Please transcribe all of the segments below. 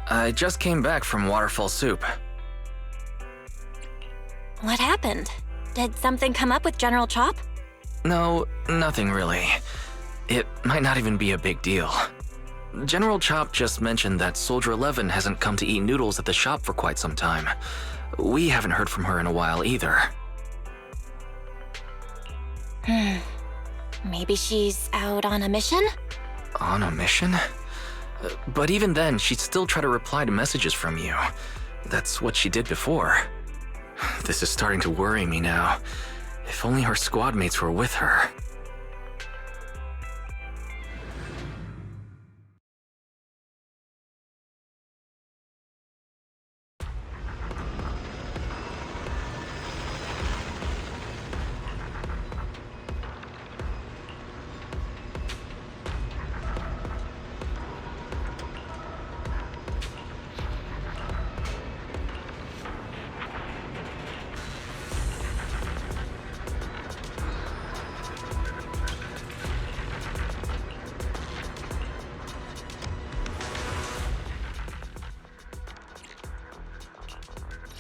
I just came back from Waterfall Soup. What happened? Did something come up with General Chop? No, nothing really. It might not even be a big deal. General Chop just mentioned that Soldier 11 hasn't come to eat noodles at the shop for quite some time. We haven't heard from her in a while either. Maybe she's out on a mission? On a mission? But even then, she'd still try to reply to messages from you. That's what she did before. This is starting to worry me now. If only her squad mates were with her.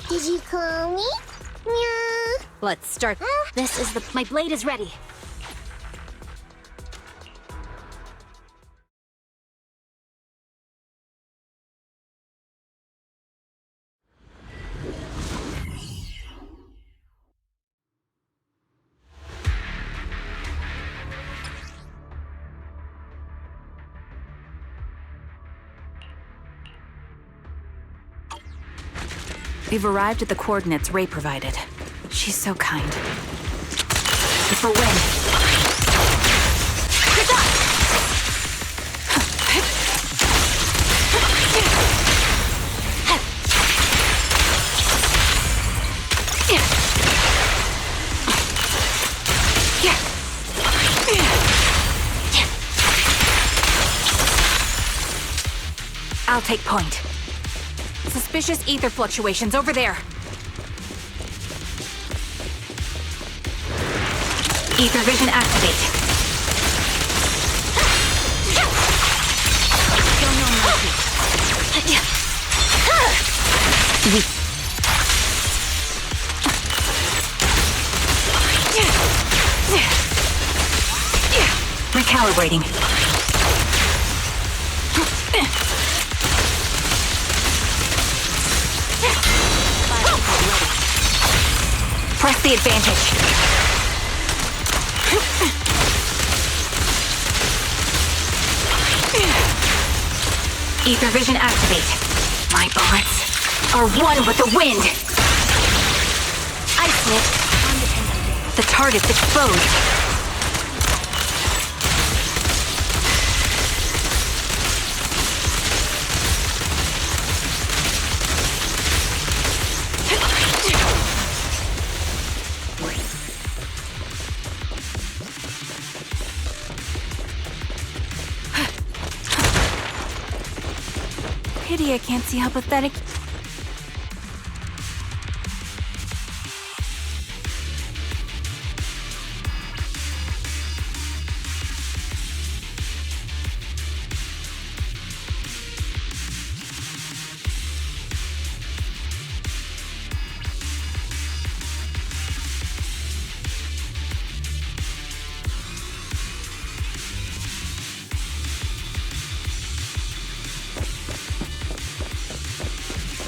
Did you call me? Meow. Let's start. My blade is ready. We've arrived at the coordinates Ray provided. She's so kind. For win. Get up! I'll take point. Suspicious ether fluctuations over there. Ether vision activate. Show no mercy. Recalibrating. Press the advantage. Ether vision activate. My bullets are one with the wind. Isolate. The target's exposed. Pity I can't see how pathetic.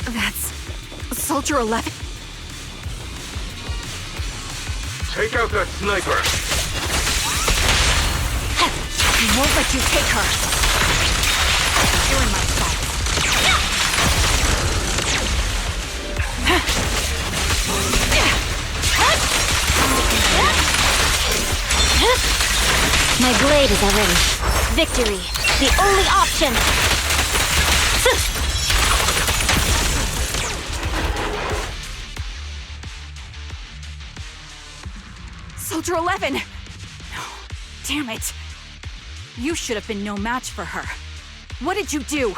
That's Soldier 11. Take out that sniper! I won't let you take her. You're in my sight. My blade is already. Victory, the only option. Soldier 11! No, damn it. You should have been no match for her. What did you do?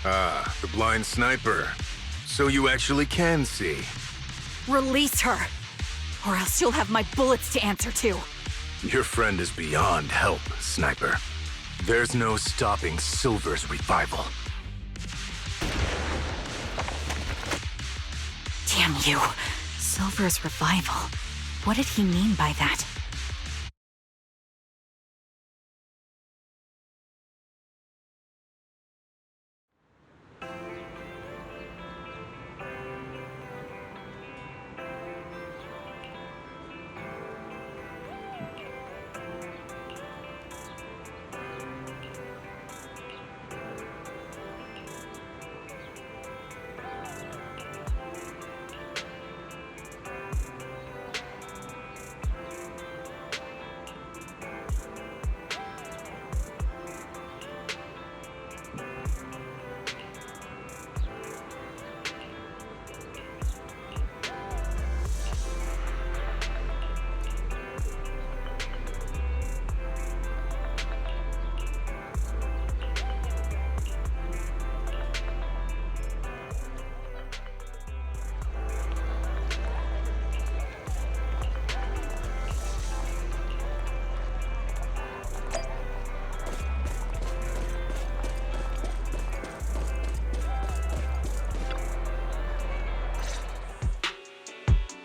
Ah, the blind sniper. So you actually can see. Release her, or else you'll have my bullets to answer to. Your friend is beyond help, Sniper. There's no stopping Silver's revival. Damn you. Silver's revival. What did he mean by that?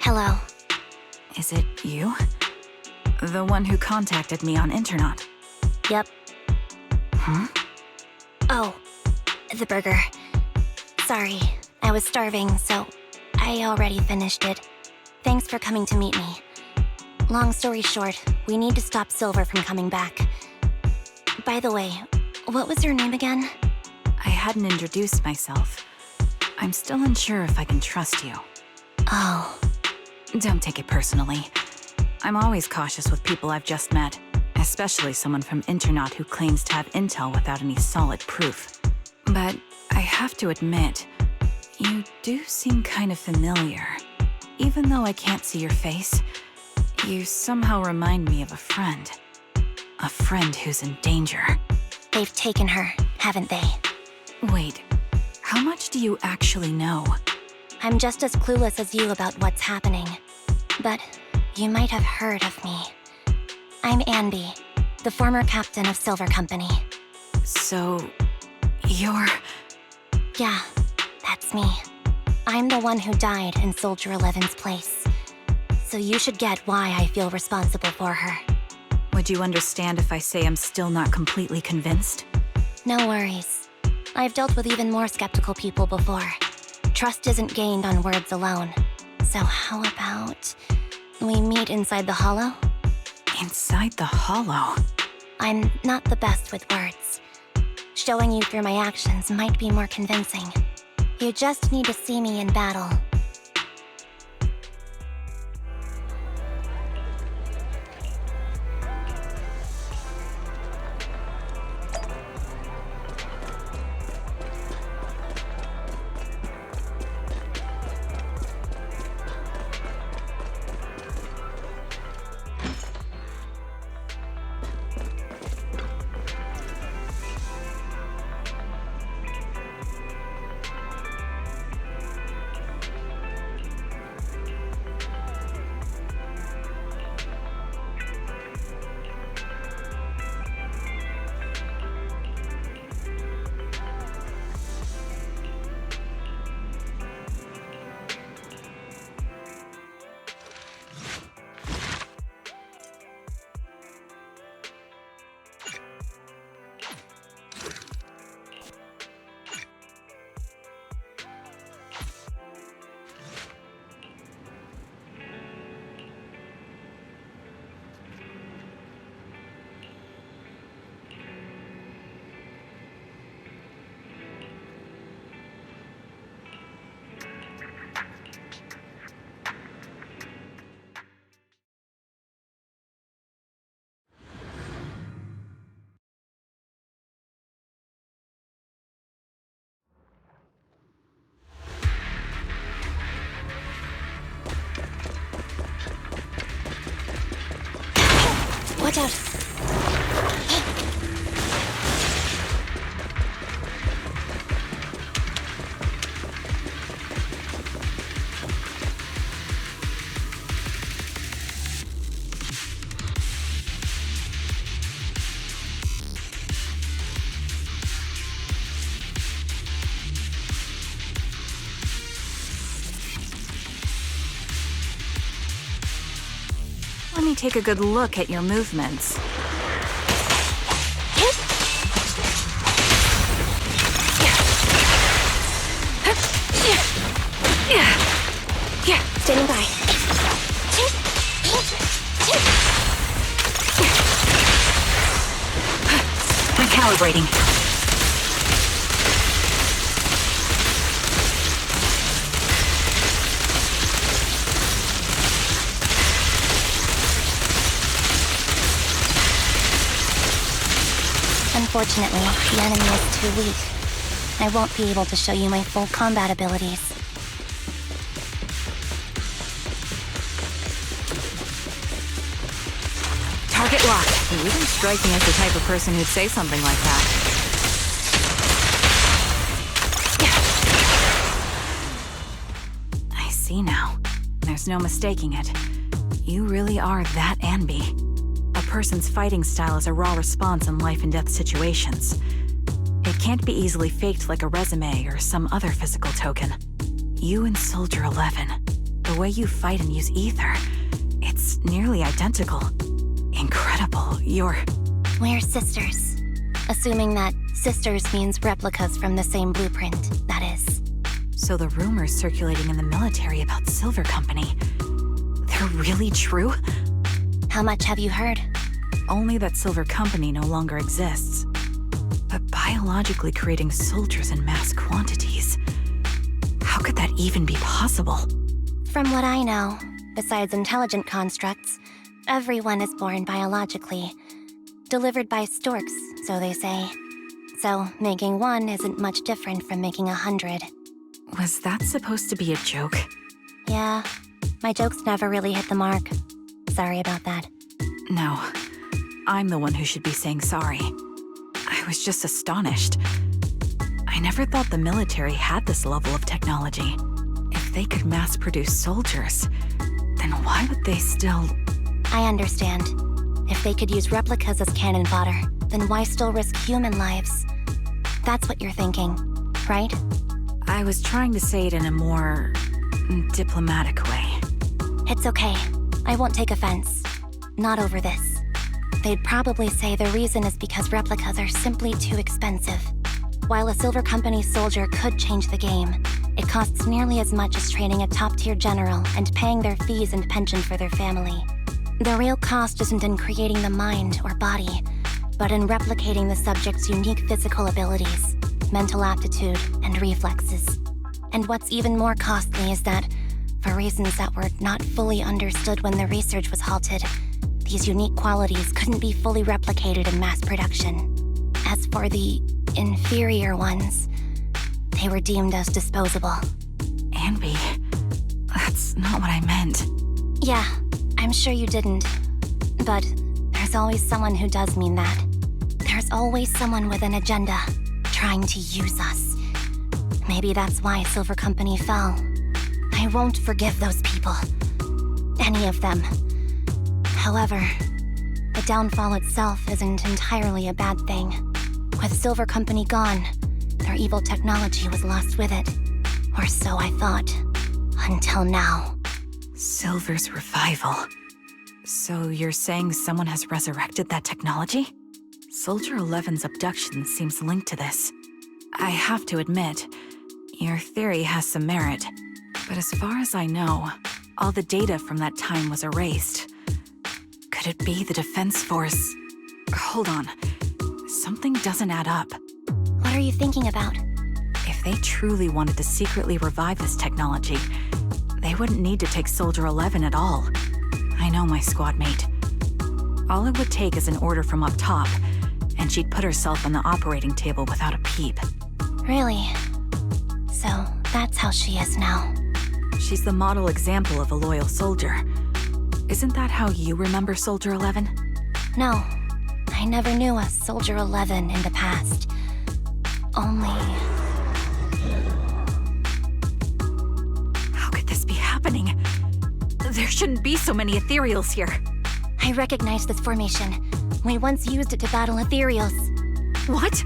Hello. Is it you? The one who contacted me on Internet? Yep. Oh, the burger. Sorry, I was starving, so I already finished it. Thanks for coming to meet me. Long story short, we need to stop Silver from coming back. By the way, what was your name again? I hadn't introduced myself. I'm still unsure if I can trust you. Oh. Don't take it personally. I'm always cautious with people I've just met, especially someone from Internet who claims to have intel without any solid proof. But I have to admit, you do seem kind of familiar. Even though I can't see your face, you somehow remind me of a friend. A friend who's in danger. They've taken her, haven't they? Wait, how much do you actually know? I'm just as clueless as you about what's happening. But you might have heard of me. I'm Andy, the former captain of Silver Company. So, you're... Yeah, that's me. I'm the one who died in Soldier 11's place. So you should get why I feel responsible for her. Would you understand if I say I'm still not completely convinced? No worries. I've dealt with even more skeptical people before. Trust isn't gained on words alone. So how about we meet inside the Hollow? Inside the Hollow? I'm not the best with words. Showing you through my actions might be more convincing. You just need to see me in battle. Watch out! Let me take a good look at your movements. Standing by. Recalibrating. Unfortunately, the enemy is too weak. I won't be able to show you my full combat abilities. Target locked. You don't strike me as the type of person who'd say something like that. I see now. There's no mistaking it. You really are that Anby. A person's fighting style is a raw response in life and death situations. It can't be easily faked like a resume or some other physical token. You and Soldier 11, the way you fight and use ether, it's nearly identical. Incredible. We're sisters. Assuming that sisters means replicas from the same blueprint, that is. So the rumors circulating in the military about Silver Company, they're really true? How much have you heard? Only that Silver Company no longer exists. But biologically creating soldiers in mass quantities, how could that even be possible? From what I know, besides intelligent constructs, everyone is born biologically. Delivered by storks, so they say. So, making one isn't much different from making 100. Was that supposed to be a joke? Yeah, my jokes never really hit the mark. Sorry about that. No, I'm the one who should be saying sorry. I was just astonished. I never thought the military had this level of technology. If they could mass-produce soldiers, then why would they still... I understand. If they could use replicas as cannon fodder, then why still risk human lives? That's what you're thinking, right? I was trying to say it in a more... diplomatic way. It's okay. I won't take offense. Not over this. They'd probably say the reason is because replicas are simply too expensive. While a Silver Company soldier could change the game, it costs nearly as much as training a top-tier general and paying their fees and pension for their family. The real cost isn't in creating the mind or body, but in replicating the subject's unique physical abilities, mental aptitude, and reflexes. And what's even more costly is that, for reasons that were not fully understood when the research was halted, these unique qualities couldn't be fully replicated in mass production. As for the inferior ones, they were deemed as disposable. Anby, that's not what I meant. Yeah, I'm sure you didn't. But there's always someone who does mean that. There's always someone with an agenda, trying to use us. Maybe that's why Silver Company fell. I won't forgive those people. Any of them. However, the downfall itself isn't entirely a bad thing. With Silver Company gone, their evil technology was lost with it. Or so I thought. Until now. Silver's revival. So you're saying someone has resurrected that technology? Soldier 11's abduction seems linked to this. I have to admit, your theory has some merit. But as far as I know, all the data from that time was erased. Could it be the Defense Force? Hold on. Something doesn't add up. What are you thinking about? If they truly wanted to secretly revive this technology, they wouldn't need to take Soldier 11 at all. I know my squad mate. All it would take is an order from up top, and she'd put herself on the operating table without a peep. Really? So, that's how she is now. She's the model example of a loyal soldier. Isn't that how you remember Soldier 11? No, I never knew a Soldier 11 in the past. Only... How could this be happening? There shouldn't be so many ethereals here. I recognize this formation. We once used it to battle ethereals. What?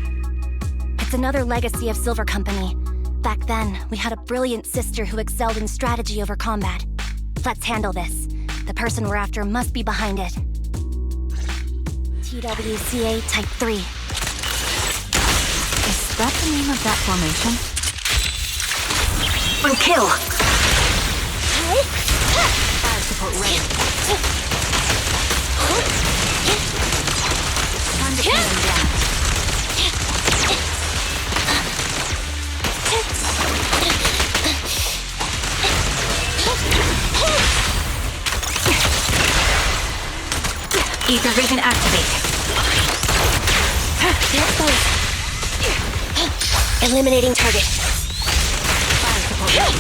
It's another legacy of Silver Company. Back then, we had a brilliant sister who excelled in strategy over combat. Let's handle this. The person we're after must be behind it. TWCA Type 3. Is that the name of that formation? On kill! Fire support ready. Time to pin them down. Ether vision activate. Eliminating target. Fire support ready.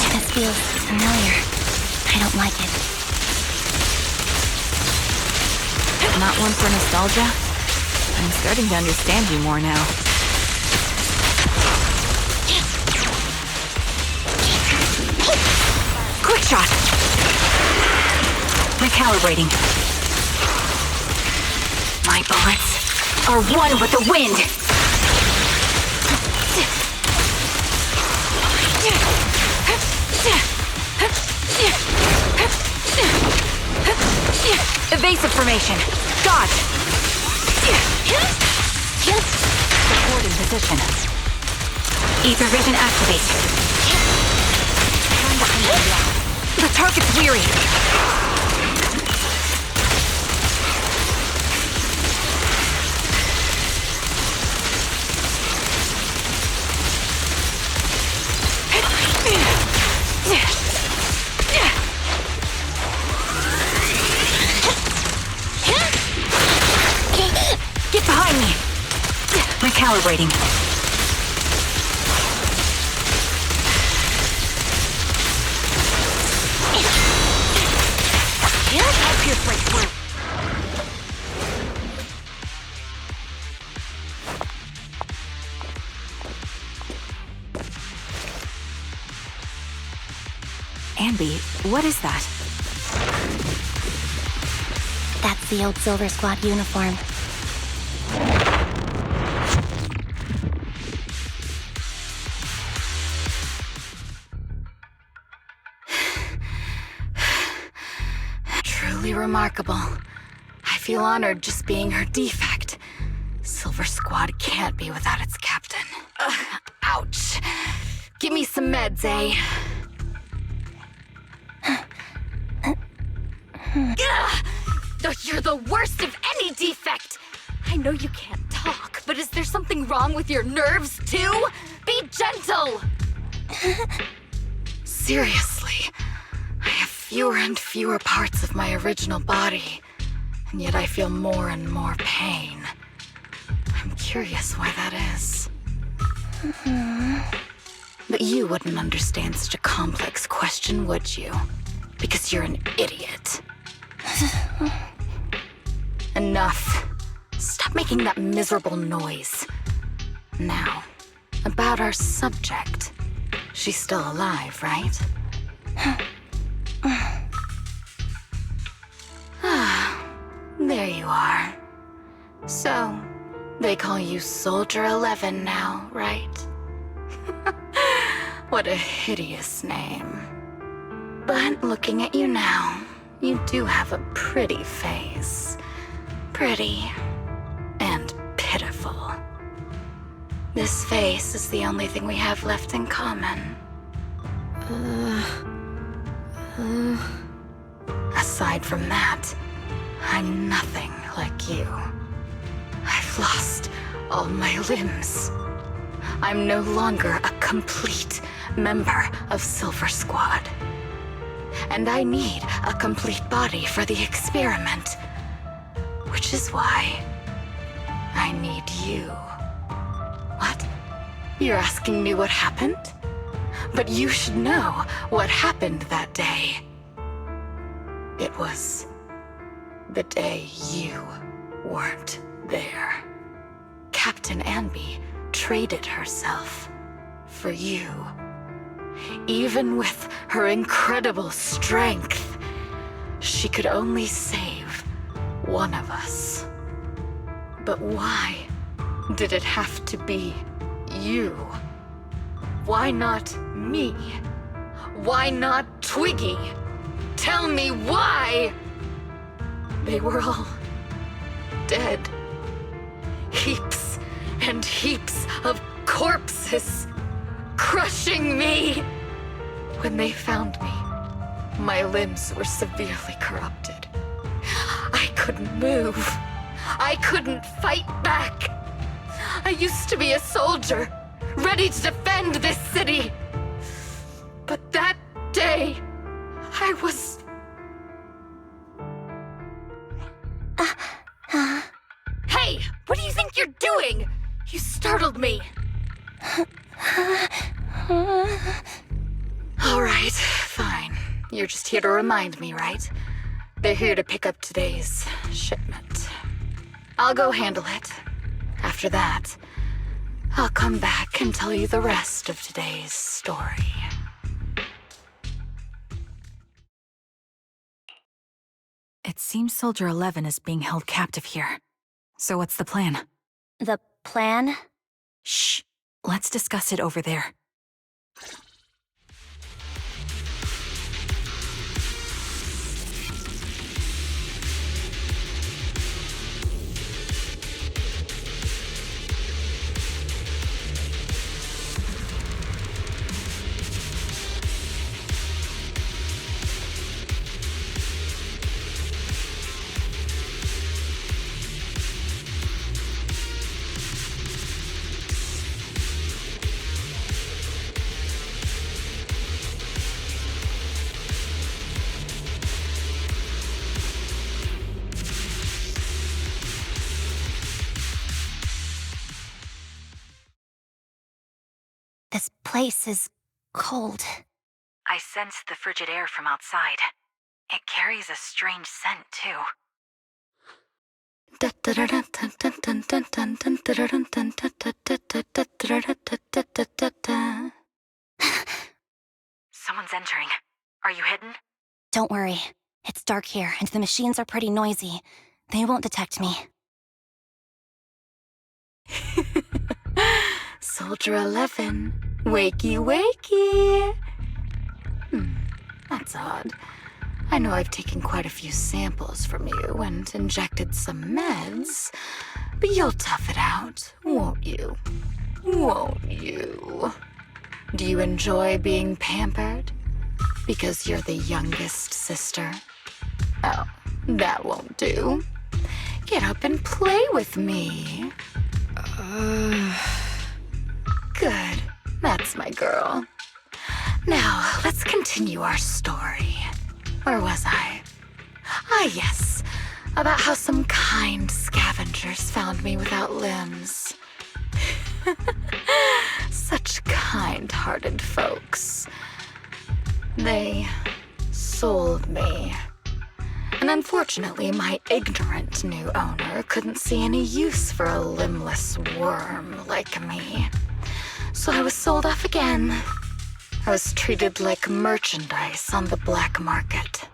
This feels familiar. I don't like it. Not one for nostalgia? I'm starting to understand you more now. Quick shot! Recalibrating. My bullets are one with the wind! Evasive formation. Dodge. Supporting position. Ether vision activate. The target's weary. Get behind me! Recalibrating. I'll pierce right through. Ambi, what is that? That's the old Silver Squad uniform. Truly remarkable. I feel honored just being her defect. Silver Squad can't be without its captain. Ouch. Give me some meds, eh? You're the worst of any defect! I know you can't talk, but is there something wrong with your nerves, too? Be gentle! Seriously, I have fewer and fewer parts of my original body, and yet I feel more and more pain. I'm curious why that is. But you wouldn't understand such a complex question, would you? Because you're an idiot. Enough. Stop making that miserable noise. Now, about our subject. She's still alive, right? There you are. So, they call you Soldier 11 now, right? What a hideous name. But looking at you now, you do have a pretty face. Pretty and pitiful. This face is the only thing we have left in common. Aside from that, I'm nothing like you. I've lost all my limbs. I'm no longer a complete member of Silver Squad. And I need a complete body for the experiment. Which is why I need you. What? You're asking me what happened? But you should know what happened that day. It was the day you weren't there. Captain Anby traded herself for you. even with her incredible strength, she could only save one of us. But why did it have to be you? Why not me? Why not Twiggy? Tell me why! They were all dead. Heaps and heaps of corpses crushing me. When they found me, my limbs were severely corrupted. I couldn't move. I couldn't fight back. I used to be a soldier, ready to defend this city. But that day, I was... Hey, what do you think you're doing? You startled me. All right, fine. You're just here to remind me, right? They're here to pick up today's shipment. I'll go handle it. After that, I'll come back and tell you the rest of today's story. It seems Soldier 11 is being held captive here. So what's the plan? The plan? Shh. Let's discuss it over there. This place is cold. I sensed the frigid air from outside. It carries a strange scent, too. Someone's entering. Are you hidden? Don't worry. It's dark here, and the machines are pretty noisy. They won't detect me. Soldier 11, wakey wakey. That's odd. I know I've taken quite a few samples from you and injected some meds, but you'll tough it out, won't you? Won't you? Do you enjoy being pampered? Because you're the youngest sister? Oh, that won't do. Get up and play with me. Good. That's my girl. Now, let's continue our story. Where was I? Ah, yes. About how some kind scavengers found me without limbs. Such kind-hearted folks. They sold me. And unfortunately, my ignorant new owner couldn't see any use for a limbless worm like me. So I was sold off again. I was treated like merchandise on the black market.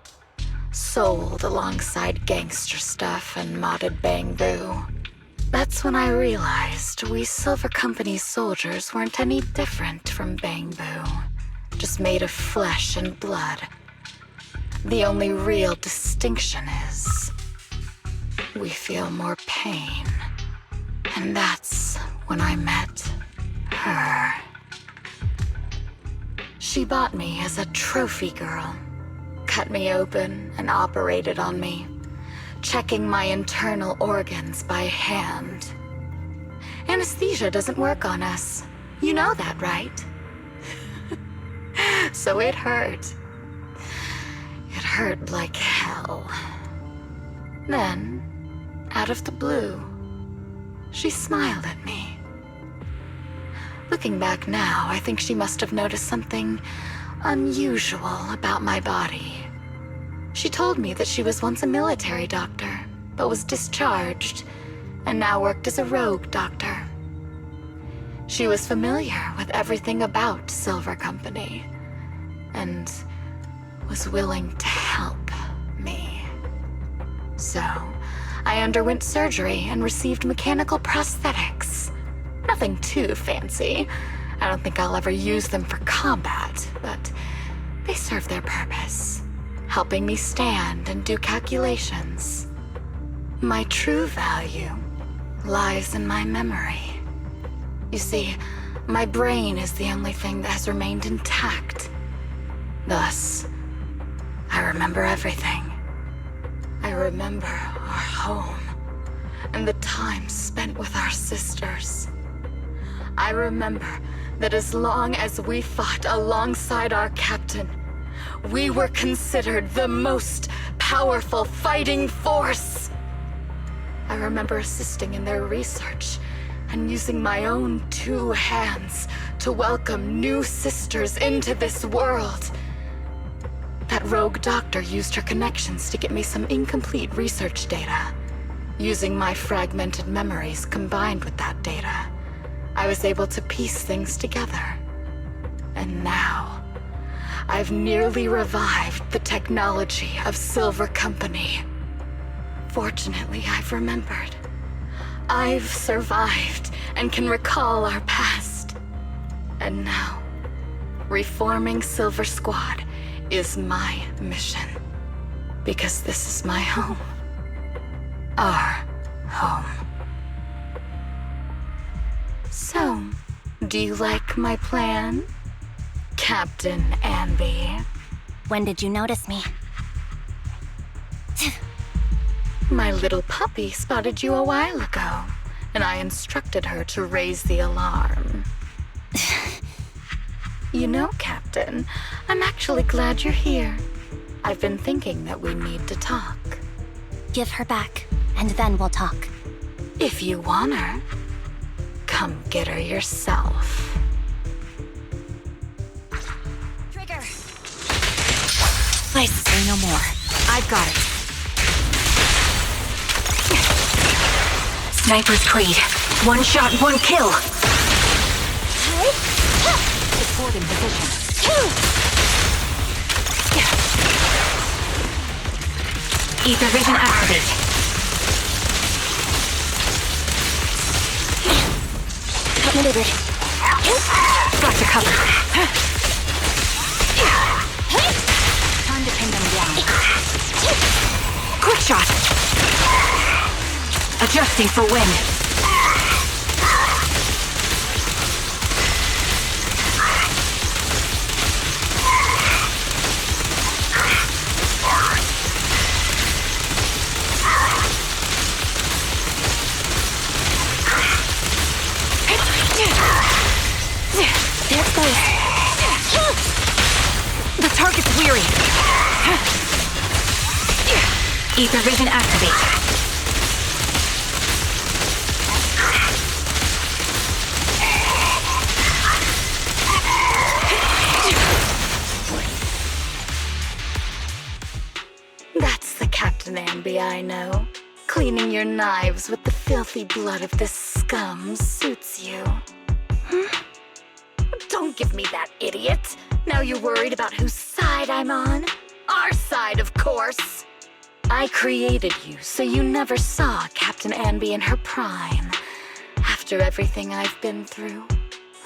Sold alongside gangster stuff and modded bamboo. That's when I realized we Silver Company soldiers weren't any different from bamboo. Just made of flesh and blood. The only real distinction is we feel more pain. And that's when I met her. She bought me as a trophy girl, cut me open and operated on me, checking my internal organs by hand. Anesthesia doesn't work on us. You know that, right? So it hurt. It hurt like hell. Then, out of the blue, she smiled at me. Looking back now, I think she must have noticed something unusual about my body. She told me that she was once a military doctor, but was discharged, and now worked as a rogue doctor. She was familiar with everything about Silver Company, and was willing to help me. So, I underwent surgery and received mechanical prosthetics. Nothing too fancy. I don't think I'll ever use them for combat, but they serve their purpose, helping me stand and do calculations. My true value lies in my memory. You see, my brain is the only thing that has remained intact. Thus, I remember everything. I remember our home and the time spent with our sisters. I remember that as long as we fought alongside our captain, we were considered the most powerful fighting force. I remember assisting in their research and using my own 2 hands to welcome new sisters into this world. That rogue doctor used her connections to get me some incomplete research data. Using my fragmented memories combined with that data, I was able to piece things together. And now, I've nearly revived the technology of Silver Company. Fortunately, I've remembered. I've survived and can recall our past. And now, reforming Silver Squad is my mission. Because this is my home. Our home. So, do you like my plan, Captain Anby? When did you notice me? My little puppy spotted you a while ago, and I instructed her to raise the alarm. You know, Captain, I'm actually glad you're here. I've been thinking that we need to talk. Give her back, and then we'll talk. If you want her, come get her yourself. Trigger! I say no more. I've got it. Sniper's Creed. 1 shot, 1 kill. Supporting position. Ether vision activate. Outmaneuvered. Got you covered. Time to pin them down. Quick shot. Adjusting for wind. There it goes. The target's weary. Ether vision activate. That's the Captain Anby I know. Cleaning your knives with the filthy blood of this scum suits you. Don't give me that, idiot. Now you're worried about whose side I'm on? Our side, of course. I created you so you never saw Captain Anby in her prime. After everything I've been through,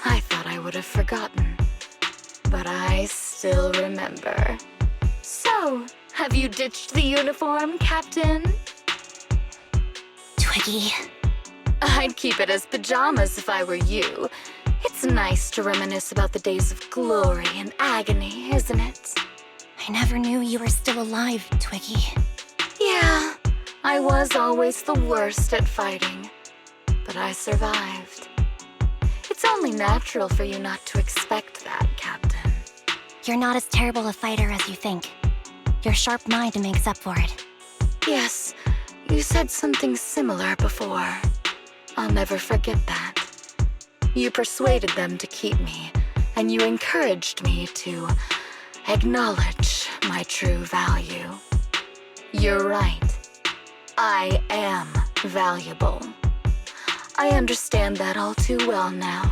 I thought I would have forgotten. But I still remember. So, have you ditched the uniform, Captain? Twiggy. I'd keep it as pajamas if I were you. It's nice to reminisce about the days of glory and agony, isn't it? I never knew you were still alive, Twiggy. Yeah, I was always the worst at fighting, but I survived. It's only natural for you not to expect that, Captain. You're not as terrible a fighter as you think. Your sharp mind makes up for it. Yes, you said something similar before. I'll never forget that. You persuaded them to keep me, and you encouraged me to acknowledge my true value. You're right. I am valuable. I understand that all too well now.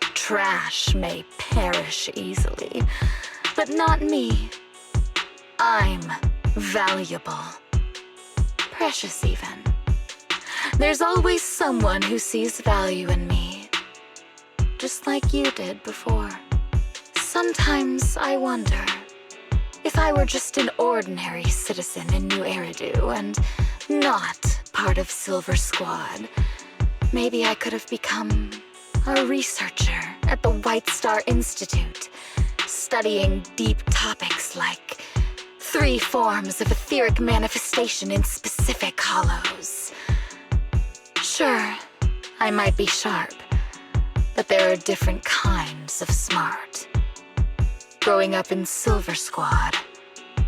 Trash may perish easily, but not me. I'm valuable. Precious, even. There's always someone who sees value in me. Just like you did before. Sometimes I wonder if I were just an ordinary citizen in New Eridu and not part of Silver Squad, maybe I could have become a researcher at the White Star Institute, studying deep topics like 3 forms of etheric manifestation in specific hollows. Sure, I might be sharp, but there are different kinds of smart. Growing up in Silver Squad,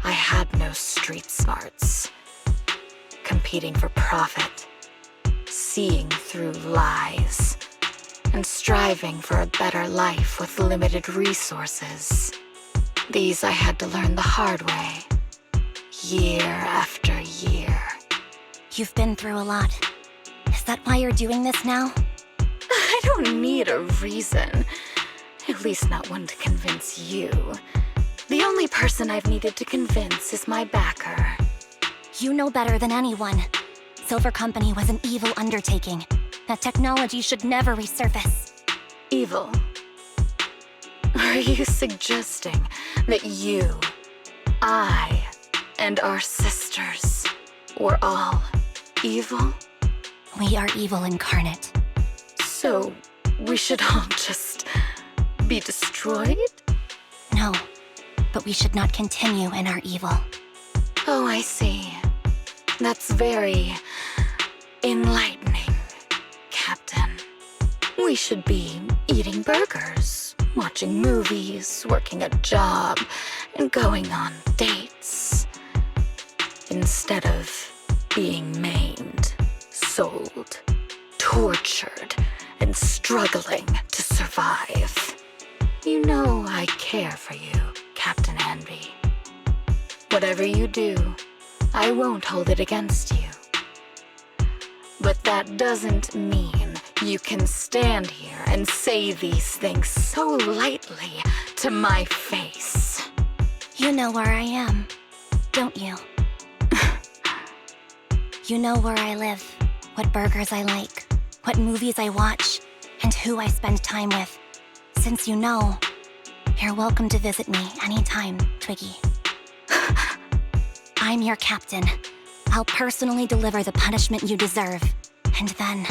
I had no street smarts. Competing for profit, seeing through lies, and striving for a better life with limited resources. These I had to learn the hard way, year after year. You've been through a lot. Is that why you're doing this now? I don't need a reason. At least not one to convince you. The only person I've needed to convince is my backer. You know better than anyone. Silver Company was an evil undertaking. That technology should never resurface. Evil? Are you suggesting that you, I, and our sisters were all evil? We are evil incarnate. So, we should all just be destroyed? No, but we should not continue in our evil. Oh, I see. That's very enlightening, Captain. We should be eating burgers, watching movies, working a job, and going on dates. Instead of being maimed, sold, tortured, and struggling to survive. You know I care for you, Captain Anby. Whatever you do, I won't hold it against you. But that doesn't mean you can stand here and say these things so lightly to my face. You know where I am, don't you? You know where I live, what burgers I like, what movies I watch, and who I spend time with. Since you know, you're welcome to visit me anytime, Twiggy. I'm your captain. I'll personally deliver the punishment you deserve, and then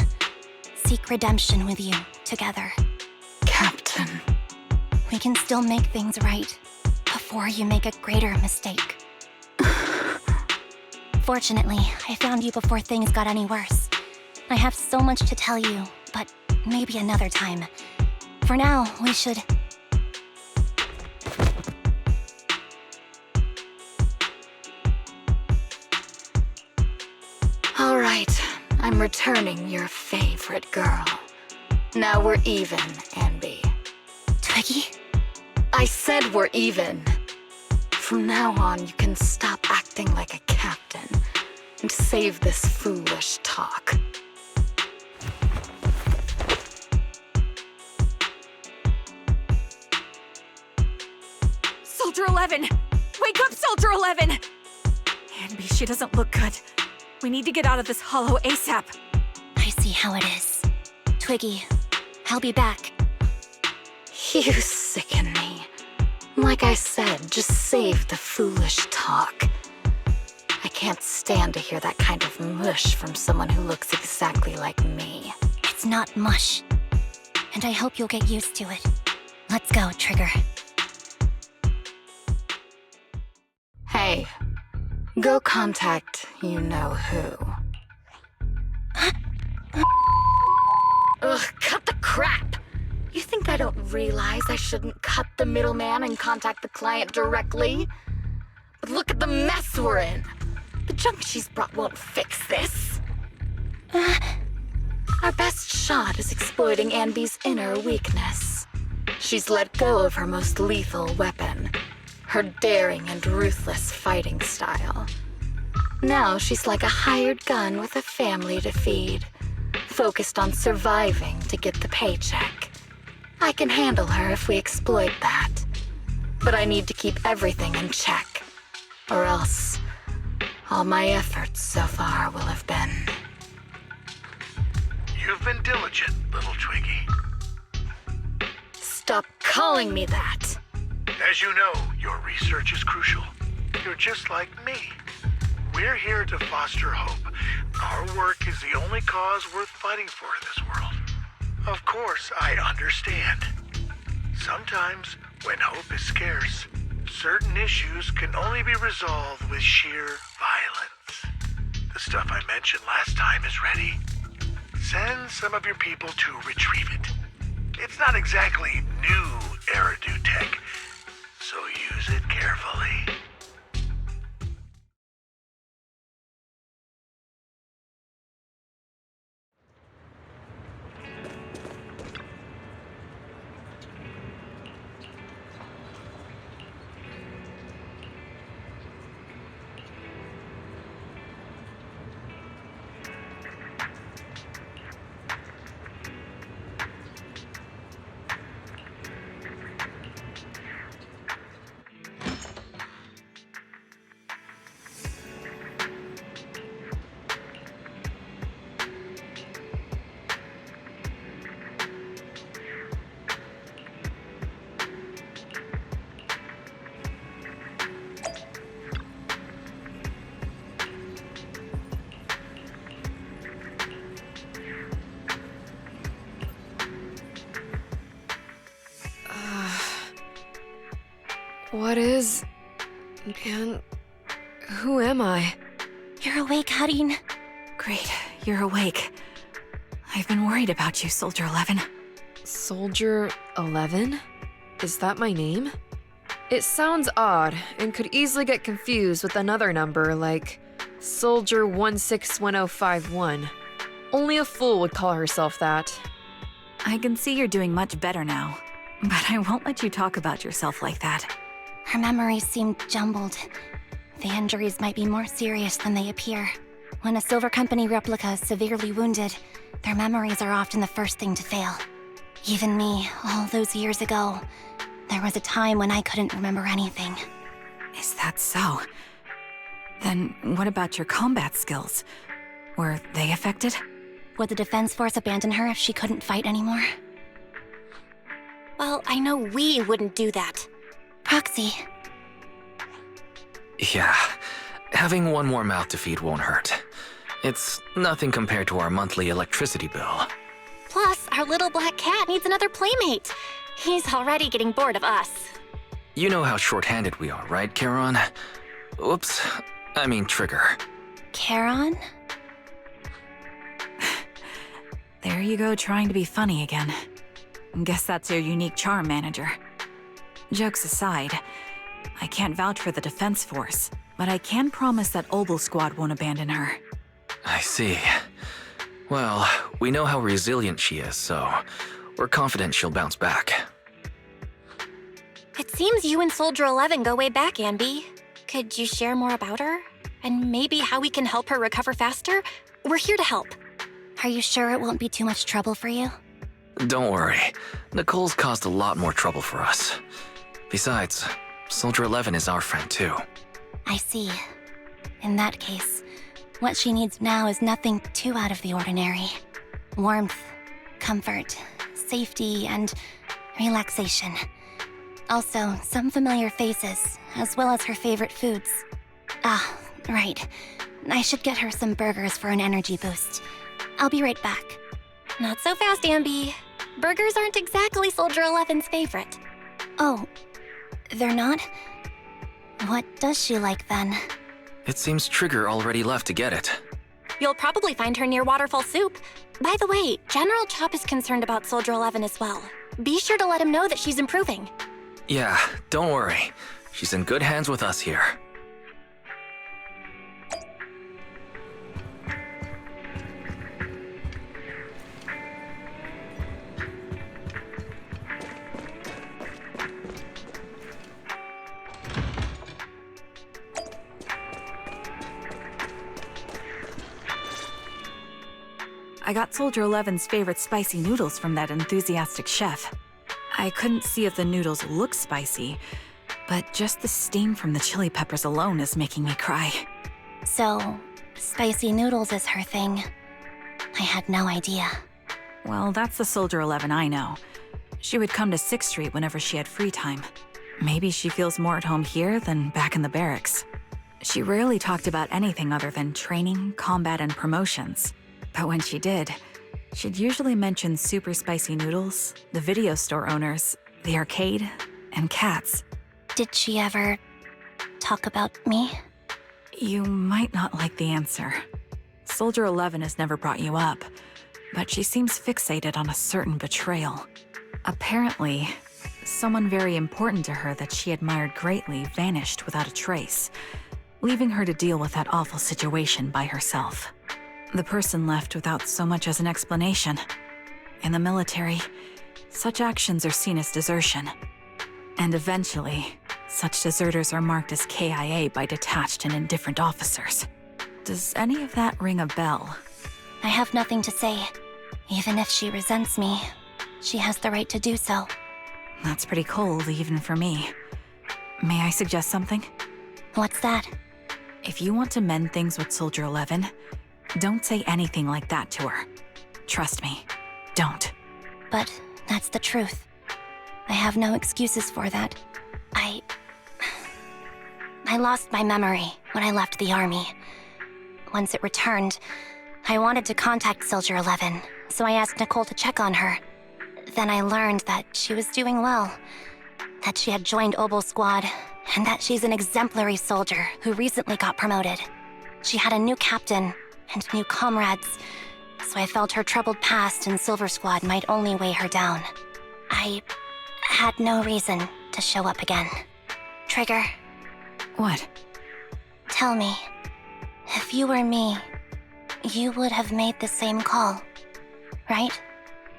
seek redemption with you together. Captain. We can still make things right before you make a greater mistake. Fortunately, I found you before things got any worse. I have so much to tell you, but maybe another time. For now, we should... All right, I'm returning your favorite girl. Now we're even, Anby. Twiggy? I said we're even. From now on, you can stop acting like a captain and save this foolish talk. Soldier 11! Wake up, Soldier 11! Anby, she doesn't look good. We need to get out of this hollow ASAP. I see how it is. Twiggy, I'll be back. You sicken me. Like I said, just save the foolish talk. I can't stand to hear that kind of mush from someone who looks exactly like me. It's not mush. And I hope you'll get used to it. Let's go, Trigger. Hey, go contact you-know-who. Ugh, cut the crap! You think I don't realize I shouldn't cut the middleman and contact the client directly? But look at the mess we're in! The junk she's brought won't fix this. Our best shot is exploiting Anby's inner weakness. She's let go of her most lethal weapon, her daring and ruthless fighting style. Now she's like a hired gun with a family to feed, focused on surviving to get the paycheck. I can handle her if we exploit that. but I need to keep everything in check. Or else, all my efforts so far will have been... You've been diligent, little Twiggy. Stop calling me that! As you know, your research is crucial. You're just like me. We're here to foster hope. Our work is the only cause worth fighting for in this world. Of course, I understand. Sometimes, when hope is scarce, certain issues can only be resolved with sheer violence. The stuff I mentioned last time is ready. Send some of your people to retrieve it. It's not exactly new Eridu tech, so use it carefully. What is... and who am I? You're awake, Harin. Great, you're awake. I've been worried about you, Soldier 11. Soldier 11? Is that my name? It sounds odd and could easily get confused with another number like Soldier 161051. Only a fool would call herself that. I can see you're doing much better now, but I won't let you talk about yourself like that. Her memories seem jumbled. The injuries might be more serious than they appear. When a Silver Company replica is severely wounded, their memories are often the first thing to fail. Even me, all those years ago, there was a time when I couldn't remember anything. Is that so? Then what about your combat skills? Were they affected? Would the Defense Force abandon her if she couldn't fight anymore? Well, I know we wouldn't do that. Proxy. Yeah, having one more mouth to feed won't hurt. It's nothing compared to our monthly electricity bill. Plus, our little black cat needs another playmate. He's already getting bored of us. You know how short-handed we are, right, Charon? Oops, I mean Trigger. Charon? There you go, trying to be funny again. Guess that's your unique charm, Manager. Jokes aside, I can't vouch for the Defense Force, but I can promise that Obel Squad won't abandon her. I see. Well, we know how resilient she is, so we're confident she'll bounce back. It seems you and Soldier 11 go way back, Anby. Could you share more about her? And maybe how we can help her recover faster? We're here to help. Are you sure it won't be too much trouble for you? Don't worry. Nicole's caused a lot more trouble for us. Besides, Soldier 11 is our friend too. I see. In that case, what she needs now is nothing too out of the ordinary. Warmth, comfort, safety, and relaxation. Also, some familiar faces, as well as her favorite foods. Ah, right. I should get her some burgers for an energy boost. I'll be right back. Not so fast, Anby. Burgers aren't exactly Soldier 11's favorite. Oh, they're not? What does she like then? It seems Trigger already left to get it. You'll probably find her near Waterfall Soup. By the way, General Chop is concerned about Soldier 11 as well. Be sure to let him know that she's improving. Yeah, don't worry. She's in good hands with us here. I got Soldier 11's favorite spicy noodles from that enthusiastic chef. I couldn't see if the noodles look spicy, but just the steam from the chili peppers alone is making me cry. So, spicy noodles is her thing. I had no idea. Well, that's the Soldier 11 I know. She would come to 6th Street whenever she had free time. Maybe she feels more at home here than back in the barracks. She rarely talked about anything other than training, combat, and promotions. But when she did, she'd usually mention super spicy noodles, the video store owners, the arcade, and cats. Did she ever talk about me? You might not like the answer. Soldier 11 has never brought you up, but she seems fixated on a certain betrayal. Apparently, someone very important to her that she admired greatly vanished without a trace, leaving her to deal with that awful situation by herself. The person left without so much as an explanation. In the military, such actions are seen as desertion. And eventually, such deserters are marked as KIA by detached and indifferent officers. Does any of that ring a bell? I have nothing to say. Even if she resents me, she has the right to do so. That's pretty cold, even for me. May I suggest something? What's that? If you want to mend things with Soldier 11, don't say anything like that to her. Trust me, don't. But that's the truth. I have no excuses for that. I lost my memory when I left the army. Once it returned, I wanted to contact Soldier 11, so I asked Nicole to check on her. Then I learned that she was doing well, that she had joined Obel Squad, and that she's an exemplary soldier who recently got promoted. She had a new captain and new comrades, so I felt her troubled past in Silver Squad might only weigh her down. I had no reason to show up again. Trigger, What? tell me, if you were me, you would have made the same call, right?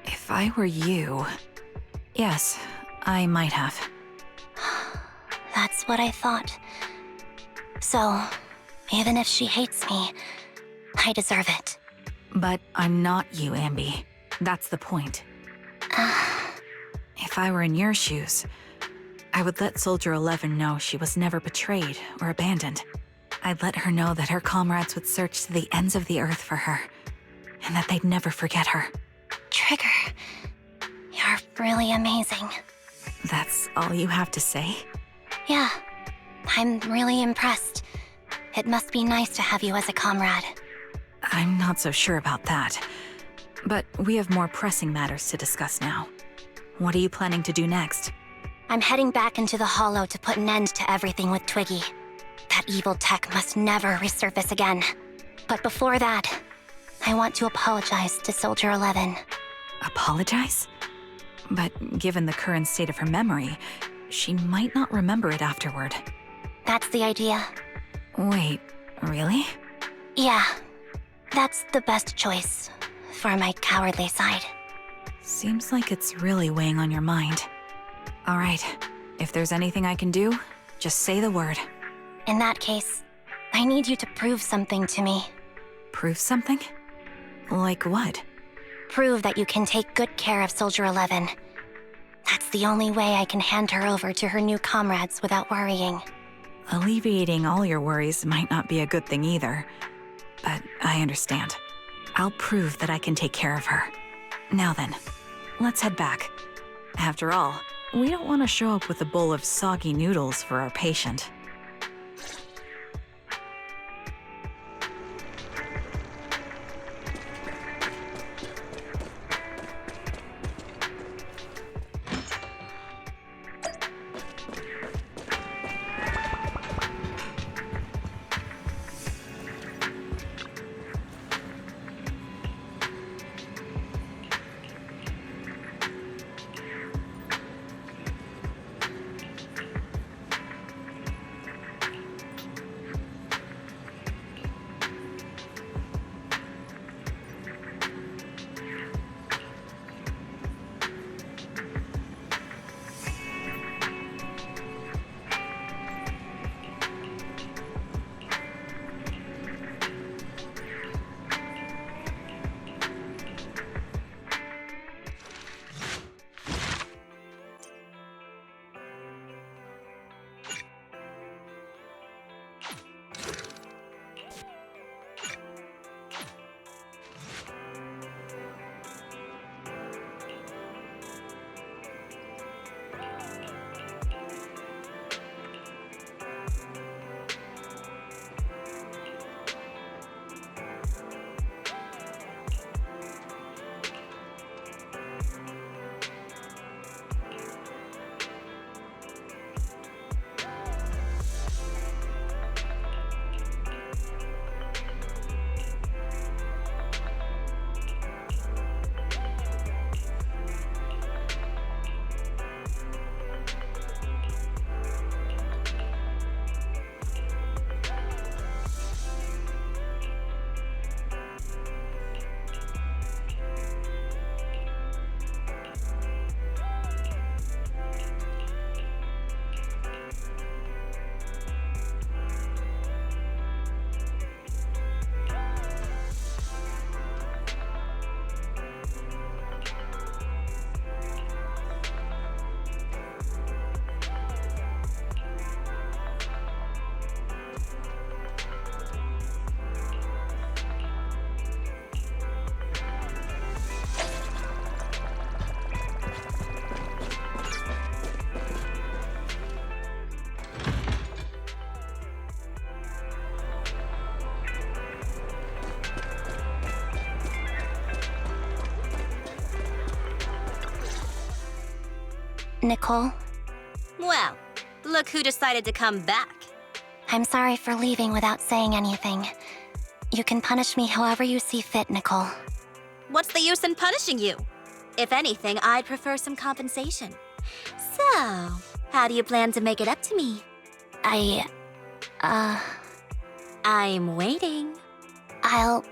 If I were you... Yes, I might have. That's what I thought. So, even if she hates me, I deserve it. But I'm not you, Ambi. That's the point. If I were in your shoes, I would let Soldier 11 know she was never betrayed or abandoned. I'd let her know that her comrades would search to the ends of the earth for her, and that they'd never forget her. Trigger, you're really amazing. That's all you have to say? Yeah, I'm really impressed. It must be nice to have you as a comrade. I'm not so sure about that. But we have more pressing matters to discuss now. What are you planning to do next? I'm heading back into the Hollow to put an end to everything with Twiggy. That evil tech must never resurface again. But before that, I want to apologize to Soldier 11. Apologize? But given the current state of her memory, she might not remember it afterward. That's the idea. Wait, really? Yeah, that's the best choice for my cowardly side. Seems like it's really weighing on your mind. All right, if there's anything I can do, just say the word. In that case, I need you to prove something to me. Prove something? Like what? Prove that you can take good care of Soldier 11. That's the only way I can hand her over to her new comrades without worrying. Alleviating all your worries might not be a good thing either. But I understand. I'll prove that I can take care of her. Now then, let's head back. After all, we don't want to show up with a bowl of soggy noodles for our patient. Nicole. Well, look who decided to come back. I'm sorry for leaving without saying anything. You can punish me however you see fit, Nicole. What's the use in punishing you? If anything, I'd prefer some compensation. So, how do you plan to make it up to me? I'm waiting. I'll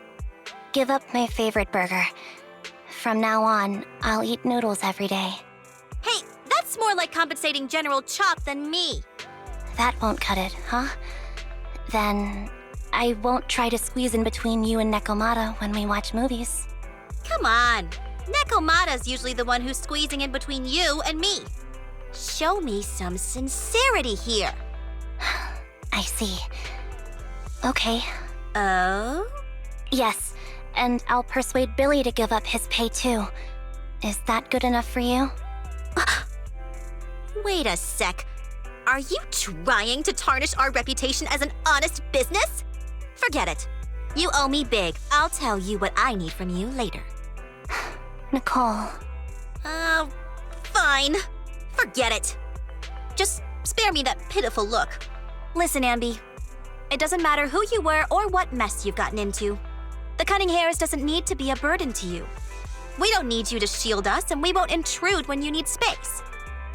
give up my favorite burger. From now on, I'll eat noodles every day. Hey, that's more like compensating General Chop than me. That won't cut it, huh? Then I won't try to squeeze in between you and Nekomata when we watch movies. Come on. Nekomata's usually the one who's squeezing in between you and me. Show me some sincerity here. I see. Okay. Oh? Yes, and I'll persuade Billy to give up his pay too. Is that good enough for you? Wait a sec. Are you trying to tarnish our reputation as an honest business? Forget it. You owe me big. I'll tell you what I need from you later. Nicole. Fine. Forget it. Just spare me that pitiful look. Listen, Ambi. It doesn't matter who you were or what mess you've gotten into. The cunning hairs doesn't need to be a burden to you. We don't need you to shield us, and we won't intrude when you need space.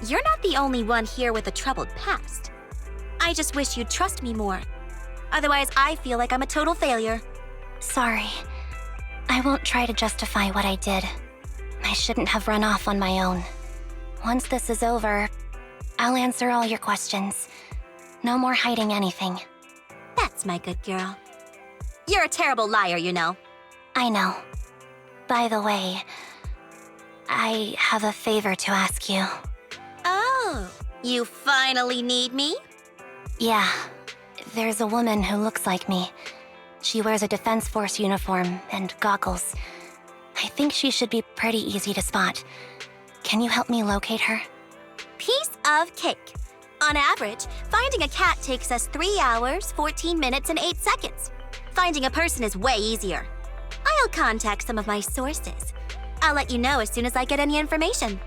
You're not the only one here with a troubled past. I just wish you'd trust me more. Otherwise, I feel like I'm a total failure. Sorry. I won't try to justify what I did. I shouldn't have run off on my own. Once this is over, I'll answer all your questions. No more hiding anything. That's my good girl. You're a terrible liar, you know. I know. By the way, I have a favor to ask you. Oh, you finally need me? Yeah. There's a woman who looks like me. She wears a Defense Force uniform and goggles. I think she should be pretty easy to spot. Can you help me locate her? Piece of cake. On average, finding a cat takes us 3 hours, 14 minutes, and 8 seconds. Finding a person is way easier. I'll contact some of my sources. I'll let you know as soon as I get any information.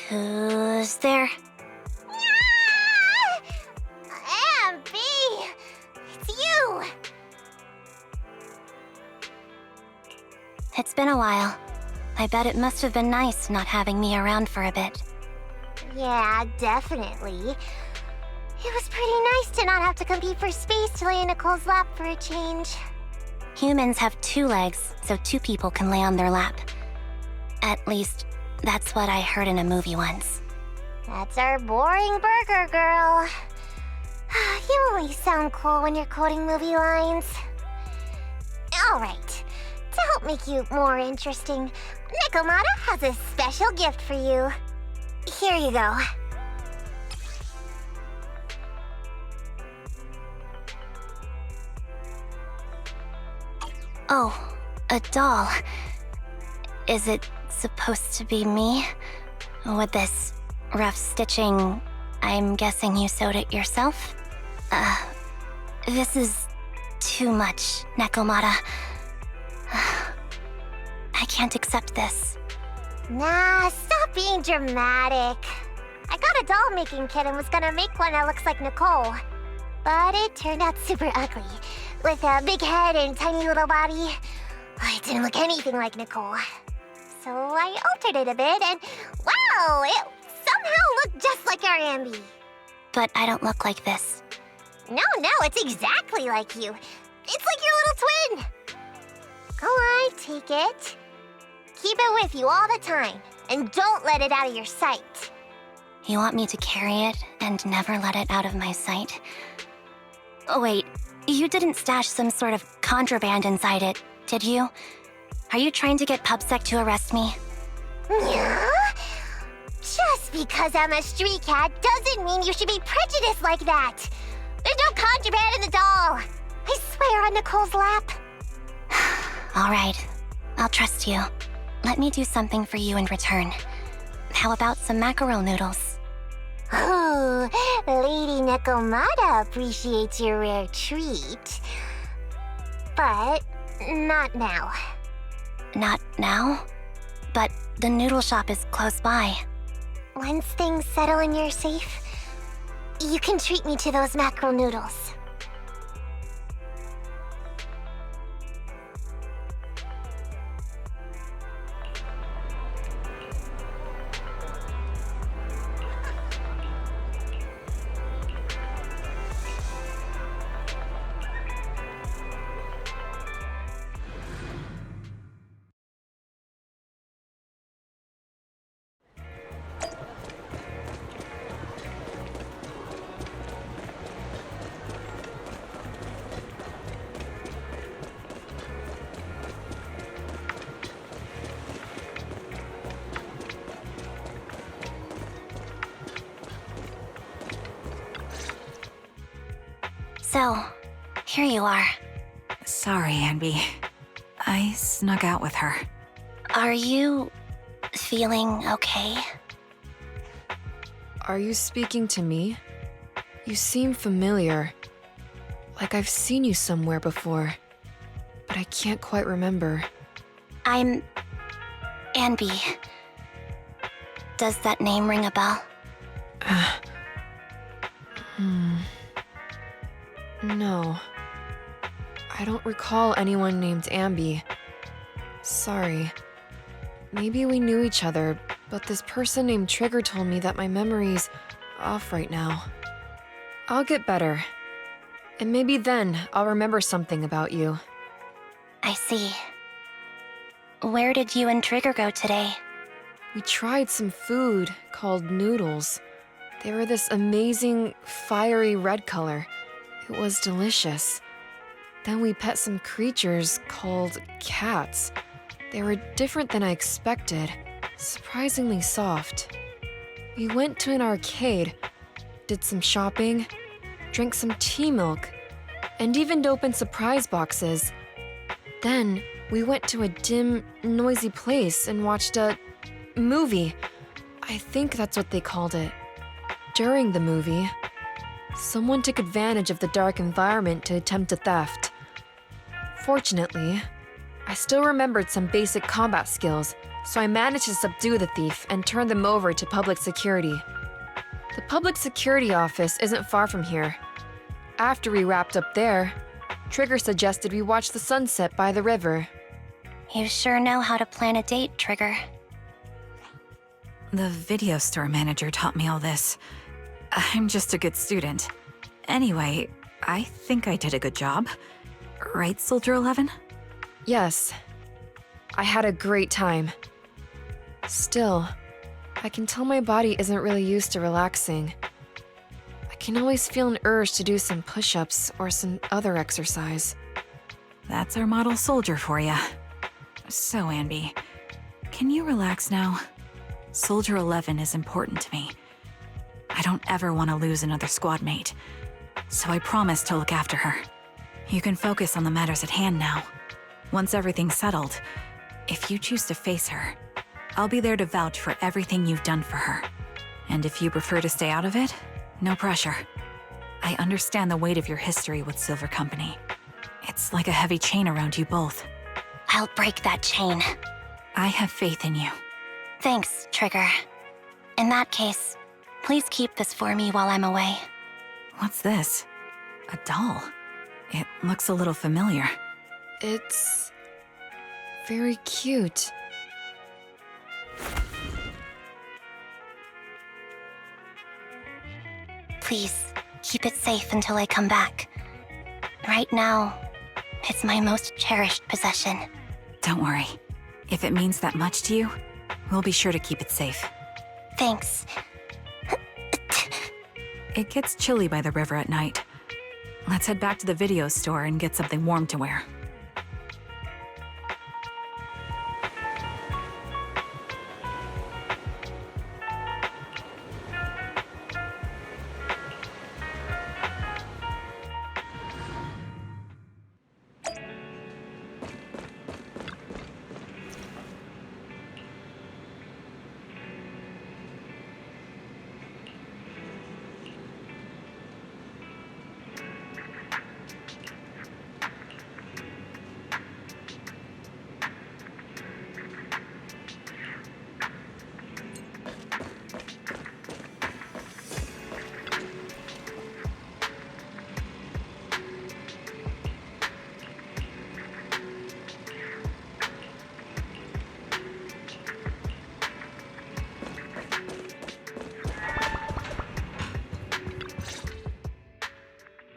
Who's there? Ambi! It's you! It's been a while. I bet it must have been nice not having me around for a bit. Yeah, definitely. It was pretty nice to not have to compete for space to lay in Nicole's lap for a change. Humans have 2 legs, so 2 people can lay on their lap. At least, that's what I heard in a movie once. That's our boring burger girl. You always sound cool when you're quoting movie lines. Alright, to help make you more interesting, Nekomata has a special gift for you. Here you go. Oh, a doll. Is it supposed to be me? With this rough stitching, I'm guessing you sewed it yourself? This is too much, Nekomata. accept this. Nah, stop being dramatic. I got a doll-making kit and was gonna make one that looks like Nicole. But it turned out super ugly, with a big head and tiny little body. It didn't look anything like Nicole. So I altered it a bit and wow, it somehow looked just like our Ambi. But I don't look like this. No, it's exactly like you. It's like your little twin. Go on, take it. Keep it with you all the time, and don't let it out of your sight. You want me to carry it and never let it out of my sight? Oh, wait, you didn't stash some sort of contraband inside it, did you? Are you trying to get PubSec to arrest me? Yeah? Just because I'm a street cat doesn't mean you should be prejudiced like that. There's no contraband in the doll. I swear on Nicole's lap. All right, I'll trust you. Let me do something for you in return. How about some mackerel noodles? Oh, Lady Nekomata appreciates your rare treat. But not now. Not now? But the noodle shop is close by. Once things settle and you're safe, you can treat me to those mackerel noodles. So, here you are. Sorry, Anby. I snuck out with her. Are you feeling okay? Are you speaking to me? You seem familiar. Like I've seen you somewhere before. But I can't quite remember. I'm Anby. Does that name ring a bell? No. I don't recall anyone named Ambi. Sorry. Maybe we knew each other, but this person named Trigger told me that my memory's off right now. I'll get better. And maybe then I'll remember something about you. I see. Where did you and Trigger go today? We tried some food called noodles. They were this amazing, fiery red color. It was delicious. Then we pet some creatures called cats. They were different than I expected, surprisingly soft. We went to an arcade, did some shopping, drank some tea milk, and even opened surprise boxes. Then we went to a dim, noisy place and watched a movie. I think that's what they called it. During the movie, someone took advantage of the dark environment to attempt a theft. Fortunately, I still remembered some basic combat skills, so I managed to subdue the thief and turn them over to public security. The public security office isn't far from here. After we wrapped up there, Trigger suggested we watch the sunset by the river. You sure know how to plan a date, Trigger. The video store manager taught me all this. I'm just a good student. Anyway, I think I did a good job. Right, Soldier 11? Yes. I had a great time. Still, I can tell my body isn't really used to relaxing. I can always feel an urge to do some push-ups or some other exercise. That's our model soldier for ya. So, Anby, can you relax now? Soldier 11 is important to me. I don't ever want to lose another squad mate, so I promise to look after her. You can focus on the matters at hand now. Once everything's settled, if you choose to face her, I'll be there to vouch for everything you've done for her. And if you prefer to stay out of it, no pressure. I understand the weight of your history with Silver Company. It's like a heavy chain around you both. I'll break that chain. I have faith in you. Thanks, Trigger. In that case, please keep this for me while I'm away. What's this? A doll. It looks a little familiar. It's very cute. Please, keep it safe until I come back. Right now, it's my most cherished possession. Don't worry. If it means that much to you, we'll be sure to keep it safe. Thanks. It gets chilly by the river at night. Let's head back to the video store and get something warm to wear.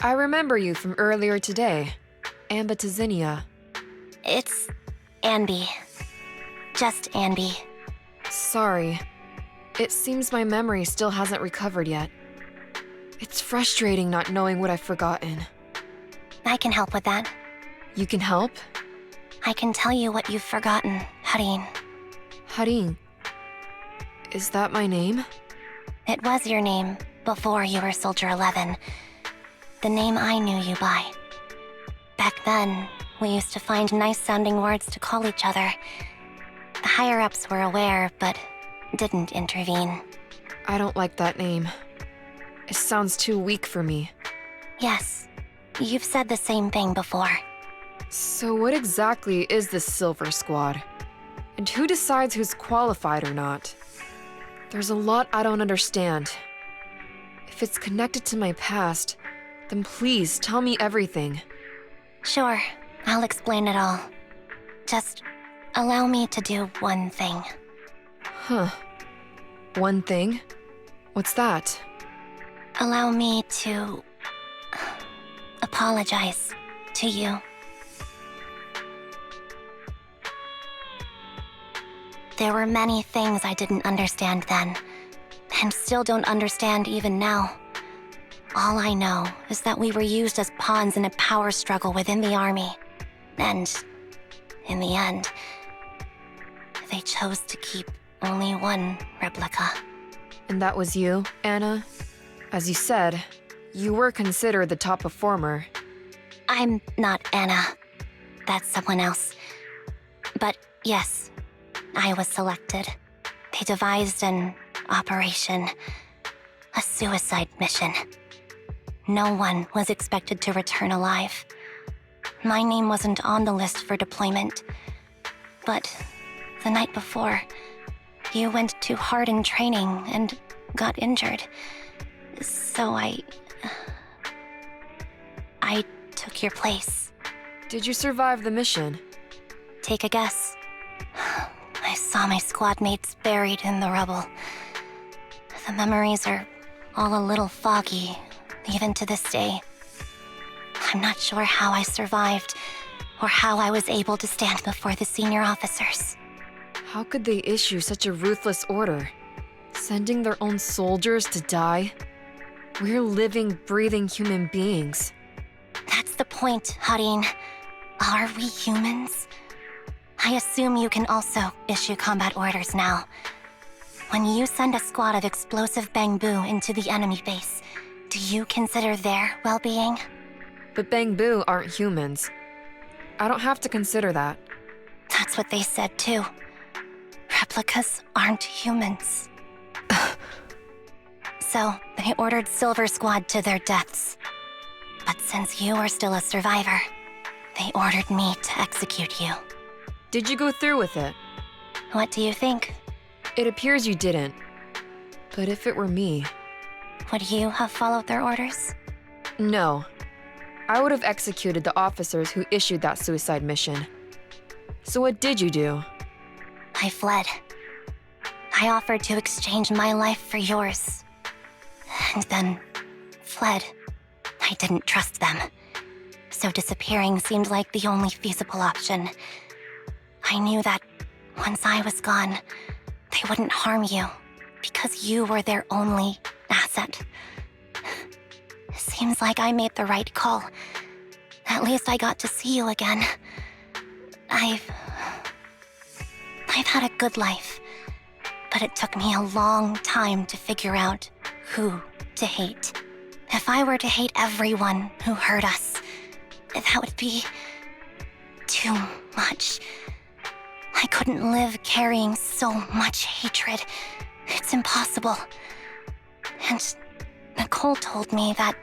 I remember you from earlier today. Ambitizinia. It's Anby. Just Anby. Sorry. It seems my memory still hasn't recovered yet. It's frustrating not knowing what I've forgotten. I can help with that. You can help? I can tell you what you've forgotten, Harin. Harin. Is that my name? It was your name before you were Soldier 11. The name I knew you by. Back then, we used to find nice-sounding words to call each other. The higher-ups were aware, but didn't intervene. I don't like that name. It sounds too weak for me. Yes, you've said the same thing before. So what exactly is this Silver Squad? And who decides who's qualified or not? There's a lot I don't understand. If it's connected to my past, then please tell me everything. Sure, I'll explain it all. Just allow me to do one thing. Huh. One thing? What's that? Allow me to apologize to you. There were many things I didn't understand then, and still don't understand even now. All I know is that we were used as pawns in a power struggle within the army. And, in the end, they chose to keep only one replica. And that was you, Anna? As you said, you were considered the top performer. I'm not Anna. That's someone else. But yes, I was selected. They devised an operation, a suicide mission. No one was expected to return alive. My name wasn't on the list for deployment. But the night before, you went too hard in training and got injured. So I took your place. Did you survive the mission? Take a guess. I saw my squad mates buried in the rubble. The memories are all a little foggy, even to this day. I'm not sure how I survived, or how I was able to stand before the senior officers. How could they issue such a ruthless order? Sending their own soldiers to die? We're living, breathing human beings. That's the point, Harin. Are we humans? I assume you can also issue combat orders now. When you send a squad of explosive bamboo into the enemy base, do you consider their well-being? But Bangbu aren't humans. I don't have to consider that. That's what they said too. Replicas aren't humans. So, they ordered Silver Squad to their deaths. But since you are still a survivor, they ordered me to execute you. Did you go through with it? What do you think? It appears you didn't. But if it were me... Would you have followed their orders? No. I would have executed the officers who issued that suicide mission. So what did you do? I fled. I offered to exchange my life for yours. And then fled. I didn't trust them. So disappearing seemed like the only feasible option. I knew that once I was gone, they wouldn't harm you because you were their only asset. Seems like I made the right call. At least I got to see you again. I've had a good life, but it took me a long time to figure out who to hate. If I were to hate everyone who hurt us, that would be too much. I couldn't live carrying so much hatred. It's impossible. And Nicole told me that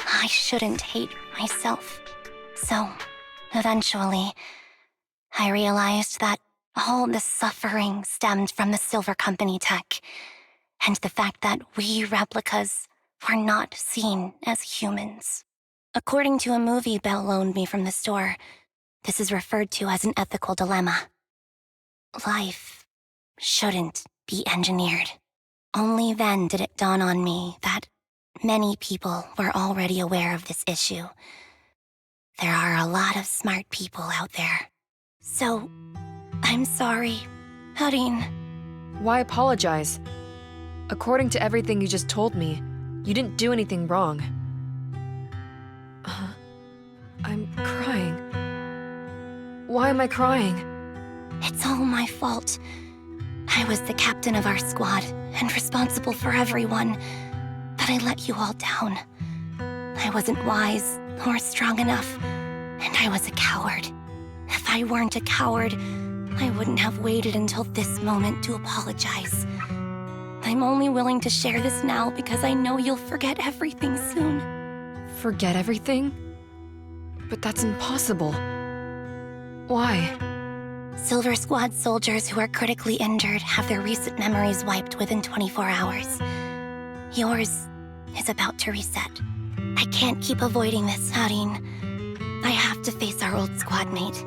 I shouldn't hate myself. So, eventually, I realized that all the suffering stemmed from the Silver Company tech, and the fact that we replicas were not seen as humans. According to a movie Belle loaned me from the store, this is referred to as an ethical dilemma. Life shouldn't be engineered. Only then did it dawn on me that many people were already aware of this issue. There are a lot of smart people out there. So, I'm sorry, Harin. Why apologize? According to everything you just told me, you didn't do anything wrong. I'm crying. Why am I crying? It's all my fault. I was the captain of our squad and responsible for everyone, but I let you all down. I wasn't wise or strong enough, and I was a coward. If I weren't a coward, I wouldn't have waited until this moment to apologize. I'm only willing to share this now because I know you'll forget everything soon. Forget everything? But that's impossible. Why? Silver Squad soldiers who are critically injured have their recent memories wiped within 24 hours. Yours is about to reset. I can't keep avoiding this, Harin. I have to face our old squad mate.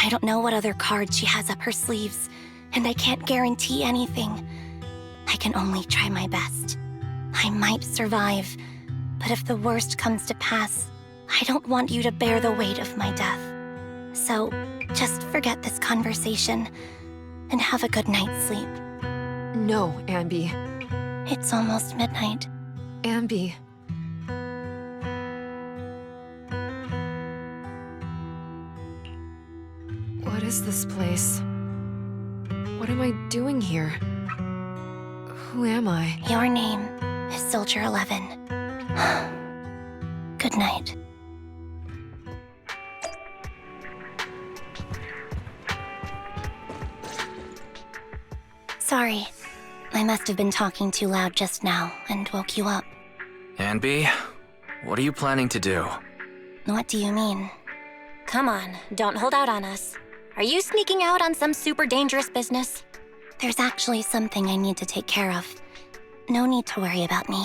I don't know what other cards she has up her sleeves, and I can't guarantee anything. I can only try my best. I might survive, but if the worst comes to pass, I don't want you to bear the weight of my death. So, just forget this conversation, and have a good night's sleep. No, Ambi. It's almost midnight. Ambi. What is this place? What am I doing here? Who am I? Your name is Soldier 11. Good night. Sorry. I must have been talking too loud just now and woke you up. Anby, what are you planning to do? What do you mean? Come on, don't hold out on us. Are you sneaking out on some super dangerous business? There's actually something I need to take care of. No need to worry about me.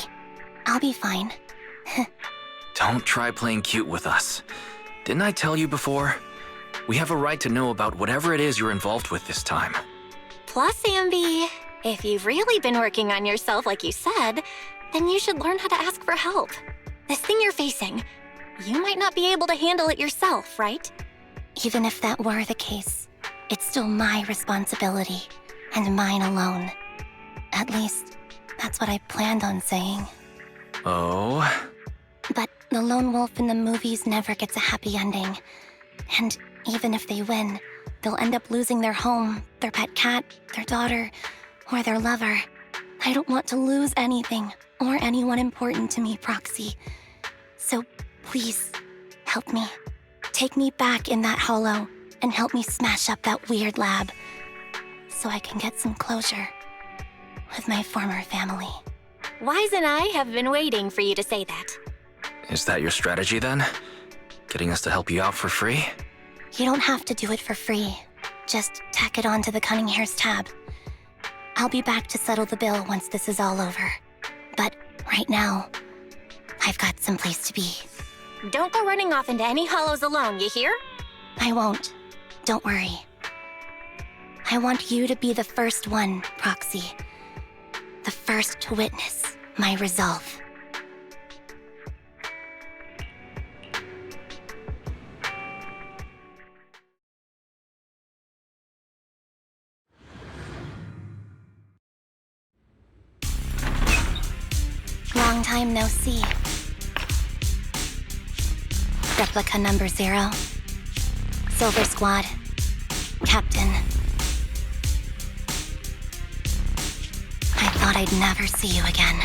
I'll be fine. Don't try playing cute with us. Didn't I tell you before? We have a right to know about whatever it is you're involved with this time. Plus, Ambi, if you've really been working on yourself like you said, then you should learn how to ask for help. This thing you're facing, you might not be able to handle it yourself, right? Even if that were the case, it's still my responsibility, and mine alone. At least, that's what I planned on saying. Oh? But the lone wolf in the movies never gets a happy ending. And even if they win, they'll end up losing their home, their pet cat, their daughter, or their lover. I don't want to lose anything, or anyone important to me, Proxy. So please, help me. Take me back in that hollow, and help me smash up that weird lab, so I can get some closure with my former family. Wise and I have been waiting for you to say that. Is that your strategy then? Getting us to help you out for free? You don't have to do it for free. Just tack it onto the Cunning Hair's tab. I'll be back to settle the bill once this is all over. But right now, I've got someplace to be. Don't go running off into any hollows alone, you hear? I won't. Don't worry. I want you to be the first one, Proxy. The first to witness my resolve. Long time no see. Replica number 0. Silver Squad. Captain. I thought I'd never see you again.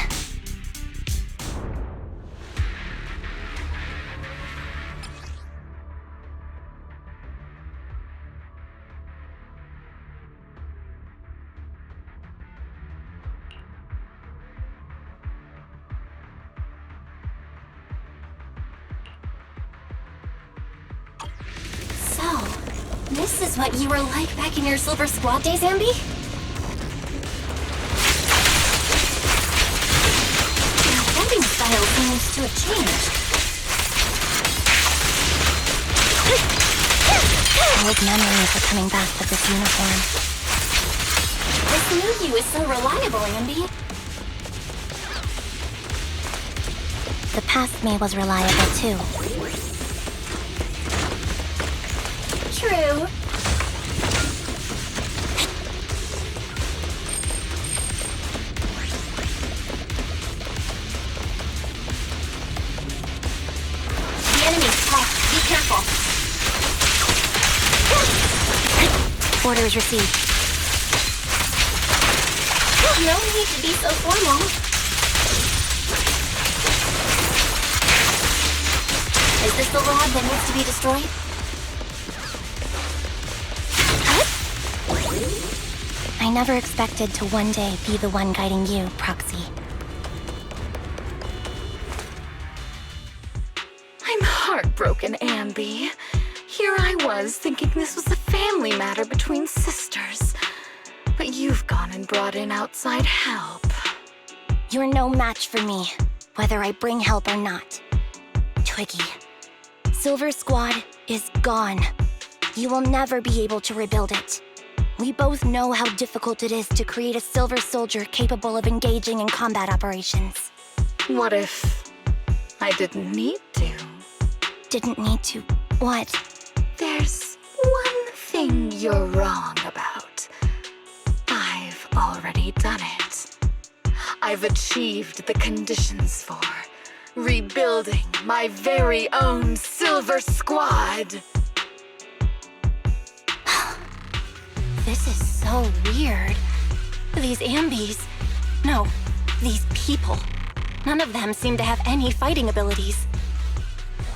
This is what you were like back in your Silver Squad days, Ambi? Your fighting style seems to have changed. Old memories are coming back with this uniform. This new you is so reliable, Ambi. The past me was reliable too. True. The enemy's tough. Be careful. Orders received. No need to be so formal. Is this the log that needs to be destroyed? I never expected to one day be the one guiding you, Proxy. I'm heartbroken, Ambi. Here I was thinking this was a family matter between sisters. But you've gone and brought in outside help. You're no match for me, whether I bring help or not. Twiggy, Silver Squad is gone. You will never be able to rebuild it. We both know how difficult it is to create a Silver Soldier capable of engaging in combat operations. What if I didn't need to? Didn't need to. What? There's one thing you're wrong about. I've already done it. I've achieved the conditions for rebuilding my very own Silver Squad. This is so weird. These Ambis... No, these people. None of them seem to have any fighting abilities.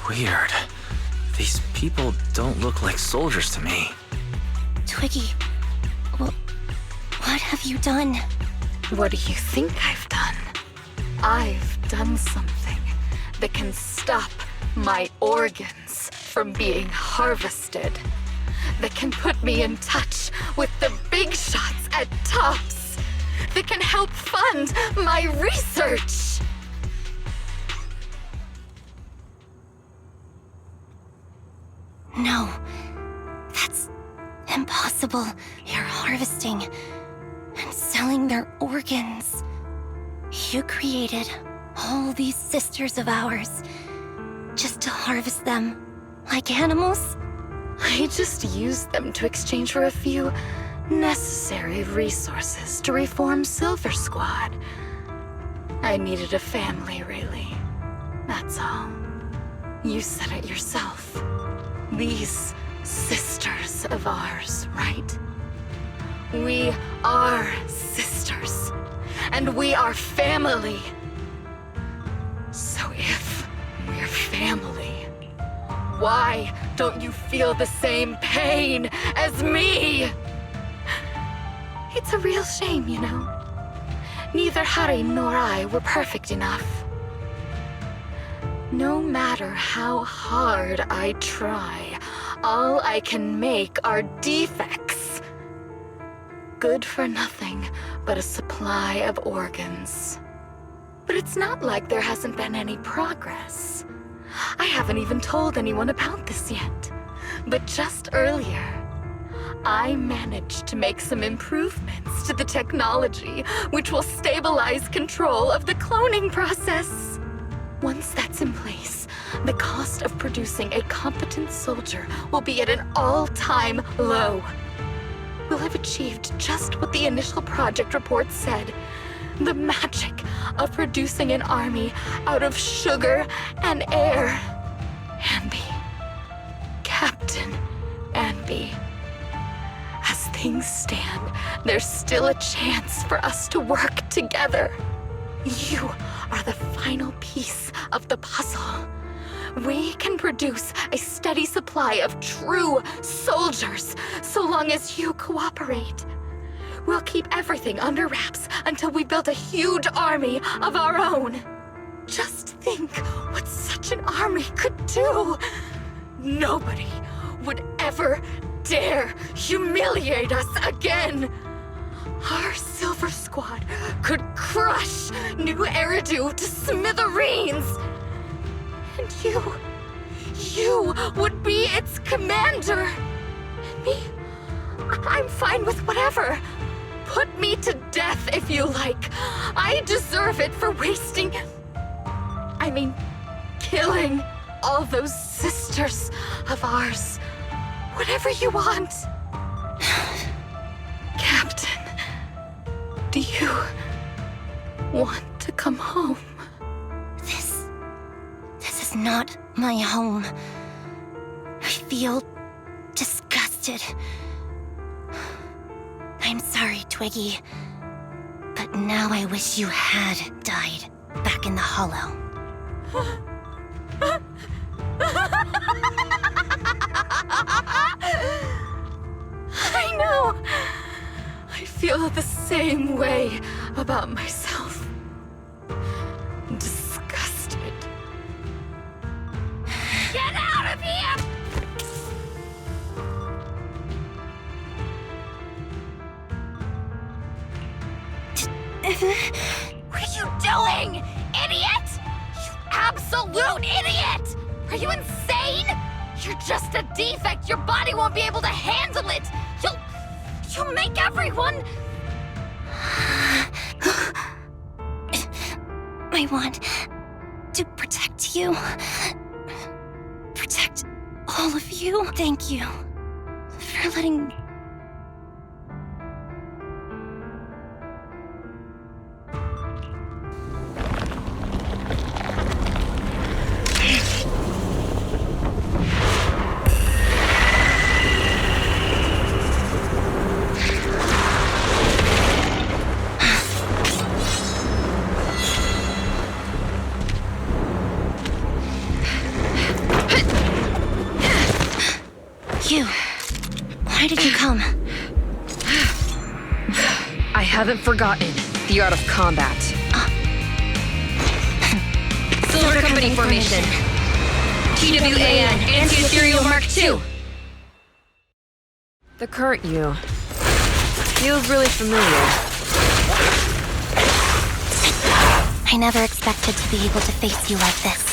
Weird. These people don't look like soldiers to me. Twiggy, what have you done? What do you think I've done? I've done something that can stop my organs from being harvested. That can put me in touch with the big shots at Tops. That can help fund my research. No, that's impossible. You're harvesting and selling their organs. You created all these sisters of ours just to harvest them like animals? I just used them to exchange for a few necessary resources to reform Silver Squad. I needed a family, really. That's all. You said it yourself. These sisters of ours, right? We are sisters, and we are family. So if we're family, why don't you feel the same pain as me? It's a real shame, you know. Neither Harry nor I were perfect enough. No matter how hard I try, all I can make are defects. good for nothing but a supply of organs. But it's not like there hasn't been any progress. I haven't even told anyone about this yet. But just earlier, I managed to make some improvements to the technology which will stabilize control of the cloning process. Once that's in place, the cost of producing a competent soldier will be at an all-time low. We'll have achieved just what the initial project report said. The magic of producing an army out of sugar and air. Ambi. Captain Ambi. As things stand, there's still a chance for us to work together. You are the final piece of the puzzle. We can produce a steady supply of true soldiers so long as you cooperate. We'll keep everything under wraps until we build a huge army of our own. Just think what such an army could do. Nobody would ever dare humiliate us again. Our Silver Squad could crush New Eridu to smithereens. And you would be its commander. And me, I'm fine with whatever. Put me to death if you like. I deserve it for killing all those sisters of ours. Whatever you want. Captain, do you want to come home? This is not my home. I feel disgusted. I'm sorry, Twiggy. But now I wish you had died back in the Hollow. I know. I feel the same way about myself. Disgusted. Get out of here! What are you doing, idiot? You absolute idiot! Are you insane? You're just a defect. Your body won't be able to handle it. You'll make everyone... I want to protect you. Protect all of you. Thank you for letting... Why did you come? I haven't forgotten the art of combat. Silver Company formation. TWAN, Anti-Ethereal Mark II. The current you feels really familiar. I never expected to be able to face you like this.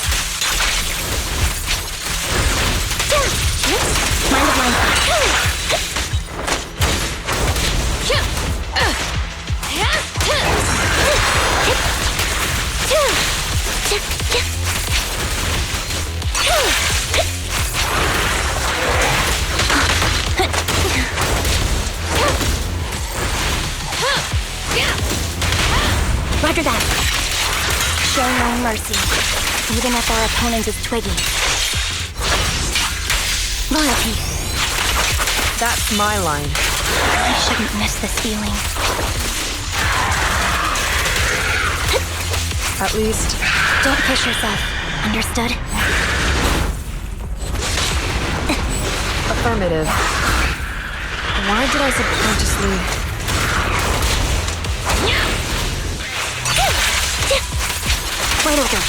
Mind of line thought. Roger that. Show no mercy, even if our opponent is Twiggy. Loyalty. That's my line. I shouldn't miss this feeling. At least... Don't push yourself. Understood? Affirmative. Why did I subconsciously... Right over.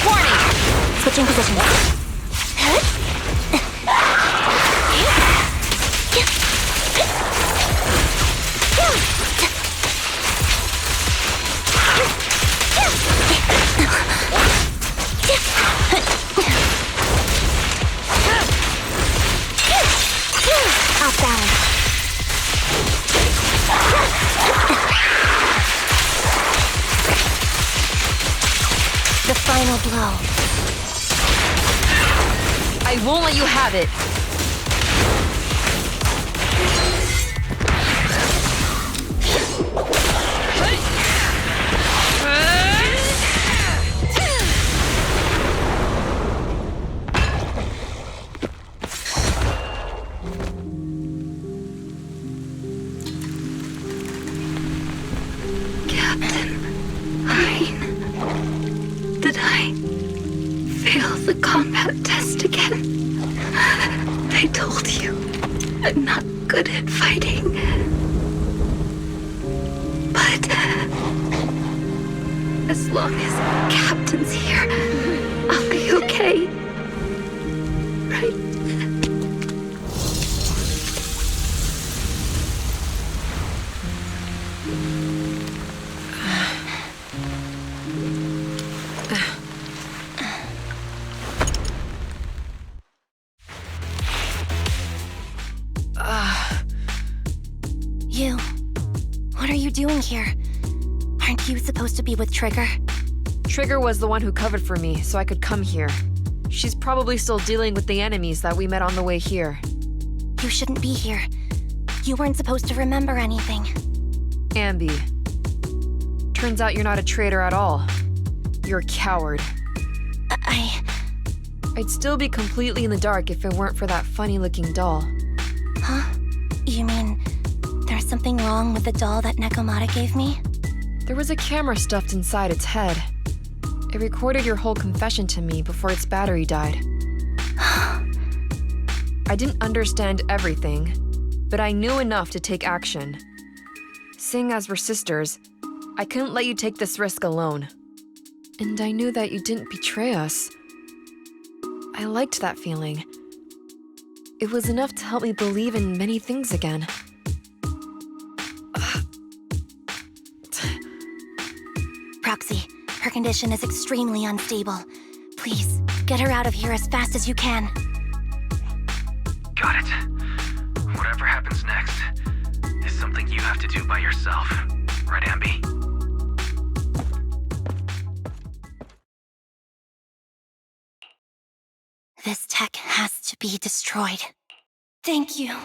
Warning! Switching positions. Off balance. The final blow. I won't let you have it. Did I fail the combat test again? I told you, I'm not good at fighting. But as long as Captain's here, I'll be okay. Right? You. What are you doing here? Aren't you supposed to be with Trigger? Trigger was the one who covered for me, so I could come here. She's probably still dealing with the enemies that we met on the way here. You shouldn't be here. You weren't supposed to remember anything. Ambi. Turns out you're not a traitor at all. You're a coward. I'd still be completely in the dark if it weren't for that funny-looking doll. Huh? You mean there's something wrong with the doll that Nekomata gave me? There was a camera stuffed inside its head. It recorded your whole confession to me before its battery died. I didn't understand everything, but I knew enough to take action. Seeing as we're sisters, I couldn't let you take this risk alone. And I knew that you didn't betray us. I liked that feeling. It was enough to help me believe in many things again. Proxy, her condition is extremely unstable. Please, get her out of here as fast as you can. Got it. Whatever happens next is something you have to do by yourself. Right, Ambi? This tech has to be destroyed. Thank you.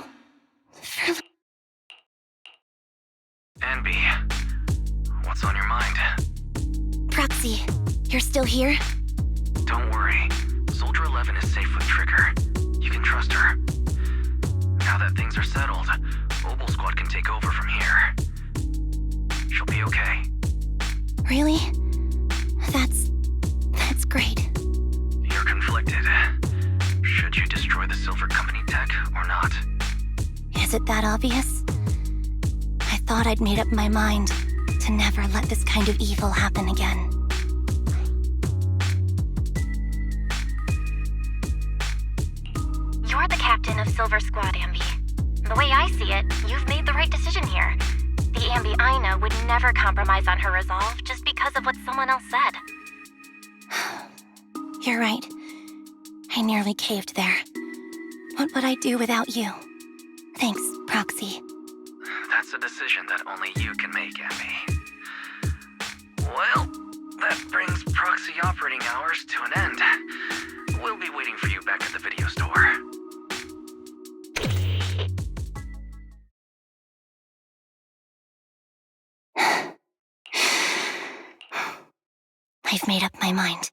Ambi, what's on your mind? Proxy, you're still here? Don't worry. Soldier 11 is safe with Trigger. You can trust her. Now that things are settled, Mobile Squad can take over from here. She'll be okay. Really? That's great. You're conflicted. Should you destroy the Silver Company tech or not? Is it that obvious? I thought I'd made up my mind to never let this kind of evil happen again. You're the captain of Silver Squad, Ambi. The way I see it, you've made the right decision here. The Ambi I know would never compromise on her resolve just because of what someone else said. You're right. I nearly caved there. What would I do without you? Thanks, Proxy. That's a decision that only you can make, Ambi. Well, that brings Proxy operating hours to an end. We'll be waiting for you back at the video store. I've made up my mind.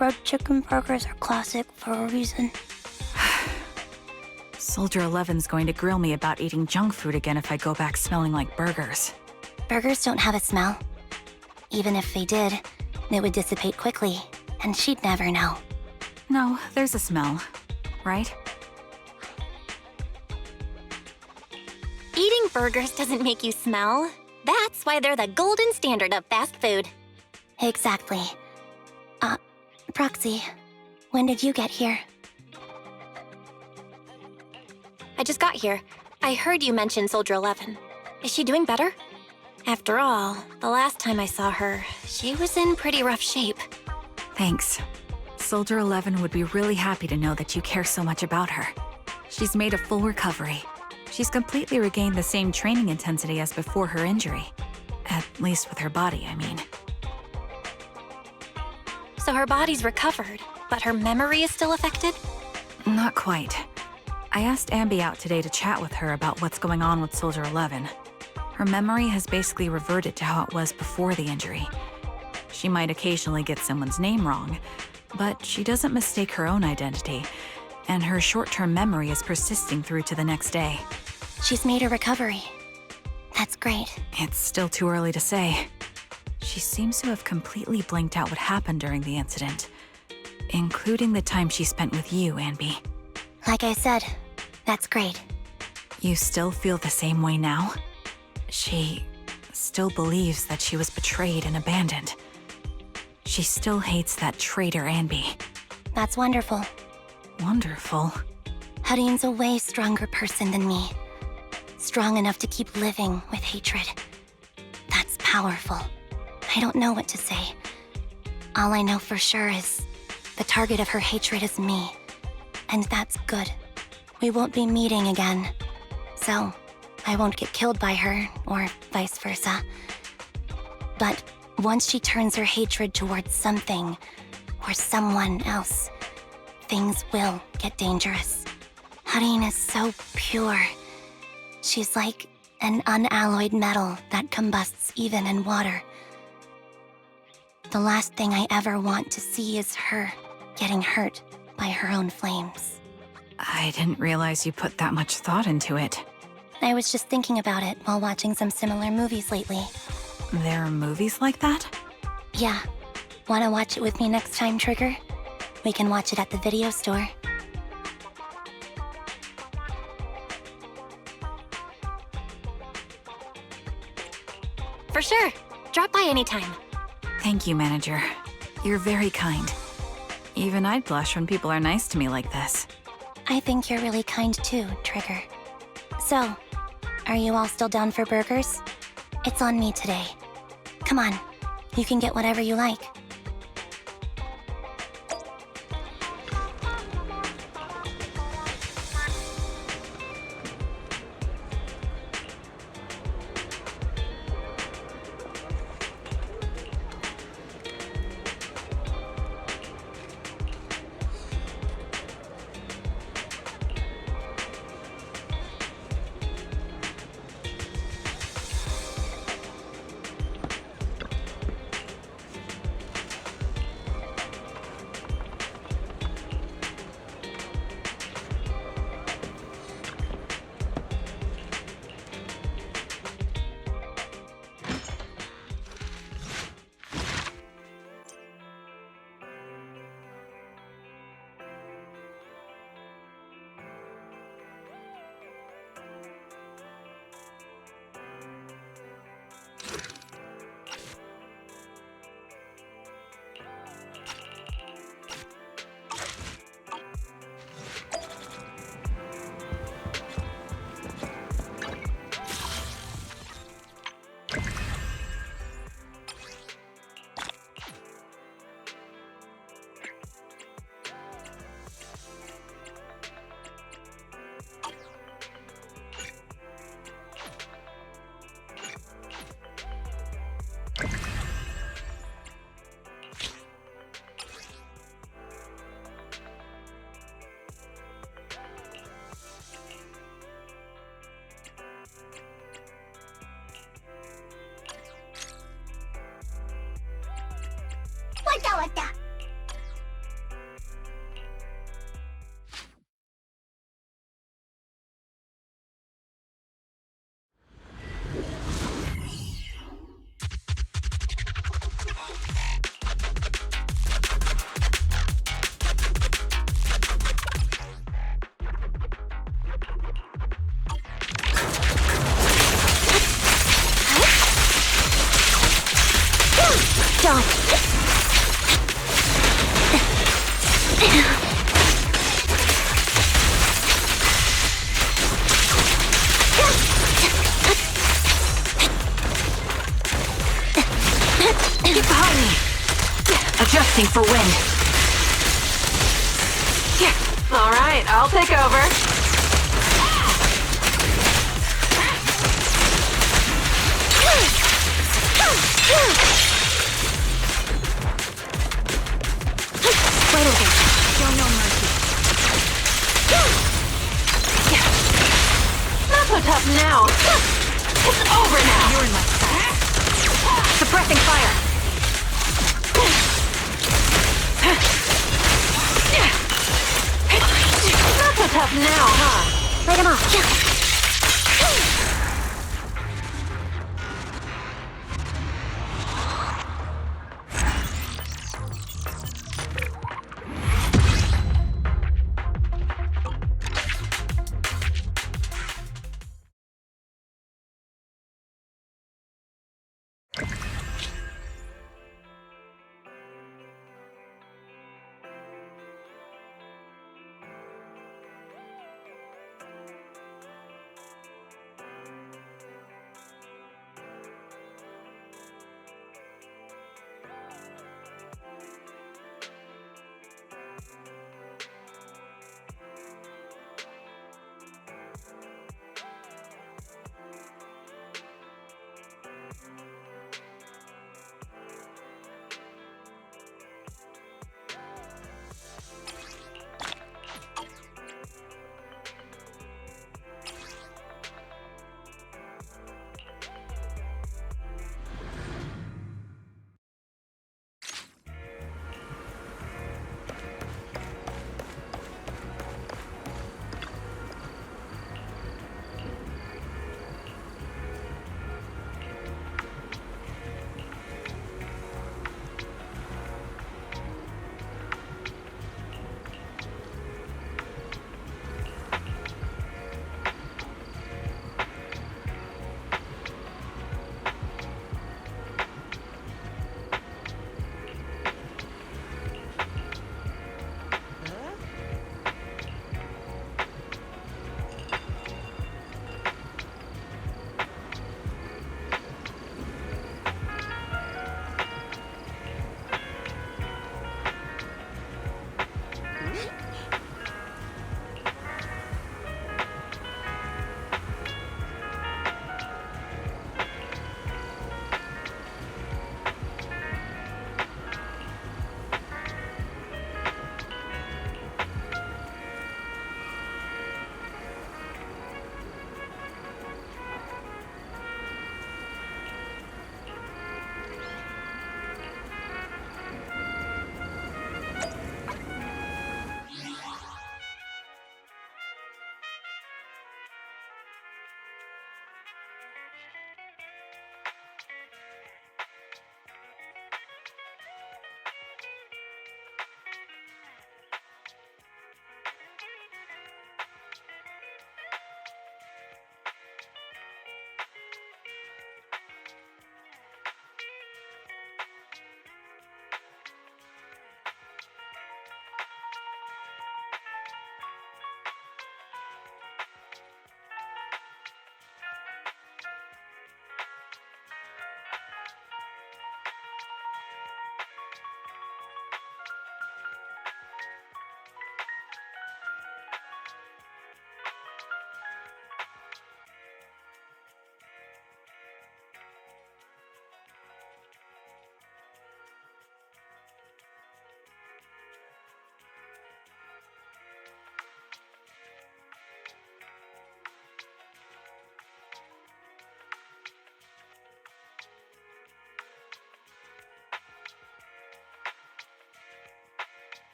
thoroughbred chicken burgers are classic for a reason. Soldier 11's going to grill me about eating junk food again if I go back smelling like burgers. Burgers don't have a smell. Even if they did, it would dissipate quickly, and she'd never know. No, there's a smell, right? Eating burgers doesn't make you smell. That's why they're the golden standard of fast food. Exactly. Proxy, when did you get here? I just got here. I heard you mention Soldier 11. Is she doing better? After all, the last time I saw her, she was in pretty rough shape. Thanks. Soldier 11 would be really happy to know that you care so much about her. She's made a full recovery. She's completely regained the same training intensity as before her injury. At least with her body, I mean. So her body's recovered, but her memory is still affected? Not quite. I asked Ambi out today to chat with her about what's going on with Soldier 11. Her memory has basically reverted to how it was before the injury. She might occasionally get someone's name wrong, but she doesn't mistake her own identity, and her short-term memory is persisting through to the next day. She's made a recovery. That's great. It's still too early to say. She seems to have completely blanked out what happened during the incident, including the time she spent with you, Ambi. Like I said, that's great. You still feel the same way now? She still believes that she was betrayed and abandoned. She still hates that traitor Ambi. That's wonderful. Wonderful. Hudeen's a way stronger person than me. Strong enough to keep living with hatred. That's powerful. I don't know what to say. All I know for sure is the target of her hatred is me. And that's good. We won't be meeting again. So, I won't get killed by her, or vice versa. But once she turns her hatred towards something, or someone else, things will get dangerous. Hudeen is so pure. She's like an unalloyed metal that combusts even in water. The last thing I ever want to see is her getting hurt by her own flames. I didn't realize you put that much thought into it. I was just thinking about it while watching some similar movies lately. There are movies like that? Yeah. Wanna watch it with me next time, Trigger? We can watch it at the video store. For sure. Drop by anytime. Thank you, Manager. You're very kind. Even I'd blush when people are nice to me like this. I think you're really kind too, Trigger. So, are you all still down for burgers? It's on me today. Come on, you can get whatever you like. God! Get behind me! Adjusting for wind. Alright, I'll take over. Right over. Show no mercy. Not so tough now. It's over now. You're in my sight. Suppressing fire. Not so tough now, huh? Light him off.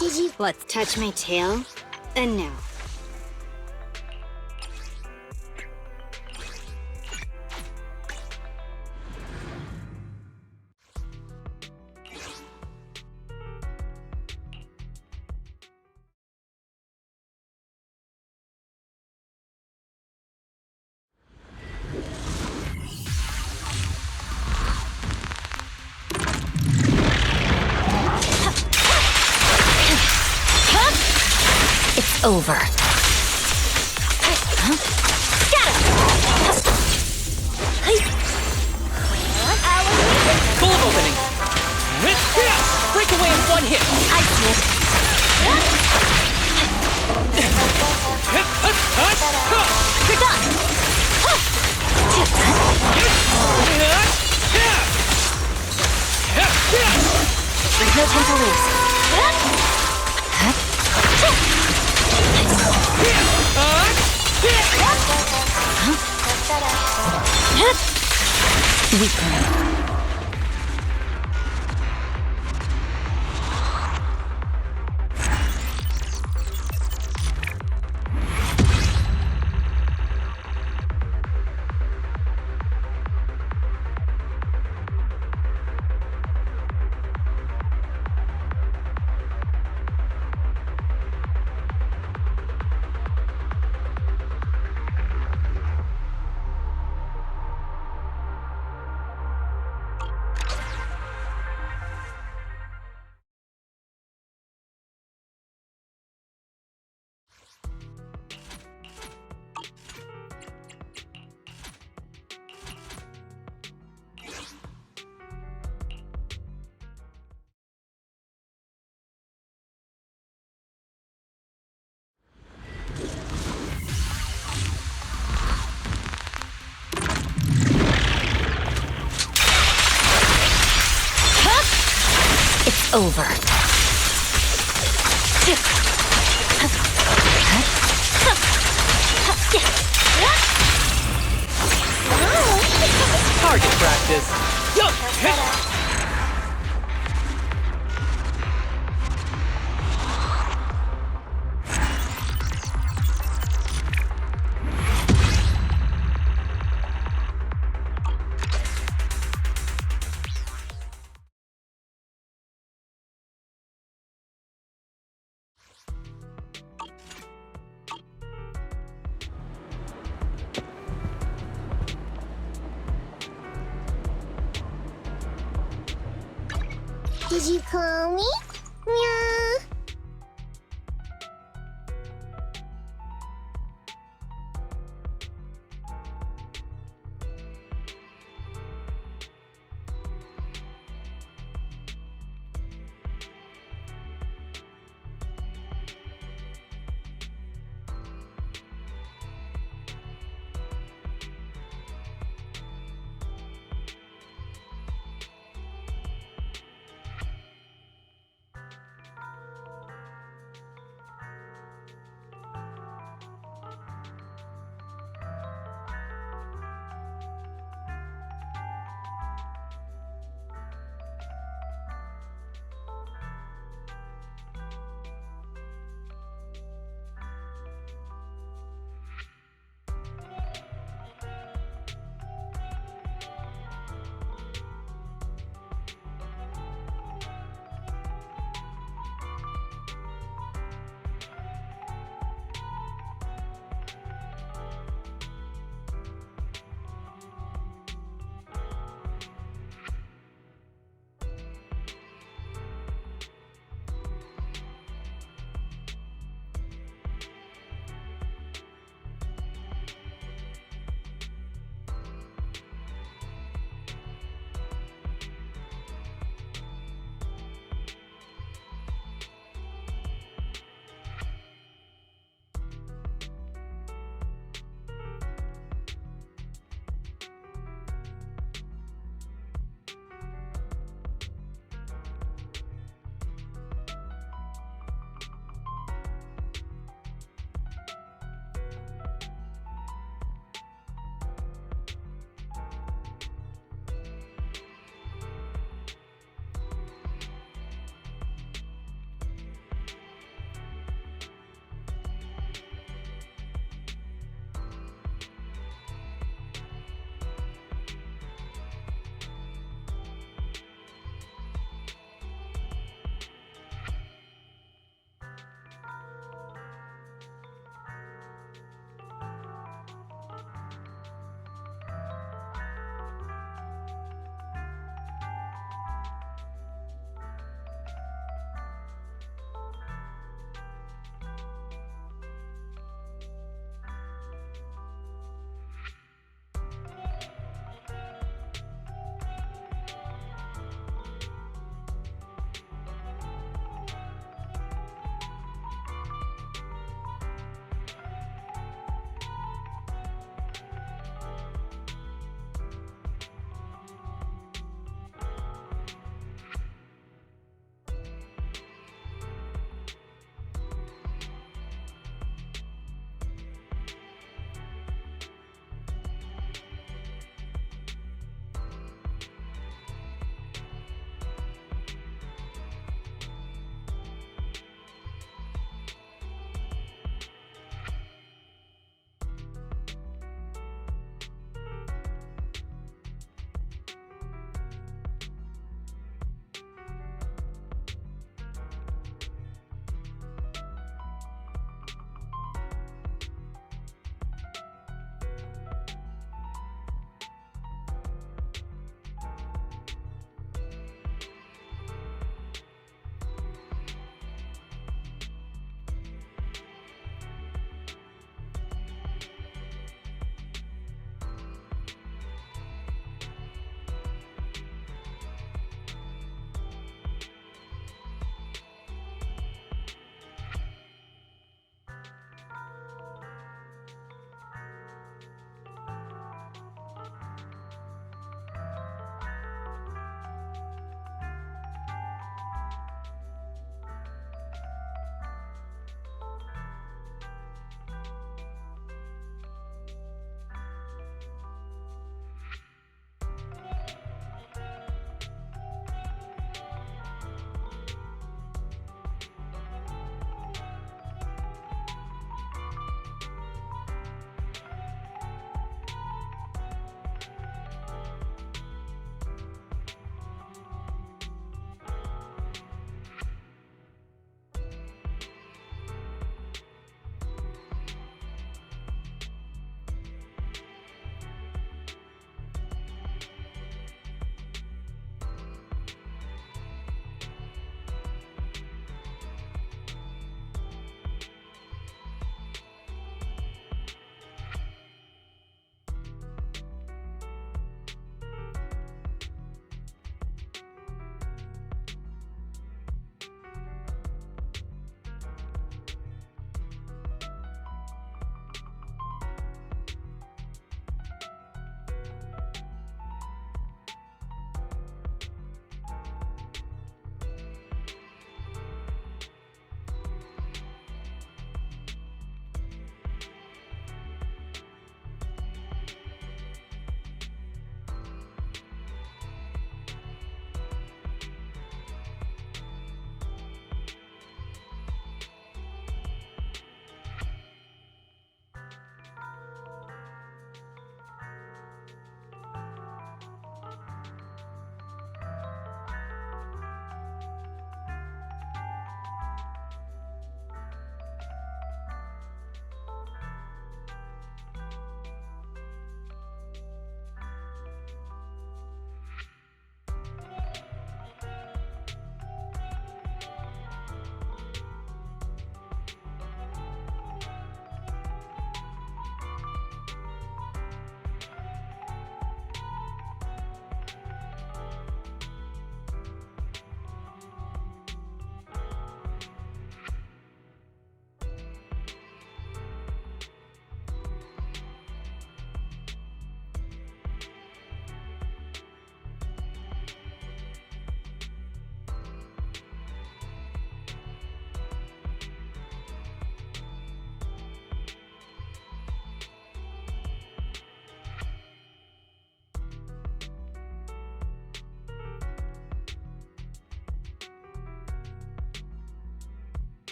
Did you? Let's touch my tail? And no. Over. Cold opening. Break away in one hit. I see it. You're done. There's no time to lose. Weaker. Over. Target practice. Did you call me? Meow.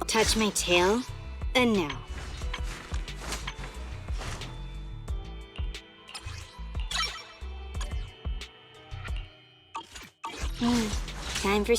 Touch my tail, and now. Time for...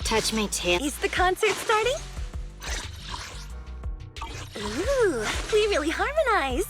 touch my tail. Is the concert starting? Ooh, we really harmonize.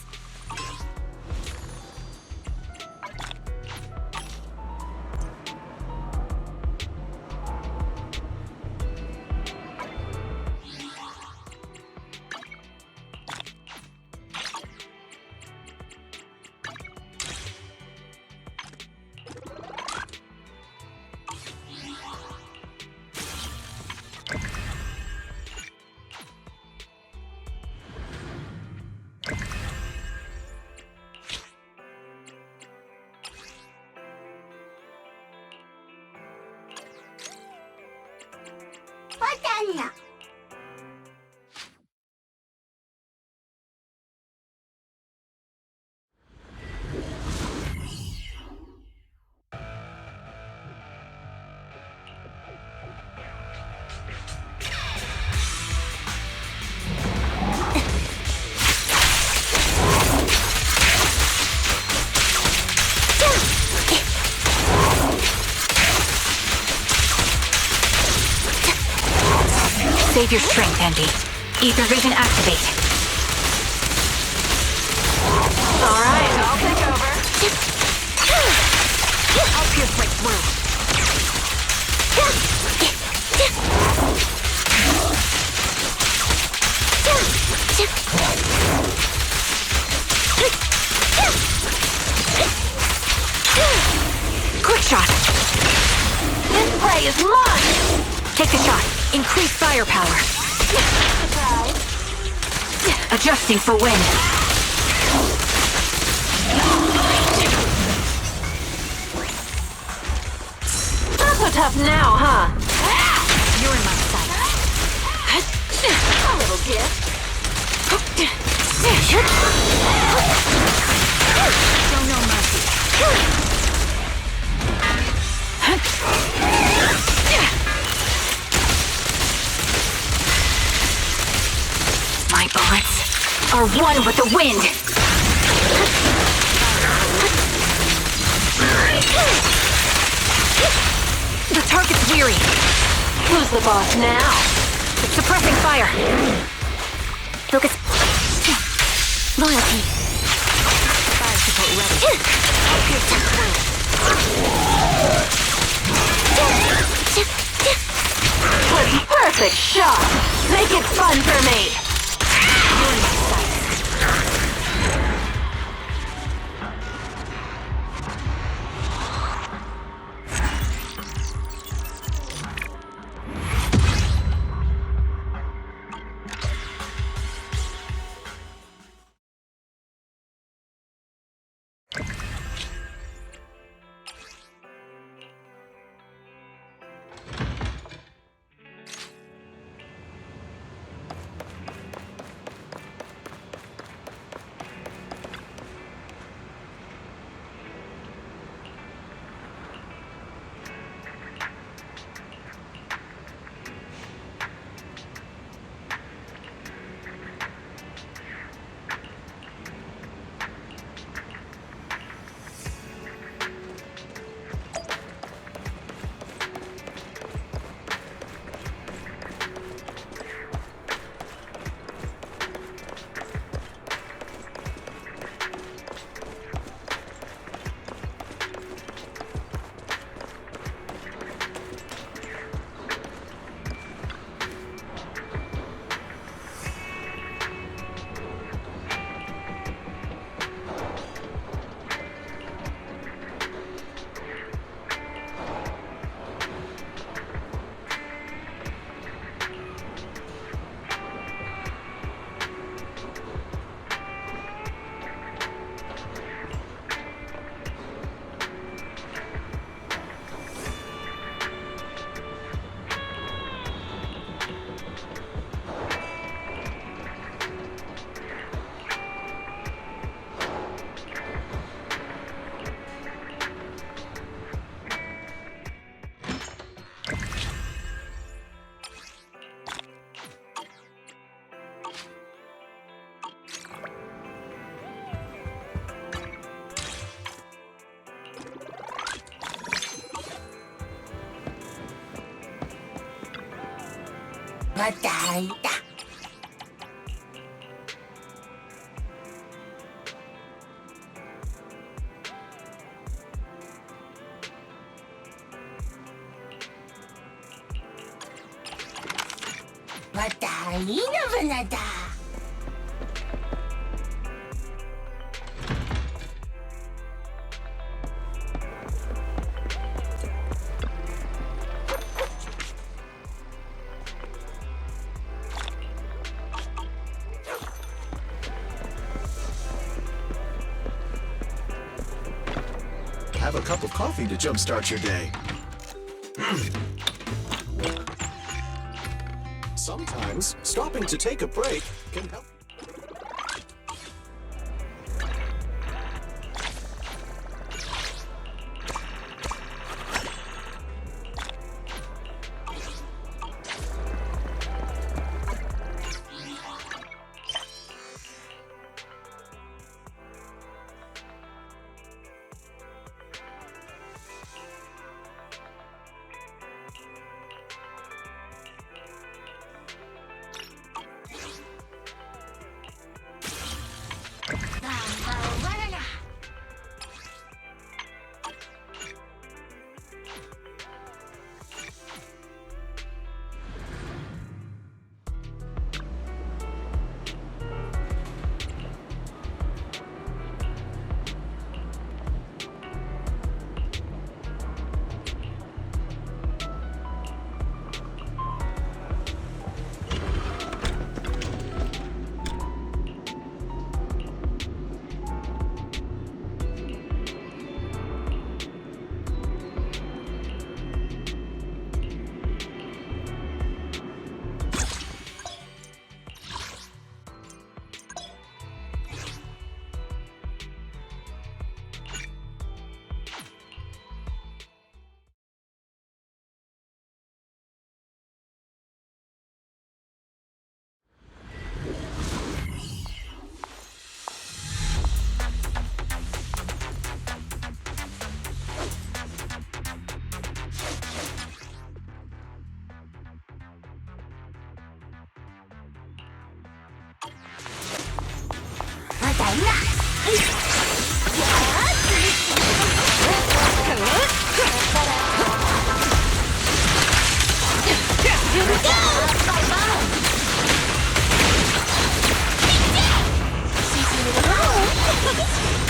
Save your strength, Envy. Ether vision activate. Alright, I'll take over. I'll pierce right through. Quick shot! This prey is mine! Take the shot. Increase firepower. Adjusting for wind. Not so tough now, huh? You're in my sight. A little gift. Show no mercy. My bullets are one with the wind. The target's weary. Who's the boss now? It's suppressing fire. Focus. Loyalty. Fire support ready. Perfect shot! Make it fun for me! Have a cup of coffee to jumpstart your day. Sometimes, stopping to take a break can help.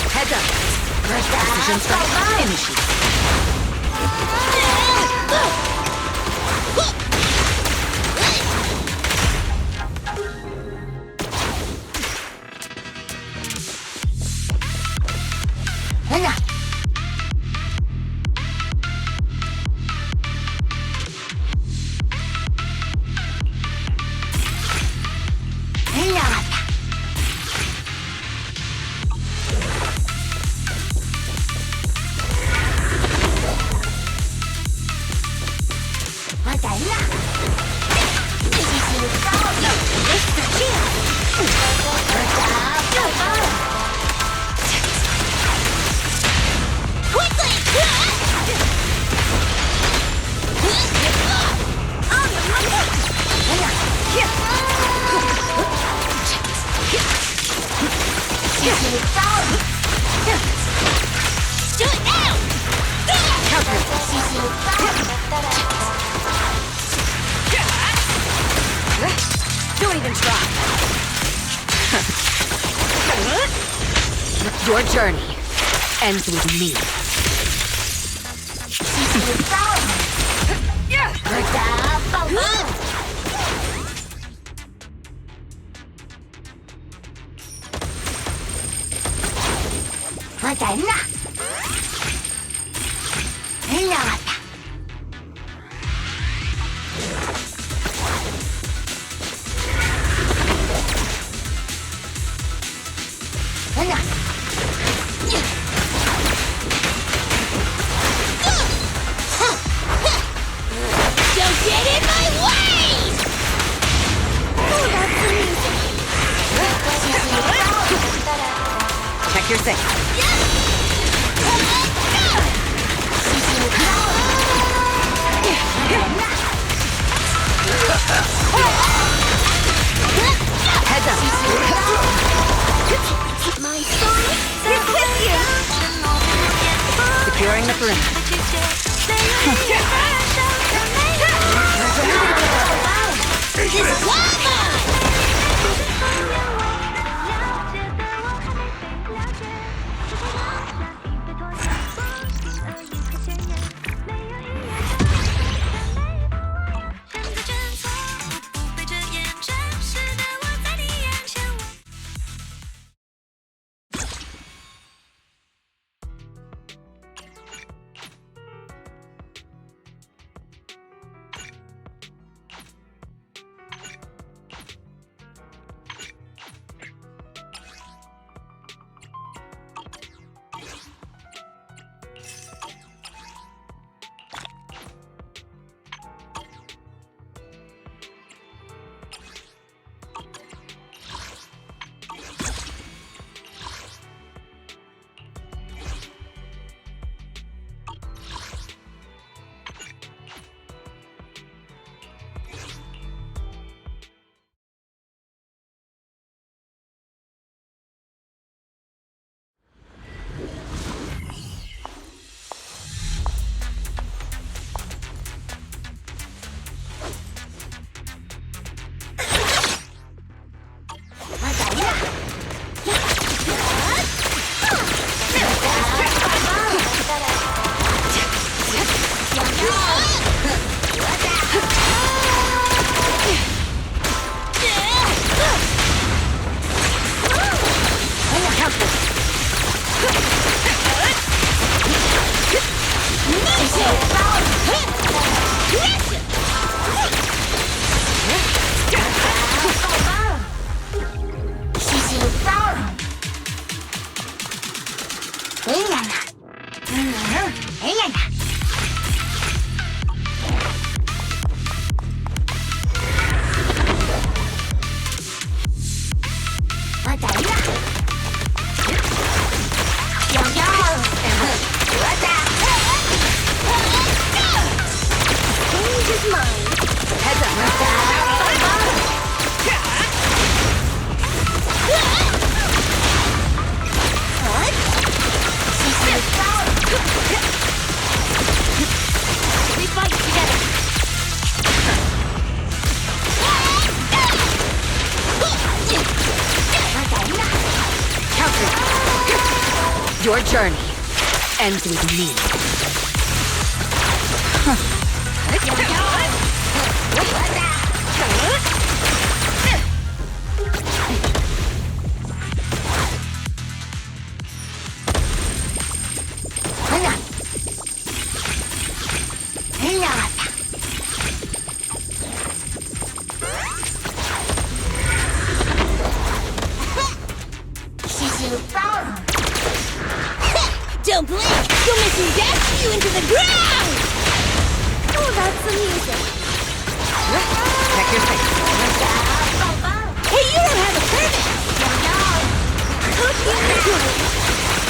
Heads up. Precision strike initiated. Don't even try. Your journey ends with me. Don't get in my way! Oh, that's amazing. Check your six. Yeah! Securing the perimeter. Your journey ends with me. Don't blink! You'll make me dash you into the ground! Oh, that's amusing. Check your face. Hey, you don't have a permit!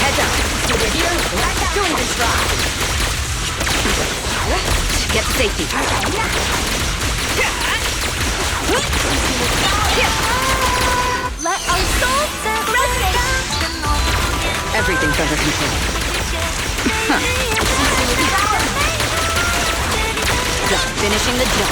Heads up. Don't even try. Get to safety. Let our souls resonate! Everything's under control. Just finishing the job.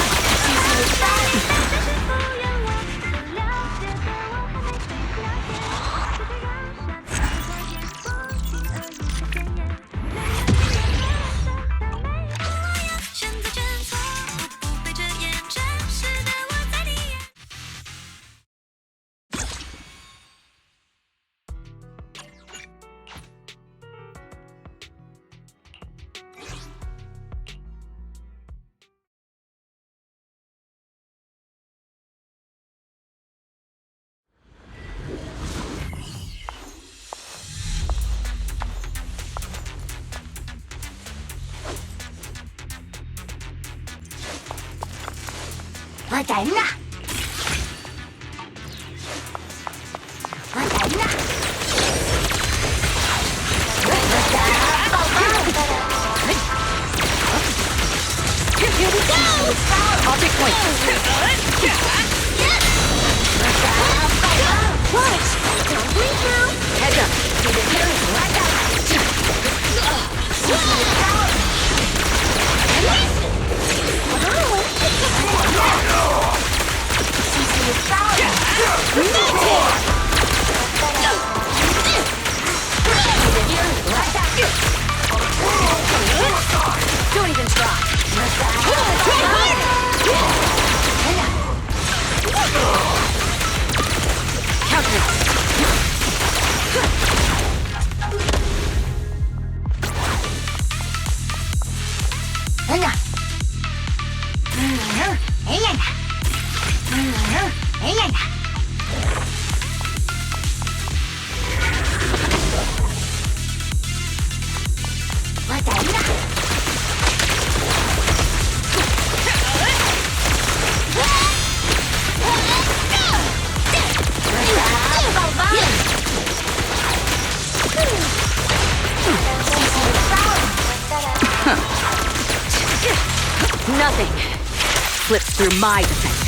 Here we go! I'll take point. Watch! Don't blink now! Heads up. Nothing slips through my defenses.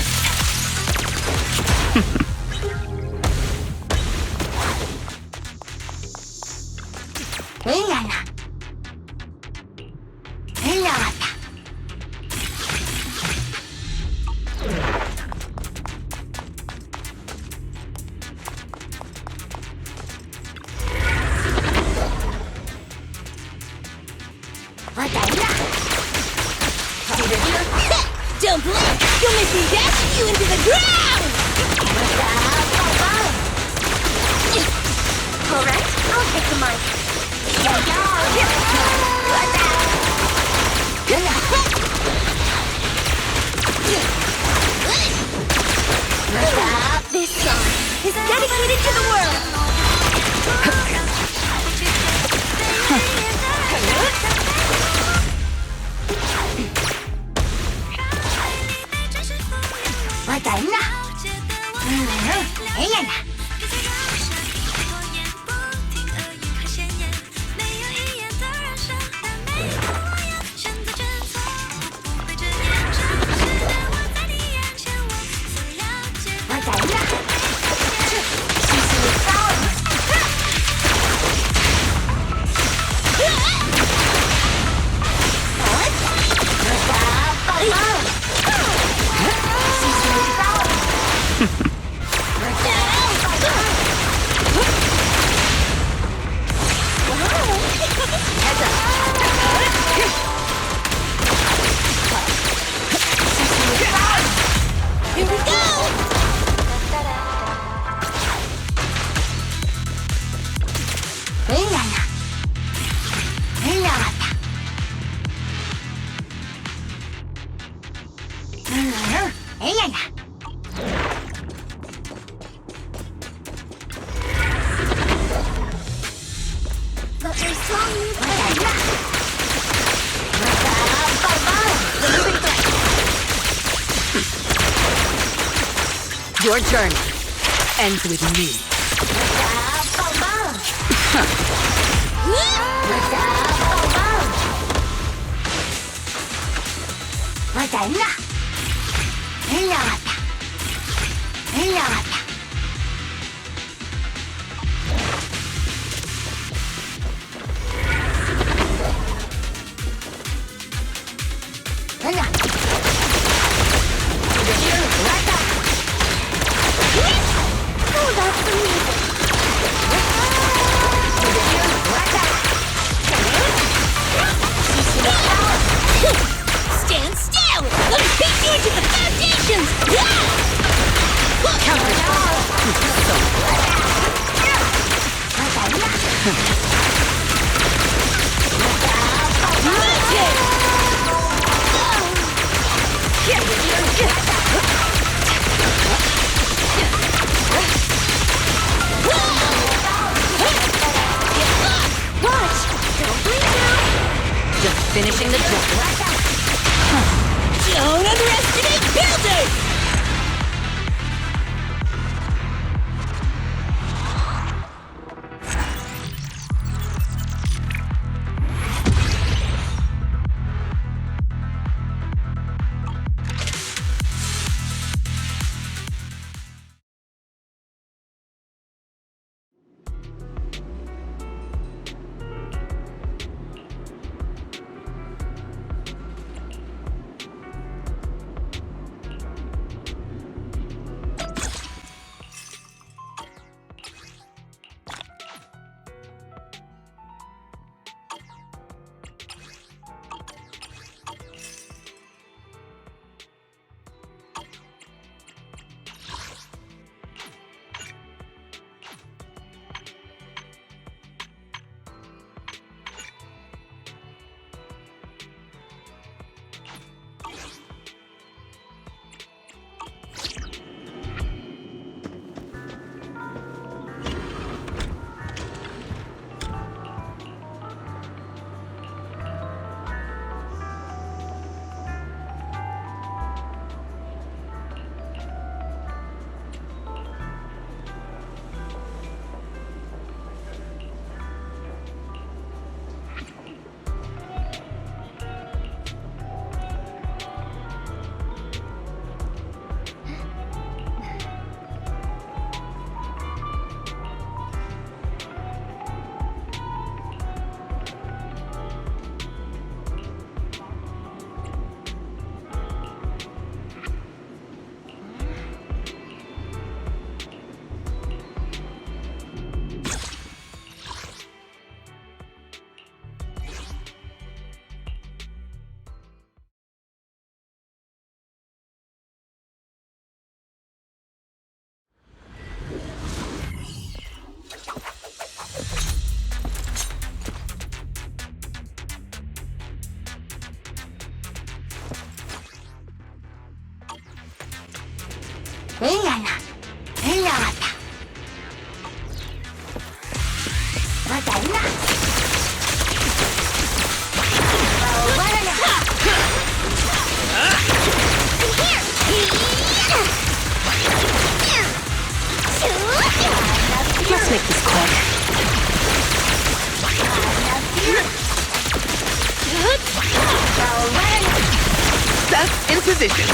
Don't blink! You'll make me dash you into the ground! Alright, I'll take the mic. This song is dedicated to the world! Here we go! Your journey ends with me. Stand still! Let me beat you into the foundations! Watch! Don't blink now! Just finishing the job. Don't underestimate builders! Let's make this quick. That's in position.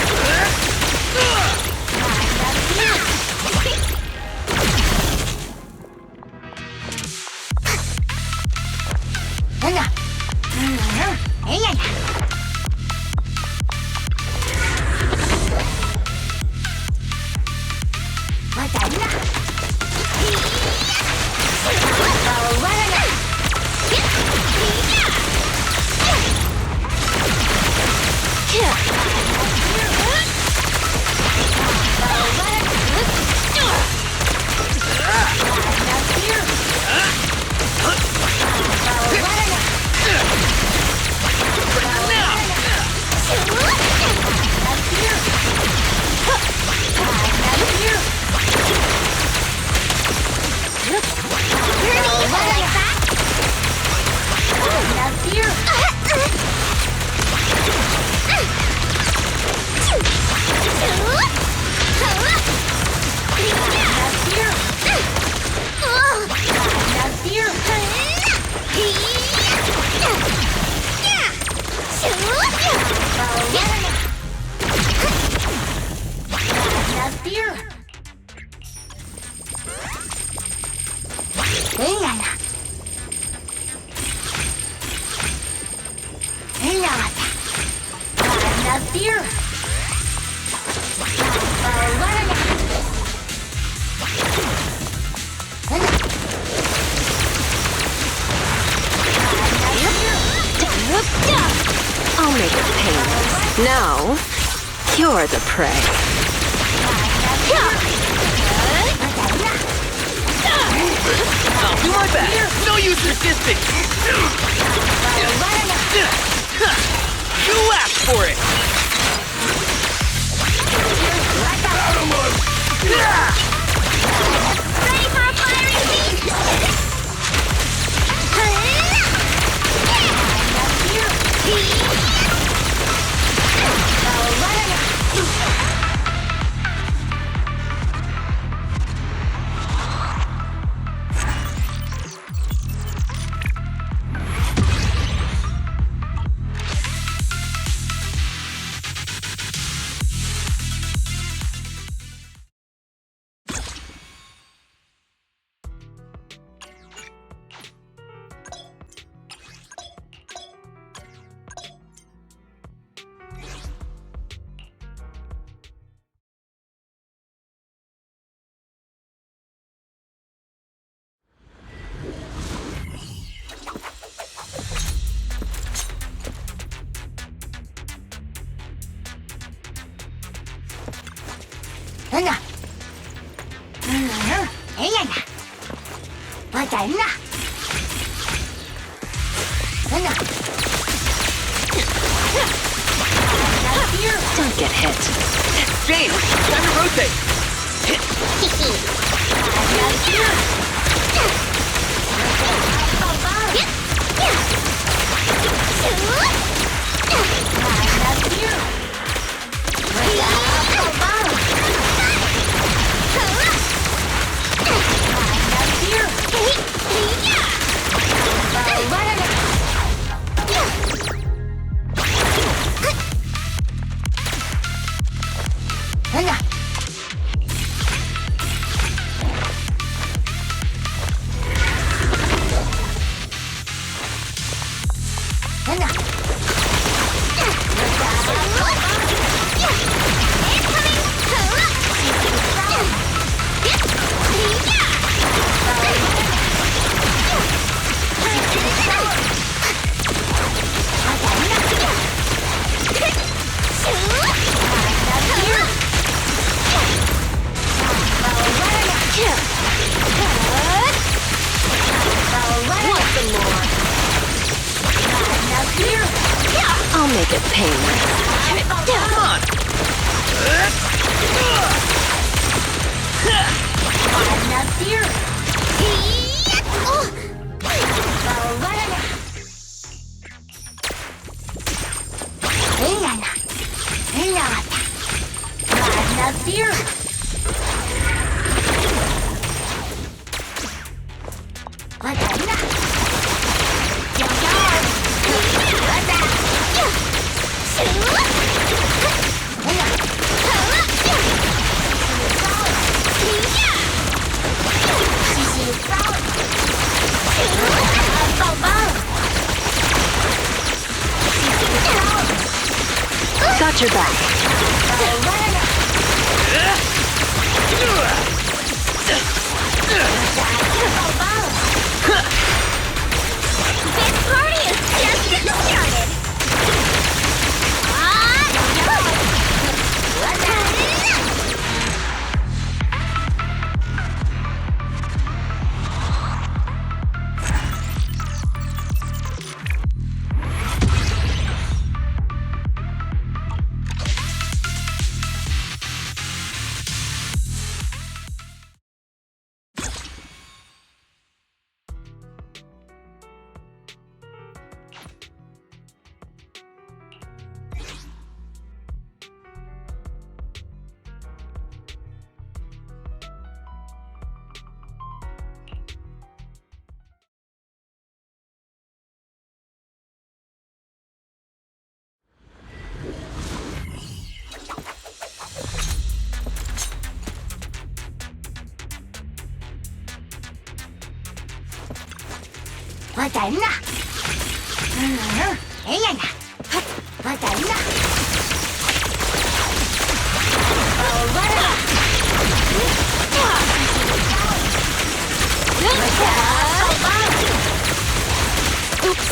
I'll make it painless. Now, you're the prey. I'll do my best. No use resisting. You asked for it. Ready for a fiery feast? Don't get hit. James, time to rotate. I'll make it painless. Come on. Got your back. This party is just getting started! Oops,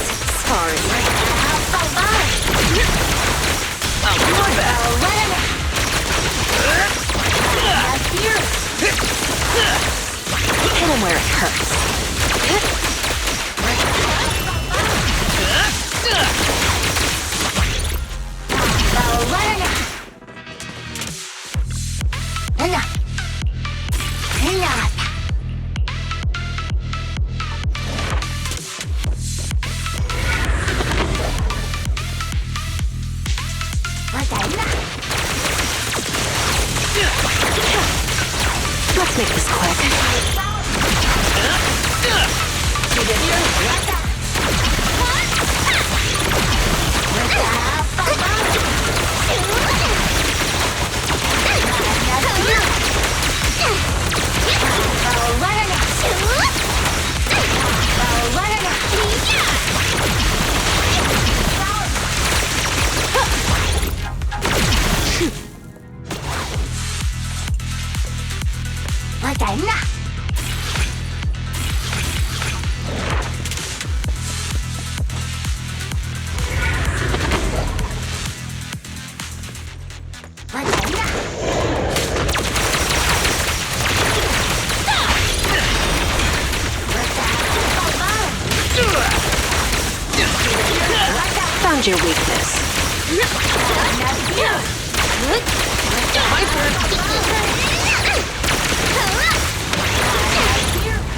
sorry. Hit him where it hurts. Let's make this quick. Found your weakness.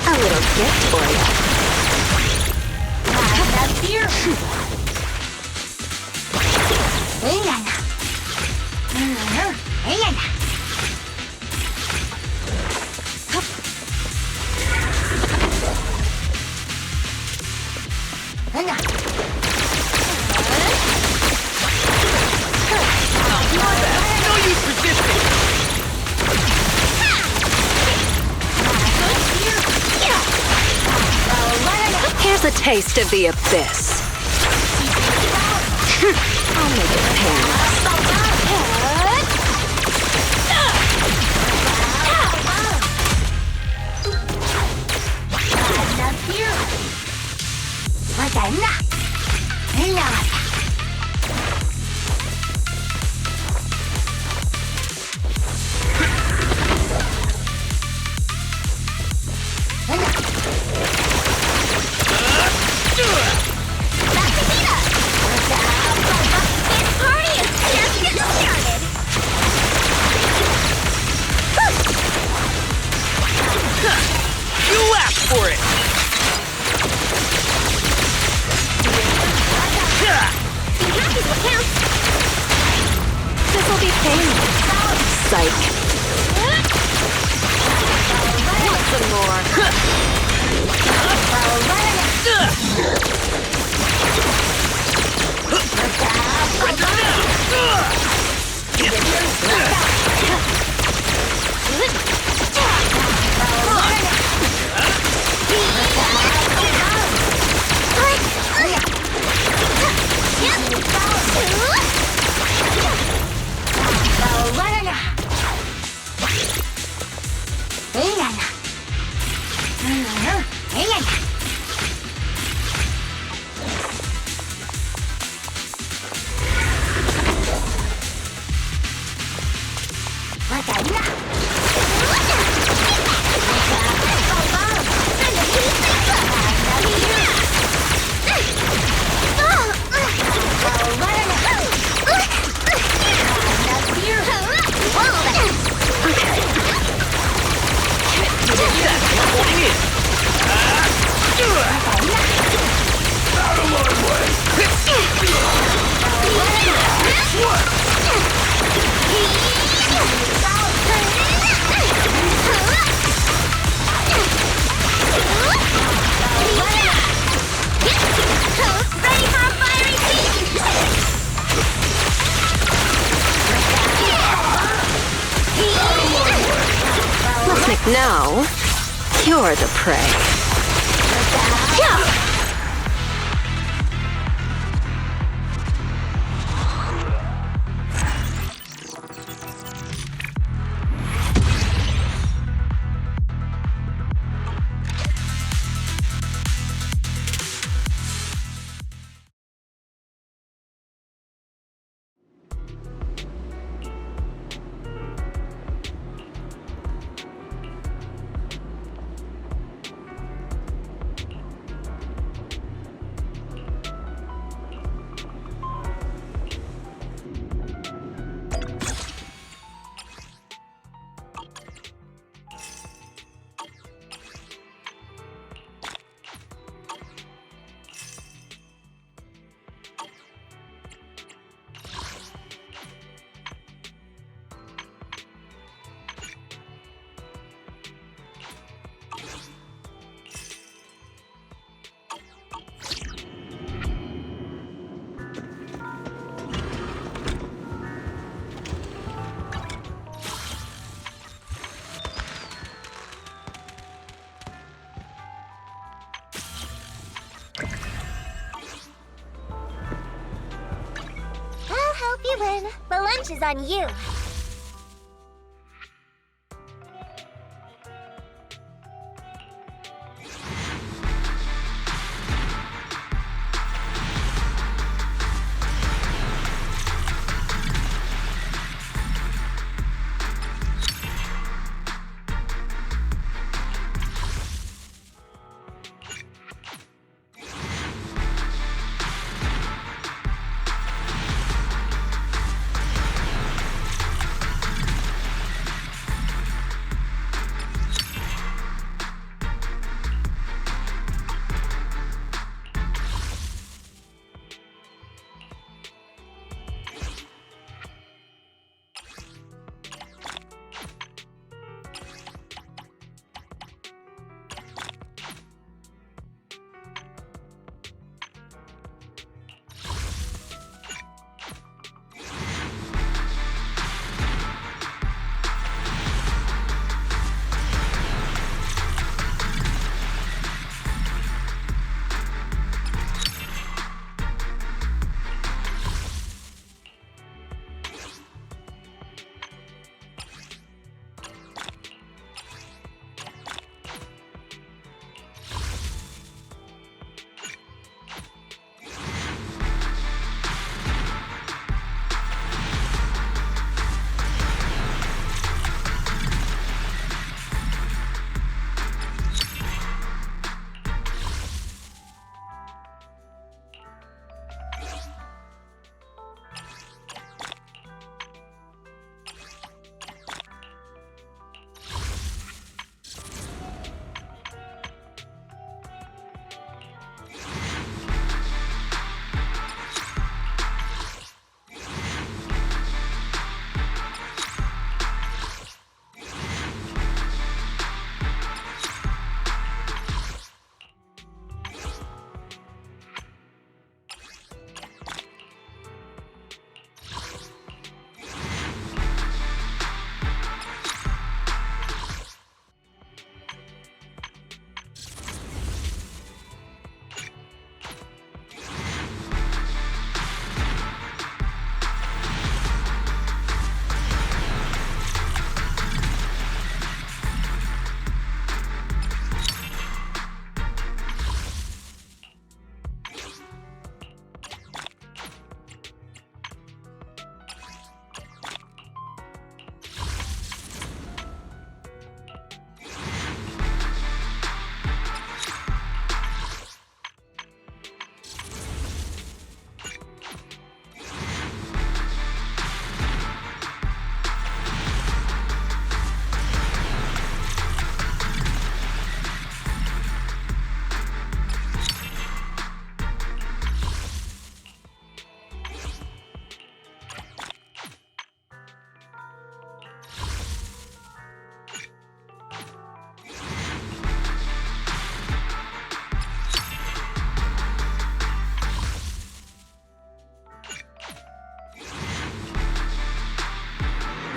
A little gift for you. Here's a taste of the abyss. I'll make it painless. Psych. Want some more? Now, you're the prey. I'll help you win. The lunch is on you.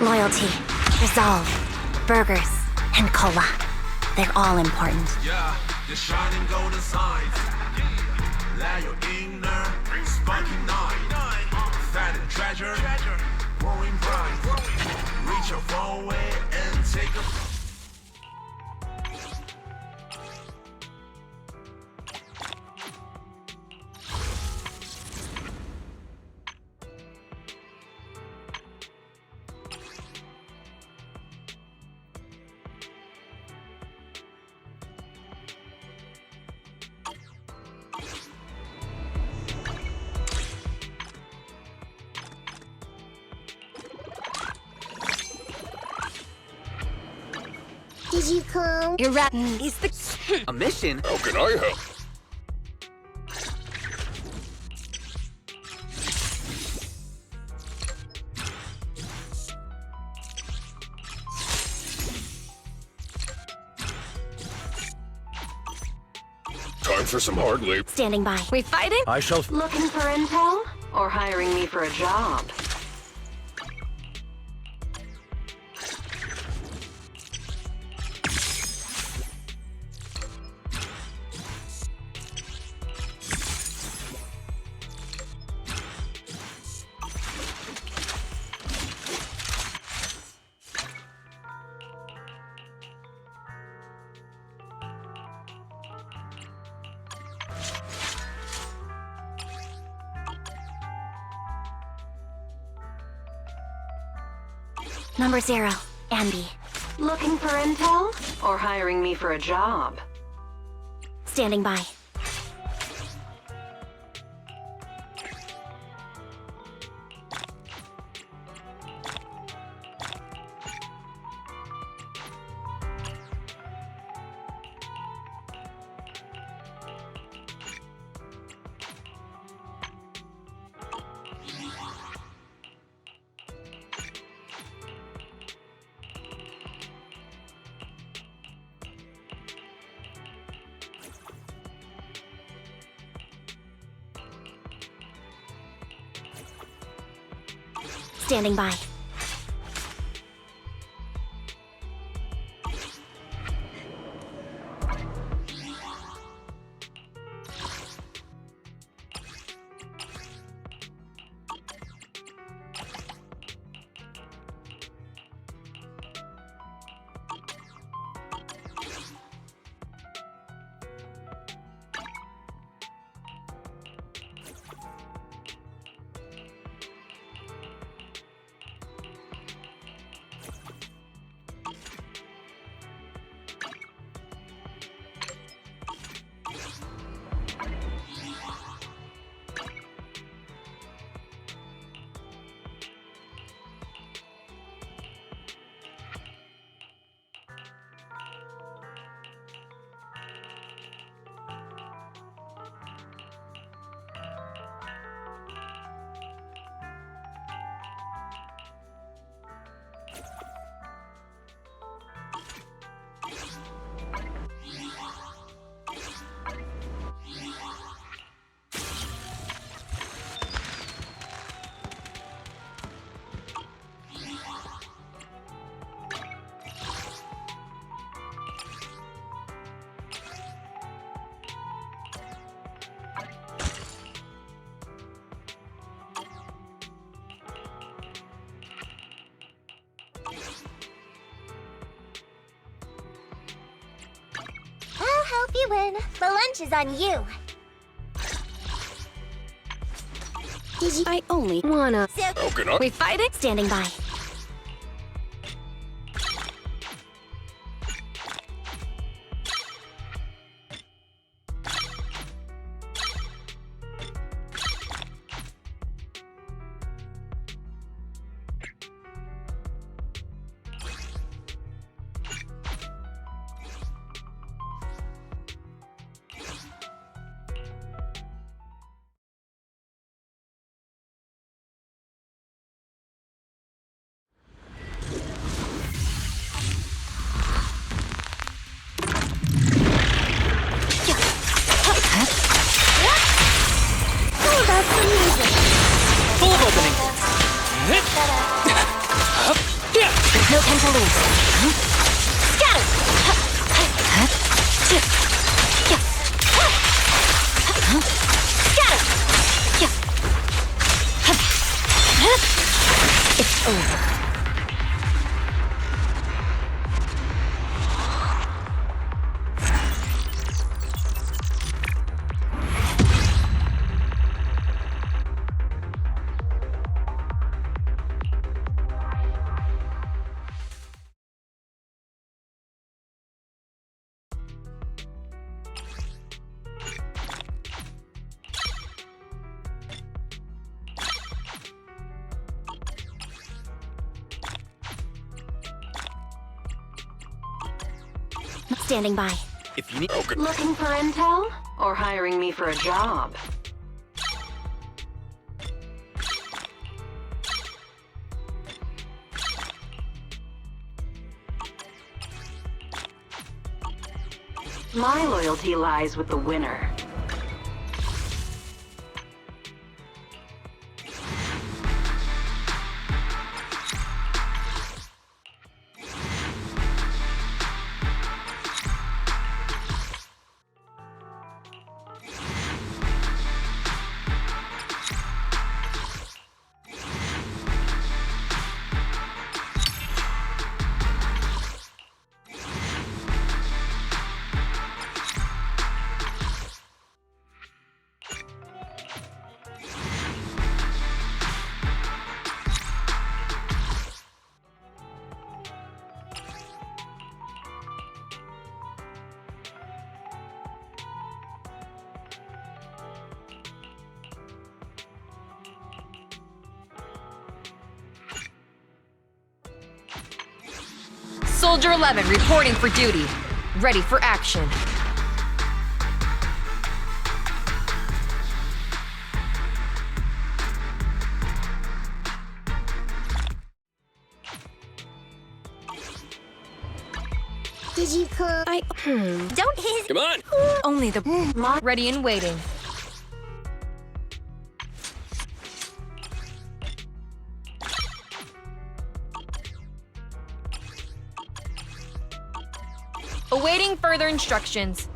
Loyalty, resolve, burgers, and cola. They're all important. Yeah, the shining golden signs. Let your inner sparking night. Find a treasure, growing bright. Reach your far away and take a. Did you come? You're right. Is the A mission? How can I help? Time for some hard labor. standing by? We fighting? I shall. Looking for intel? Or hiring me for a job? Number 0, Ambi. Looking for intel? Or hiring me for a job? Standing by. Standing by. I'll help you win. The lunch is on you. Did you? I only wanna. So, How can I? We fighting? Standing by. how about some music? Full of opening. It's over. Standing by. If you need. Looking for intel? Or hiring me for a job? My loyalty lies with the winner. Soldier 11 reporting for duty. Ready for action. Did you come? Don't hit. Come on! Only the ready and waiting. Awaiting further instructions.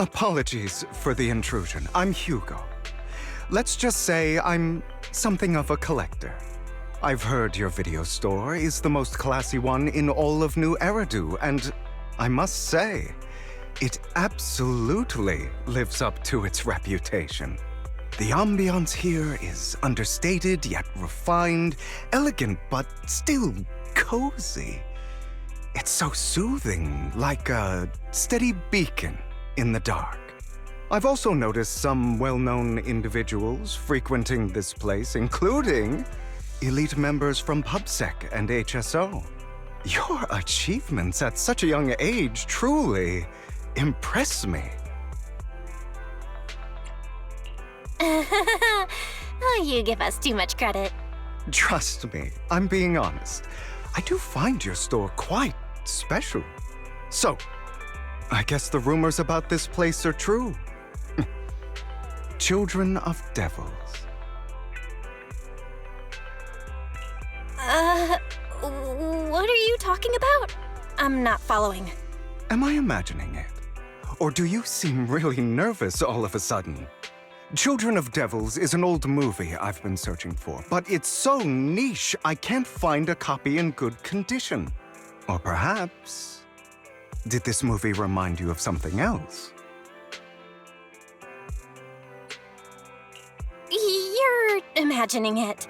Apologies for the intrusion. I'm Hugo. Let's just say I'm something of a collector. I've heard your video store is the most classy one in all of New Eridu, and I must say, it absolutely lives up to its reputation. The ambiance here is understated yet refined, elegant but still cozy. It's so soothing, like a steady beacon in the dark. I've also noticed some well-known individuals frequenting this place, including elite members from PubSec and HSO. Your achievements at such a young age truly impress me. Oh, you give us too much credit. Trust me, I'm being honest. I do find your store quite special. So, I guess the rumors about this place are true. Children of devils. What are you talking about? I'm not following. Am I imagining it? Or do you seem really nervous all of a sudden? Children of Devils is an old movie I've been searching for, but it's so niche I can't find a copy in good condition. Or perhaps, did this movie remind you of something else? You're imagining it.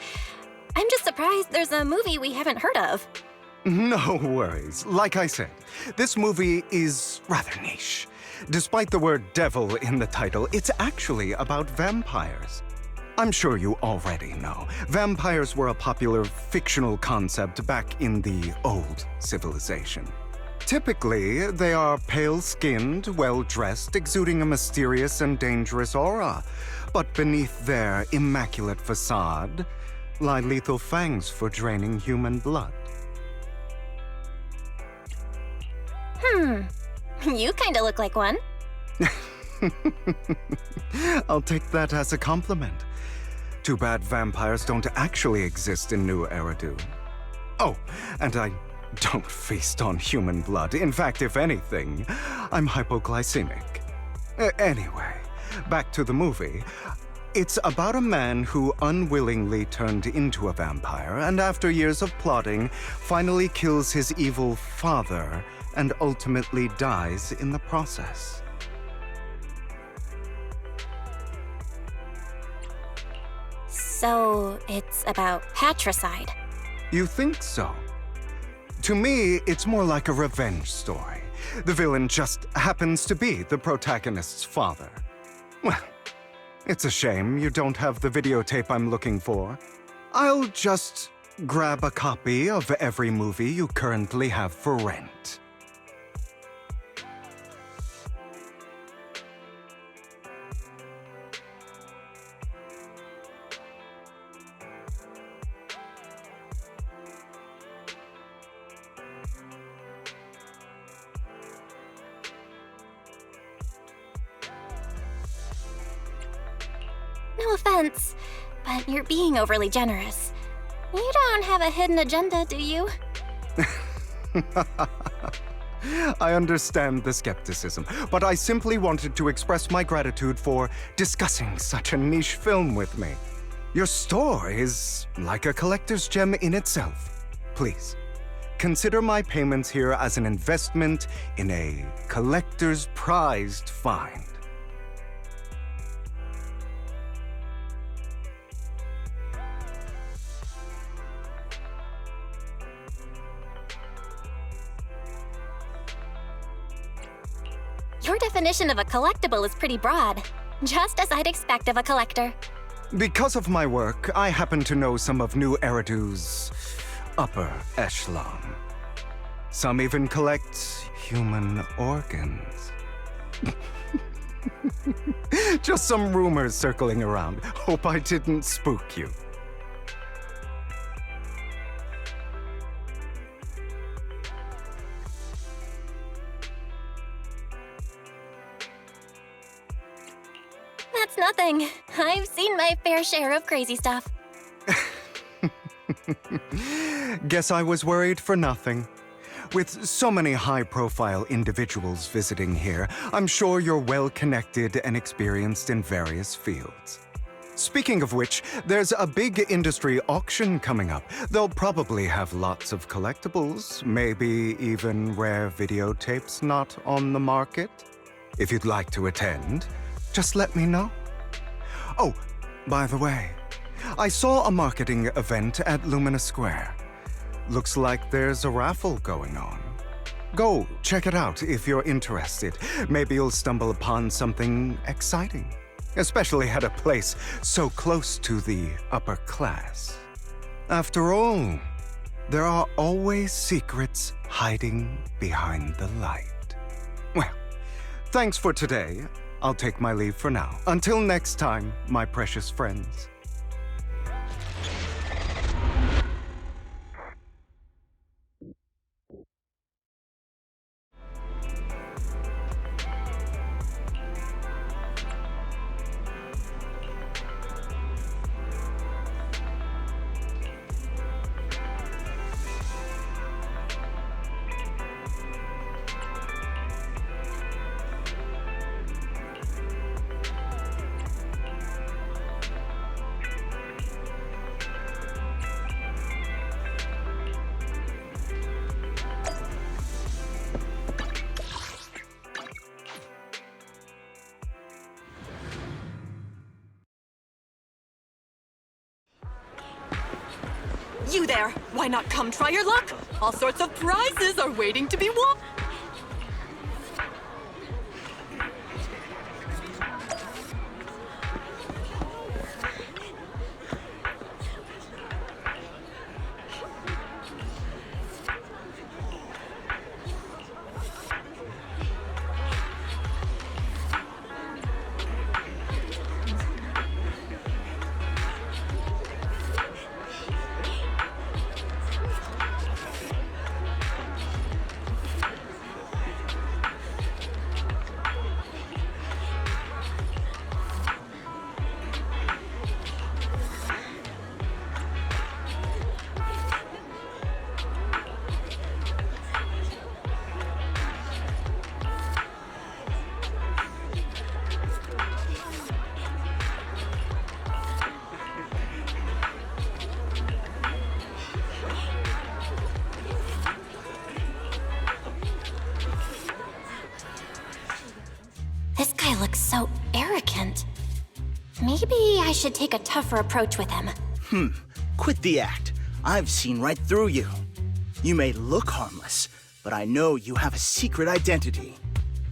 I'm just surprised there's a movie we haven't heard of. No worries. Like I said, this movie is rather niche. Despite the word devil in the title, it's actually about vampires. I'm sure you already know. Vampires were a popular fictional concept back in the old civilization. Typically, they are pale-skinned, well-dressed, exuding a mysterious and dangerous aura. But beneath their immaculate facade lie lethal fangs for draining human blood. You kinda look like one. I'll take that as a compliment. Too bad vampires don't actually exist in New Eridu. Oh, and I don't feast on human blood. In fact, if anything, I'm hypoglycemic. Anyway, back to the movie. It's about a man who unwillingly turned into a vampire and after years of plotting, finally kills his evil father and ultimately dies in the process. So, it's about patricide. You think so? To me, it's more like a revenge story. The villain just happens to be the protagonist's father. Well, it's a shame you don't have the videotape I'm looking for. I'll just grab a copy of every movie you currently have for rent. No offense, but you're being overly generous. You don't have a hidden agenda, do you? I understand the skepticism, but I simply wanted to express my gratitude for discussing such a niche film with me. Your store is like a collector's gem in itself. Please, consider my payments here as an investment in a collector's prized find. Your definition of a collectible is pretty broad, just as I'd expect of a collector. Because of my work, I happen to know some of New Eridu's upper echelon. Some even collect human organs. Just some rumors circling around. Hope I didn't spook you. That's nothing. I've seen my fair share of crazy stuff. Guess I was worried for nothing. With so many high-profile individuals visiting here, I'm sure you're well-connected and experienced in various fields. Speaking of which, there's a big industry auction coming up. They'll probably have lots of collectibles, maybe even rare videotapes not on the market. If you'd like to attend, just let me know. Oh, by the way, I saw a marketing event at Lumina Square. Looks like there's a raffle going on. Go check it out if you're interested. Maybe you'll stumble upon something exciting, especially at a place so close to the upper class. After all, there are always secrets hiding behind the light. Well, thanks for today. I'll take my leave for now. Until next time, my precious friends. You there! Why not come try your luck? All sorts of prizes are waiting to be won! This guy looks so arrogant. Maybe I should take a tougher approach with him. Quit the act. I've seen right through you. You may look harmless, but I know you have a secret identity.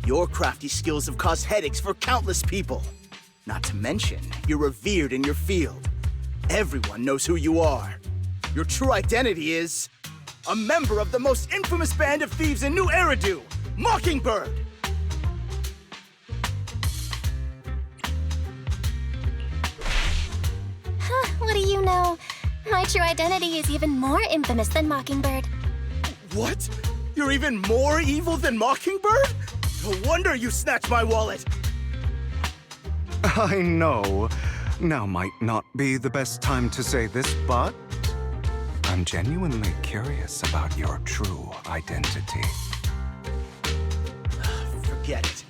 Your crafty skills have caused headaches for countless people. Not to mention, you're revered in your field. Everyone knows who you are. Your true identity is a member of the most infamous band of thieves in New Eridu, Mockingbird! What do you know? My true identity is even more infamous than Mockingbird. What? You're even more evil than Mockingbird? No wonder you snatched my wallet! I know. Now might not be the best time to say this, but I'm genuinely curious about your true identity. Forget it.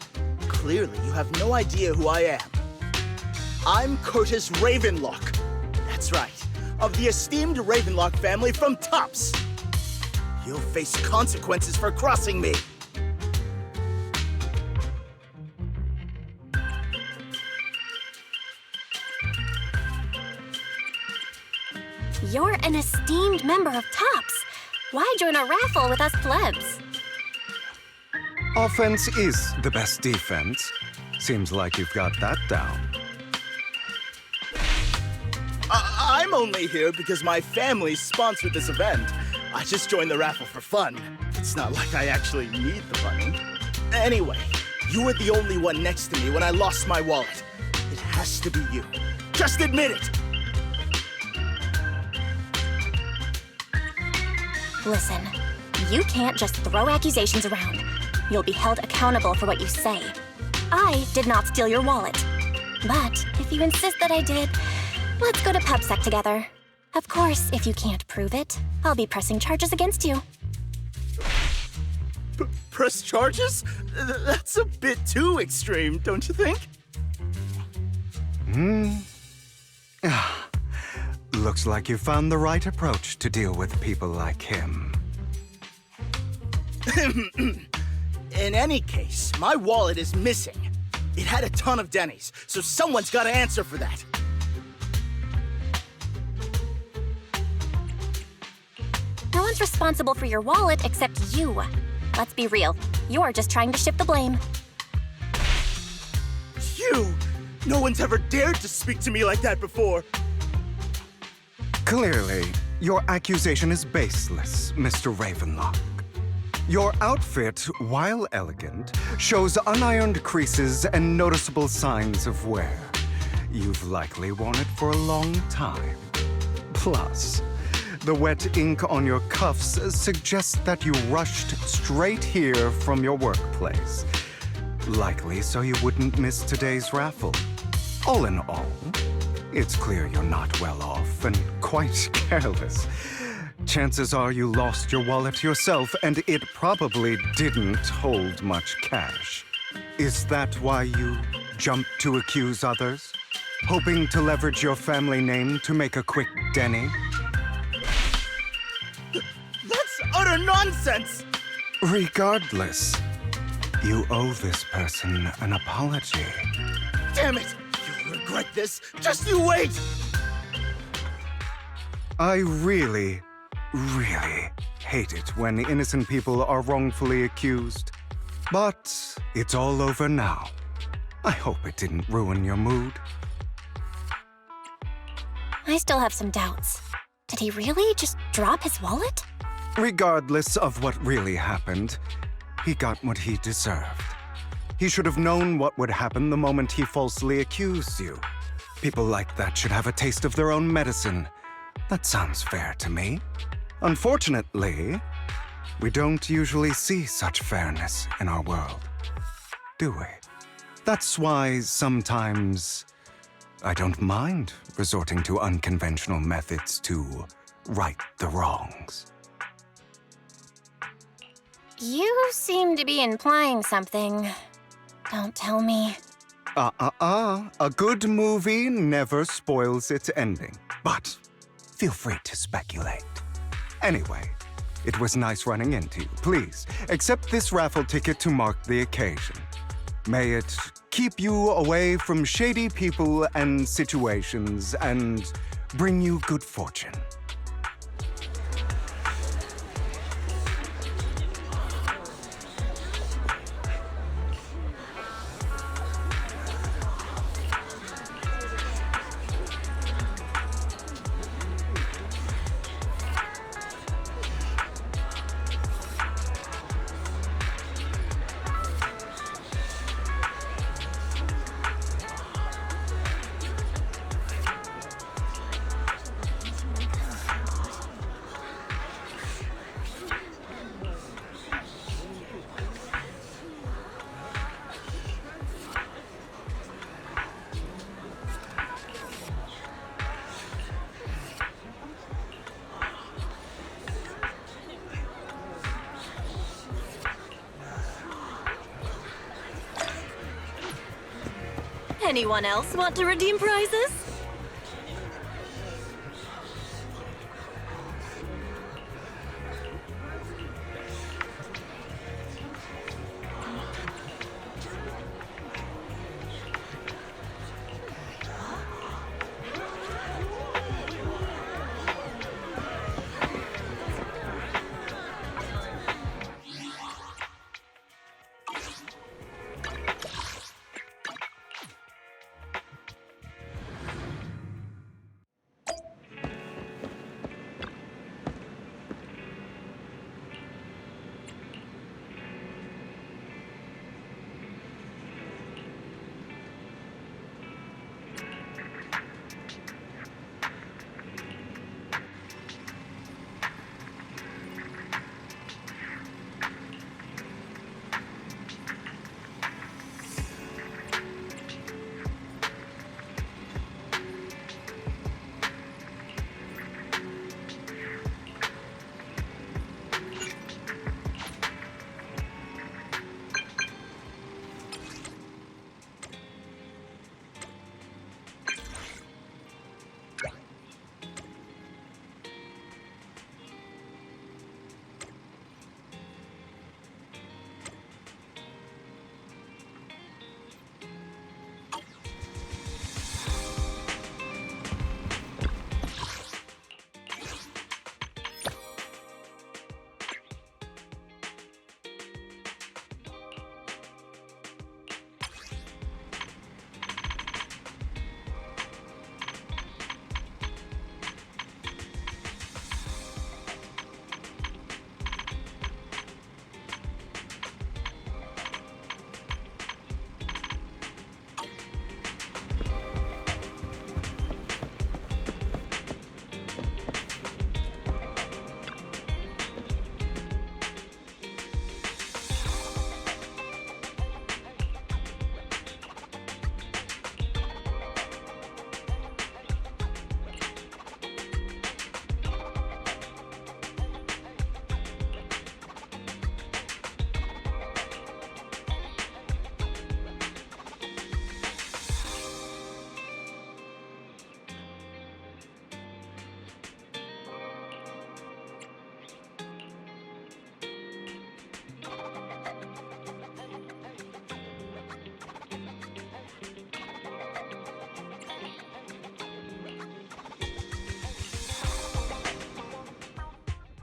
Clearly, you have no idea who I am. I'm Curtis Ravenlock. That's right, of the esteemed Ravenlock family from Tops. You'll face consequences for crossing me. You're an esteemed member of Tops. Why join a raffle with us plebs? Offense is the best defense. Seems like you've got that down. I'm only here because my family sponsored this event. I just joined the raffle for fun. It's not like I actually need the money. Anyway, you were the only one next to me when I lost my wallet. It has to be you. Just admit it! Listen, you can't just throw accusations around. You'll be held accountable for what you say. I did not steal your wallet. But if you insist that I did, let's go to PubSec together. Of course, if you can't prove it, I'll be pressing charges against you. Press charges? That's a bit too extreme, don't you think? Looks like you found the right approach to deal with people like him. In any case, my wallet is missing. It had a ton of Denny's, so someone's got to answer for that. No one's responsible for your wallet except you. Let's be real, you're just trying to shift the blame. You! No one's ever dared to speak to me like that before. Clearly, your accusation is baseless, Mr. Ravenlock. Your outfit, while elegant, shows unironed creases and noticeable signs of wear. You've likely worn it for a long time. Plus, the wet ink on your cuffs suggests that you rushed straight here from your workplace. Likely so you wouldn't miss today's raffle. All in all, it's clear you're not well off and quite careless. Chances are you lost your wallet yourself, and it probably didn't hold much cash. Is that why you jumped to accuse others? Hoping to leverage your family name to make a quick Denny? That's utter nonsense! Regardless, you owe this person an apology. Damn it! You'll regret this! Just you wait! I really hate it when innocent people are wrongfully accused. But it's all over now. I hope it didn't ruin your mood. I still have some doubts. Did he really just drop his wallet? Regardless of what really happened, he got what he deserved. He should have known what would happen the moment he falsely accused you. People like that should have a taste of their own medicine. That sounds fair to me. Unfortunately, we don't usually see such fairness in our world, do we? That's why sometimes I don't mind resorting to unconventional methods to right the wrongs. You seem to be implying something. Don't tell me. A good movie never spoils its ending, but feel free to speculate. Anyway, it was nice running into you. Please, accept this raffle ticket to mark the occasion. May it keep you away from shady people and situations and bring you good fortune. Anyone else want to redeem prizes?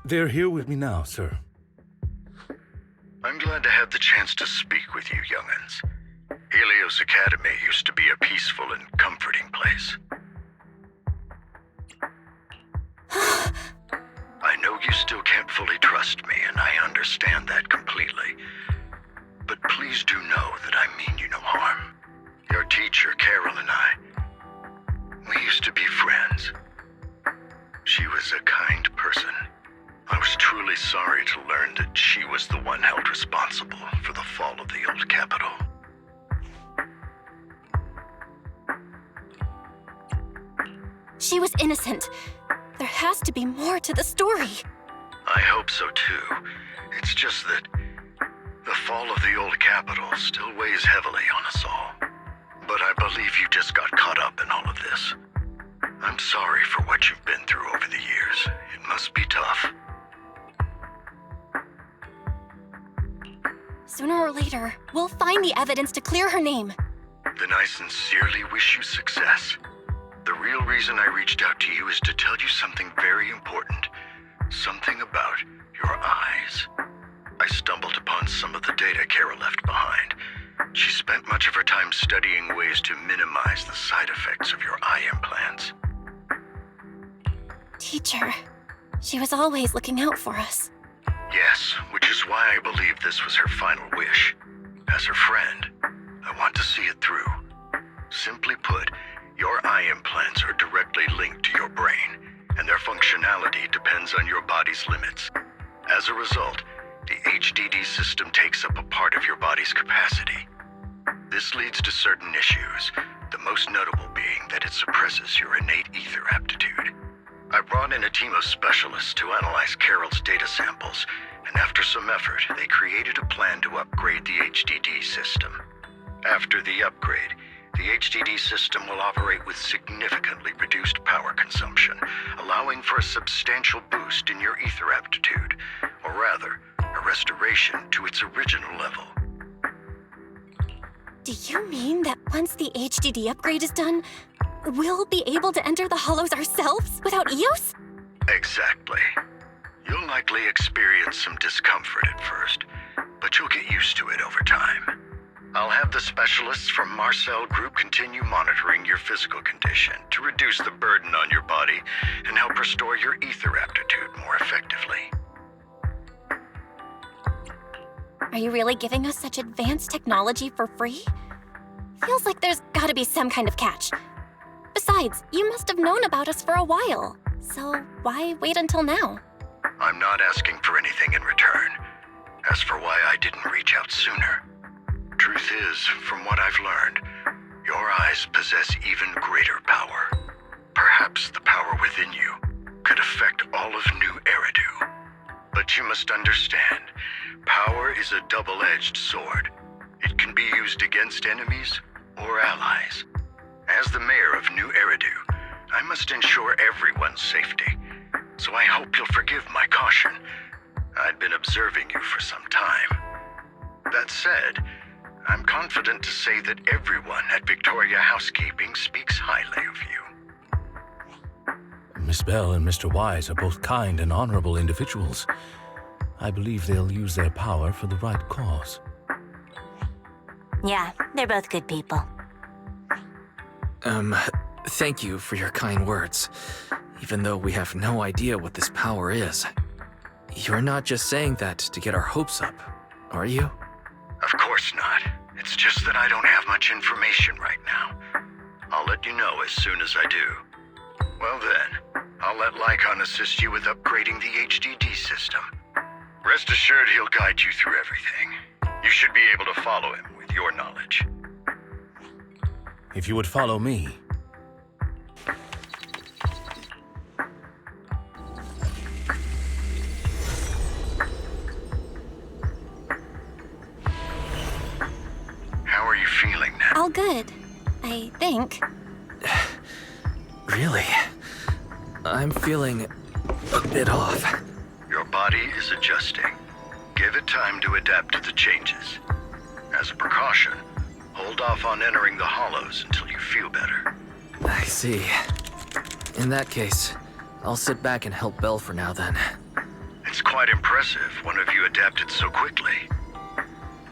They're here with me now, sir. I'm glad to have the chance to speak with you, young'uns. Helios Academy used to be a peaceful and comforting place. I know you still can't fully trust me, and I understand that completely. But please do know that I mean you no harm. Your teacher, Carol, and I, we used to be friends. She was a kind person. I was truly sorry to learn that she was the one held responsible for the fall of the old capital. She was innocent. There has to be more to the story. I hope so too. It's just that the fall of the old capital still weighs heavily on us all. But I believe you just got caught up in all of this. I'm sorry for what you've been through over the years. It must be tough. Sooner or later, we'll find the evidence to clear her name. Then I sincerely wish you success. The real reason I reached out to you is to tell you something very important. Something about your eyes. I stumbled upon some of the data Carol left behind. She spent much of her time studying ways to minimize the side effects of your eye implants. Teacher, she was always looking out for us. Yes, which is why I believe this was her final wish. As her friend, I want to see it through. Simply put, your eye implants are directly linked to your brain, and their functionality depends on your body's limits. As a result, the HDD system takes up a part of your body's capacity. This leads to certain issues, the most notable being that it suppresses your innate ether aptitude. I brought in a team of specialists to analyze Carol's data samples, and after some effort, they created a plan to upgrade the HDD system. After the upgrade, the HDD system will operate with significantly reduced power consumption, allowing for a substantial boost in your ether aptitude, or rather, a restoration to its original level. Do you mean that once the HDD upgrade is done, we'll be able to enter the hollows ourselves without EOS? Exactly. You'll likely experience some discomfort at first, but you'll get used to it over time. I'll have the specialists from Marcel Group continue monitoring your physical condition to reduce the burden on your body and help restore your ether aptitude more effectively. Are you really giving us such advanced technology for free? Feels like there's gotta be some kind of catch. Besides, you must have known about us for a while, so why wait until now? I'm not asking for anything in return. As for why I didn't reach out sooner, truth is, from what I've learned, your eyes possess even greater power. Perhaps the power within you could affect all of New Eridu. But you must understand, power is a double-edged sword. It can be used against enemies or allies. As the mayor of New Eridu, I must ensure everyone's safety. So I hope you'll forgive my caution. I'd been observing you for some time. That said, I'm confident to say that everyone at Victoria Housekeeping speaks highly of you. Miss Bell and Mr. Wise are both kind and honorable individuals. I believe they'll use their power for the right cause. Yeah, they're both good people. Thank you for your kind words. Even though we have no idea what this power is. You're not just saying that to get our hopes up, are you? Of course not. It's just that I don't have much information right now. I'll let you know as soon as I do. Well then, I'll let Lycon assist you with upgrading the HDD system. Rest assured he'll guide you through everything. You should be able to follow him with your knowledge. If you would follow me. How are you feeling now? All good, I think. Really? I'm feeling a bit off. Your body is adjusting. Give it time to adapt to the changes. As a precaution, hold off on entering the hollows until you feel better. I see. In that case, I'll sit back and help Belle for now then. It's quite impressive one of you adapted so quickly.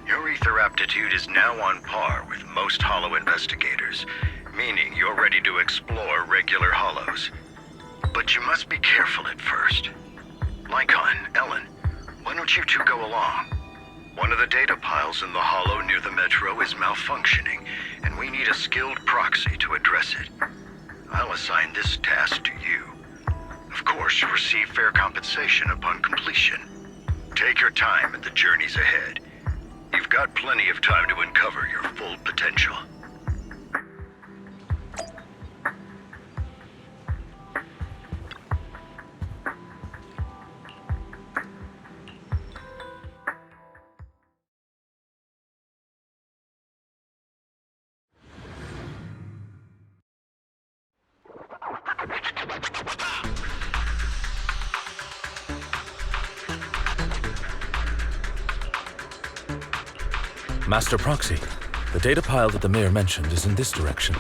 Your ether aptitude is now on par with most Hollow investigators, meaning you're ready to explore regular Hollows. But you must be careful at first. Lycon, Ellen, why don't you two go along? One of the data piles in the Hollow near the Metro is malfunctioning, and we need a skilled proxy to address it. I'll assign this task to you. Of course, you'll receive fair compensation upon completion. Take your time in the journeys ahead. You've got plenty of time to uncover your full potential. Master Proxy, the data pile that the mayor mentioned is in this direction.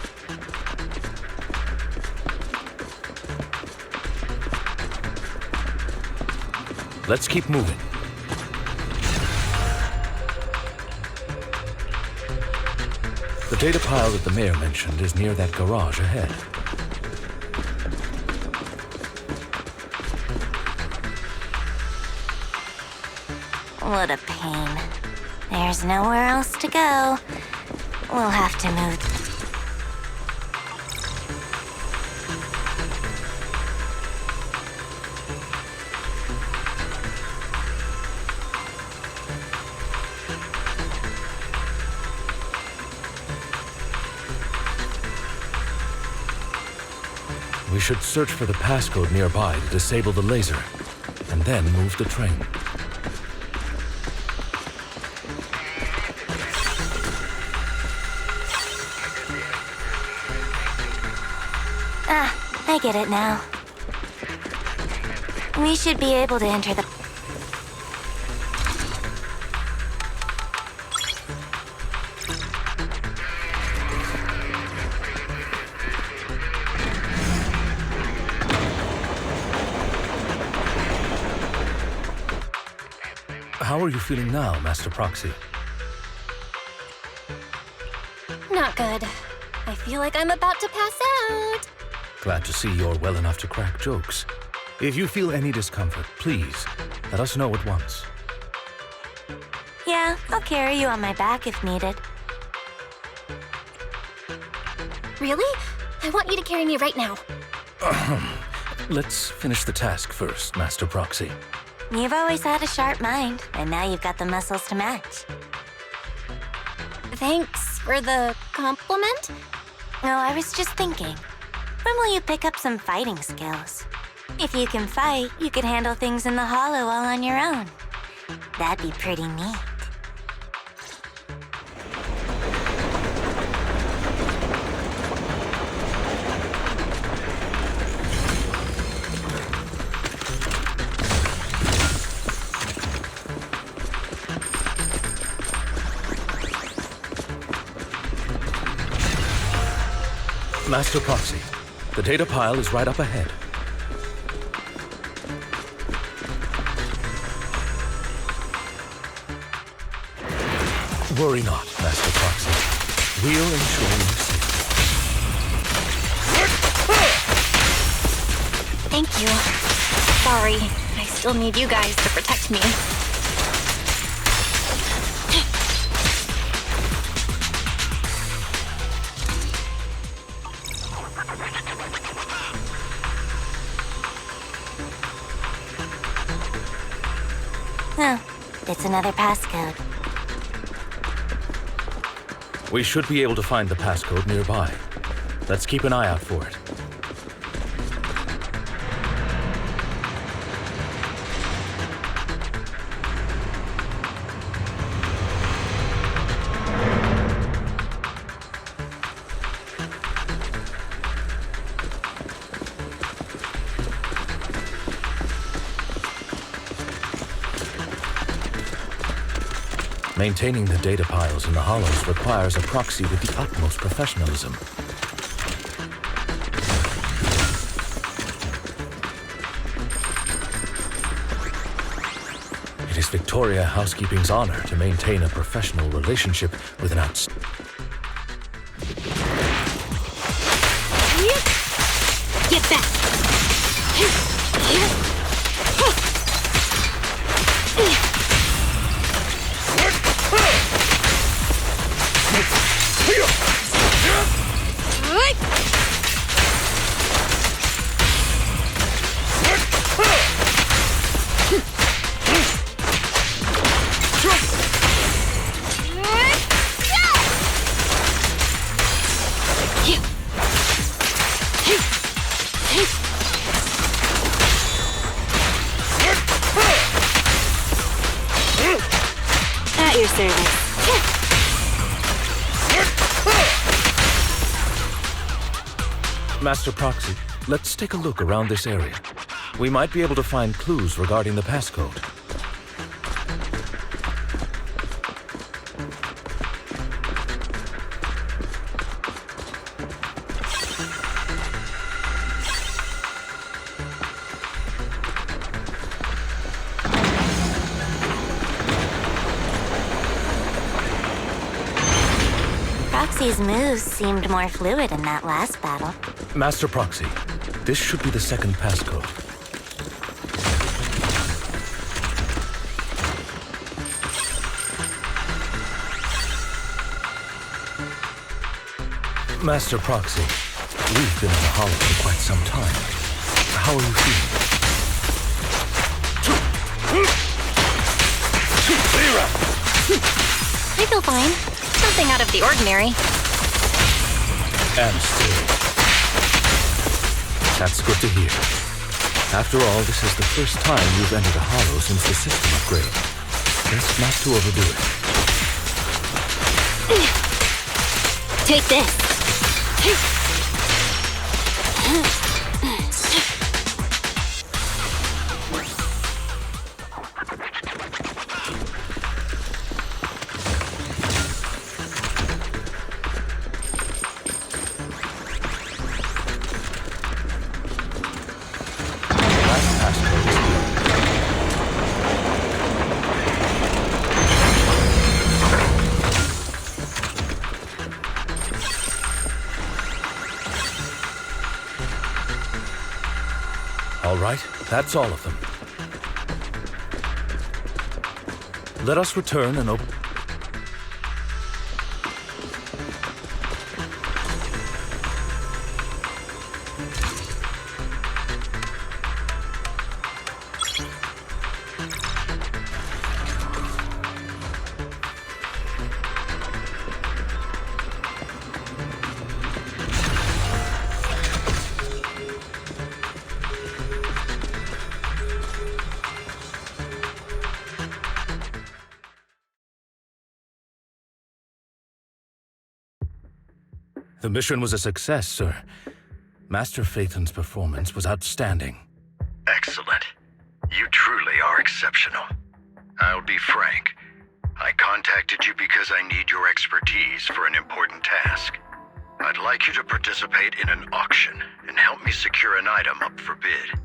Let's keep moving. The data pile that the mayor mentioned is near that garage ahead. What a pain. There's nowhere else to go. We'll have to move. We should search for the passcode nearby to disable the laser, and then move the train. I get it now. We should be able to enter the... How are you feeling now, Master Proxy? Not good. I feel like I'm about to pass out. Glad to see you're well enough to crack jokes. If you feel any discomfort, please, let us know at once. Yeah, I'll carry you on my back if needed. Really? I want you to carry me right now. Let's finish the task first, Master Proxy. You've always had a sharp mind, and now you've got the muscles to match. Thanks for the compliment. No, I was just thinking. When will you pick up some fighting skills? If you can fight, you could handle things in the Hollow all on your own. That'd be pretty neat. Master Proxy, the data pile is right up ahead. Worry not, Master Proxy. We'll ensure your safety. Thank you. Sorry, I still need you guys to protect me. Oh, it's another passcode. We should be able to find the passcode nearby. Let's keep an eye out for it. Maintaining the data piles in the hollows requires a proxy with the utmost professionalism. Victoria Housekeeping's honor to maintain a professional relationship with an Get back! At your service. Master Proxy, let's take a look around this area. We might be able to find clues regarding the passcode. Proxy's moves seemed more fluid in that last battle. Master Proxy, this should be the second passcode. Master Proxy, we've been in the Hollow for quite some time. How are you feeling? I feel fine. Nothing out of the ordinary. And still. That's good to hear. After all, this is the first time you've entered a Hollow since the system upgrade. Best not to overdo it. Take this. All right, that's all of them. Let us return and open... The mission was a success, sir. Master Phaeton's performance was outstanding. Excellent. You truly are exceptional. I'll be frank. I contacted you because I need your expertise for an important task. I'd like you to participate in an auction and help me secure an item up for bid.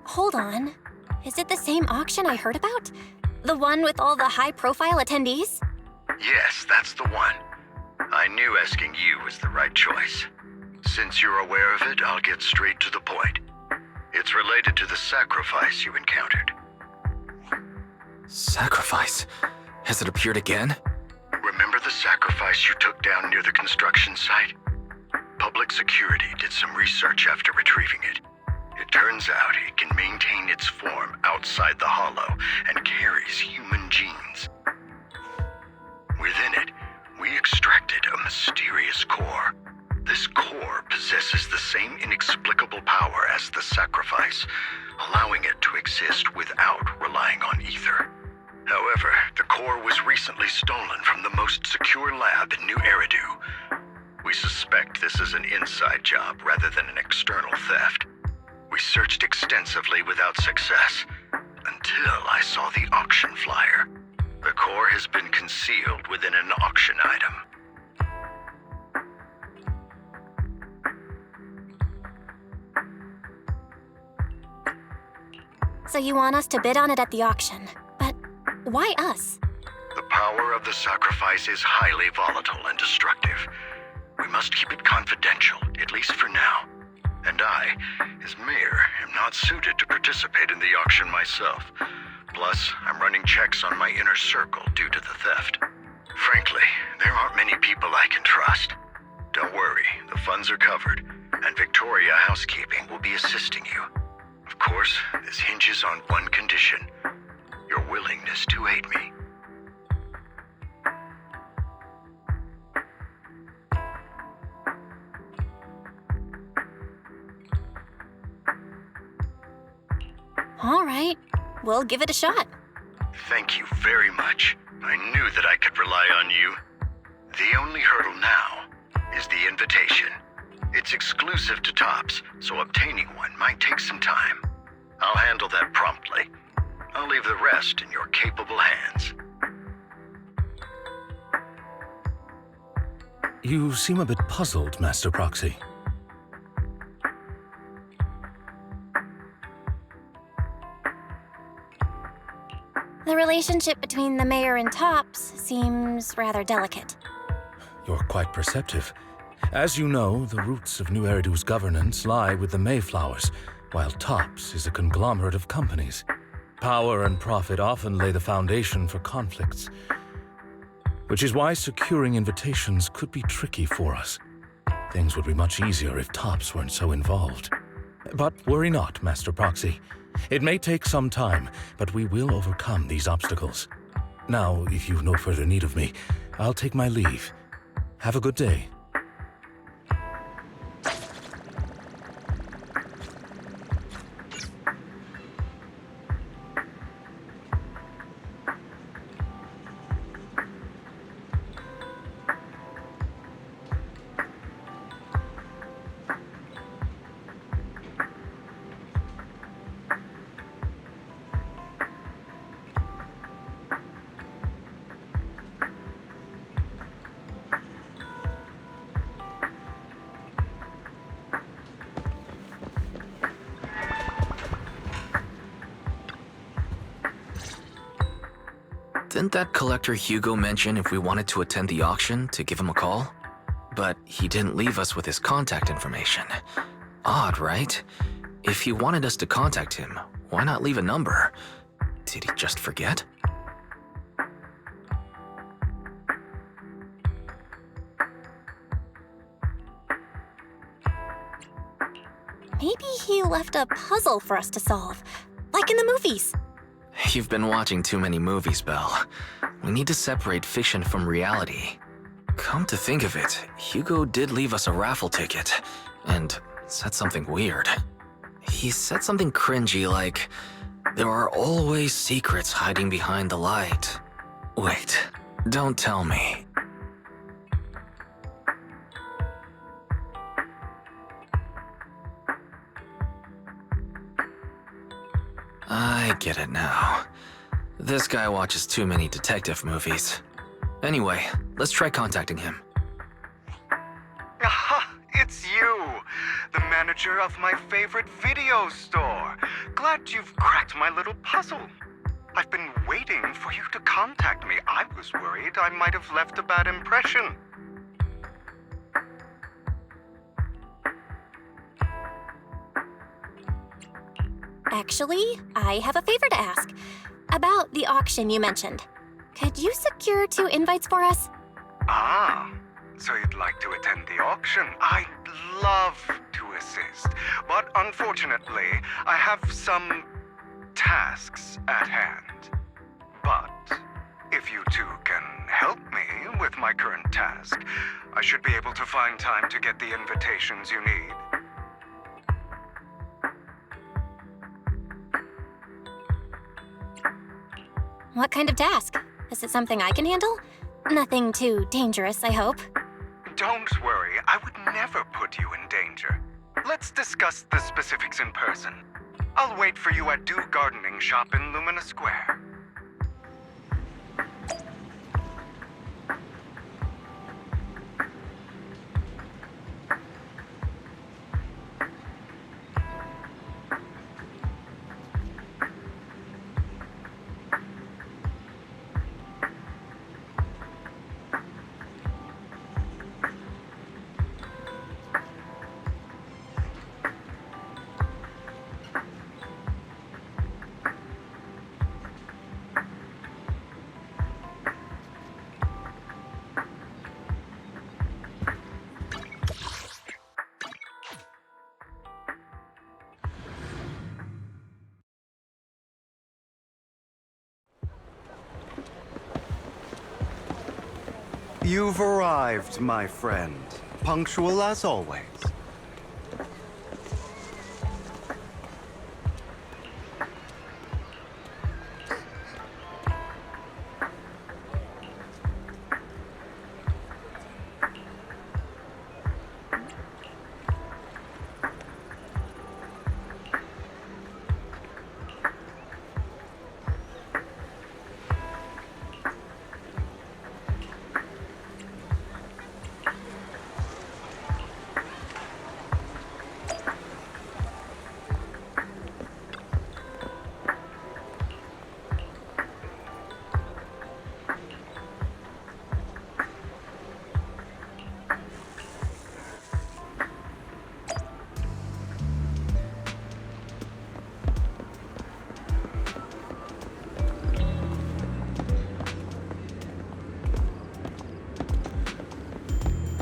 Hold on. Is it the same auction I heard about? The one with all the high-profile attendees? Yes, that's the one. I knew asking you was the right choice. Since you're aware of it, I'll get straight to the point. It's related to the sacrifice you encountered. Sacrifice? Has it appeared again? Remember the sacrifice you took down near the construction site? Public security did some research after retrieving it. It turns out it can maintain its form outside the Hollow and carries human genes. Within it, we extracted a mysterious core. This core possesses the same inexplicable power as the sacrifice, allowing it to exist without relying on ether. However, the core was recently stolen from the most secure lab in New Eridu. We suspect this is an inside job rather than an external theft. We searched extensively without success, until I saw the auction flyer. The core has been concealed within an auction item. So you want us to bid on it at the auction. But why us? The power of the sacrifice is highly volatile and destructive. We must keep it confidential, at least for now. And I, as mayor, am not suited to participate in the auction myself. Plus, I'm running checks on my inner circle due to the theft. Frankly, there aren't many people I can trust. Don't worry, the funds are covered, and Victoria Housekeeping will be assisting you. Of course, this hinges on one condition: your willingness to aid me. All right, we'll give it a shot. Thank you very much. I knew that I could rely on you. The only hurdle now is the invitation. It's exclusive to Tops, so obtaining one might take some time. I'll handle that promptly. I'll leave the rest in your capable hands. You seem a bit puzzled, Master Proxy. The relationship between the mayor and Tops seems rather delicate. You're quite perceptive. As you know, the roots of New Eridu's governance lie with the Mayflowers, while Tops is a conglomerate of companies. Power and profit often lay the foundation for conflicts, which is why securing invitations could be tricky for us. Things would be much easier if Tops weren't so involved. But worry not, Master Proxy. It may take some time, but we will overcome these obstacles. Now, if you've no further need of me, I'll take my leave. Have a good day. Didn't that collector Hugo mention if we wanted to attend the auction to give him a call? But he didn't leave us with his contact information. Odd, right? If he wanted us to contact him, why not leave a number? Did he just forget? Maybe he left a puzzle for us to solve, like in the movies. You've been watching too many movies, Belle. We need to separate fiction from reality. Come to think of it, Hugo did leave us a raffle ticket, and said something weird. He said something cringy like, "There are always secrets hiding behind the light." Wait, don't tell me. I get it now. This guy watches too many detective movies. Anyway, let's try contacting him. Aha! It's you! The manager of my favorite video store. Glad you've cracked my little puzzle. I've been waiting for you to contact me. I was worried I might have left a bad impression. Actually, I have a favor to ask. About the auction you mentioned. Could you secure 2 invites for us? Ah, so you'd like to attend the auction? I'd love to assist, but unfortunately, I have some tasks at hand. But if you two can help me with my current task, I should be able to find time to get the invitations you need. What kind of task? Is it something I can handle? Nothing too dangerous, I hope. Don't worry, I would never put you in danger. Let's discuss the specifics in person. I'll wait for you at Do Gardening Shop in Lumina Square. You've arrived, my friend. Punctual as always.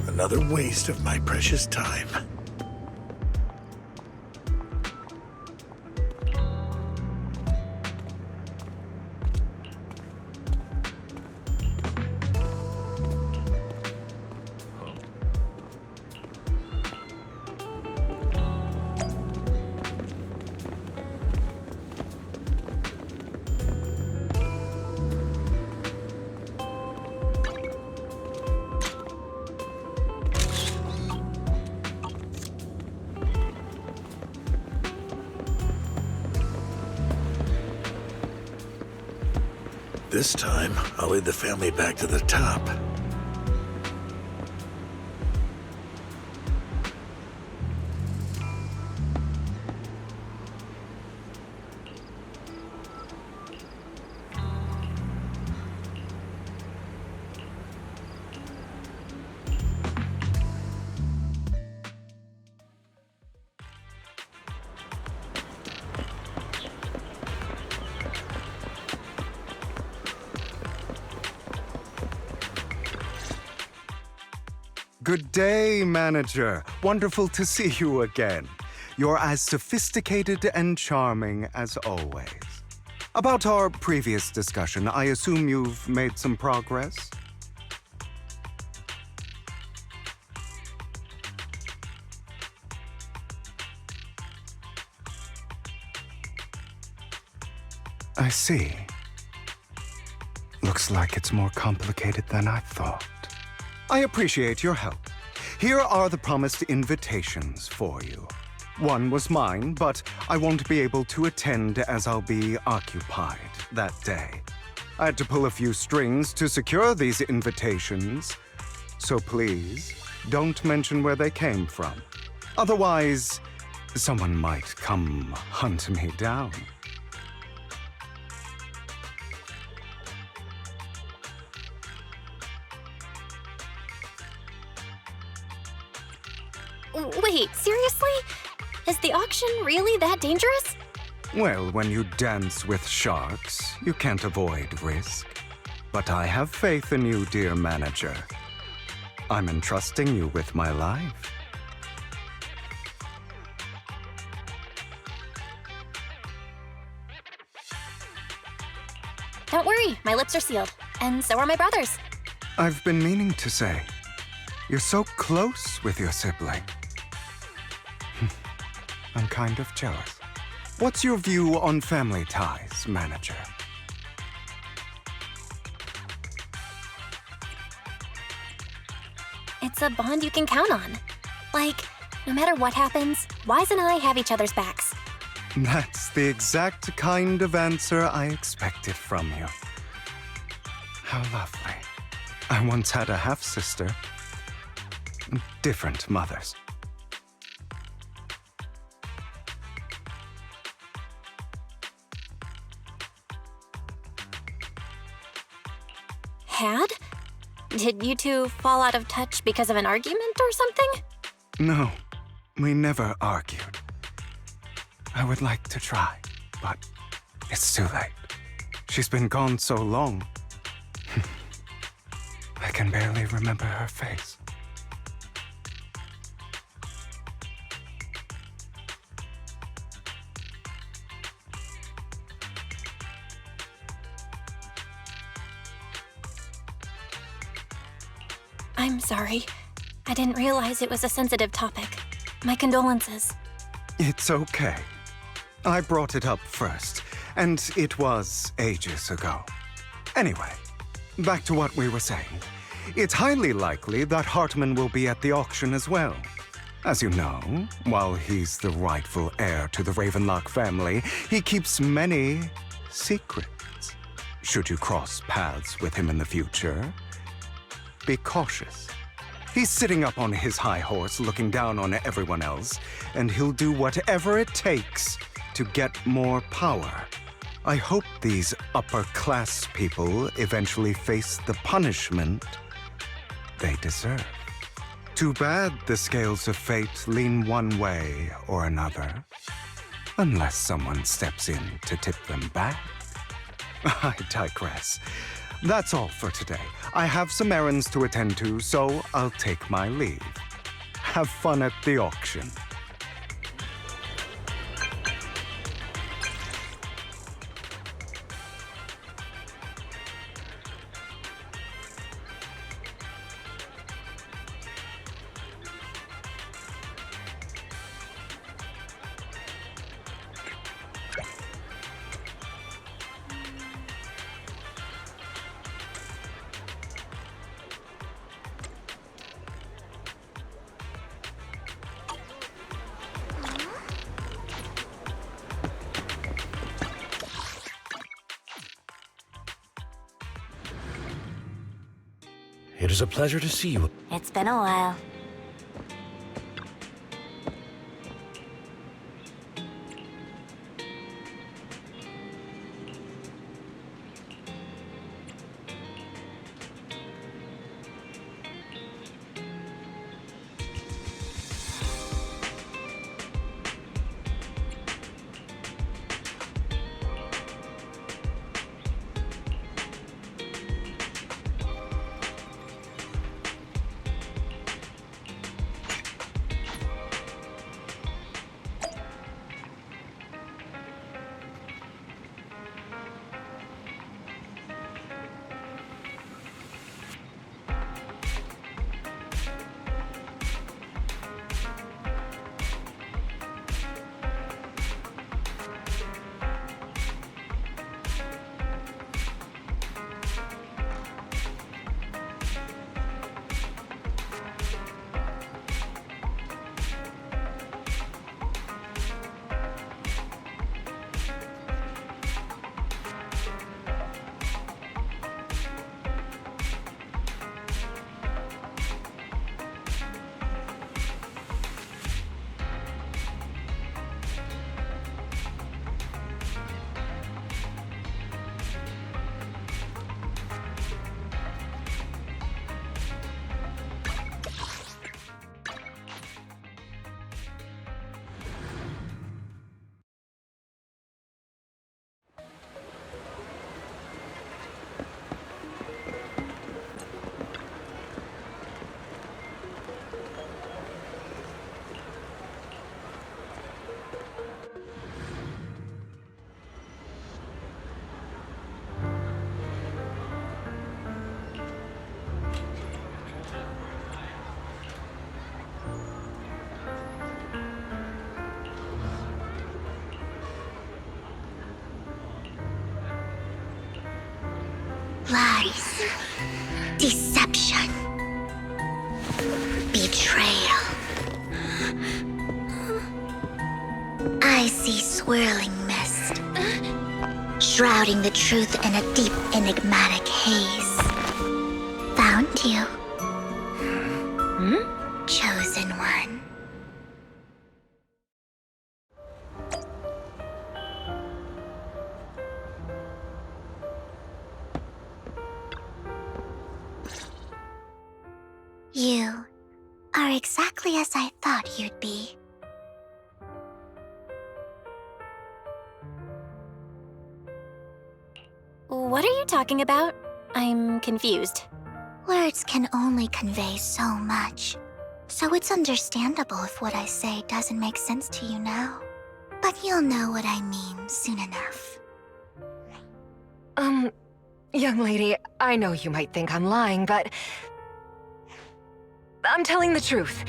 Another waste of my precious time. This time, I'll lead the family back to the top. Good day, manager. Wonderful to see you again. You're as sophisticated and charming as always. About our previous discussion, I assume you've made some progress? I see. Looks like it's more complicated than I thought. I appreciate your help. Here are the promised invitations for you. One was mine, but I won't be able to attend as I'll be occupied that day. I had to pull a few strings to secure these invitations, so please don't mention where they came from. Otherwise, someone might come hunt me down. Wait, seriously? Is the auction really that dangerous? Well, when you dance with sharks, you can't avoid risk. But I have faith in you, dear manager. I'm entrusting you with my life. Don't worry, my lips are sealed. And so are my brother's. I've been meaning to say, you're so close with your sibling. I'm kind of jealous. What's your view on family ties, manager? It's a bond you can count on. Like, no matter what happens, Wise and I have each other's backs. That's the exact kind of answer I expected from you. How lovely. I once had a half-sister. Different mothers. Had? Did you two fall out of touch because of an argument or something? No, we never argued. I would like to try, but it's too late. She's been gone so long. I can barely remember her face. I'm sorry. I didn't realize it was a sensitive topic. My condolences. It's okay. I brought it up first, and it was ages ago. Anyway, back to what we were saying. It's highly likely that Hartman will be at the auction as well. As you know, while he's the rightful heir to the Ravenlock family, he keeps many secrets. Should you cross paths with him in the future, be cautious. He's sitting up on his high horse looking down on everyone else, and he'll do whatever it takes to get more power. I hope these upper-class people eventually face the punishment they deserve. Too bad the scales of fate lean one way or another, unless someone steps in to tip them back. I digress. That's all for today. I have some errands to attend to, so I'll take my leave. Have fun at the auction. It is a pleasure to see you. It's been a while. Lies. Deception. Betrayal. I see swirling mist, shrouding the truth in a deep, enigmatic haze. Found you. Chosen one. You are exactly as I thought you'd be. What are you talking about? I'm confused. Words can only convey so much, so it's understandable if what I say doesn't make sense to you now. But you'll know what I mean soon enough. Young lady, I know you might think I'm lying, but I'm telling the truth.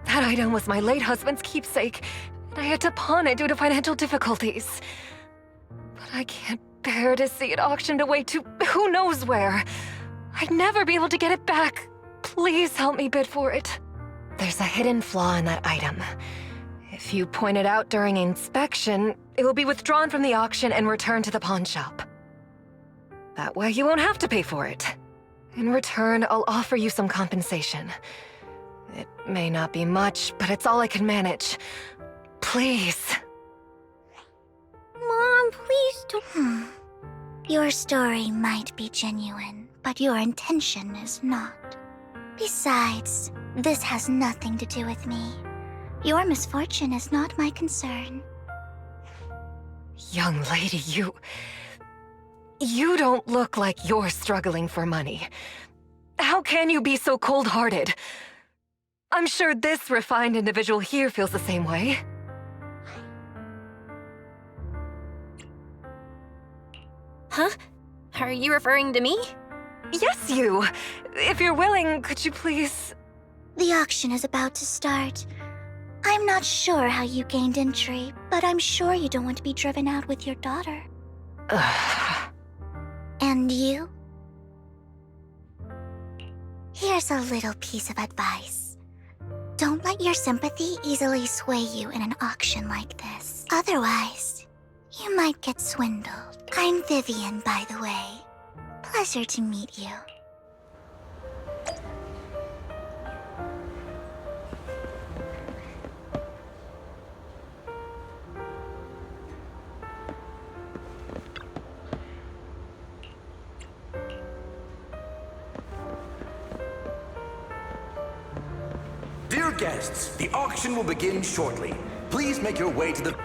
That item was my late husband's keepsake, and I had to pawn it due to financial difficulties. But I can't bear to see it auctioned away to who knows where. I'd never be able to get it back. Please help me bid for it. There's a hidden flaw in that item. If you point it out during inspection, it will be withdrawn from the auction and returned to the pawn shop. That way you won't have to pay for it. In return, I'll offer you some compensation. It may not be much, but it's all I can manage. Please. Mom, please don't. Your story might be genuine, but your intention is not. Besides, this has nothing to do with me. Your misfortune is not my concern. Young lady, you don't look like you're struggling for money. How can you be so cold-hearted? I'm sure this refined individual here feels the same way. Huh? Are you referring to me? Yes, you. If you're willing, could you please... The auction is about to start. I'm not sure how you gained entry, but I'm sure you don't want to be driven out with your daughter. And you? Here's a little piece of advice. Don't let your sympathy easily sway you in an auction like this. Otherwise, you might get swindled. I'm Vivian, by the way. Pleasure to meet you. Dear guests, the auction will begin shortly. Please make your way to the...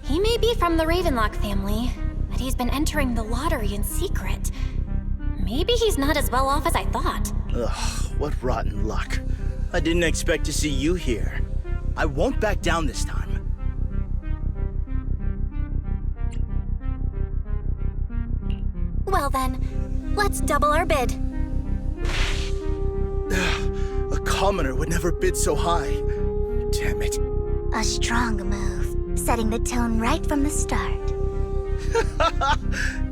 He may be from the Ravenlock family, but he's been entering the lottery in secret. Maybe he's not as well off as I thought. Ugh, what rotten luck. I didn't expect to see you here. I won't back down this time. Well then, let's double our bid. A commoner would never bid so high. Damn it. A strong move, setting the tone right from the start.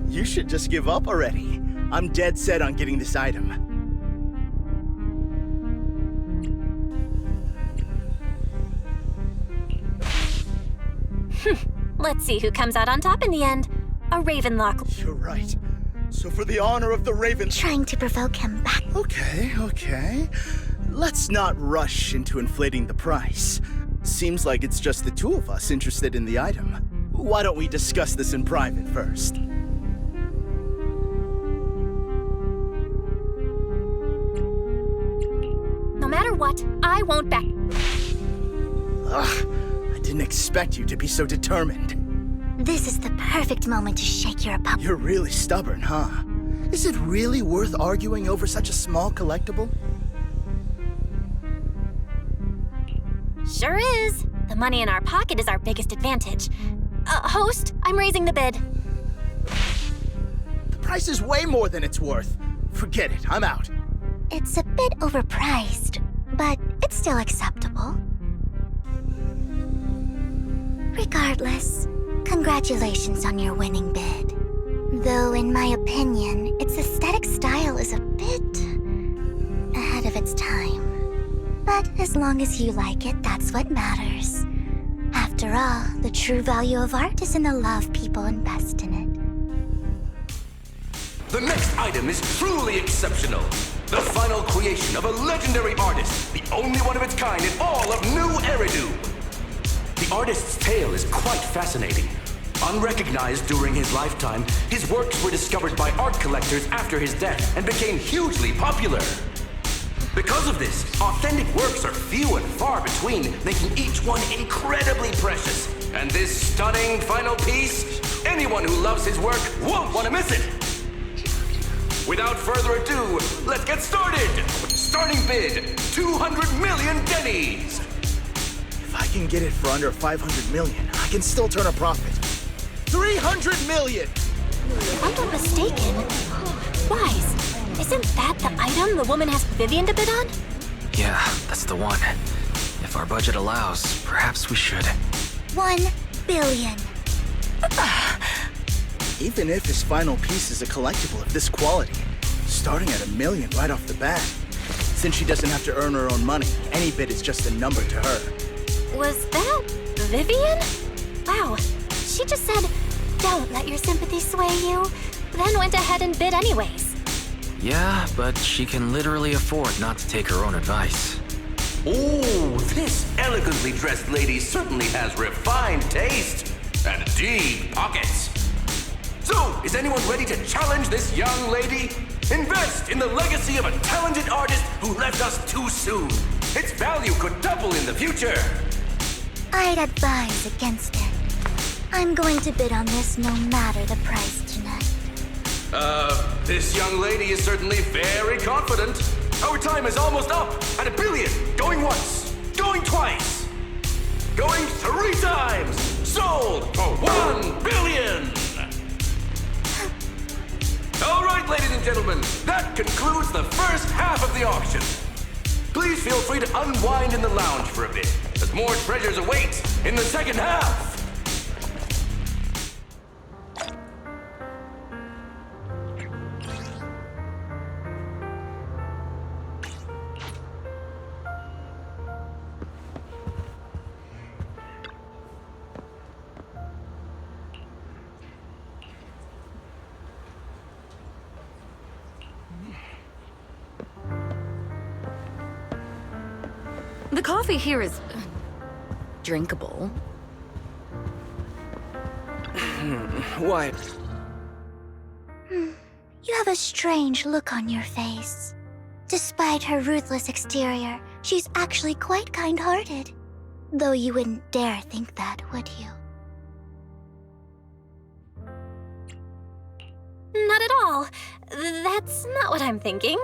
You should just give up already. I'm dead set on getting this item. Let's see who comes out on top in the end. A Ravenlock. You're right. So for the honor of the Raven... Trying to provoke him back. Okay. Let's not rush into inflating the price. Seems like it's just the two of us interested in the item. Why don't we discuss this in private first? No matter what, I won't back. Ugh, I didn't expect you to be so determined. This is the perfect moment to shake your opponent. You're really stubborn, huh? Is it really worth arguing over such a small collectible? Sure is. The money in our pocket is our biggest advantage. Host, I'm raising the bid. The price is way more than it's worth. Forget it, I'm out. It's a bit overpriced, but it's still acceptable. Regardless, congratulations on your winning bid. Though, in my opinion, its aesthetic style is a bit ahead of its time. But as long as you like it, that's what matters. After all, the true value of art is in the love people invest in it. The next item is truly exceptional. The final creation of a legendary artist, the only one of its kind in all of New Eridu. The artist's tale is quite fascinating. Unrecognized during his lifetime, his works were discovered by art collectors after his death and became hugely popular. Because of this, authentic works are few and far between, making each one incredibly precious. And this stunning final piece, anyone who loves his work won't want to miss it. Without further ado, let's get started! Starting bid, 200 million dennies! If I can get it for under 500 million, I can still turn a profit. 300 million! If I'm not mistaken, Wise, isn't that the item the woman asked Vivian to bid on? Yeah, that's the one. If our budget allows, perhaps we should. 1 billion. Even if his final piece is a collectible of this quality, starting at $1 million right off the bat. Since she doesn't have to earn her own money, any bid is just a number to her. Was that Vivian? Wow, she just said, "Don't let your sympathy sway you," then went ahead and bid anyways. Yeah, but she can literally afford not to take her own advice. Oh, this elegantly dressed lady certainly has refined taste and deep pockets. So, is anyone ready to challenge this young lady? Invest in the legacy of a talented artist who left us too soon. Its value could double in the future. I'd advise against it. I'm going to bid on this no matter the price tonight. This young lady is certainly very confident. Our time is almost up at $1 billion. Going once, going twice, going 3 times. Sold for $1 billion. All right, ladies and gentlemen, that concludes the first half of the auction. Please feel free to unwind in the lounge for a bit, as more treasures await in the second half. The coffee here is drinkable. Why? You have a strange look on your face. Despite her ruthless exterior, she's actually quite kind-hearted. Though you wouldn't dare think that, would you? Not at all. That's not what I'm thinking.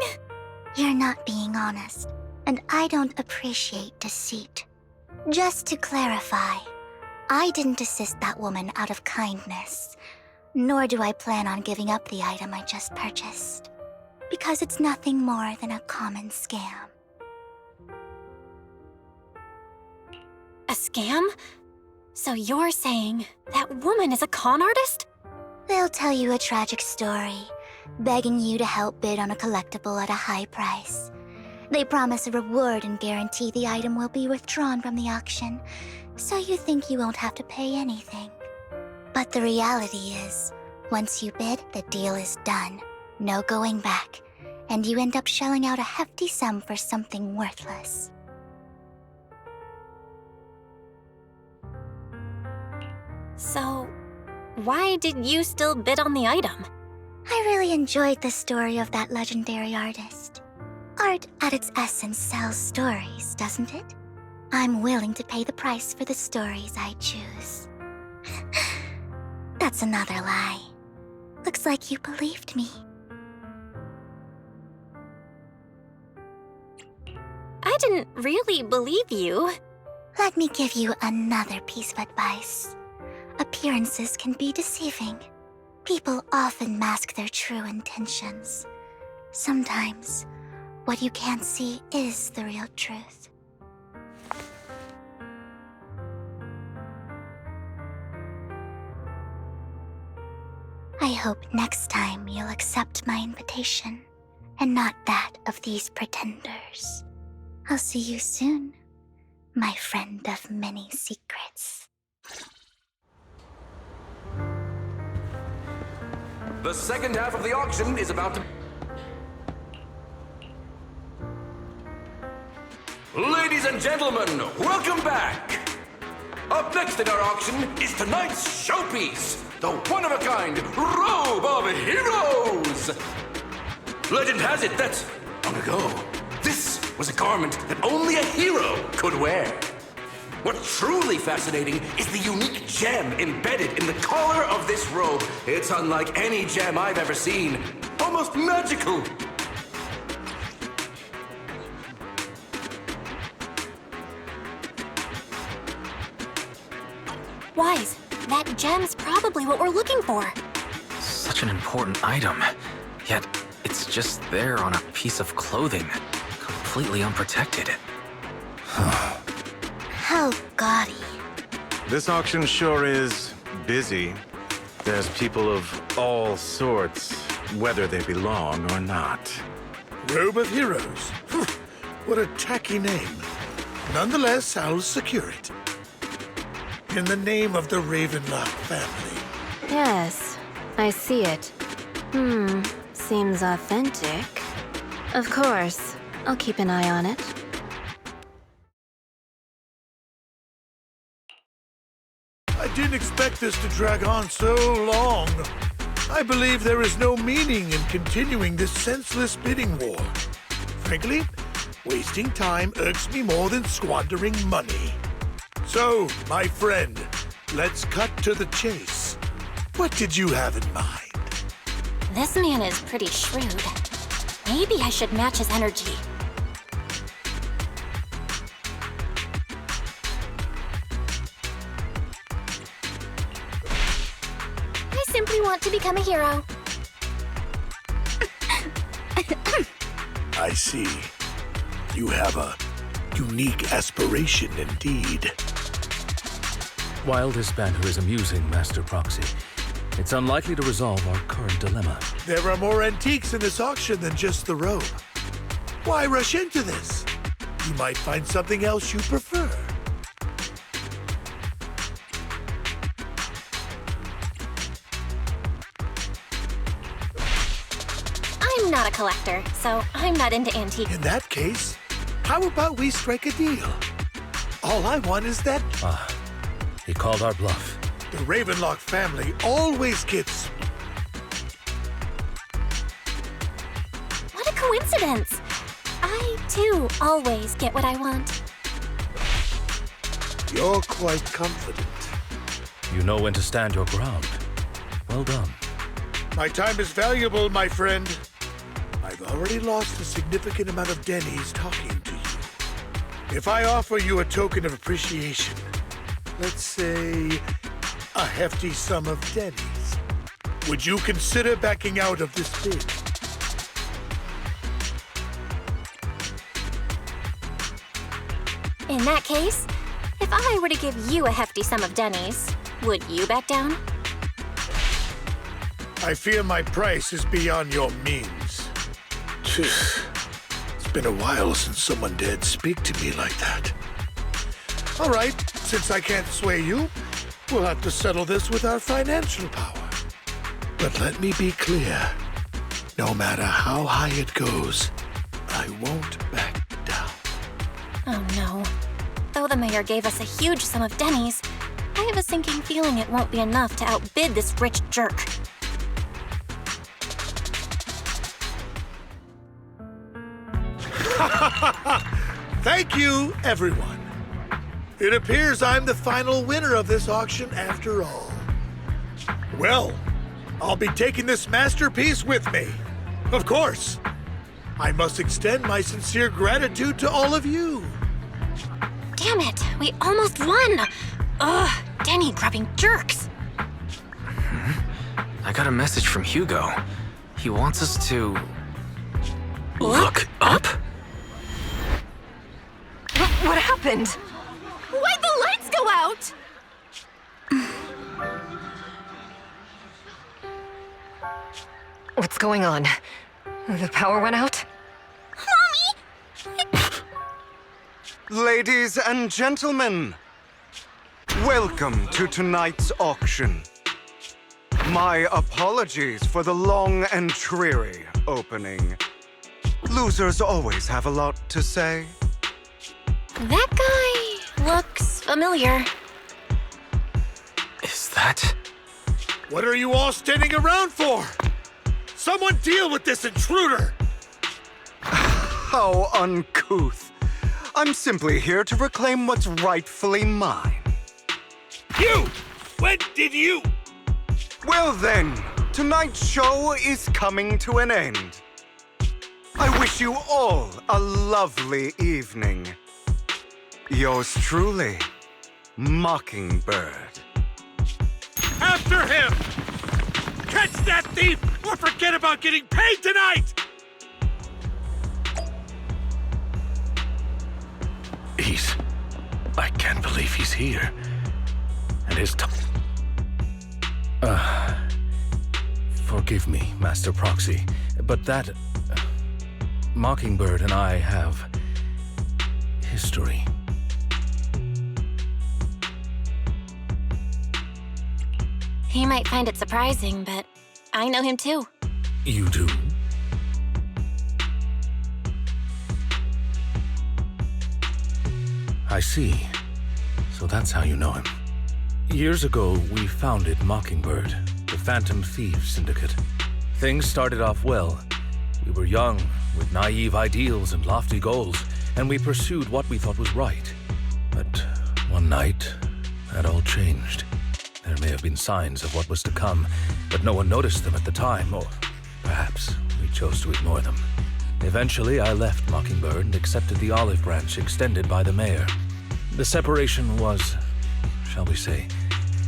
You're not being honest, and I don't appreciate deceit. Just to clarify, I didn't assist that woman out of kindness, nor do I plan on giving up the item I just purchased, because it's nothing more than a common scam. A scam? So you're saying that woman is a con artist? They'll tell you a tragic story, begging you to help bid on a collectible at a high price. They promise a reward and guarantee the item will be withdrawn from the auction, so you think you won't have to pay anything. But the reality is, once you bid, the deal is done. No going back, and you end up shelling out a hefty sum for something worthless. So, why did you still bid on the item? I really enjoyed the story of that legendary artist. Art at its essence sells stories, doesn't it? I'm willing to pay the price for the stories I choose. That's another lie. Looks like you believed me. I didn't really believe you. Let me give you another piece of advice. Appearances can be deceiving. People often mask their true intentions. Sometimes, what you can't see is the real truth. I hope next time you'll accept my invitation, and not that of these pretenders. I'll see you soon, my friend of many secrets. The second half of the auction is about to... Ladies and gentlemen, welcome back! Up next in our auction is tonight's showpiece, the one-of-a-kind Robe of Heroes! Legend has it that, long ago, this was a garment that only a hero could wear. What's truly fascinating is the unique gem embedded in the collar of this robe. It's unlike any gem I've ever seen. Almost magical. Wise, that gem's probably what we're looking for. Such an important item, yet it's just there on a piece of clothing, completely unprotected. How gaudy. This auction sure is busy. There's people of all sorts, whether they belong or not. Robe of Heroes. What a tacky name. Nonetheless, I'll secure it. In the name of the Ravenlock family. Yes, I see it. Seems authentic. Of course, I'll keep an eye on it. I didn't expect this to drag on so long. I believe there is no meaning in continuing this senseless bidding war. Frankly, wasting time irks me more than squandering money. So, my friend, let's cut to the chase. What did you have in mind? This man is pretty shrewd. Maybe I should match his energy. I simply want to become a hero. I see. You have a unique aspiration indeed. While this banter is amusing, Master Proxy, it's unlikely to resolve our current dilemma. There are more antiques in this auction than just the robe. Why rush into this? You might find something else you prefer. I'm not a collector, so I'm not into antiques. In that case, how about we strike a deal? All I want is that... He called our bluff. The Ravenlock family always gets... What a coincidence! I, too, always get what I want. You're quite confident. You know when to stand your ground. Well done. My time is valuable, my friend. I've already lost a significant amount of Denny's talking to you. If I offer you a token of appreciation, let's say a hefty sum of Denny's, would you consider backing out of this bid? In that case, if I were to give you a hefty sum of Denny's, would you back down? I fear my price is beyond your means. It's been a while since someone dared speak to me like that. All right, since I can't sway you, we'll have to settle this with our financial power. But let me be clear. No matter how high it goes, I won't back down. Oh no. Though the mayor gave us a huge sum of Denny's, I have a sinking feeling it won't be enough to outbid this rich jerk. Thank you, everyone. It appears I'm the final winner of this auction after all. Well, I'll be taking this masterpiece with me. Of course. I must extend my sincere gratitude to all of you. Damn it, we almost won! Ugh, Denny grabbing jerks. I got a message from Hugo. He wants us to... Look up? What happened? Why'd the lights go out? What's going on? The power went out? Ladies and gentlemen, welcome to tonight's auction. My apologies for the long and dreary opening. Losers always have a lot to say. That guy looks familiar. Is that... What are you all standing around for? Someone deal with this intruder! How uncouth. I'm simply here to reclaim what's rightfully mine. You! When did you... Well then, tonight's show is coming to an end. I wish you all a lovely evening. Yours truly, Mockingbird. After him! Catch that thief or forget about getting paid tonight! I can't believe he's here. And his forgive me, Master Proxy, but that... Mockingbird and I have... history. He might find it surprising, but I know him too. You do? I see. So that's how you know him. Years ago, we founded Mockingbird, the Phantom Thieves Syndicate. Things started off well. We were young, with naive ideals and lofty goals, and we pursued what we thought was right. But one night, that all changed. There may have been signs of what was to come, but no one noticed them at the time, or perhaps we chose to ignore them. Eventually, I left Mockingbird and accepted the olive branch extended by the mayor. The separation was, shall we say,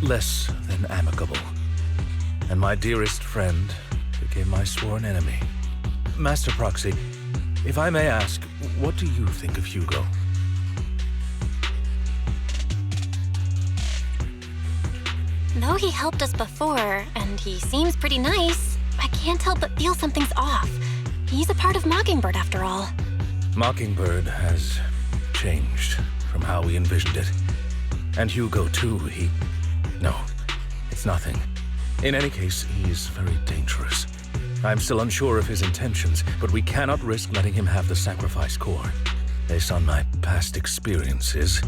less than amicable. And my dearest friend became my sworn enemy. Master Proxy, if I may ask, what do you think of Hugo? Though he helped us before, and he seems pretty nice, I can't help but feel something's off. He's a part of Mockingbird after all. Mockingbird has changed from how we envisioned it. And Hugo too, No, it's nothing. In any case, he is very dangerous. I'm still unsure of his intentions, but we cannot risk letting him have the sacrifice core. Based on my past experiences,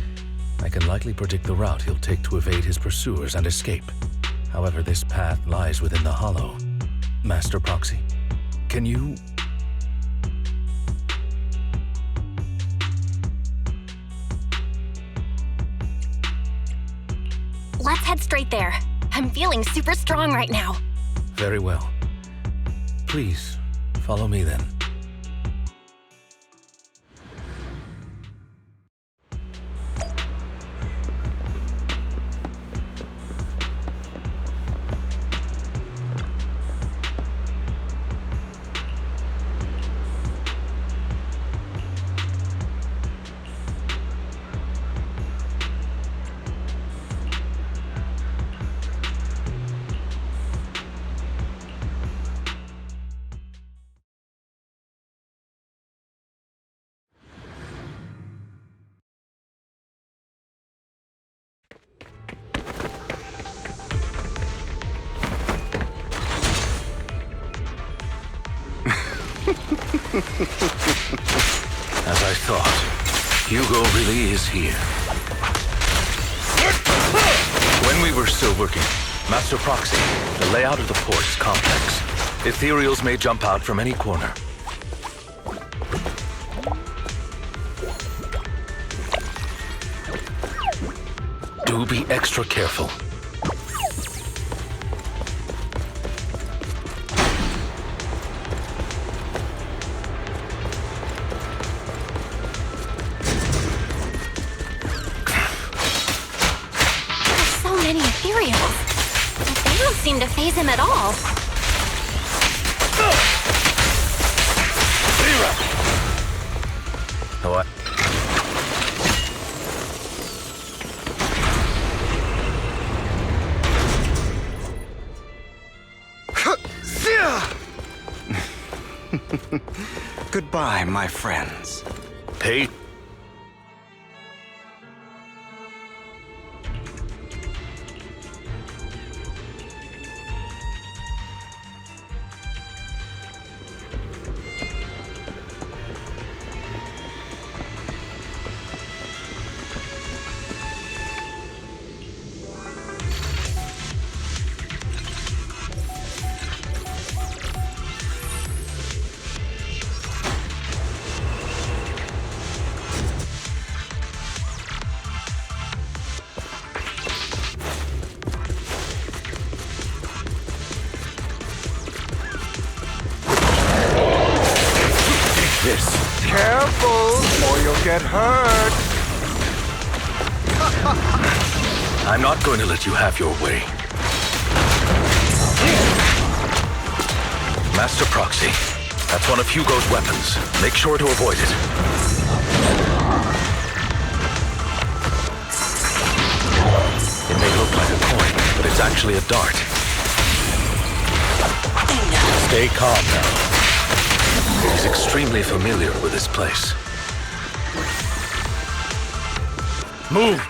I can likely predict the route he'll take to evade his pursuers and escape. However, this path lies within the Hollow. Master Proxy, can you... Let's head straight there. I'm feeling super strong right now. Very well. Please, follow me then. As I thought, Hugo really is here. When we were still working, Master Proxy, the layout of the port is complex. Ethereals may jump out from any corner. Do be extra careful. seem to faze him at all. What? Goodbye, my friends. Hey. This. Careful, or you'll get hurt. I'm not going to let you have your way. Master Proxy, that's one of Hugo's weapons. Make sure to avoid it. It may look like a coin, but it's actually a dart. Stay calm now. He's extremely familiar with this place. Move!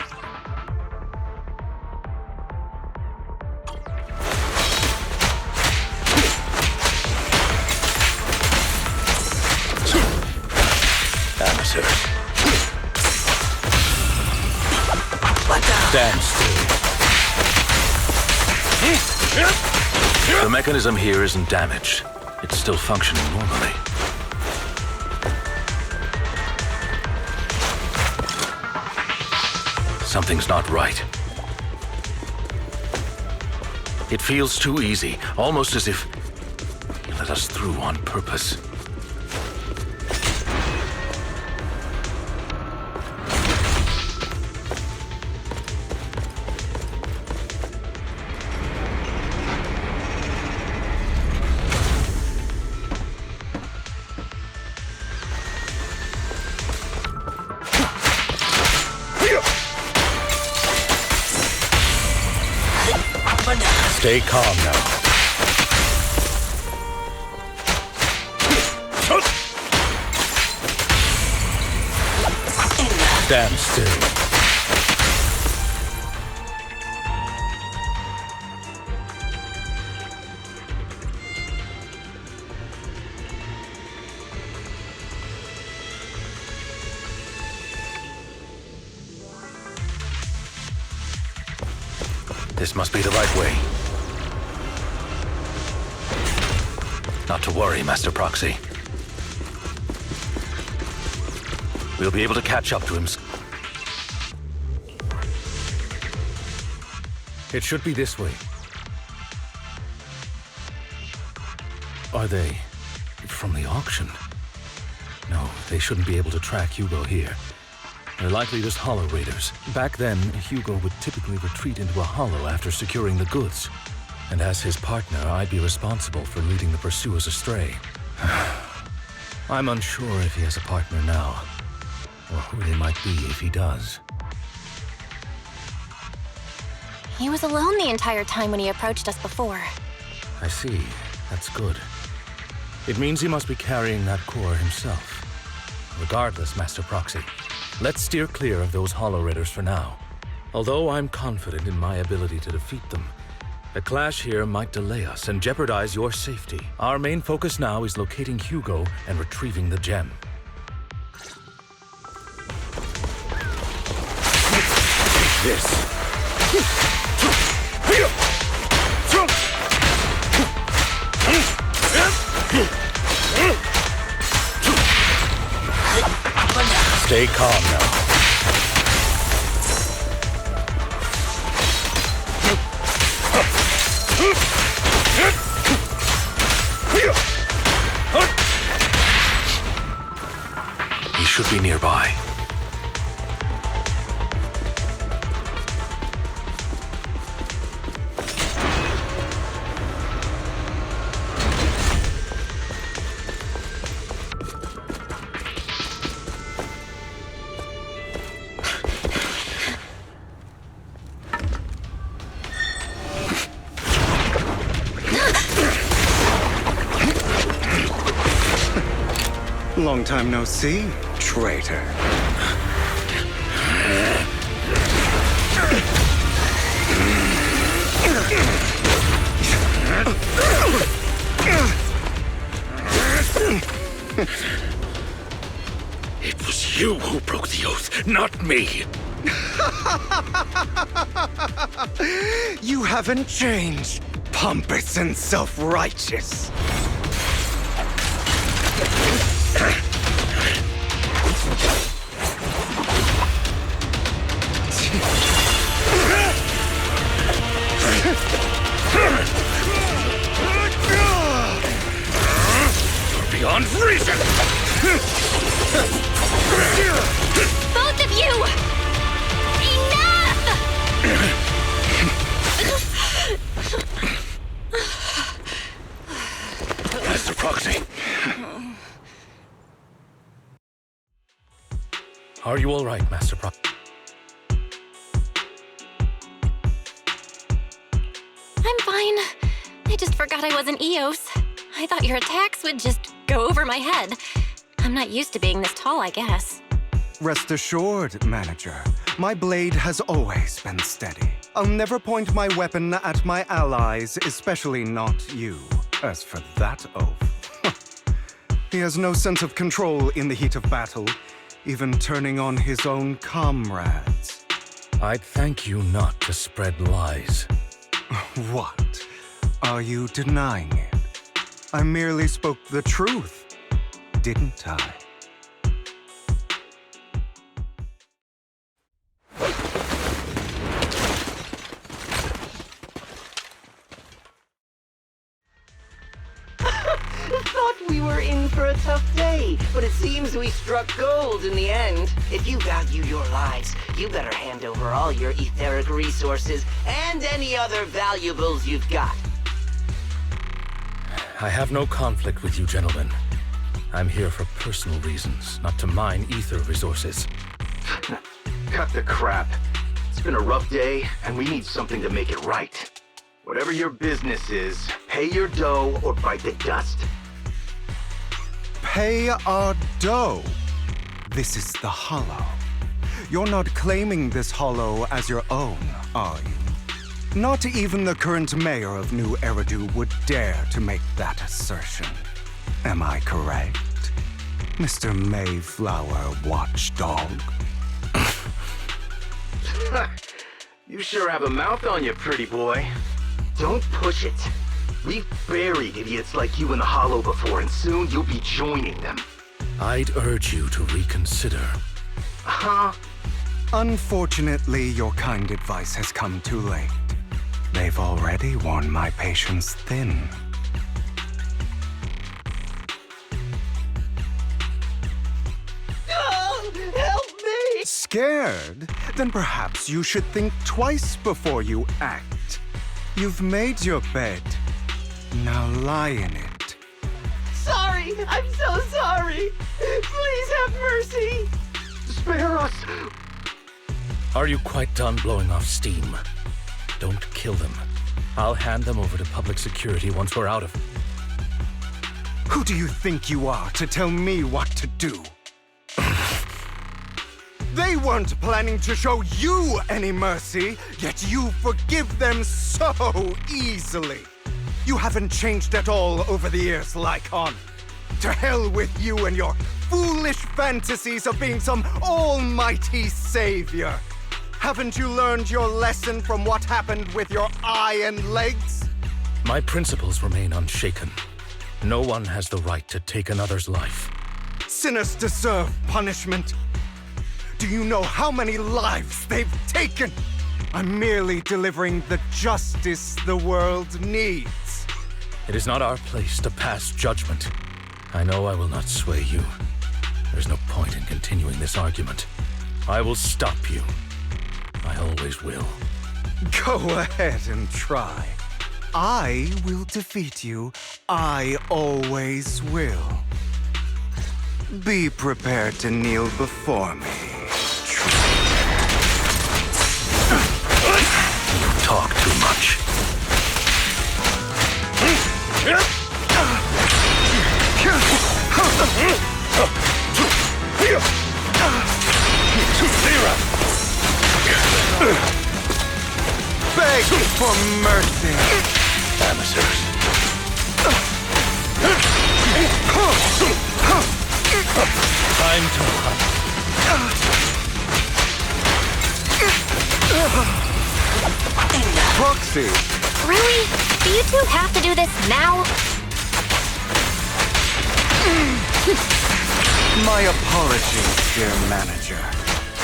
Amateurs. Stand still. The mechanism here isn't damaged. It's still functioning normally. Something's not right. It feels too easy, almost as if you let us through on purpose. Stay calm now. Stand still. This must be the right way. Not to worry, Master Proxy. We'll be able to catch up to him. It should be this way. Are they from the auction? No, they shouldn't be able to track Hugo here. They're likely just hollow raiders. Back then, Hugo would typically retreat into a hollow after securing the goods. And as his partner, I'd be responsible for leading the pursuers astray. I'm unsure if he has a partner now, or who they might be if he does. He was alone the entire time when he approached us before. I see. That's good. It means he must be carrying that core himself. Regardless, Master Proxy, let's steer clear of those hollow raiders for now. Although I'm confident in my ability to defeat them, a clash here might delay us and jeopardize your safety. Our main focus now is locating Hugo and retrieving the gem. This. Stay calm now. He should be nearby. Long time no see, traitor. It was you who broke the oath, not me. You haven't changed, pompous and self-righteous. You're beyond reason! Both of you! Enough! Master Proxy. Are you all right, Master Proxy? I'm fine. I just forgot I wasn't Eos. I thought your attacks would just go over my head. I'm not used to being this tall, I guess. Rest assured, Manager, my blade has always been steady. I'll never point my weapon at my allies, especially not you. As for that oath, he has no sense of control in the heat of battle, even turning on his own comrades. I'd thank you not to spread lies. What? Are you denying it? I merely spoke the truth, didn't I? Thought we were in for a tough day, but it seems we struck gold in the end. If you value your lives, you better hand over all your etheric resources and any other valuables you've got. I have no conflict with you, gentlemen. I'm here for personal reasons, not to mine ether resources. Cut the crap. It's been a rough day, and we need something to make it right. Whatever your business is, pay your dough or bite the dust. Pay our dough. This is the Hollow. You're not claiming this Hollow as your own, are you? Not even the current mayor of New Eridu would dare to make that assertion. Am I correct, Mr. Mayflower Watchdog? You sure have a mouth on you, pretty boy. Don't push it. We've buried idiots like you in the Hollow before, and soon you'll be joining them. I'd urge you to reconsider. Huh? Unfortunately, your kind advice has come too late. They've already worn my patience thin. Help me! Scared? Then perhaps you should think twice before you act. You've made your bed. Now lie in it. Sorry! I'm so sorry! Please have mercy! Spare us! Are you quite done blowing off steam? Don't kill them. I'll hand them over to public security once we're out of... Who do you think you are to tell me what to do? They weren't planning to show you any mercy, yet you forgive them so easily. You haven't changed at all over the years, Lycon. To hell with you and your foolish fantasies of being some almighty savior. Haven't you learned your lesson from what happened with your eye and legs? My principles remain unshaken. No one has the right to take another's life. Sinners deserve punishment. Do you know how many lives they've taken? I'm merely delivering the justice the world needs. It is not our place to pass judgment. I know I will not sway you. There's no point in continuing this argument. I will stop you. I always will. Go ahead and try. I will defeat you. I always will. Be prepared to kneel before me. You talk too much. for mercy. Amateurs. Time to hunt. Proxy! Really? Do you two have to do this now? My apologies, dear manager,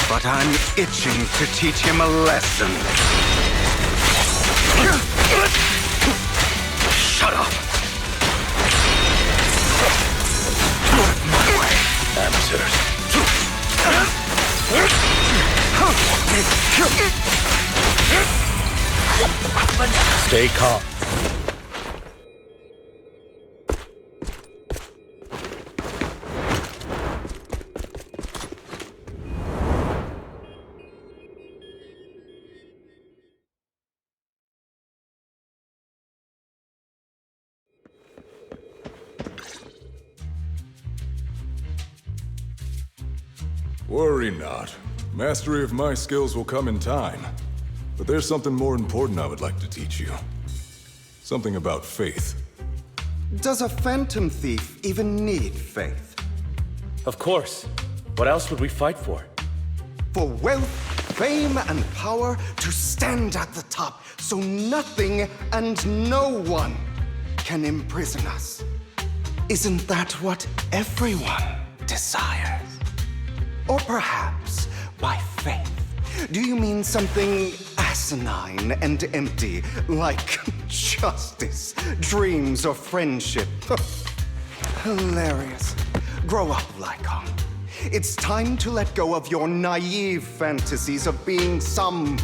but I'm itching to teach him a lesson. Shut up! My way, amateurs. Stay calm. Worry not. Mastery of my skills will come in time. But there's something more important I would like to teach you. Something about faith. Does a phantom thief even need faith? Of course. What else would we fight for? For wealth, fame, and power to stand at the top, so nothing and no one can imprison us. Isn't that what everyone desires? Or perhaps, by faith, do you mean something asinine and empty, like justice, dreams, or friendship? Hilarious. Grow up, Lycon. It's time to let go of your naive fantasies of being some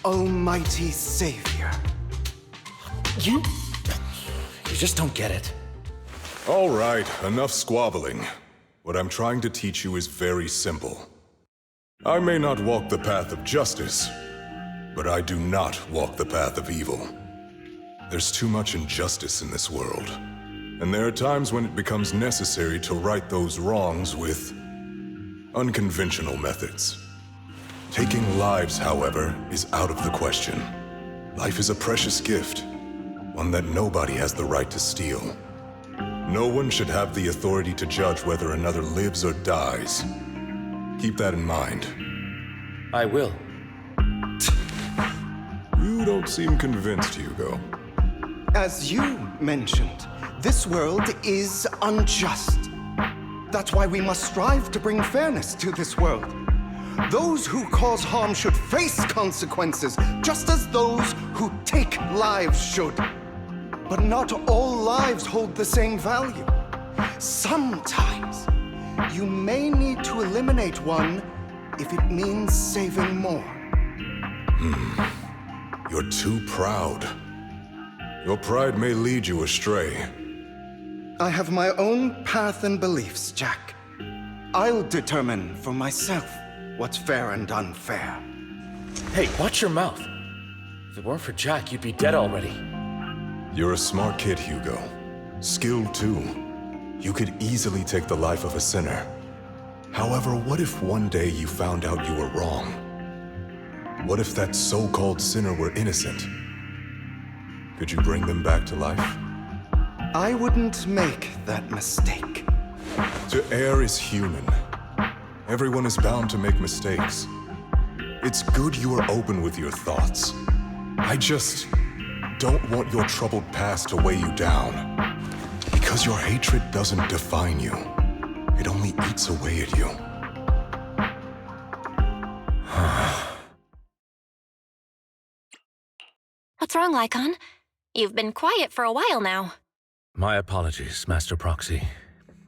almighty savior. You just don't get it. All right, enough squabbling. What I'm trying to teach you is very simple. I may not walk the path of justice, but I do not walk the path of evil. There's too much injustice in this world, and there are times when it becomes necessary to right those wrongs with unconventional methods. Taking lives, however, is out of the question. Life is a precious gift, one that nobody has the right to steal. No one should have the authority to judge whether another lives or dies. Keep that in mind. I will. You don't seem convinced, Hugo. As you mentioned, this world is unjust. That's why we must strive to bring fairness to this world. Those who cause harm should face consequences, just as those who take lives should. But not all lives hold the same value. Sometimes, you may need to eliminate one if it means saving more. You're too proud. Your pride may lead you astray. I have my own path and beliefs, Jack. I'll determine for myself what's fair and unfair. Hey, watch your mouth. If it weren't for Jack, you'd be dead already. You're a smart kid, Hugo. Skilled too. You could easily take the life of a sinner. However, what if one day you found out you were wrong? What if that so-called sinner were innocent? Could you bring them back to life? I wouldn't make that mistake. To err is human. Everyone is bound to make mistakes. It's good you are open with your thoughts. I just don't want your troubled past to weigh you down. Because your hatred doesn't define you. It only eats away at you. What's wrong, Lycon? You've been quiet for a while now. My apologies, Master Proxy.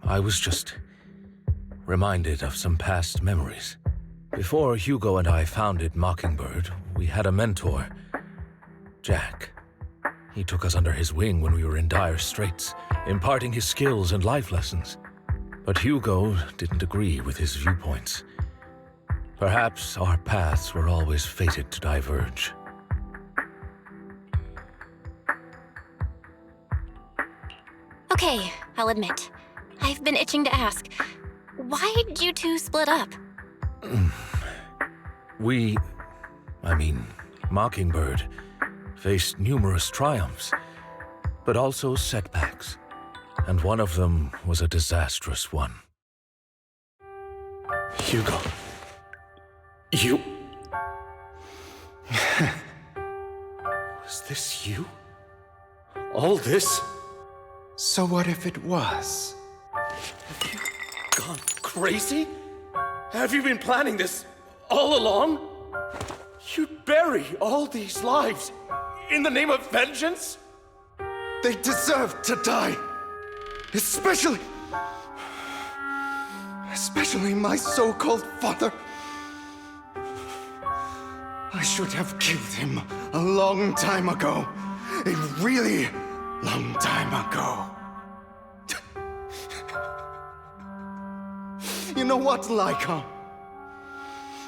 I was just reminded of some past memories. Before Hugo and I founded Mockingbird, we had a mentor, Jack. He took us under his wing when we were in dire straits, imparting his skills and life lessons. But Hugo didn't agree with his viewpoints. Perhaps our paths were always fated to diverge. Okay, I'll admit. I've been itching to ask. Why'd you two split up? Mockingbird, faced numerous triumphs, but also setbacks, and one of them was a disastrous one. Hugo. You... Was this you? All this? So what if it was? Have you gone crazy? Have you been planning this all along? You'd bury all these lives in the name of vengeance? They deserve to die. Especially my so-called father. I should have killed him a long time ago. A really long time ago. You know what, Lycon?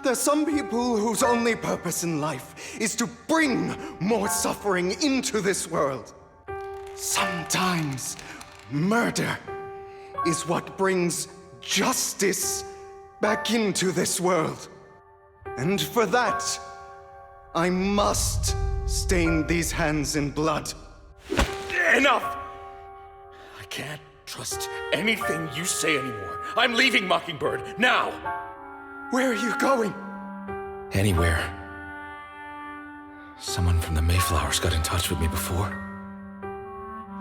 There's some people whose only purpose in life is to bring more suffering into this world. Sometimes murder is what brings justice back into this world. And for that, I must stain these hands in blood. Enough! I can't trust anything you say anymore. I'm leaving Mockingbird, now! Where are you going? Anywhere. Someone from the Mayflowers got in touch with me before.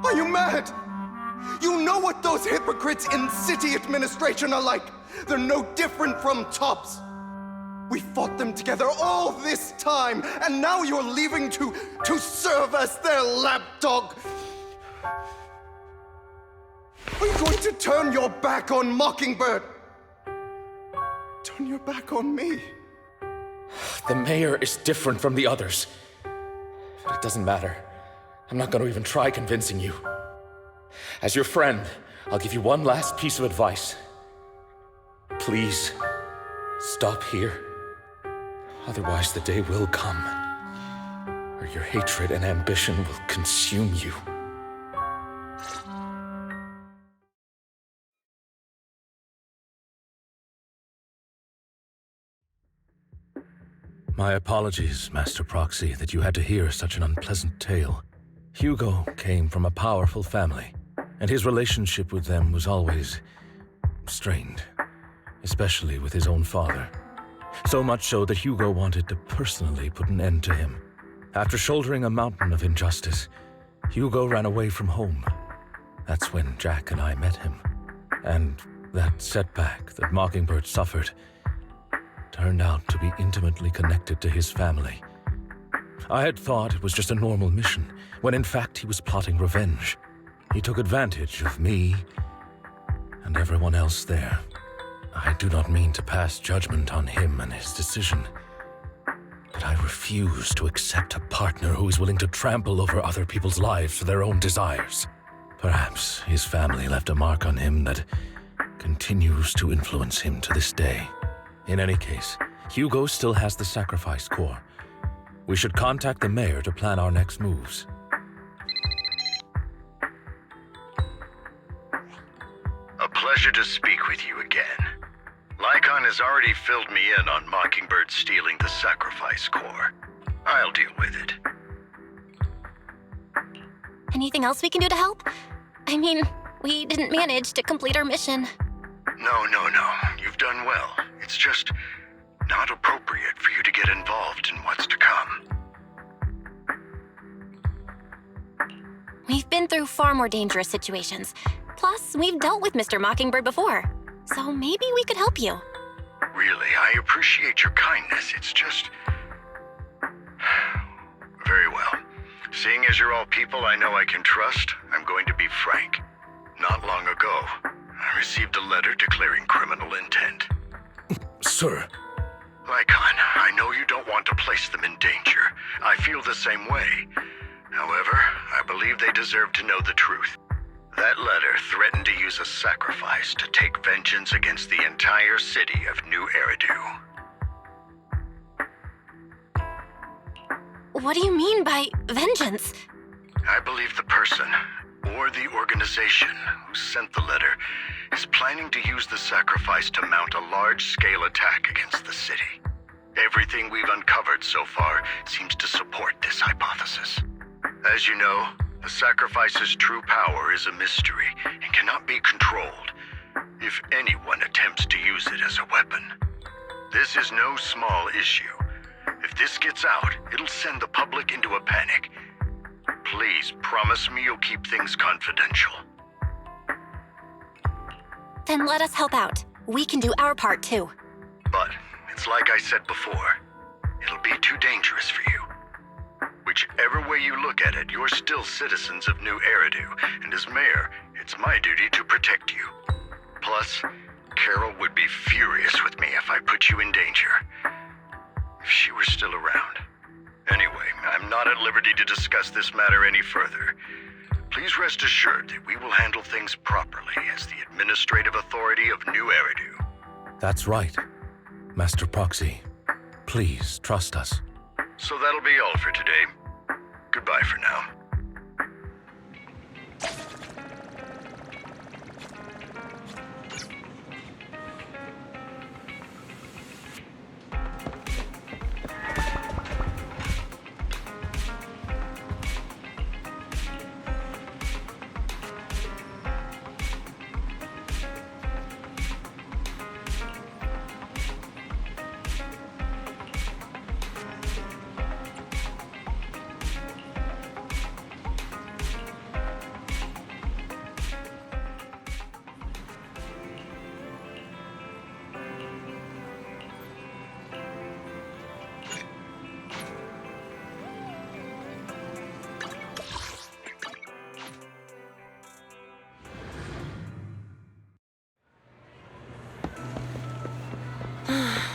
Are you mad? You know what those hypocrites in city administration are like. They're no different from tops. We fought them together all this time, and now you're leaving to serve as their lapdog. Are you going to turn your back on Mockingbird? Turn your back on me? The mayor is different from the others. But it doesn't matter. I'm not going to even try convincing you. As your friend, I'll give you one last piece of advice. Please, stop here. Otherwise, the day will come where your hatred and ambition will consume you. My apologies, Master Proxy, that you had to hear such an unpleasant tale. Hugo came from a powerful family, and his relationship with them was always strained, especially with his own father. So much so that Hugo wanted to personally put an end to him. After shouldering a mountain of injustice, Hugo ran away from home. That's when Jack and I met him. And that setback that Mockingbird suffered turned out to be intimately connected to his family. I had thought it was just a normal mission, when in fact he was plotting revenge. He took advantage of me and everyone else there. I do not mean to pass judgment on him and his decision, but I refuse to accept a partner who is willing to trample over other people's lives for their own desires. Perhaps his family left a mark on him that continues to influence him to this day. In any case, Hugo still has the sacrifice core. We should contact the mayor to plan our next moves. A pleasure to speak with you again. Lycon has already filled me in on Mockingbird stealing the sacrifice core. I'll deal with it. Anything else we can do to help? I mean, we didn't manage to complete our mission. No. You've done well. It's just not appropriate for you to get involved in what's to come. We've been through far more dangerous situations. Plus, we've dealt with Mr. Mockingbird before. So maybe we could help you. Really, I appreciate your kindness. It's just... Very well. Seeing as you're all people I know I can trust, I'm going to be frank. Not long ago, I received a letter declaring criminal intent. Sir. Lycon, I know you don't want to place them in danger. I feel the same way. However, I believe they deserve to know the truth. That letter threatened to use a sacrifice to take vengeance against the entire city of New Eridu. What do you mean by vengeance? I believe the person, or the organization, who sent the letter is planning to use the sacrifice to mount a large-scale attack against the city. Everything we've uncovered so far seems to support this hypothesis. As you know, the sacrifice's true power is a mystery and cannot be controlled if anyone attempts to use it as a weapon. This is no small issue. If this gets out, it'll send the public into a panic. Please promise me you'll keep things confidential. Then let us help out. We can do our part too. But it's like I said before, it'll be too dangerous for you. Whichever way you look at it, you're still citizens of New Eridu, and as mayor, it's my duty to protect you. Plus, Carol would be furious with me if I put you in danger. If she were still around. Anyway, I'm not at liberty to discuss this matter any further. Please rest assured that we will handle things properly as the administrative authority of New Eridu. That's right. Master Proxy, please trust us. So that'll be all for today. Goodbye for now.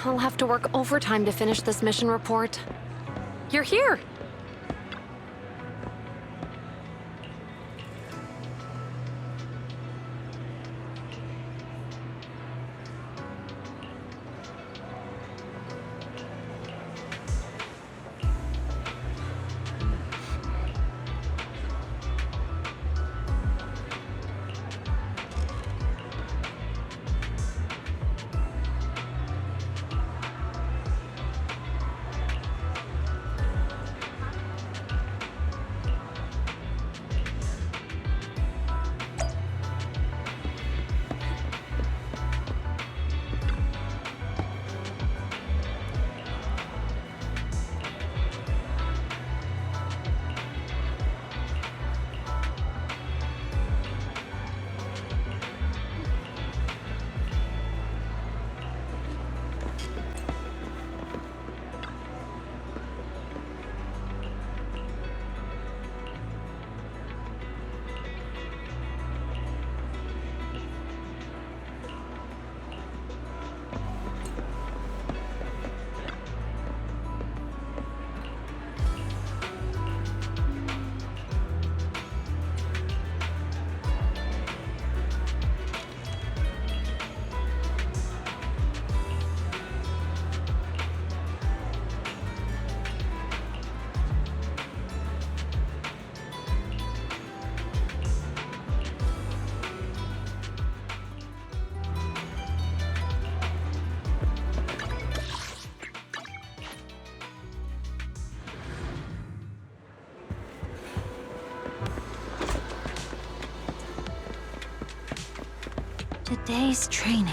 I'll have to work overtime to finish this mission report. You're here! Today's training.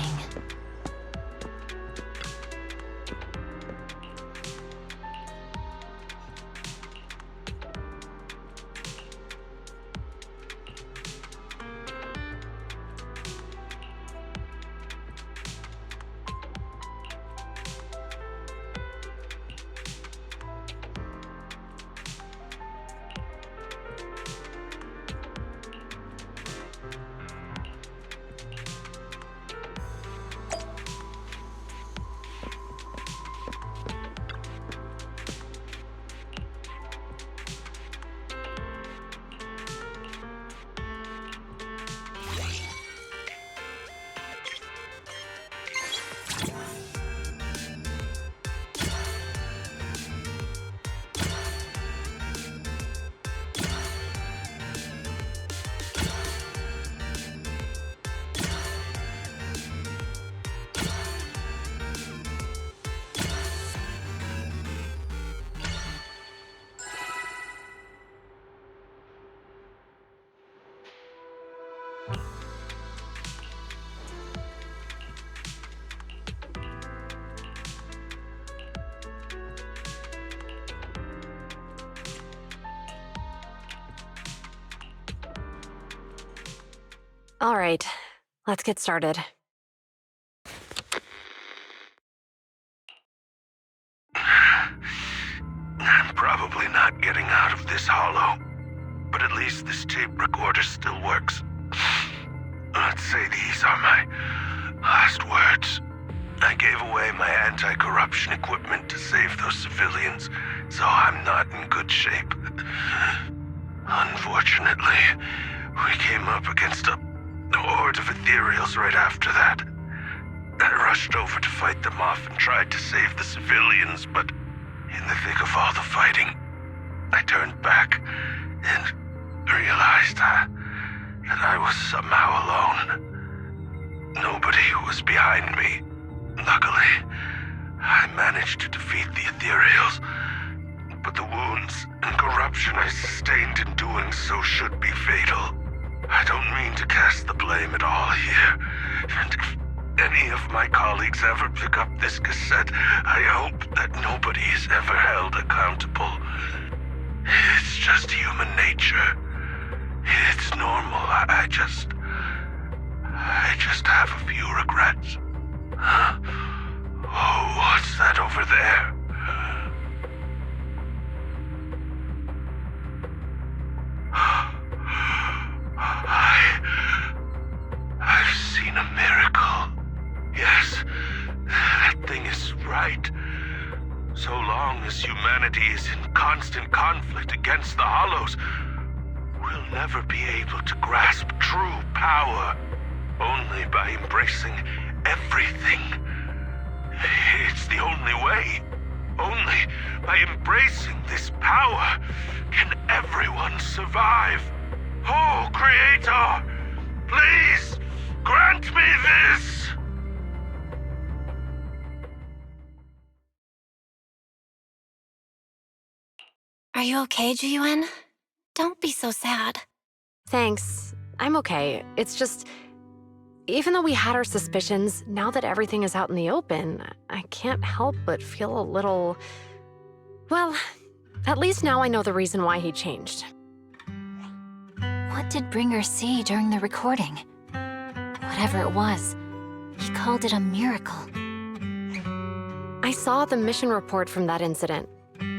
All right, let's get started. I'm probably not getting out of this hollow, but at least this tape recorder still works. Let's say these are my last words. I gave away my anti-corruption equipment to save those civilians, so I'm not in good shape. Unfortunately, we came up against a horde of ethereals right after that. I rushed over to fight them off and tried to save the civilians, but in the thick of all the fighting, I turned back and realized that I was somehow alone. Nobody was behind me. Luckily, I managed to defeat the ethereals, but the wounds and corruption I sustained in doing so should be fatal. I don't mean to cast the blame at all here, and if any of my colleagues ever pick up this cassette, I hope that nobody is ever held accountable. It's just human nature. It's normal. I just have a few regrets. Oh, what's that over there? I've seen a miracle. Yes, that thing is right. So long as humanity is in constant conflict against the Hollows, we'll never be able to grasp true power. Only by embracing everything. It's the only way. Only by embracing this power can everyone survive. Oh, Creator, please grant me this! Are you okay, Ji-Yuen? Don't be so sad. Thanks. I'm okay. It's just, even though we had our suspicions, now that everything is out in the open, I can't help but feel a little... Well, at least now I know the reason why he changed. What did Bringer see during the recording? Whatever it was, he called it a miracle. I saw the mission report from that incident.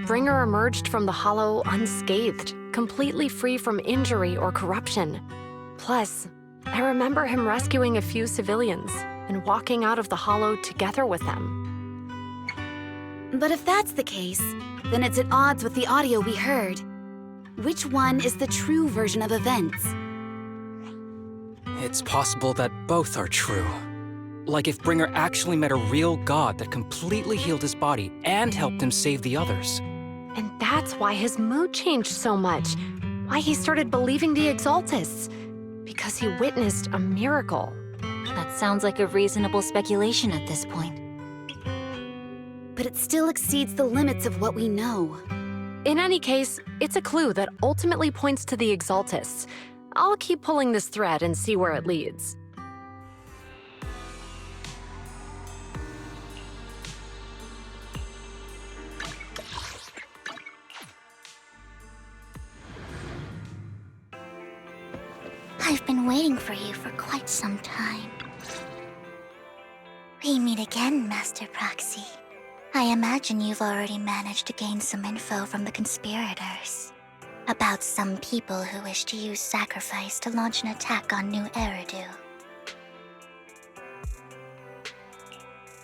Bringer emerged from the Hollow unscathed, completely free from injury or corruption. Plus, I remember him rescuing a few civilians and walking out of the Hollow together with them. But if that's the case, then it's at odds with the audio we heard. Which one is the true version of events? It's possible that both are true. Like if Bringer actually met a real god that completely healed his body and helped him save the others. And that's why his mood changed so much. Why he started believing the Exaltists. Because he witnessed a miracle. That sounds like a reasonable speculation at this point. But it still exceeds the limits of what we know. In any case, it's a clue that ultimately points to the Exaltists. I'll keep pulling this thread and see where it leads. I've been waiting for you for quite some time. We meet again, Master Proxy. I imagine you've already managed to gain some info from the conspirators. About some people who wish to use sacrifice to launch an attack on New Eridu.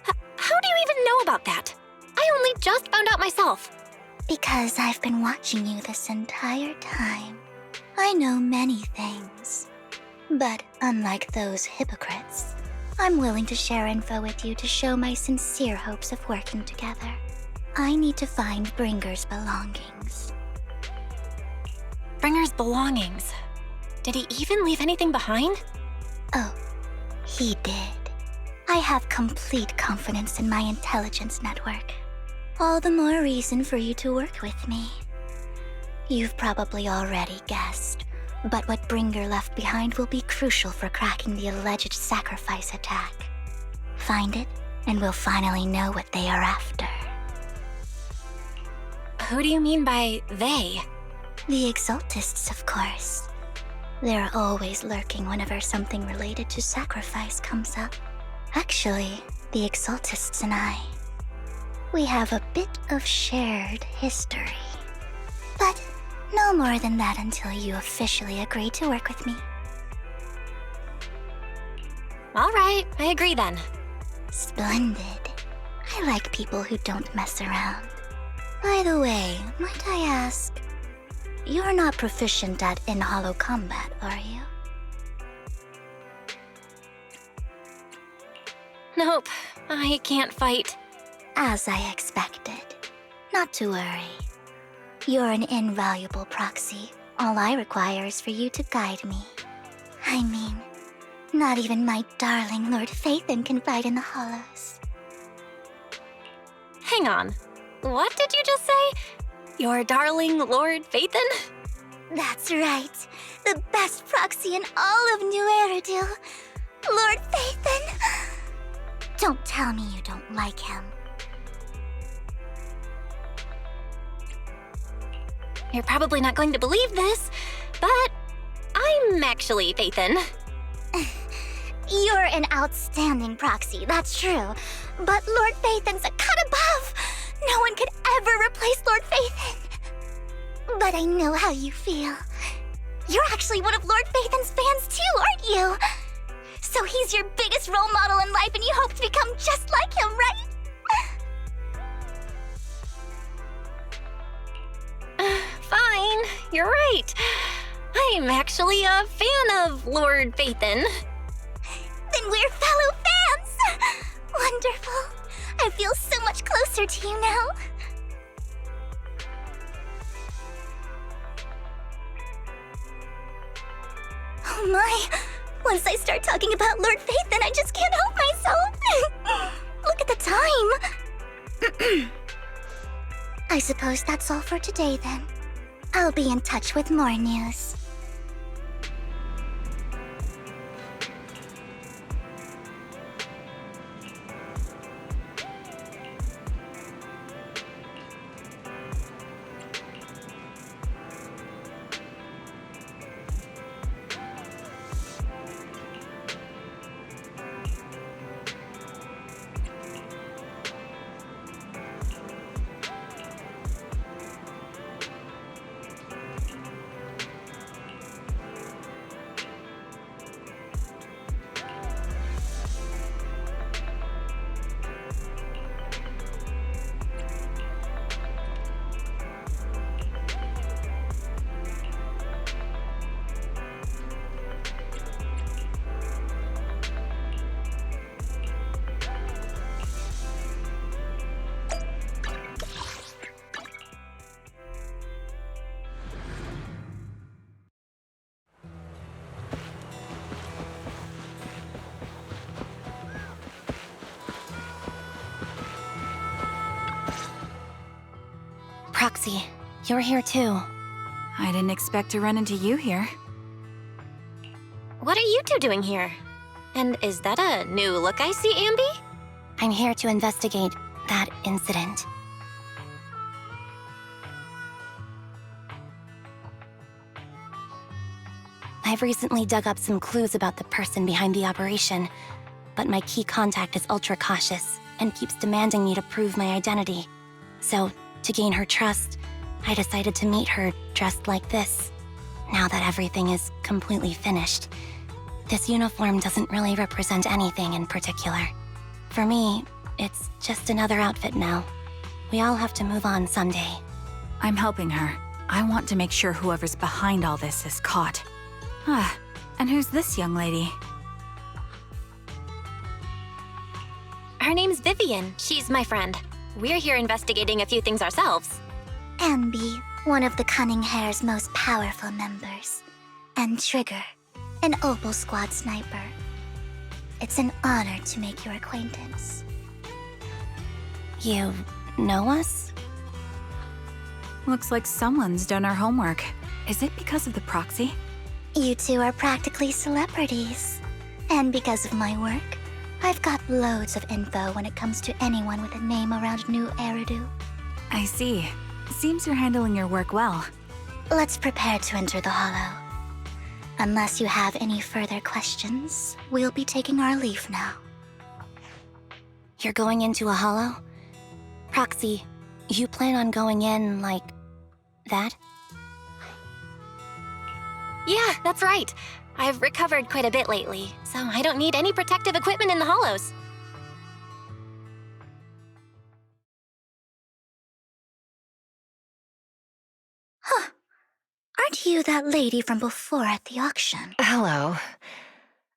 How do you even know about that? I only just found out myself. Because I've been watching you this entire time. I know many things. But unlike those hypocrites, I'm willing to share info with you to show my sincere hopes of working together. I need to find Bringer's belongings. Bringer's belongings? Did he even leave anything behind? Oh, he did. I have complete confidence in my intelligence network. All the more reason for you to work with me. You've probably already guessed, but what Bringer left behind will be crucial for cracking the alleged sacrifice attack. Find it, and we'll finally know what they are after. Who do you mean by they? The Exaltists, of course. They're always lurking whenever something related to sacrifice comes up. Actually, the Exaltists and I, we have a bit of shared history. But no more than that until you officially agree to work with me. All right, I agree then. Splendid. I like people who don't mess around. By the way, might I ask, you're not proficient at in-hollow combat, are you? Nope, I can't fight. As I expected. Not to worry. You're an invaluable proxy. All I require is for you to guide me. I mean, not even my darling Lord Phaethon can fight in the hollows. Hang on. What did you just say? Your darling Lord Phaethon? That's right. The best proxy in all of New Eridu. Lord Phaethon. Don't tell me you don't like him. You're probably not going to believe this, but I'm actually Phaethon. You're an outstanding proxy, that's true. But Lord Phaethon's a cut above. No one could ever replace Lord Phaethon. But I know how you feel. You're actually one of Lord Phaethon's fans too, aren't you? So he's your biggest role model in life and you hope to become just like him, right? Fine, you're right. I'm actually a fan of Lord Phaethon. Then we're fellow fans! Wonderful. I feel so much closer to you now. Oh my! Once I start talking about Lord Phaethon, I just can't help myself! Look at the time! I suppose that's all for today then. I'll be in touch with more news. Proxy, you're here too. I didn't expect to run into you here. What are you two doing here? And is that a new look I see, Ambi? I'm here to investigate that incident. I've recently dug up some clues about the person behind the operation, but my key contact is ultra cautious and keeps demanding me to prove my identity. So, to gain her trust, I decided to meet her dressed like this. Now that everything is completely finished, this uniform doesn't really represent anything in particular. For me, it's just another outfit now. We all have to move on someday. I'm helping her. I want to make sure whoever's behind all this is caught. And who's this young lady? Her name's Vivian. She's my friend. We're here investigating a few things ourselves. Ambi, one of the Cunning Hair's most powerful members. And Trigger, an Opal Squad sniper. It's an honor to make your acquaintance. You know us? Looks like someone's done our homework. Is it because of the proxy? You two are practically celebrities. And because of my work, I've got loads of info when it comes to anyone with a name around New Eridu. I see. Seems you're handling your work well. Let's prepare to enter the Hollow. Unless you have any further questions, we'll be taking our leave now. You're going into a hollow? Proxy, you plan on going in like that? Yeah, that's right. I've recovered quite a bit lately, so I don't need any protective equipment in the hollows. Huh. Aren't you that lady from before at the auction? Hello.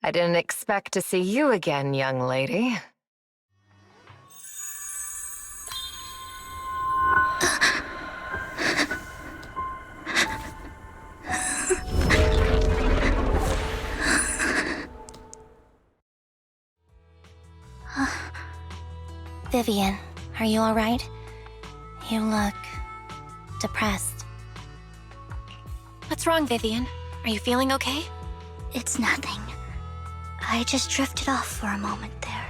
I didn't expect to see you again, young lady. Vivian, are you alright? You look depressed. What's wrong, Vivian? Are you feeling okay? It's nothing. I just drifted off for a moment there.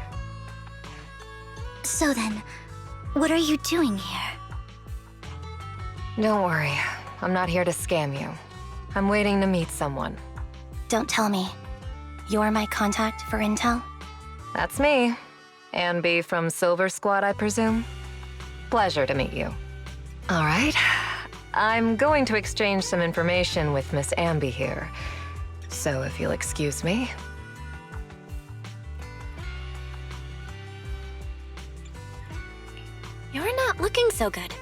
So then, what are you doing here? Don't worry. I'm not here to scam you. I'm waiting to meet someone. Don't tell me. You're my contact for intel? That's me. Ambi from Silver Squad, I presume? Pleasure to meet you. All right. I'm going to exchange some information with Miss Ambi here. So if you'll excuse me. You're not looking so good.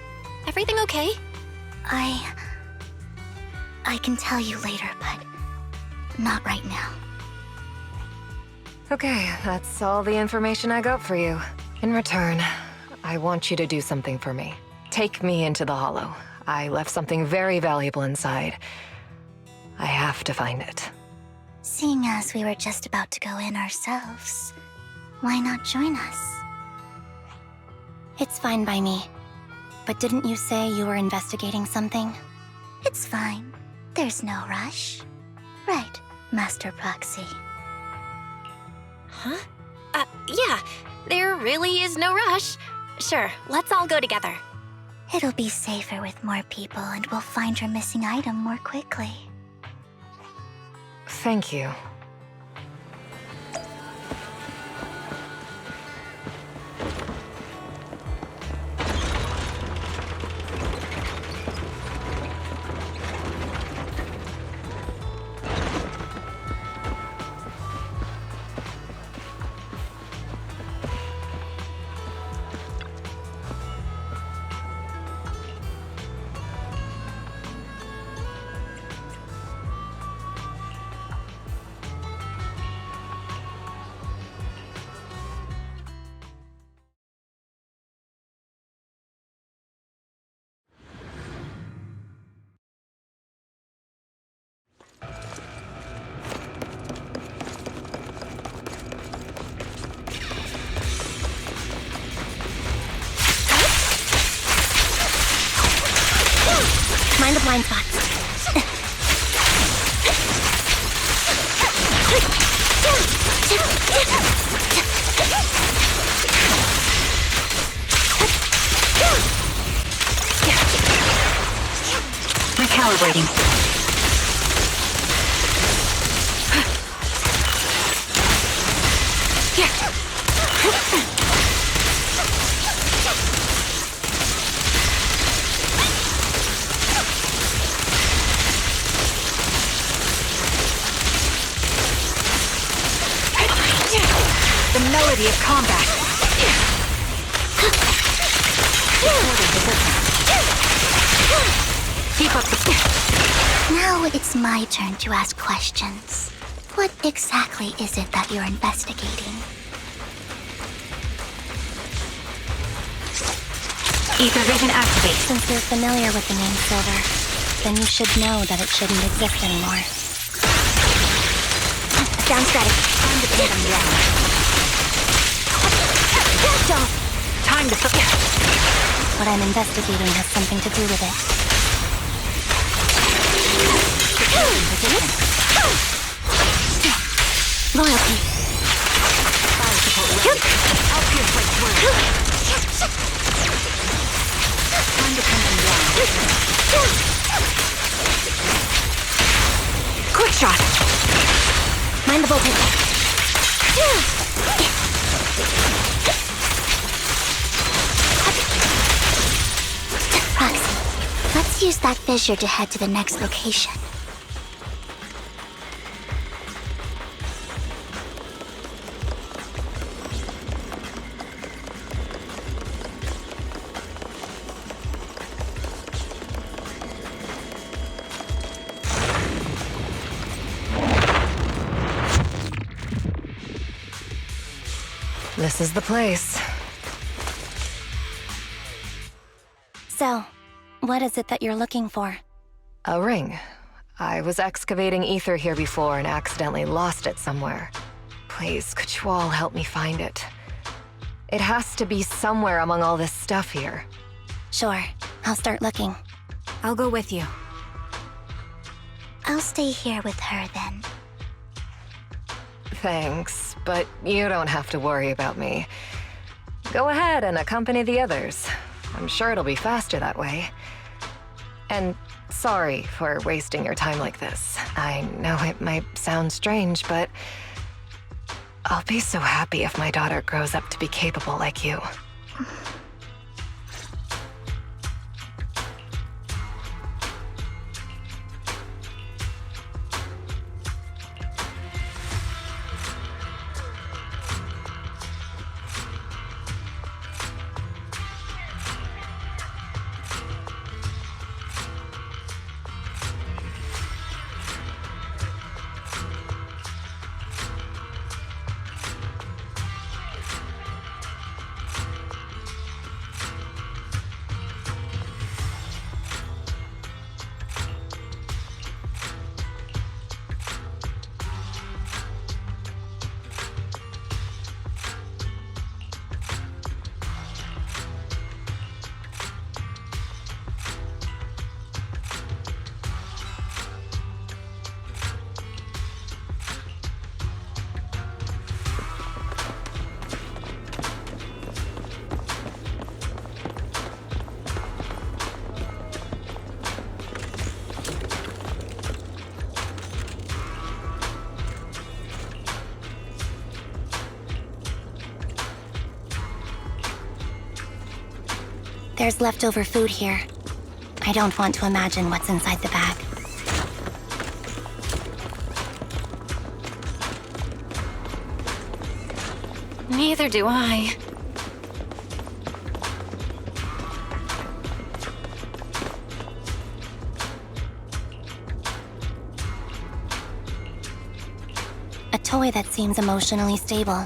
Everything okay? I can tell you later, but not right now. Okay, that's all the information I got for you. In return, I want you to do something for me. Take me into the Hollow. I left something very valuable inside. I have to find it. Seeing as we were just about to go in ourselves, why not join us? It's fine by me. But didn't you say you were investigating something? It's fine. There's no rush. Right, Master Proxy. Huh? Yeah. There really is no rush. Sure, let's all go together. It'll be safer with more people, and we'll find your missing item more quickly. Thank you. Mind the blind spots. Recalibrating. The melody of combat. Keep up the... Now it's my turn to ask questions. What exactly is it that you're investigating? Ether vision activate. Since you're familiar with the name Silver, then you should know that it shouldn't exist anymore. Down strategy. Time to pin them down. Time to... What I'm investigating has something to do with it. Loyalty. Fire support ready. I'll pierce right through. Time to pin them down. Quick shot. Mind the voltage. Roxy, let's use that fissure to head to the next location. This is the place. So, what is it that you're looking for? A ring. I was excavating ether here before and accidentally lost it somewhere. Please, could you all help me find it? It has to be somewhere among all this stuff here. Sure, I'll start looking. I'll go with you. I'll stay here with her then. Thanks, but you don't have to worry about me. Go ahead and accompany the others. I'm sure it'll be faster that way. And sorry for wasting your time like this. I know it might sound strange, but I'll be so happy if my daughter grows up to be capable like you. There's leftover food here. I don't want to imagine what's inside the bag. Neither do I. A toy that seems emotionally stable.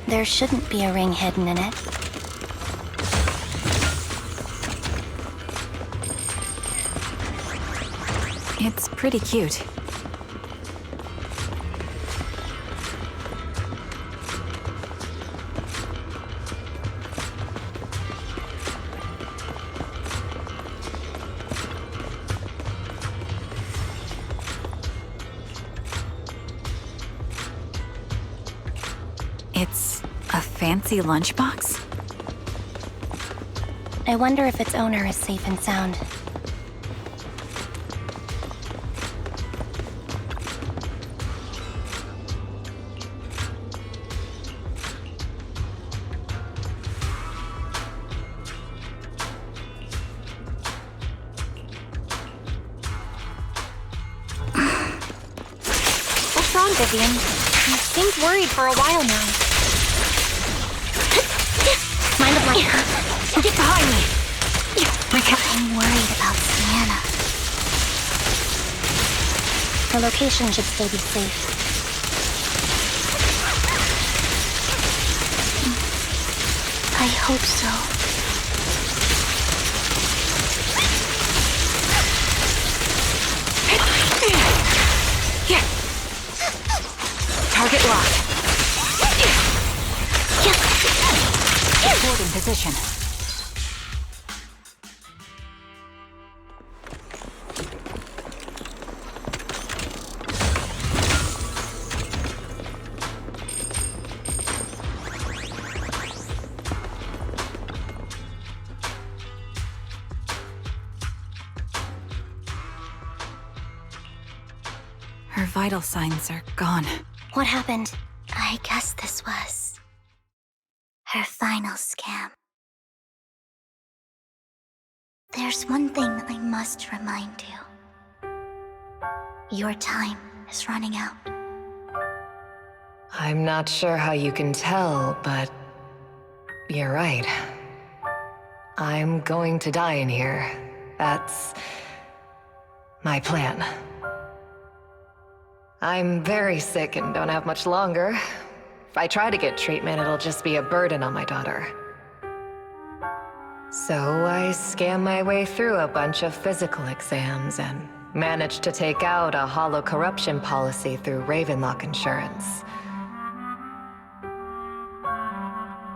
There shouldn't be a ring hidden in it. It's pretty cute. It's a fancy lunchbox? I wonder if its owner is safe and sound. What's wrong, Vivian? You seemed worried for a while now. Mind the blank. Get behind me! I'm worried about Sienna. The location should still be safe. I hope so. Target locked. Hold in position. Her vital signs are gone. What happened? I guess this was her final scam. There's one thing I must remind you. Your time is running out. I'm not sure how you can tell, but you're right. I'm going to die in here. That's my plan. I'm very sick and don't have much longer. If I try to get treatment, it'll just be a burden on my daughter. So I scam my way through a bunch of physical exams and managed to take out a hollow corruption policy through Ravenlock Insurance.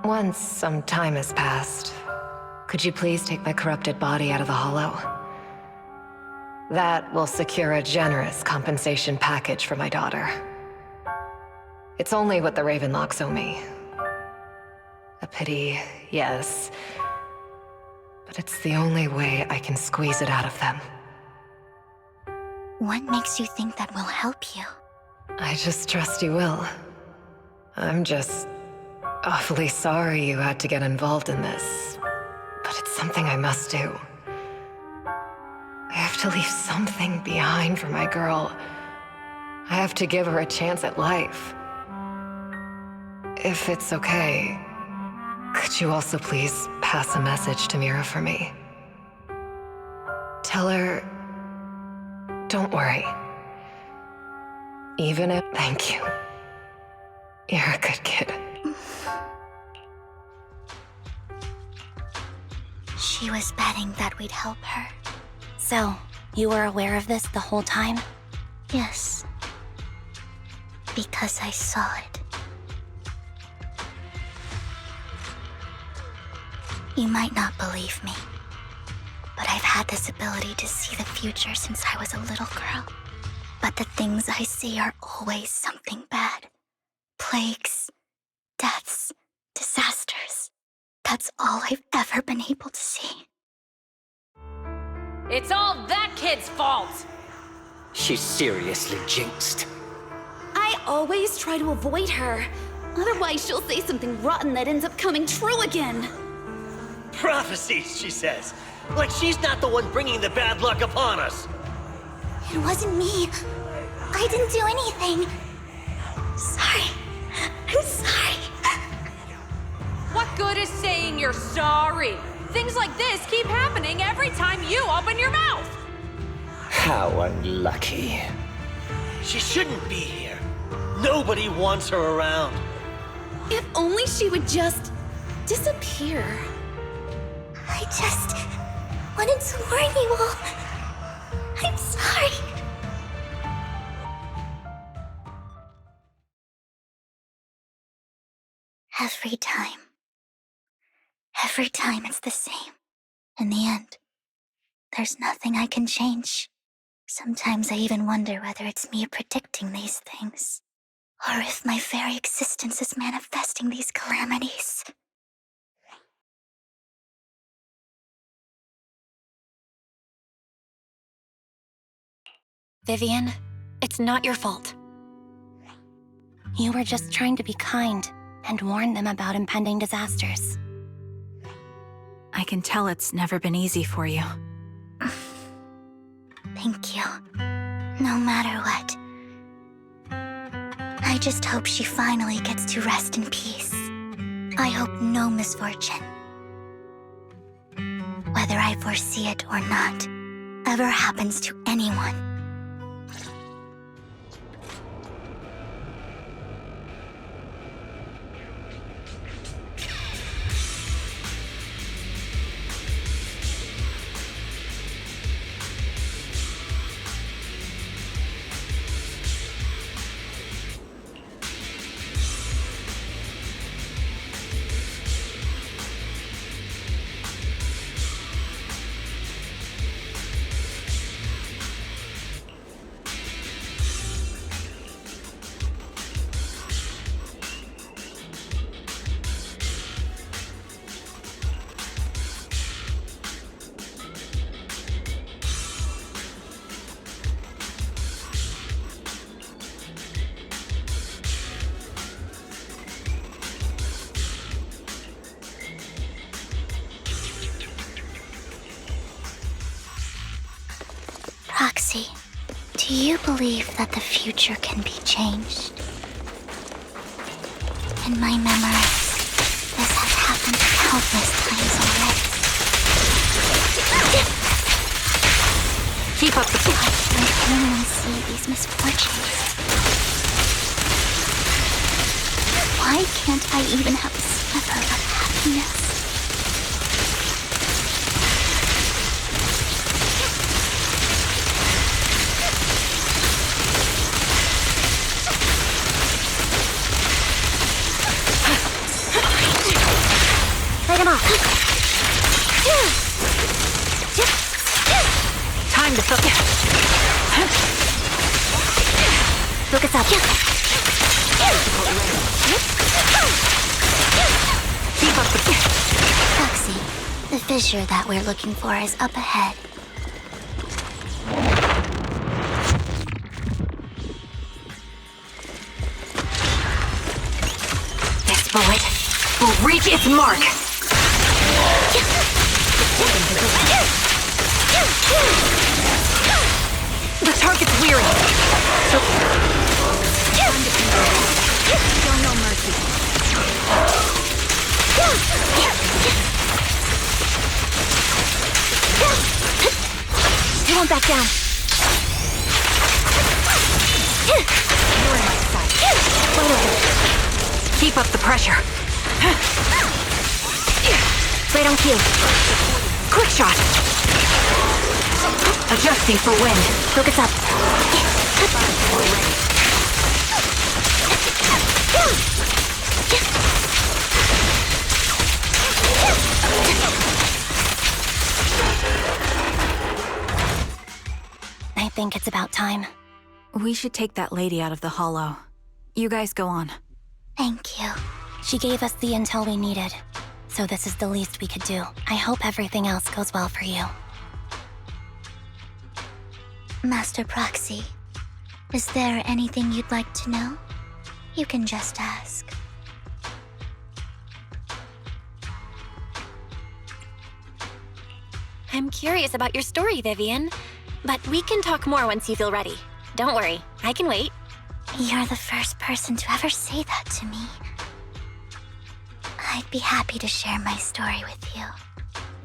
Once some time has passed, could you please take my corrupted body out of the hollow? That will secure a generous compensation package for my daughter. It's only what the Ravenlocks owe me. A pity, yes. But it's the only way I can squeeze it out of them. What makes you think that will help you? I just trust you will. I'm just awfully sorry you had to get involved in this, but it's something I must do. I have to leave something behind for my girl. I have to give her a chance at life. If it's okay, could you also please pass a message to Mira for me? Tell her, don't worry. Even if, thank you. You're a good kid. She was betting that we'd help her. So, you were aware of this the whole time? Yes. Because I saw it. You might not believe me, but I've had this ability to see the future since I was a little girl. But the things I see are always something bad. Plagues, deaths, disasters. That's all I've ever been able to see. It's all that kid's fault! She's seriously jinxed. I always try to avoid her. Otherwise, she'll say something rotten that ends up coming true again. Prophecies, she says. Like she's not the one bringing the bad luck upon us. It wasn't me. I didn't do anything. Sorry. I'm sorry. What good is saying you're sorry? Things like this keep happening every time you open your mouth! How unlucky. She shouldn't be here. Nobody wants her around. If only she would just disappear. I just wanted to warn you all. I'm sorry. Every time it's the same. In the end, there's nothing I can change. Sometimes I even wonder whether it's me predicting these things, or if my very existence is manifesting these calamities. Vivian, it's not your fault. You were just trying to be kind and warn them about impending disasters. I can tell it's never been easy for you. Thank you. No matter what. I just hope she finally gets to rest in peace. I hope no misfortune, whether I foresee it or not, ever happens to anyone. Proxy, do you believe that the future can be changed? In my memories, this has happened countless times already. Keep up the fight. I plainly see these misfortunes. Why can't I even have a sliver of happiness? Light him off. Time to focus. Focus up. Keep up the Proxy, the fissure that we're looking for is up ahead. This bullet will reach its mark. The target's weary. So show no mercy. You won't back down. You're in my sight. Wait over. Keep up the pressure. Right on cue. Quick shot. Adjusting for wind. Focus up. I think it's about time. We should take that lady out of the hollow. You guys go on. Thank you. She gave us the intel we needed, so this is the least we could do. I hope everything else goes well for you. Master Proxy, is there anything you'd like to know? You can just ask. I'm curious about your story, Vivian. But we can talk more once you feel ready. Don't worry, I can wait. You're the first person to ever say that to me. I'd be happy to share my story with you.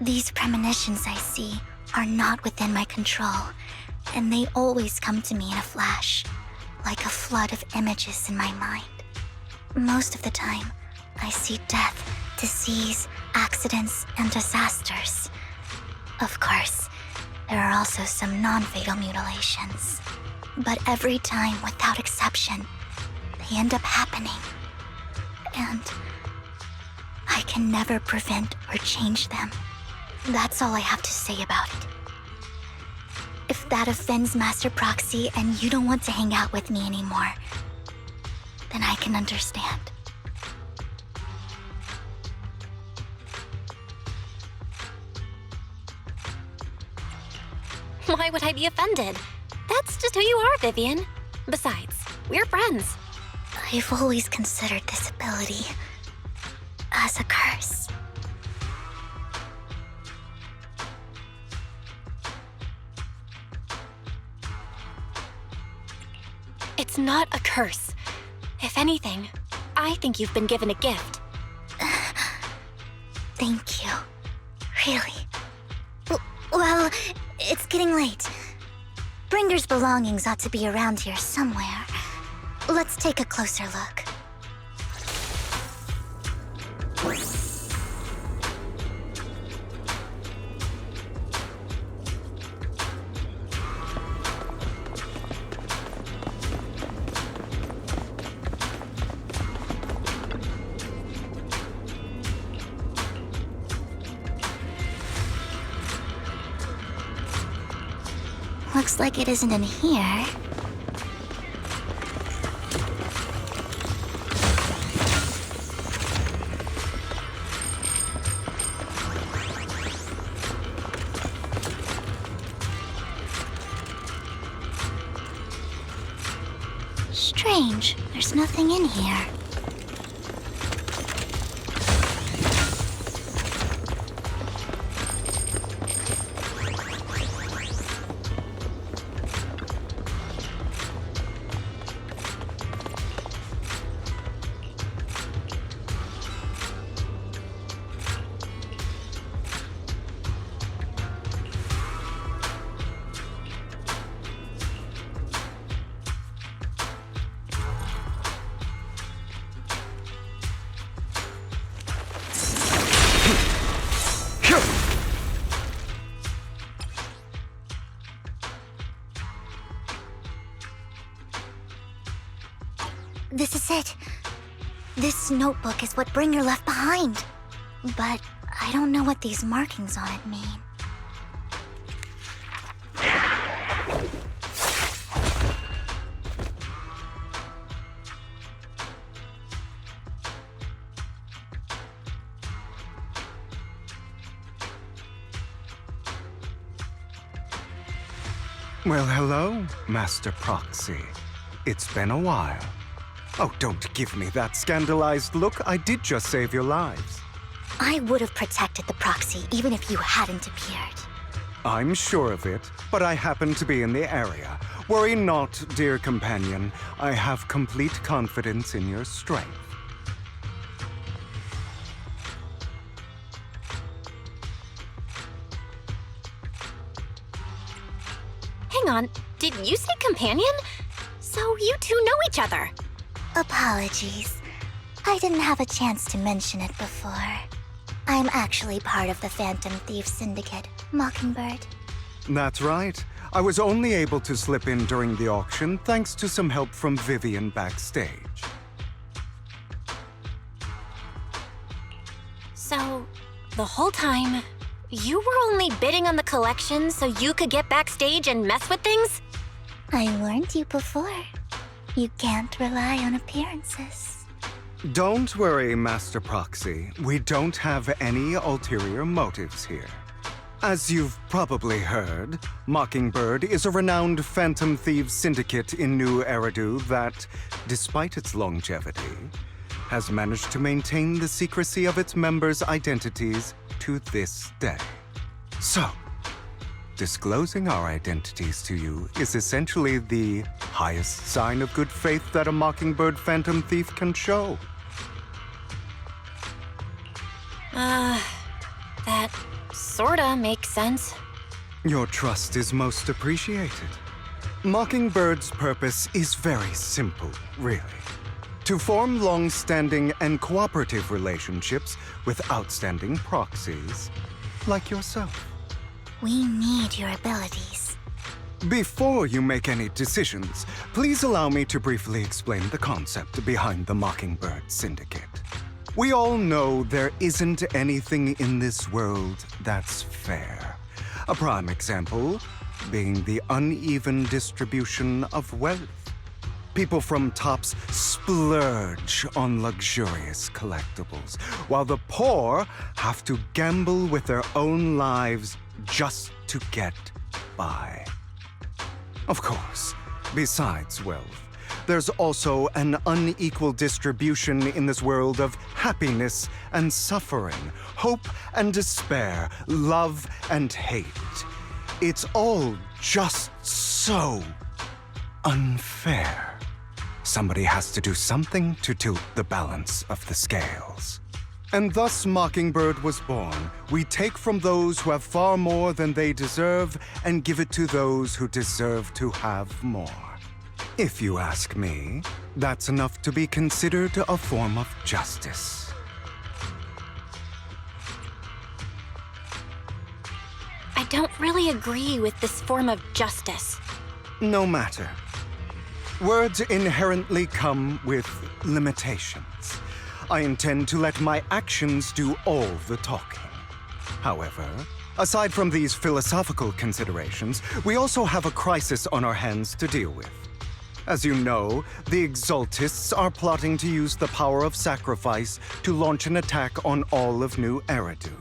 These premonitions I see are not within my control, and they always come to me in a flash, like a flood of images in my mind. Most of the time, I see death, disease, accidents, and disasters. Of course, there are also some non-fatal mutilations. But every time, without exception, they end up happening. And I can never prevent or change them. That's all I have to say about it. If that offends Master Proxy and you don't want to hang out with me anymore, then I can understand. Why would I be offended? That's just who you are, Vivian. Besides, we're friends. I've always considered this ability as a curse. It's not a curse. If anything, I think you've been given a gift. Thank you. Really. Well, it's getting late. Bringer's belongings ought to be around here somewhere. Let's take a closer look. Looks like it isn't in here. Strange, there's nothing in here. This notebook is what Bringer left behind. But I don't know what these markings on it mean. Well, hello, Master Proxy. It's been a while. Oh, don't give me that scandalized look. I did just save your lives. I would have protected the proxy even if you hadn't appeared. I'm sure of it, but I happen to be in the area. Worry not, dear companion. I have complete confidence in your strength. Hang on, did you say companion? So you two know each other. Apologies. I didn't have a chance to mention it before. I'm actually part of the Phantom Thief Syndicate, Mockingbird. That's right. I was only able to slip in during the auction thanks to some help from Vivian backstage. So, the whole time, you were only bidding on the collection so you could get backstage and mess with things? I warned you before. You can't rely on appearances. Don't worry, Master Proxy. We don't have any ulterior motives here. As you've probably heard, Mockingbird is a renowned Phantom Thieves syndicate in New Eridu that, despite its longevity, has managed to maintain the secrecy of its members' identities to this day. So, disclosing our identities to you is essentially the highest sign of good faith that a Mockingbird Phantom Thief can show. That sorta makes sense. Your trust is most appreciated. Mockingbird's purpose is very simple, really. To form long-standing and cooperative relationships with outstanding proxies, like yourself. We need your abilities. Before you make any decisions, please allow me to briefly explain the concept behind the Mockingbird Syndicate. We all know there isn't anything in this world that's fair. A prime example being the uneven distribution of wealth. People from tops splurge on luxurious collectibles, while the poor have to gamble with their own lives just to get by. Of course, besides wealth, there's also an unequal distribution in this world of happiness and suffering, hope and despair, love and hate. It's all just so unfair. Somebody has to do something to tilt the balance of the scales. And thus Mockingbird was born. We take from those who have far more than they deserve and give it to those who deserve to have more. If you ask me, that's enough to be considered a form of justice. I don't really agree with this form of justice. No matter. Words inherently come with limitations. I intend to let my actions do all the talking. However, aside from these philosophical considerations, we also have a crisis on our hands to deal with. As you know, the Exaltists are plotting to use the power of sacrifice to launch an attack on all of New Eridu.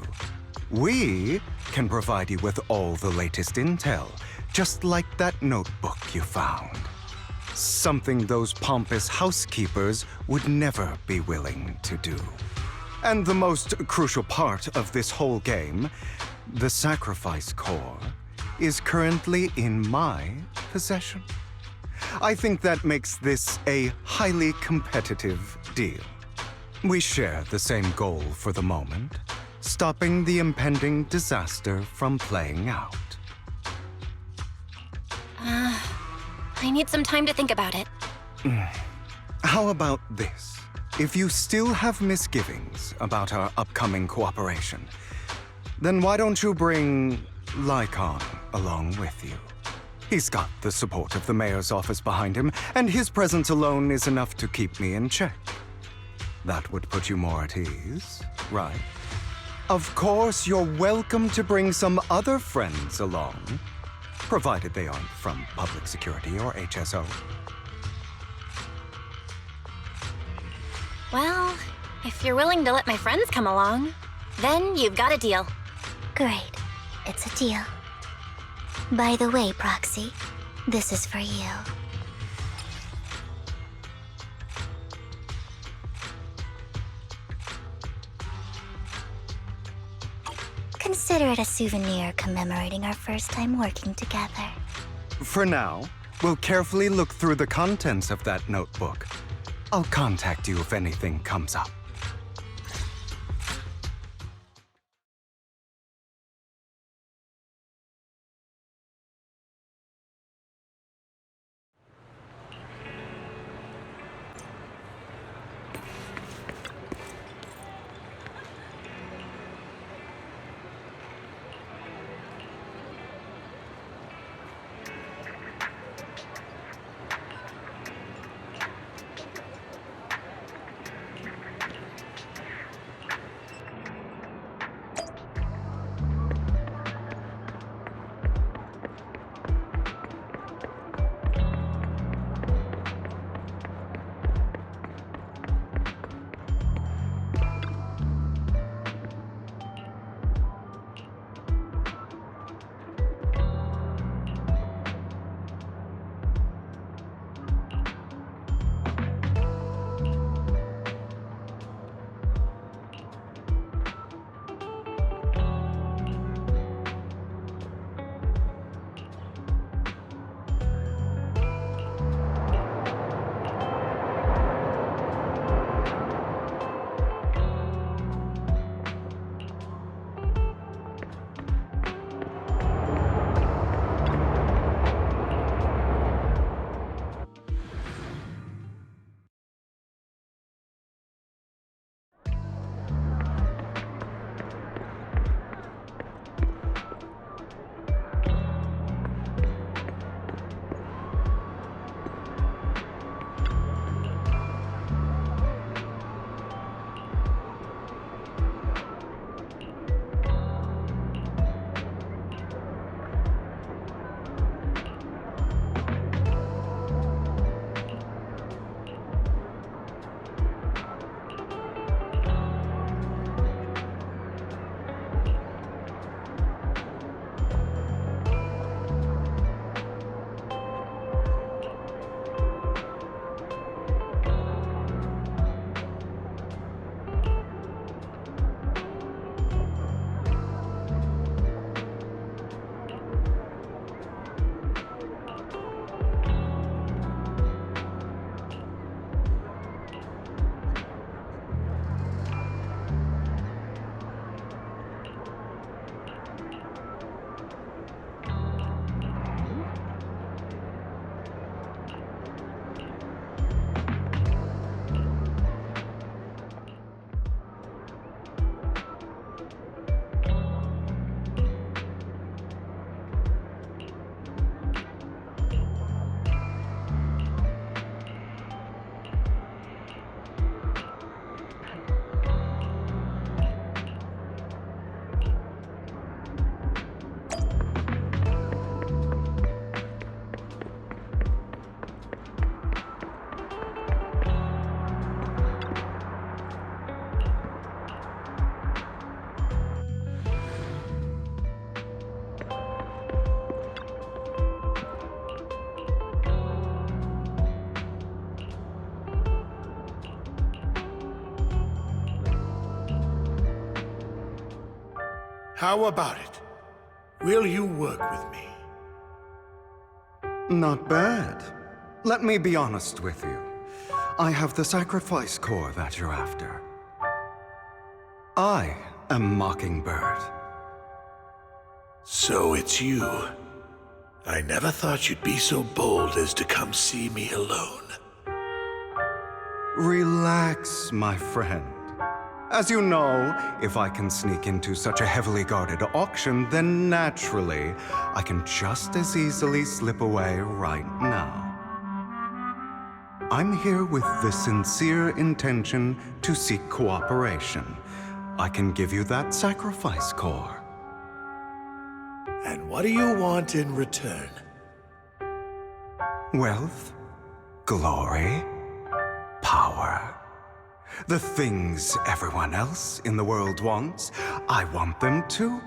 We can provide you with all the latest intel, just like that notebook you found. Something those pompous housekeepers would never be willing to do. And the most crucial part of this whole game, the sacrifice core, is currently in my possession. I think that makes this a highly competitive deal. We share the same goal for the moment, stopping the impending disaster from playing out. I need some time to think about it. How about this? If you still have misgivings about our upcoming cooperation, then why don't you bring Lycon along with you? He's got the support of the mayor's office behind him, and his presence alone is enough to keep me in check. That would put you more at ease, right? Of course, you're welcome to bring some other friends along, provided they aren't from public security or HSO. Well, if you're willing to let my friends come along, then you've got a deal. Great. It's a deal. By the way, Proxy, this is for you. Consider it a souvenir commemorating our first time working together. For now, we'll carefully look through the contents of that notebook. I'll contact you if anything comes up. How about it? Will you work with me? Not bad. Let me be honest with you. I have the sacrifice core that you're after. I am Mockingbird. So it's you. I never thought you'd be so bold as to come see me alone. Relax, my friend. As you know, if I can sneak into such a heavily guarded auction, then naturally, I can just as easily slip away right now. I'm here with the sincere intention to seek cooperation. I can give you that sacrifice core. And what do you want in return? Wealth, glory, power. The things everyone else in the world wants, I want them too.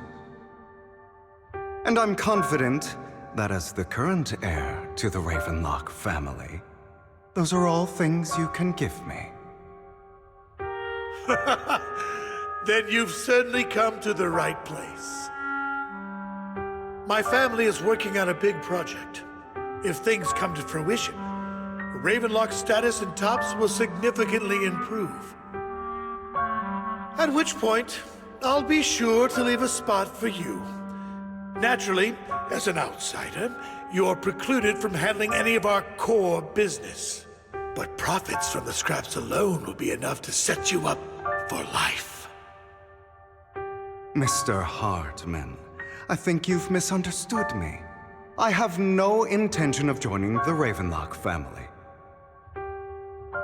And I'm confident that as the current heir to the Ravenlock family, those are all things you can give me. Then you've certainly come to the right place. My family is working on a big project. If things come to fruition, Ravenlock's status in Tops will significantly improve. At which point, I'll be sure to leave a spot for you. Naturally, as an outsider, you're precluded from handling any of our core business. But profits from the scraps alone will be enough to set you up for life. Mr. Hartman, I think you've misunderstood me. I have no intention of joining the Ravenlock family.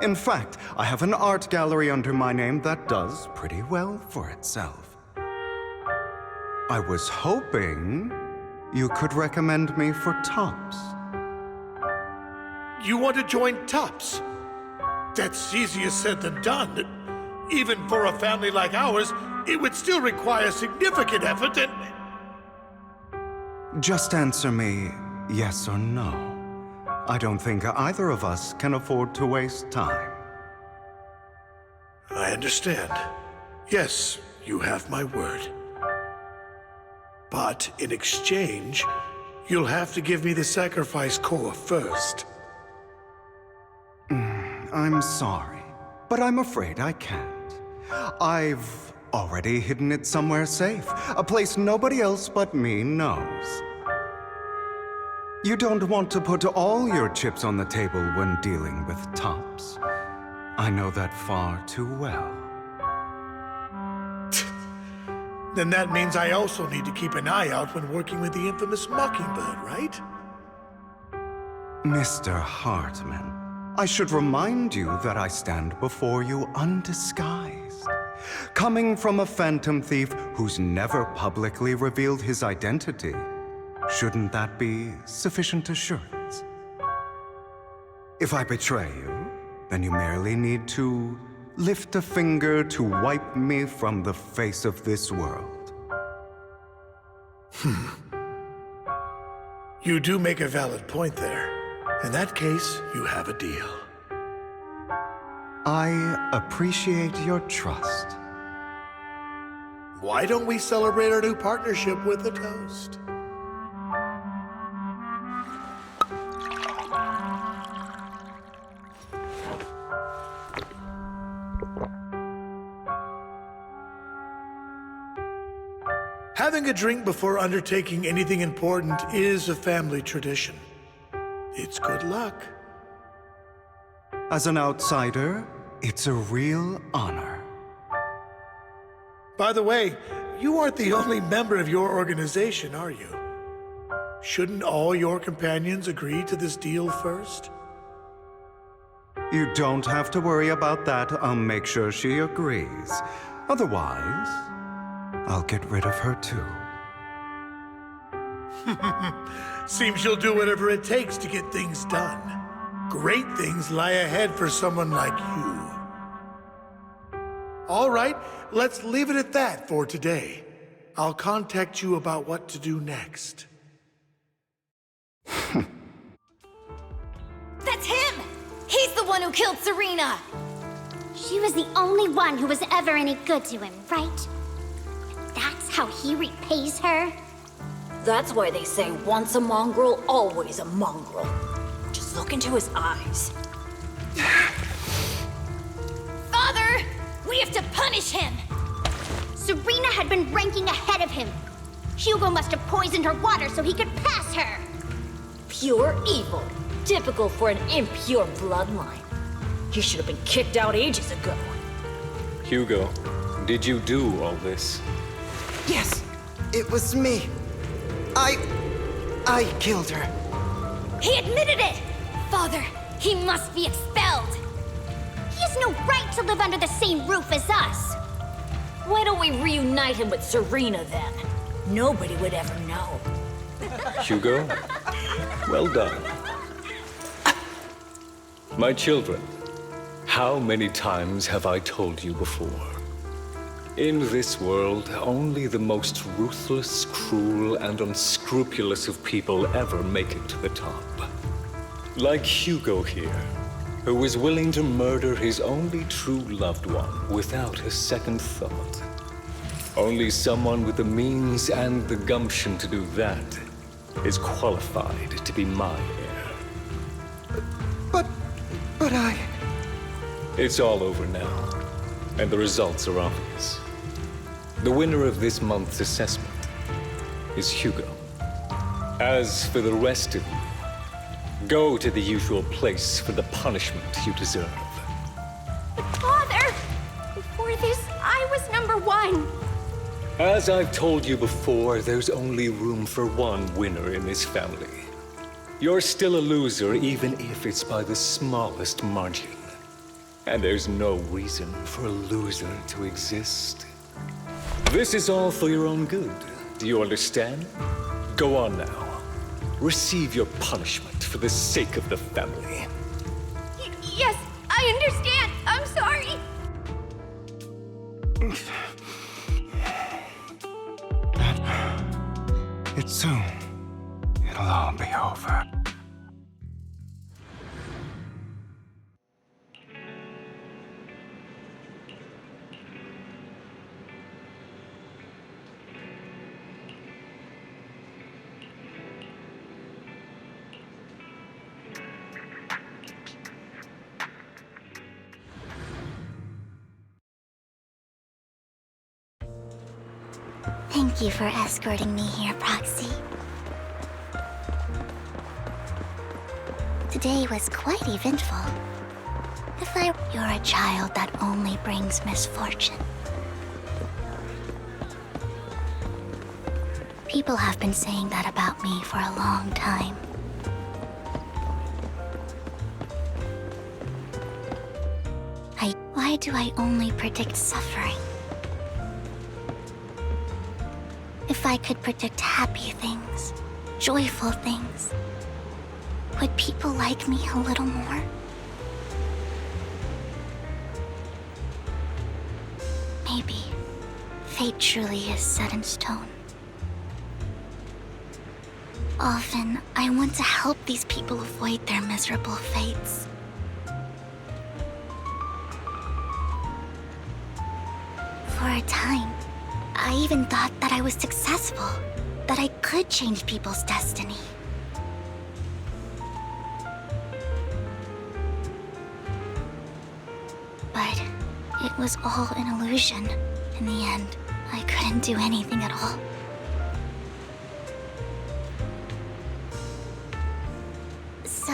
In fact, I have an art gallery under my name that does pretty well for itself. I was hoping you could recommend me for Tops. You want to join Tops? That's easier said than done. Even for a family like ours, it would still require significant effort and... Just answer me yes or no. I don't think either of us can afford to waste time. I understand. Yes, you have my word. But in exchange, you'll have to give me the sacrifice core first. I'm sorry, but I'm afraid I can't. I've already hidden it somewhere safe, a place nobody else but me knows. You don't want to put all your chips on the table when dealing with Tops. I know that far too well. Then that means I also need to keep an eye out when working with the infamous Mockingbird, right? Mr. Hartman, I should remind you that I stand before you undisguised. Coming from a phantom thief who's never publicly revealed his identity, shouldn't that be sufficient assurance? If I betray you, then you merely need to lift a finger to wipe me from the face of this world. You do make a valid point there. In that case, you have a deal. I appreciate your trust. Why don't we celebrate our new partnership with a toast? Having a drink before undertaking anything important is a family tradition. It's good luck. As an outsider, it's a real honor. By the way, you aren't the only member of your organization, are you? Shouldn't all your companions agree to this deal first? You don't have to worry about that. I'll make sure she agrees. Otherwise, I'll get rid of her too. Seems you'll do whatever it takes to get things done. Great things lie ahead for someone like you. All right, let's leave it at that for today. I'll contact you about what to do next. That's him! He's the one who killed Serena! She was the only one who was ever any good to him, right? That's how he repays her? That's why they say once a mongrel, always a mongrel. Just look into his eyes. Father! We have to punish him! Serena had been ranking ahead of him. Hugo must have poisoned her water so he could pass her. Pure evil. Typical for an impure bloodline. He should have been kicked out ages ago. Hugo, did you do all this? Yes, it was me. I killed her. He admitted it! Father, He must be expelled! He has no right to live under the same roof as us! Why don't we reunite him with Serena then? Nobody would ever know. Hugo, well done. My children, how many times have I told you before? In this world, only the most ruthless, cruel, and unscrupulous of people ever make it to the top. Like Hugo here, who was willing to murder his only true loved one without a second thought. Only someone with the means and the gumption to do that is qualified to be my heir. But I... It's all over now, and the results are obvious. The winner of this month's assessment is Hugo. As for the rest of you, go to the usual place for the punishment you deserve. Father! Before this, I was number one. As I've told you before, there's only room for one winner in this family. You're still a loser, even if it's by the smallest margin. And there's no reason for a loser to exist. This is all for your own good. Do you understand? Go on now. Receive your punishment for the sake of the family. Yes, I understand. I'm sorry. It's soon. It'll all be over. Thank you for escorting me here, Proxy. Today was quite eventful. You're a child that only brings misfortune. People have been saying that about me for a long time. Why do I only predict suffering? If I could predict happy things, joyful things, would people like me a little more? Maybe fate truly is set in stone. Often, I want to help these people avoid their miserable fates. For a time, I even thought that I was successful, that I could change people's destiny. But it was all an illusion. In the end, I couldn't do anything at all. So,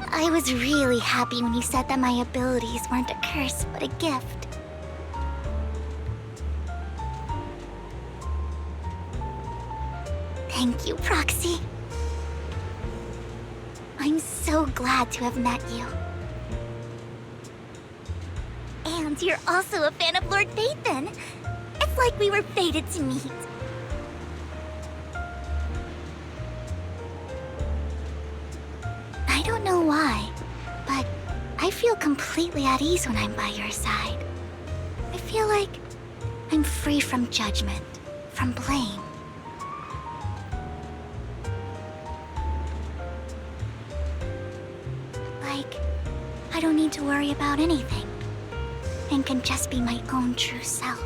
I was really happy when you said that my abilities weren't a curse, but a gift. Thank you, Proxy. I'm so glad to have met you. And you're also a fan of Lord Phaethon. It's like we were fated to meet. I don't know why, but I feel completely at ease when I'm by your side. I feel like I'm free from judgment, from blame. I don't need to worry about anything, and can just be my own true self.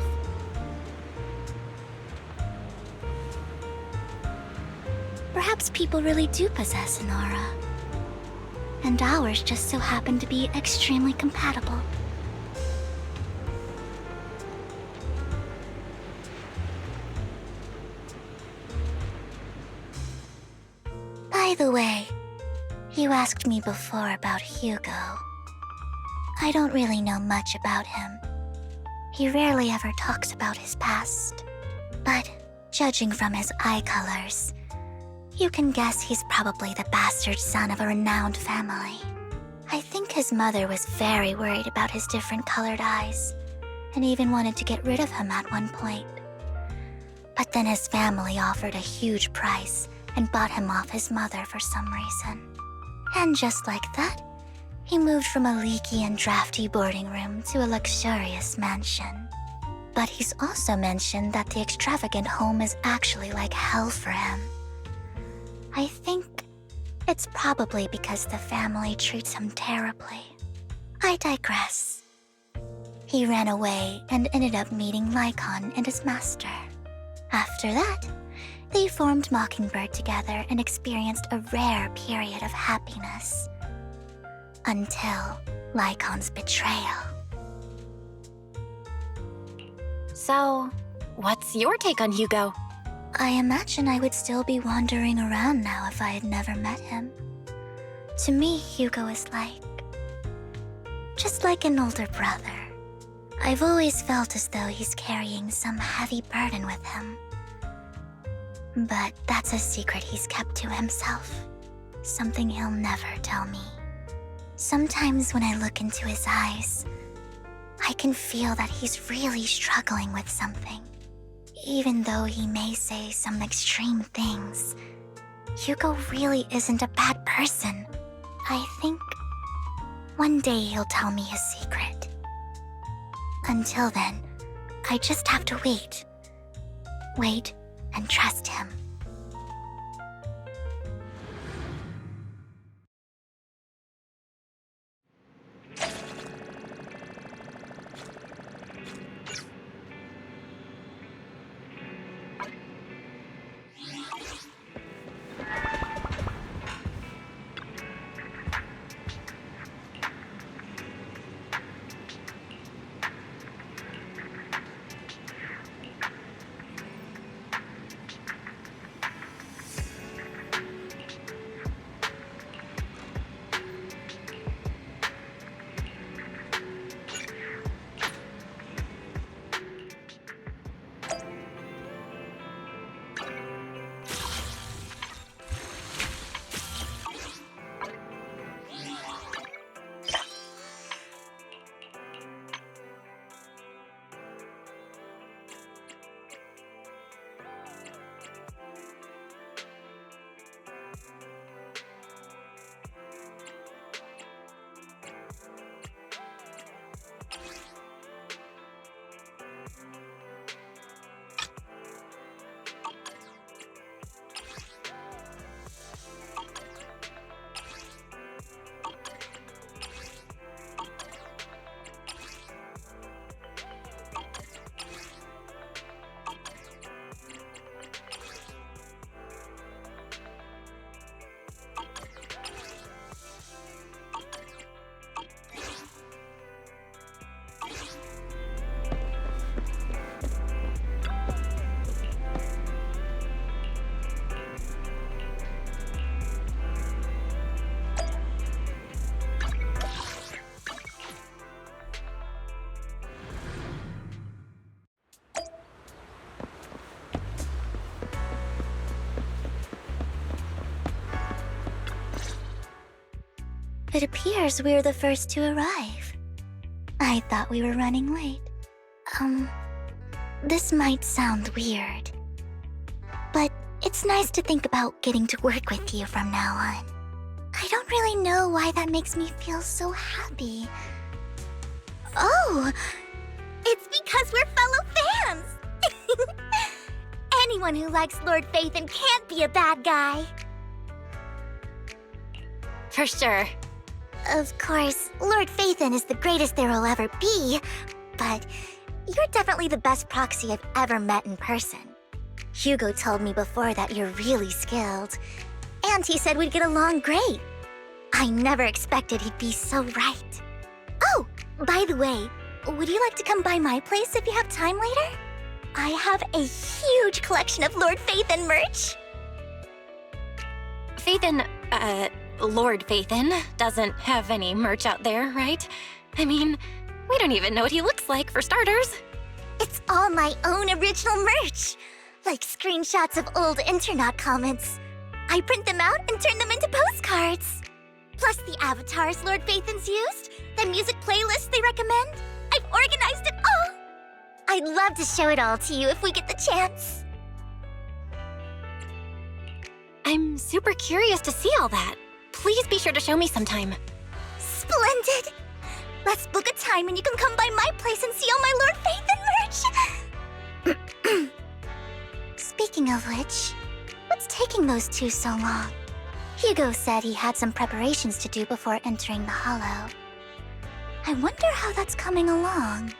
Perhaps people really do possess an aura, and ours just so happen to be extremely compatible. By the way, you asked me before about Hugo. I don't really know much about him. He rarely ever talks about his past. But judging from his eye colors, you can guess he's probably the bastard son of a renowned family. I think his mother was very worried about his different colored eyes, and even wanted to get rid of him at one point. But then his family offered a huge price and bought him off his mother for some reason. And just like that, he moved from a leaky and drafty boarding room to a luxurious mansion. But he's also mentioned that the extravagant home is actually like hell for him. I think it's probably because the family treats him terribly. I digress. He ran away and ended up meeting Lycon and his master. After that, they formed Mockingbird together and experienced a rare period of happiness. Until Lycon's betrayal. So, what's your take on Hugo? I imagine I would still be wandering around now if I had never met him. To me, Hugo is just like an older brother. I've always felt as though he's carrying some heavy burden with him. But that's a secret he's kept to himself. Something he'll never tell me. Sometimes when I look into his eyes, I can feel that he's really struggling with something. Even though he may say some extreme things, Hugo really isn't a bad person. I think one day he'll tell me his secret. Until then, I just have to wait. Wait and trust him. It appears we're the first to arrive. I thought we were running late. This might sound weird, but it's nice to think about getting to work with you from now on. I don't really know why that makes me feel so happy. Oh, it's because we're fellow fans! Anyone who likes Lord Phaethon can't be a bad guy. For sure. Of course, Lord Phaethon is the greatest there will ever be, but you're definitely the best proxy I've ever met in person. Hugo told me before that you're really skilled, and he said we'd get along great. I never expected he'd be so right. Oh, by the way, would you like to come by my place if you have time later? I have a huge collection of Lord Phaethon merch. Phaethon, Lord Phaethon doesn't have any merch out there, right? I mean, we don't even know what he looks like, for starters. It's all my own original merch, like screenshots of old internet comments. I print them out and turn them into postcards. Plus the avatars Lord Phaethon's used, the music playlists they recommend. I've organized it all. I'd love to show it all to you if we get the chance. I'm super curious to see all that. Please be sure to show me sometime. Splendid! Let's book a time and you can come by my place and see all my Lord Phaethon merch! Speaking of which, what's taking those two so long? Hugo said he had some preparations to do before entering the Hollow. I wonder how that's coming along.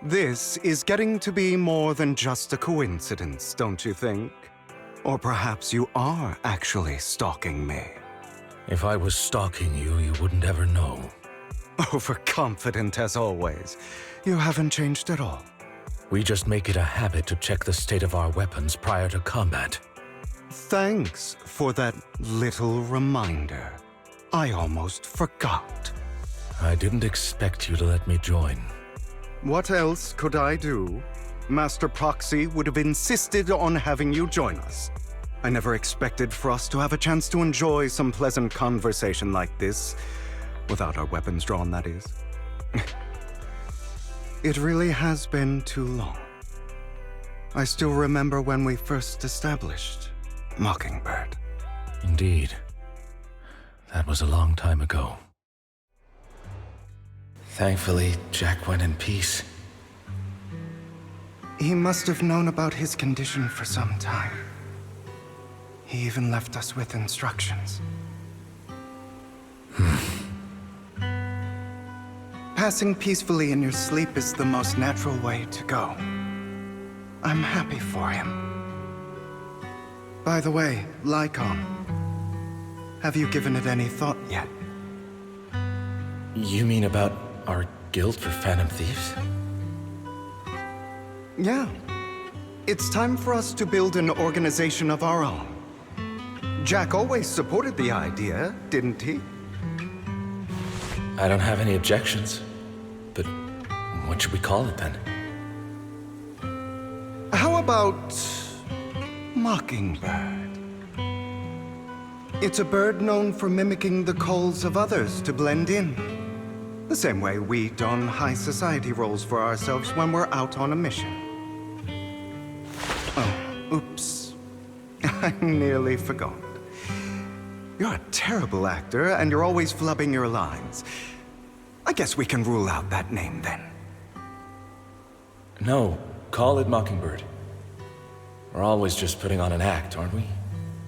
This is getting to be more than just a coincidence, don't you think? Or perhaps you are actually stalking me. If I was stalking you, you wouldn't ever know. Overconfident as always. You haven't changed at all. We just make it a habit to check the state of our weapons prior to combat. Thanks for that little reminder. I almost forgot. I didn't expect you to let me join. What else could I do? Master Proxy would have insisted on having you join us. I never expected for us to have a chance to enjoy some pleasant conversation like this, without our weapons drawn, that is. It really has been too long. I still remember when we first established Mockingbird. Indeed. That was a long time ago. Thankfully, Jack went in peace. He must have known about his condition for some time. He even left us with instructions. Passing peacefully in your sleep is the most natural way to go. I'm happy for him. By the way, Lycon, have you given it any thought yet? You mean about our guild for Phantom Thieves? Yeah. It's time for us to build an organization of our own. Jack always supported the idea, didn't he? I don't have any objections. But what should we call it then? How about Mockingbird? It's a bird known for mimicking the calls of others to blend in. The same way we don high society roles for ourselves when we're out on a mission. Oh, oops. I nearly forgot. You're a terrible actor, and you're always flubbing your lines. I guess we can rule out that name, then. No, call it Mockingbird. We're always just putting on an act, aren't we?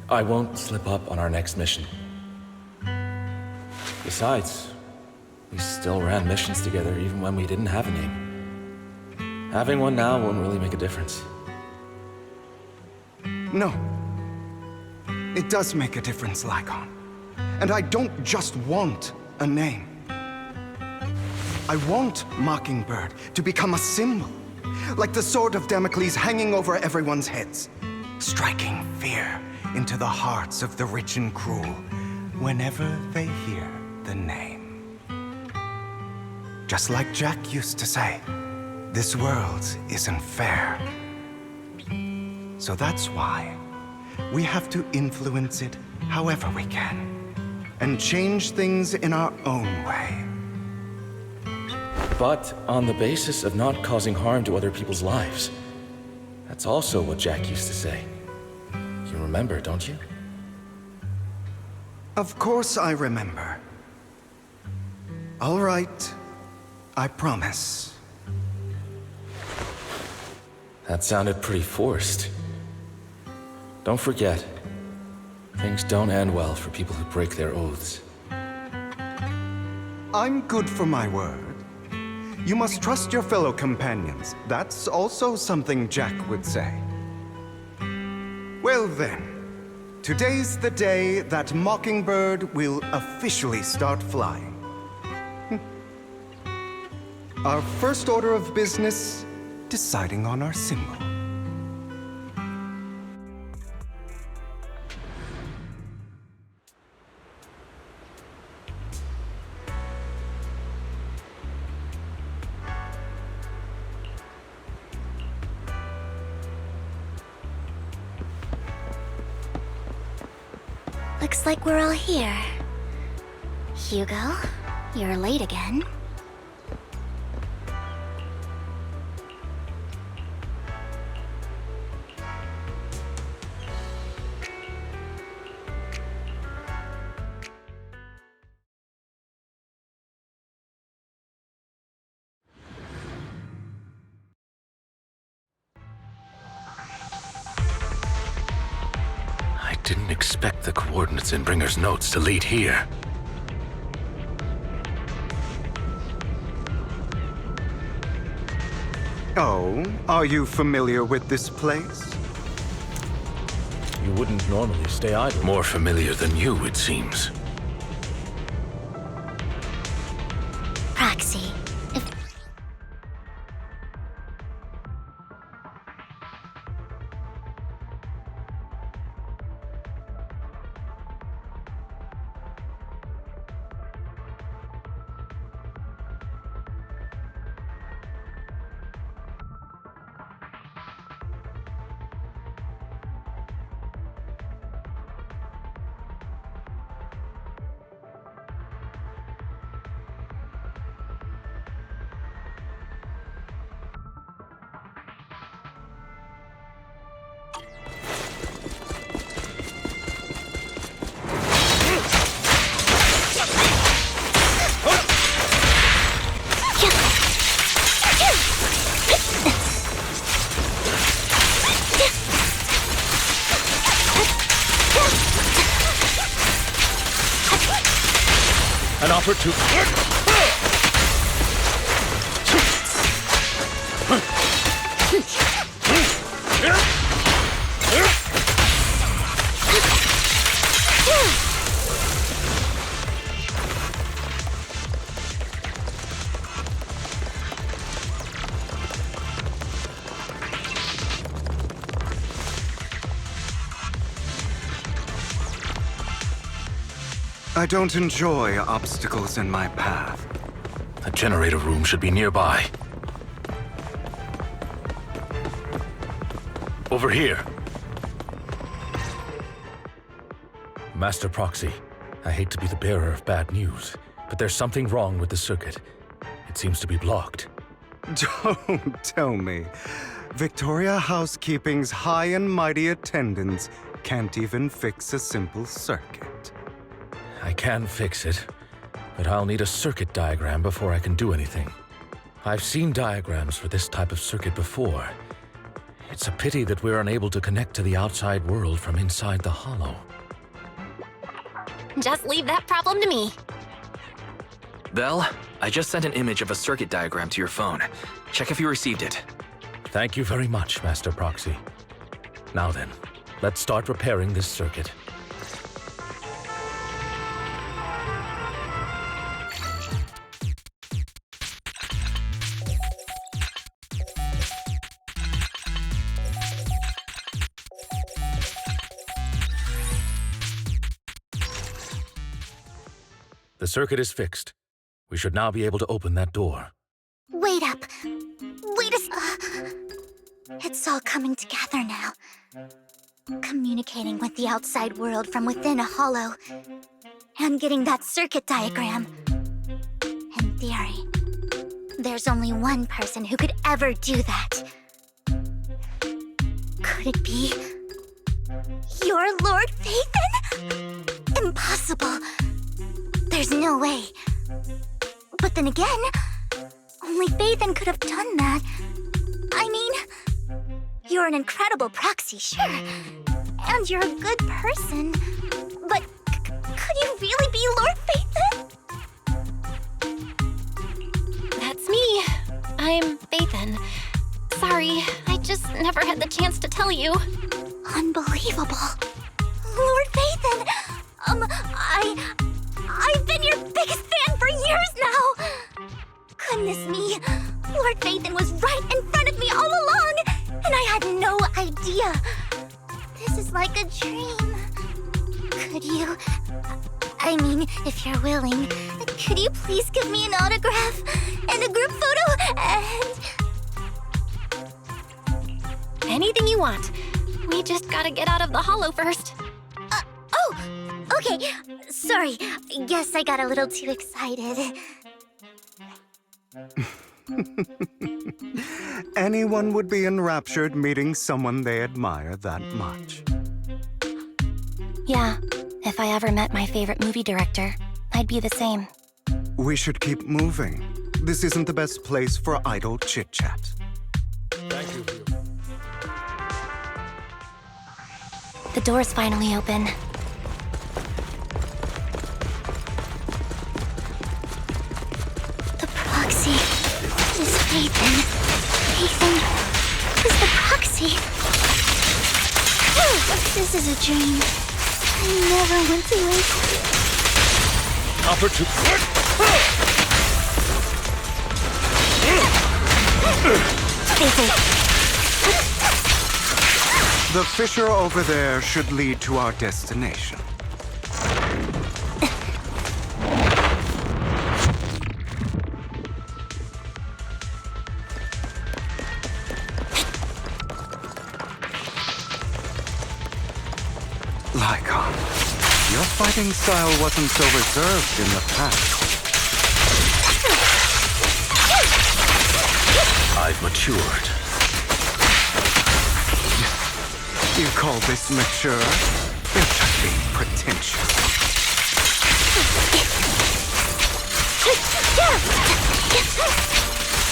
I won't slip up on our next mission. Besides, we still ran missions together even when we didn't have a name. Having one now won't really make a difference. No. It does make a difference, Lycon. And I don't just want a name. I want Mockingbird to become a symbol, like the sword of Damocles hanging over everyone's heads, striking fear into the hearts of the rich and cruel whenever they hear the name. Just like Jack used to say, this world isn't fair. So that's why we have to influence it however we can, and change things in our own way. but on the basis of not causing harm to other people's lives. That's also what Jack used to say. You remember, don't you? Of course I remember. All right. I promise. That sounded pretty forced. Don't forget, things don't end well for people who break their oaths. I'm good for my word. You must trust your fellow companions. That's also something Jack would say. Well then, today's the day that Mockingbird will officially start flying. Our first order of business, deciding on our symbol. Looks like we're all here. Hugo, you're late again. I didn't expect the coordinates in Bringer's notes to lead here. Oh, are you familiar with this place? You wouldn't normally stay idle. More familiar than you, it seems. Proxy, if... An opportunity. I don't enjoy obstacles in my path. The generator room should be nearby. Over here. Master Proxy, I hate to be the bearer of bad news, but there's something wrong with the circuit. It seems to be blocked. Don't tell me. Victoria Housekeeping's high and mighty attendants can't even fix a simple circuit. I can fix it, but I'll need a circuit diagram before I can do anything. I've seen diagrams for this type of circuit before. It's a pity that we're unable to connect to the outside world from inside the hollow. Just leave that problem to me. Belle, I just sent an image of a circuit diagram to your phone. Check if you received it. Thank you very much, Master Proxy. Now then, let's start repairing this circuit. The circuit is fixed. We should now be able to open that door. Wait up. Wait a... It's all coming together now. Communicating with the outside world from within a hollow. And getting that circuit diagram. In theory, There's only one person who could ever do that. Could it be your Lord Phaethon? Impossible. There's no way. But then again, only Phaethon could have done that. I mean, you're an incredible proxy, sure. And you're a good person. But could you really be Lord Phaethon? That's me. I'm Phaethon. Sorry, I just never had the chance to tell you. Unbelievable. Lord Phaethon! I've been your biggest fan for years now! Goodness me, Lord Phaethon was right in front of me all along, and I had no idea. This is like a dream. Could you... I mean, if you're willing, could you please give me an autograph and a group photo and... Anything you want. We just gotta get out of the hollow first. Oh! Okay, sorry. Guess I got a little too excited. Anyone would be enraptured meeting someone they admire that much. Yeah, if I ever met my favorite movie director, I'd be the same. We should keep moving. This isn't the best place for idle chit-chat. Thank you. The door's finally open. The proxy is Phaethon. Phaethon is the proxy. This is a dream. I never went to it. The fissure over there should lead to our destination. Lycon, your fighting style wasn't so reserved in the past. I've matured. You call this mature? You're just being pretentious.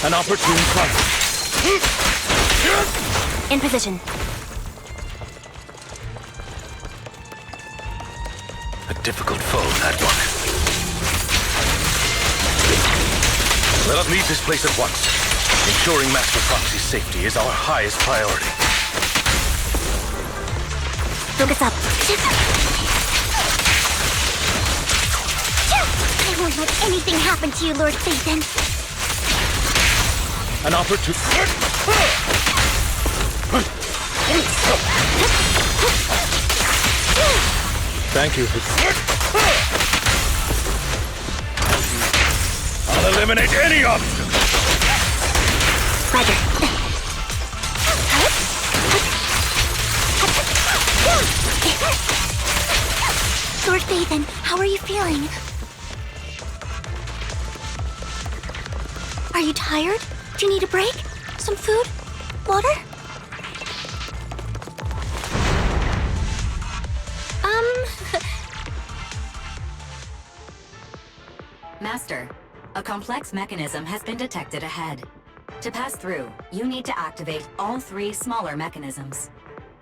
An opportune fight. In position. A difficult foe, that one. Let us leave this place at once. Ensuring Master Proxy's safety is our highest priority. Focus up. I won't let anything happen to you, Lord Phaethon. An opportunity. Thank you. I'll eliminate any obstacle. Roger. Lord Phaethon, how are you feeling? Are you tired? Do you need a break? Some food? Water? Master, a complex mechanism has been detected ahead. To pass through, you need to activate all 3 smaller mechanisms.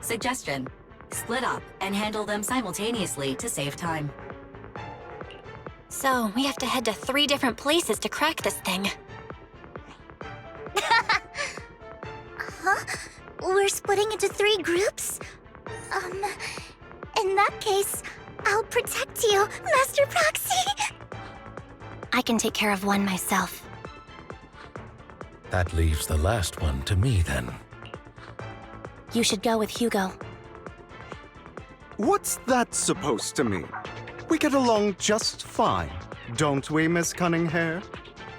Suggestion: split up and handle them simultaneously to save time. So, we have to head to 3 different places to crack this thing. Huh? We're splitting into 3 groups? In that case, I'll protect you, Master Proxy! I can take care of one myself. That leaves the last one to me, then. You should go with Hugo. What's that supposed to mean? We get along just fine, don't we, Miss Cunninghair?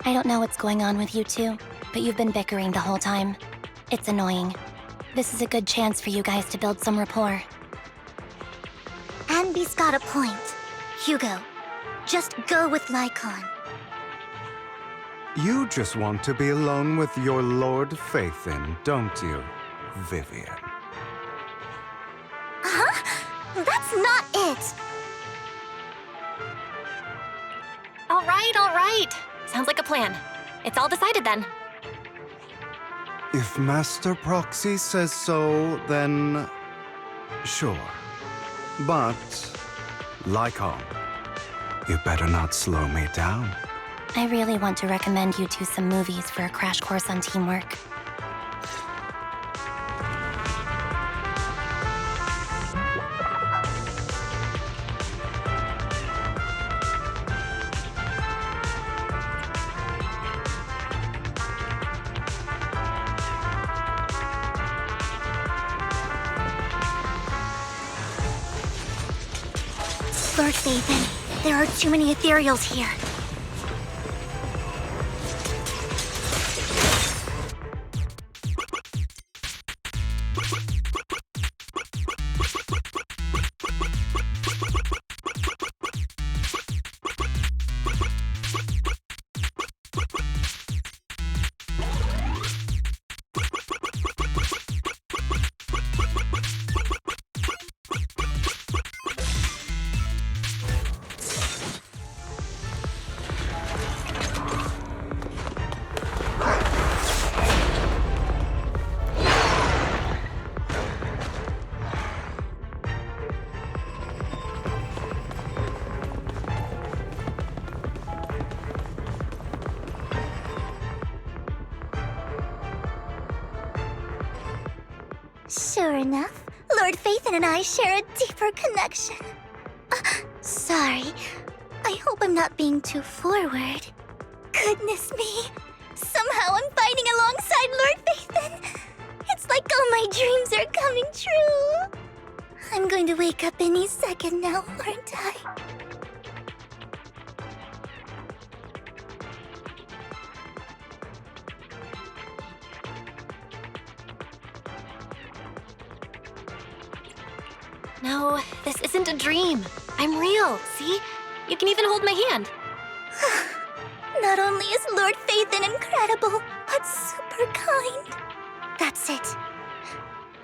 I don't know what's going on with you two, but you've been bickering the whole time. It's annoying. This is a good chance for you guys to build some rapport. Anby's got a point. Hugo, just go with Lycon. You just want to be alone with your Lord Faithin, don't you, Vivian? Huh? That's not it! All right. Sounds like a plan. It's all decided then. If Master Proxy says so, then sure. But, Lycon, you better not slow me down. I really want to recommend you to some movies for a crash course on teamwork. Lord Faithin, there are too many ethereals here. Sure enough, Lord Faithin and I share a deeper connection. Sorry. I hope I'm not being too forward. Goodness me. Somehow I'm fighting alongside Lord Faithin. It's like all my dreams are coming true. I'm going to wake up any second now, aren't I? No, this isn't a dream. I'm real, see? You can even hold my hand. Not only is Lord Faithin incredible, but super kind. That's it.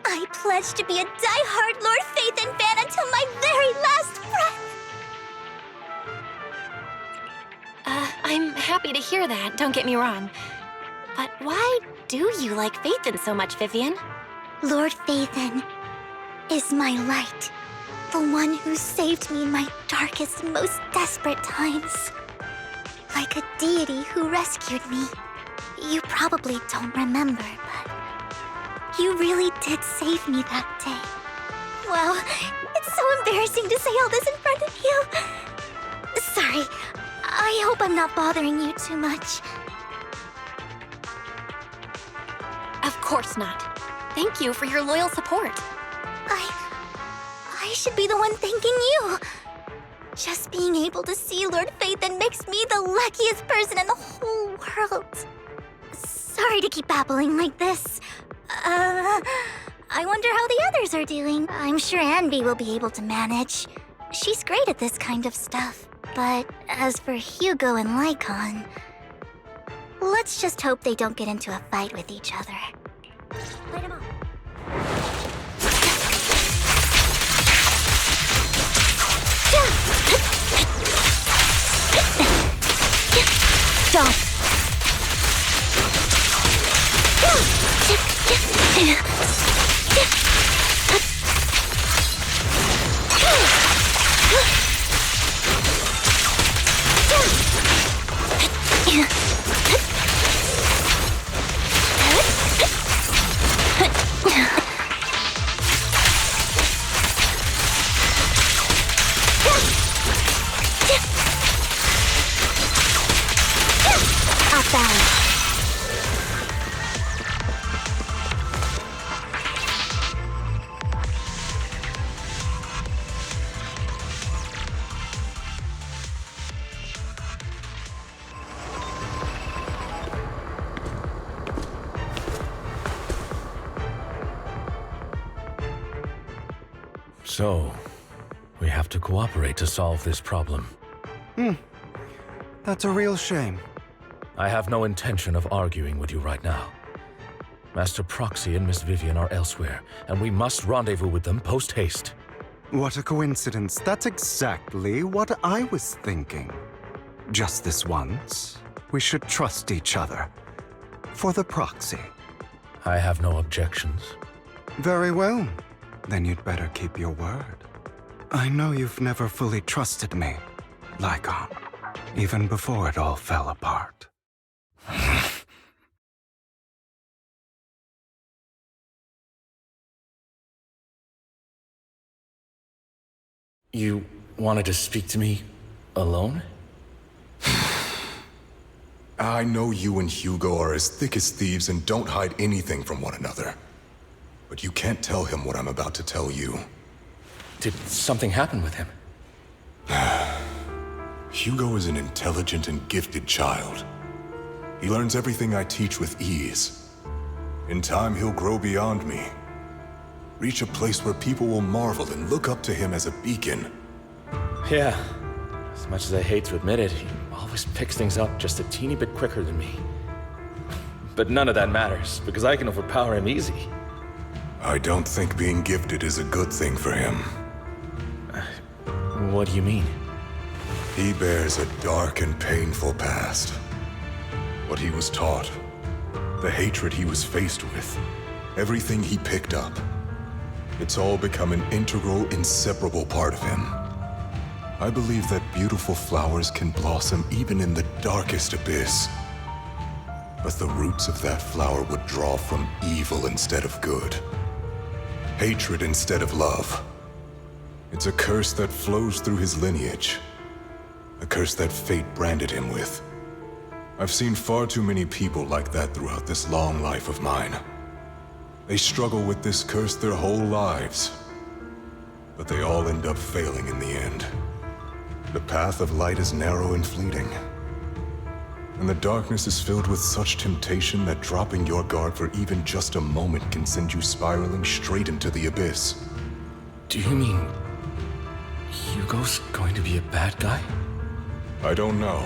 I pledge to be a die-hard Lord Faithin fan until my very last breath. I'm happy to hear that, don't get me wrong. But why do you like Faithin so much, Vivian? Lord Faithin is my light. The one who saved me in my darkest, most desperate times. Like a deity who rescued me. You probably don't remember, but you really did save me that day. Wow, it's so embarrassing to say all this in front of you. Sorry, I hope I'm not bothering you too much. Of course not. Thank you for your loyal support. I should be the one thanking you. Just being able to see Lord Faithin makes me the luckiest person in the whole world. Sorry to keep babbling like this. I wonder how the others are doing. I'm sure Anby will be able to manage. She's great at this kind of stuff. But as for Hugo and Lycon, let's just hope they don't get into a fight with each other. Light 'em up. Stop. So, we have to cooperate to solve this problem. That's a real shame. I have no intention of arguing with you right now. Master Proxy and Miss Vivian are elsewhere, and we must rendezvous with them post-haste. What a coincidence. That's exactly what I was thinking. Just this once, we should trust each other. For the Proxy. I have no objections. Very well. Then you'd better keep your word. I know you've never fully trusted me, Lycon, even before it all fell apart. You wanted to speak to me alone? I know you and Hugo are as thick as thieves and don't hide anything from one another. But you can't tell him what I'm about to tell you. Did something happen with him? Hugo is an intelligent and gifted child. He learns everything I teach with ease. In time, he'll grow beyond me. Reach a place where people will marvel and look up to him as a beacon. Yeah. As much as I hate to admit it, he always picks things up just a teeny bit quicker than me. But none of that matters, because I can overpower him easy. I don't think being gifted is a good thing for him. What do you mean? He bears a dark and painful past. What he was taught, the hatred he was faced with, everything he picked up. It's all become an integral, inseparable part of him. I believe that beautiful flowers can blossom even in the darkest abyss. But the roots of that flower would draw from evil instead of good. Hatred instead of love. It's a curse that flows through his lineage. A curse that fate branded him with. I've seen far too many people like that throughout this long life of mine. They struggle with this curse their whole lives. But they all end up failing in the end. The path of light is narrow and fleeting. And the darkness is filled with such temptation that dropping your guard for even just a moment can send you spiraling straight into the abyss. Do you mean Hugo's going to be a bad guy? I don't know.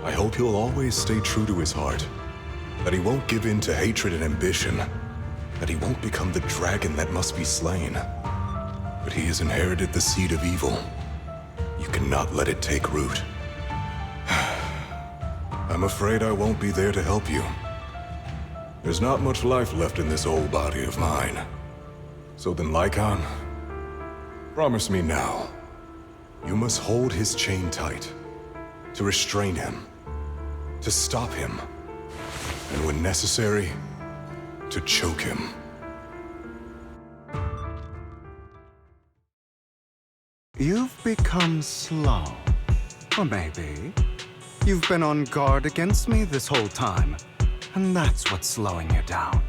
I hope he'll always stay true to his heart. That he won't give in to hatred and ambition. That he won't become the dragon that must be slain. But he has inherited the seed of evil. You cannot let it take root. I'm afraid I won't be there to help you. There's not much life left in this old body of mine. So then, Lycon, promise me now. You must hold his chain tight. To restrain him. To stop him. And when necessary, to choke him. You've become slow. Or maybe you've been on guard against me this whole time, and that's what's slowing you down.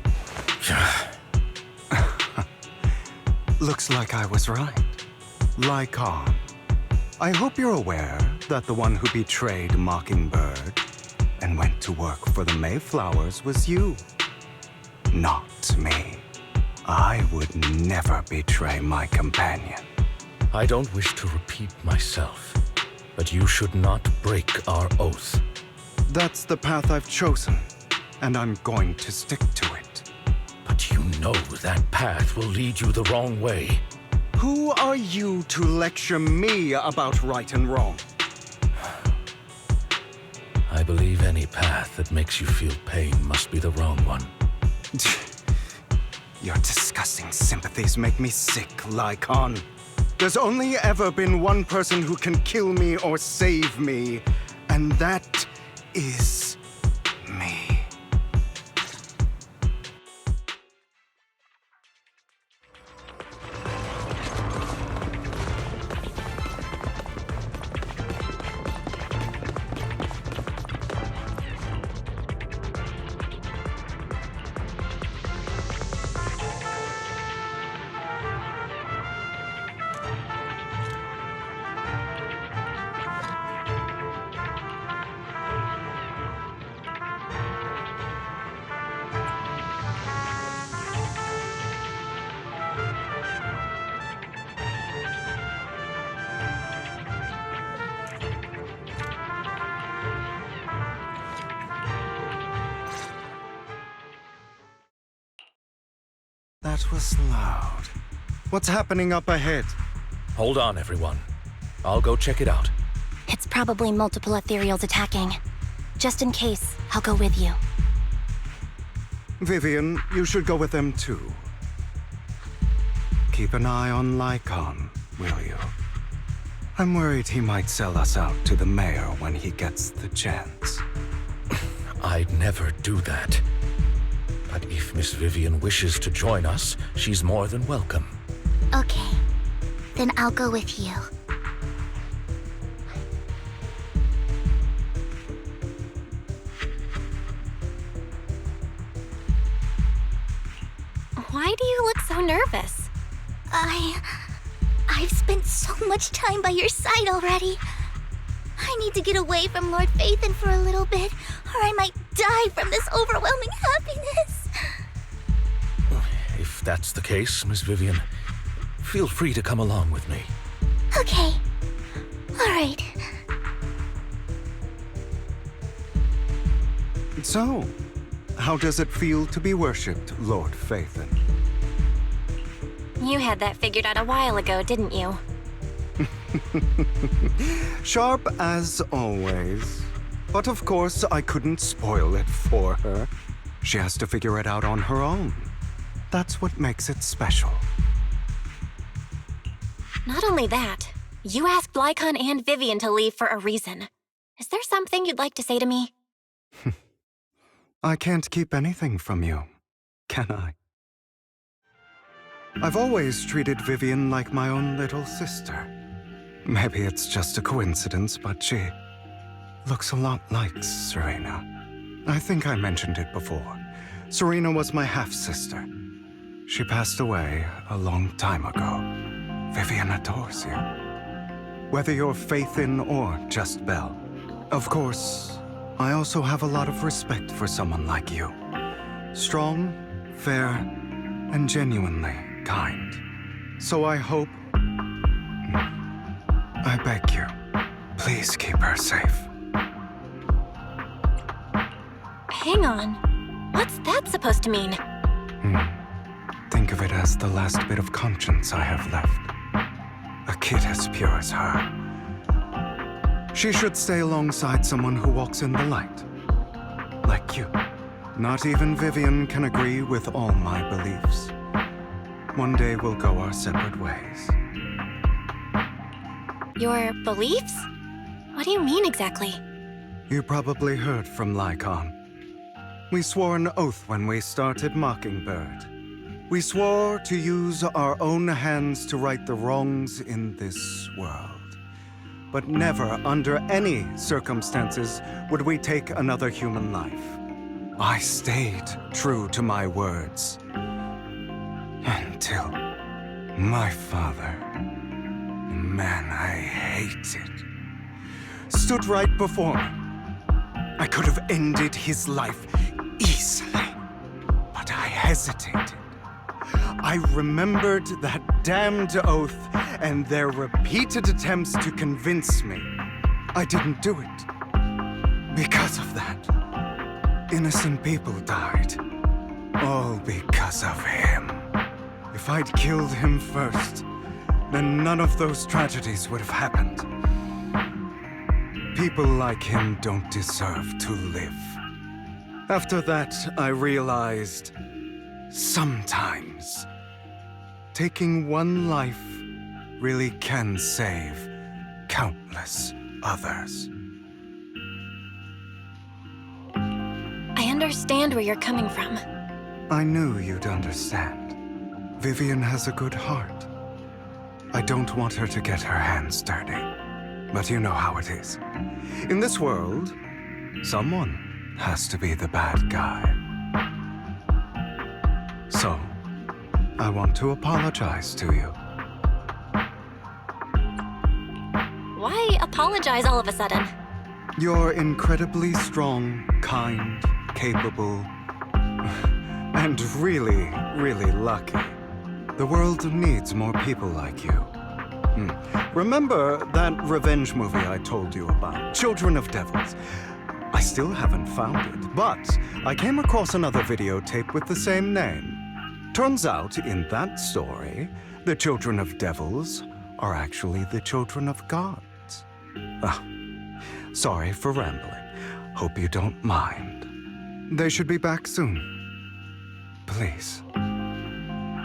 Looks like I was right. Lycon, I hope you're aware that the one who betrayed Mockingbird and went to work for the Mayflowers was you. Not me. I would never betray my companion. I don't wish to repeat myself, but you should not break our oath. That's the path I've chosen, and I'm going to stick to it. But you know that path will lead you the wrong way. Who are you to lecture me about right and wrong? I believe any path that makes you feel pain must be the wrong one. Your disgusting sympathies make me sick, Lycon. There's only ever been one person who can kill me or save me, and that is me. That was loud. What's happening up ahead? Hold on, everyone. I'll go check it out. It's probably multiple ethereals attacking. Just in case, I'll go with you. Vivian, you should go with them too. Keep an eye on Lycon, will you? I'm worried he might sell us out to the mayor when he gets the chance. I'd never do that. But if Miss Vivian wishes to join us, she's more than welcome. Okay. Then I'll go with you. Why do you look so nervous? I've spent so much time by your side already. I need to get away from Lord Phaethon for a little bit, or I might die from this overwhelming happiness. If that's the case, Miss Vivian, feel free to come along with me. Okay. All right. So, how does it feel to be worshipped, Lord Phaethon? You had that figured out a while ago, didn't you? Sharp as always. But of course, I couldn't spoil it for her. She has to figure it out on her own. That's what makes it special. Not only that, you asked Lycon and Vivian to leave for a reason. Is there something you'd like to say to me? I can't keep anything from you, can I? I've always treated Vivian like my own little sister. Maybe it's just a coincidence, but she looks a lot like Serena. I think I mentioned it before. Serena was my half-sister. She passed away a long time ago. Vivian adores you. Whether you're Phaethon or just Belle. Of course, I also have a lot of respect for someone like you. Strong, fair, and genuinely kind. So I hope... I beg you, please keep her safe. Hang on. What's that supposed to mean? Think of it as the last bit of conscience I have left. A kid as pure as her. She should stay alongside someone who walks in the light. Like you. Not even Vivian can agree with all my beliefs. One day we'll go our separate ways. Your beliefs? What do you mean exactly? You probably heard from Lycon. We swore an oath when we started Mockingbird. We swore to use our own hands to right the wrongs in this world. But never, under any circumstances, would we take another human life. I stayed true to my words. Until my father, the man I hated, stood right before me. I could have ended his life easily, but I hesitated. I remembered that damned oath and their repeated attempts to convince me I didn't do it. Because of that, innocent people died. All because of him. If I'd killed him first, then none of those tragedies would have happened. People like him don't deserve to live. After that, I realized, sometimes, taking one life really can save countless others. I understand where you're coming from. I knew you'd understand. Vivian has a good heart. I don't want her to get her hands dirty. But you know how it is. In this world, someone has to be the bad guy. So, I want to apologize to you. Why apologize all of a sudden? You're incredibly strong, kind, capable, and really, really lucky. The world needs more people like you. Remember that revenge movie I told you about, Children of Devils? I still haven't found it, but I came across another videotape with the same name. Turns out, in that story, the children of devils are actually the children of gods. Ah, sorry for rambling. Hope you don't mind. They should be back soon. Please,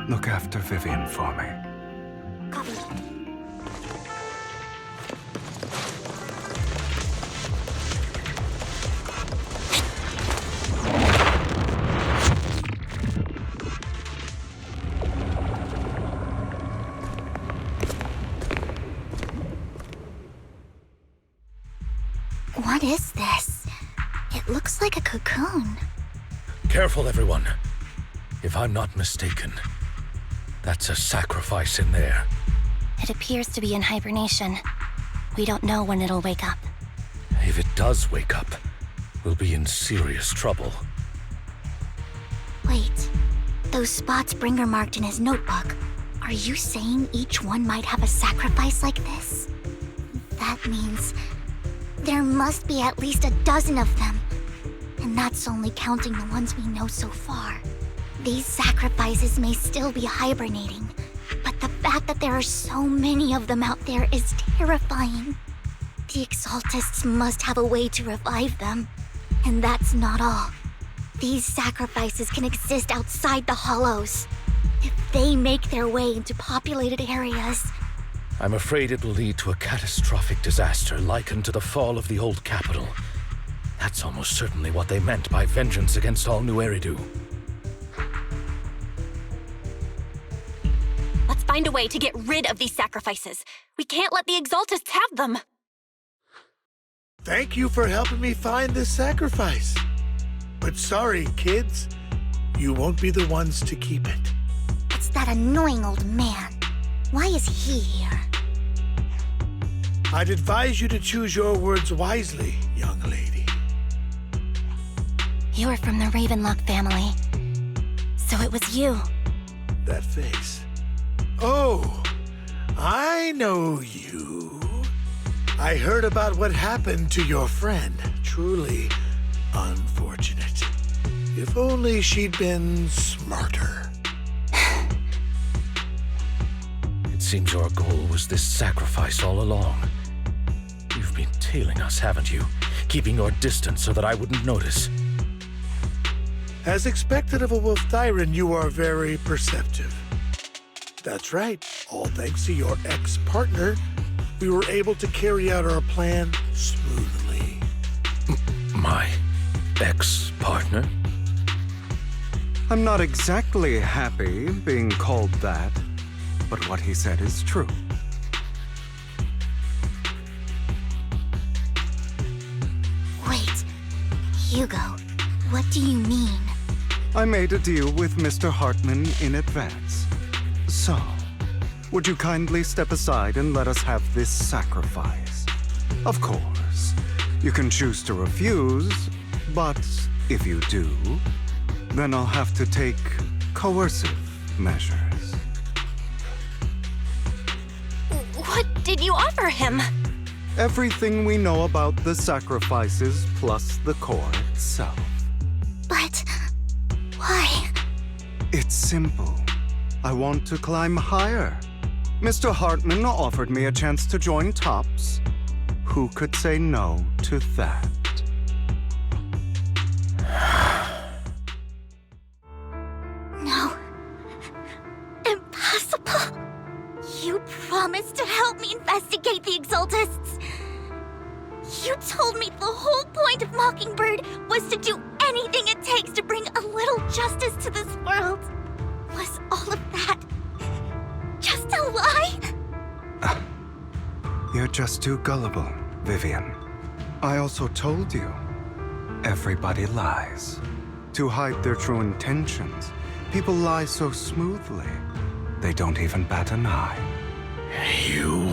look after Vivian for me. Copy. What is this? It looks like a cocoon. Careful, everyone. If I'm not mistaken, that's a sacrifice in there. It appears to be in hibernation. We don't know when it'll wake up. If it does wake up, we'll be in serious trouble. Wait, those spots Bringer marked in his notebook. Are you saying each one might have a sacrifice like this? That means there must be at least a dozen of them. And that's only counting the ones we know so far. These sacrifices may still be hibernating, but the fact that there are so many of them out there is terrifying. The Exaltists must have a way to revive them. And that's not all. These sacrifices can exist outside the Hollows. If they make their way into populated areas, I'm afraid it will lead to a catastrophic disaster likened to the fall of the old capital. That's almost certainly what they meant by vengeance against all New Eridu. Let's find a way to get rid of these sacrifices. We can't let the Exaltists have them. Thank you for helping me find this sacrifice. But sorry, kids. You won't be the ones to keep it. it's that annoying old man. Why is he here? I'd advise you to choose your words wisely, young lady. You're from the Ravenlock family. So it was you. That face. Oh, I know you. I heard about what happened to your friend. Truly unfortunate. If only she'd been smarter. It seems your goal was this sacrifice all along. You've been tailing us, haven't you? Keeping your distance so that I wouldn't notice. As expected of a Wolf Thyran, you are very perceptive. That's right. All thanks to your ex-partner, we were able to carry out our plan smoothly. My ex-partner? I'm not exactly happy being called that, but what he said is true. Wait, Hugo, what do you mean? I made a deal with Mr. Hartman in advance. So, would you kindly step aside and let us have this sacrifice? Of course, you can choose to refuse, but if you do, then I'll have to take coercive measures. What did you offer him? Everything we know about the sacrifices plus the core itself. But why? It's simple. I want to climb higher. Mr. Hartman offered me a chance to join Tops. Who could say no to that? No. Impossible. You promised to help me investigate the Exaltists. You told me the whole point of Mockingbird was to do anything it takes to bring a little justice to this world. Was all of that just a lie? You're just too gullible, Vivian. I also told you, everybody lies. To hide their true intentions, people lie so smoothly, they don't even bat an eye. You...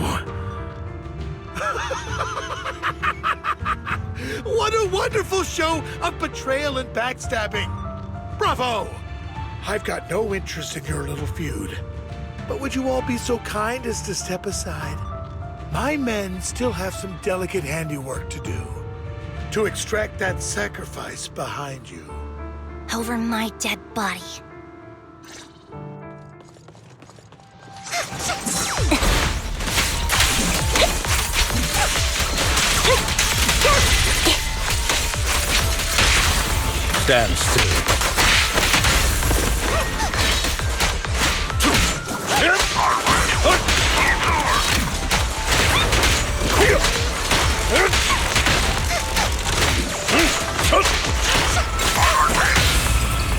What a wonderful show of betrayal and backstabbing! Bravo! I've got no interest in your little feud. But would you all be so kind as to step aside? My men still have some delicate handiwork to do. To extract that sacrifice behind you. Over my dead body. Stand still.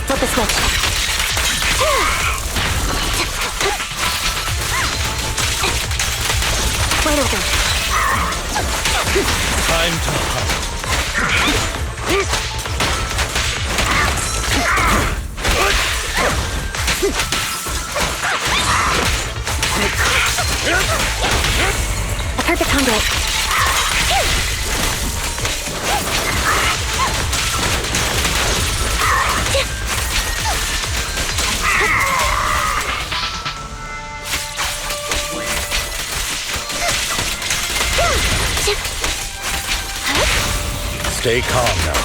Flip the switch. Wide open. Time to hunt. A perfect conduit. Stay calm now.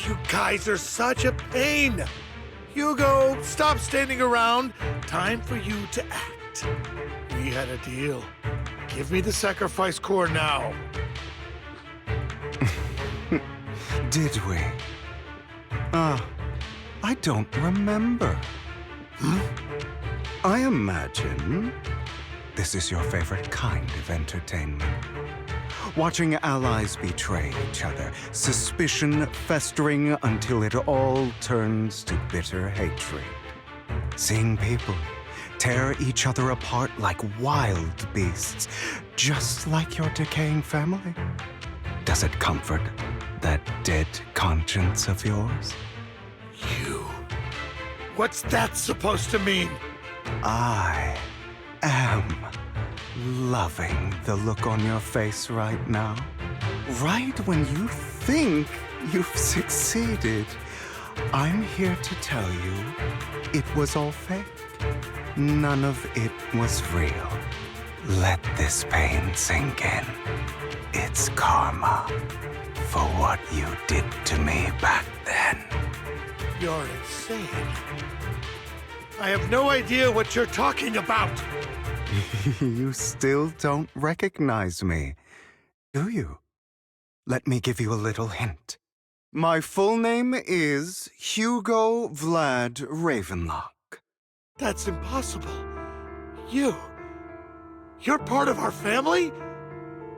You guys are such a pain. Hugo, stop standing around. Time for you to act. We had a deal. Give me the sacrifice core now. Did we? I don't remember. I imagine this is your favorite kind of entertainment. Watching allies betray each other, suspicion festering until it all turns to bitter hatred. Seeing people tear each other apart like wild beasts, just like your decaying family. Does it comfort that dead conscience of yours? You. What's that supposed to mean? I am loving the look on your face right now. Right when you think you've succeeded, I'm here to tell you it was all fake. None of it was real. Let this pain sink in. It's karma for what you did to me back then. You're insane. I have no idea what you're talking about. You still don't recognize me, do you? Let me give you a little hint. My full name is Hugo Vlad Ravenlock. That's impossible. You're part of our family?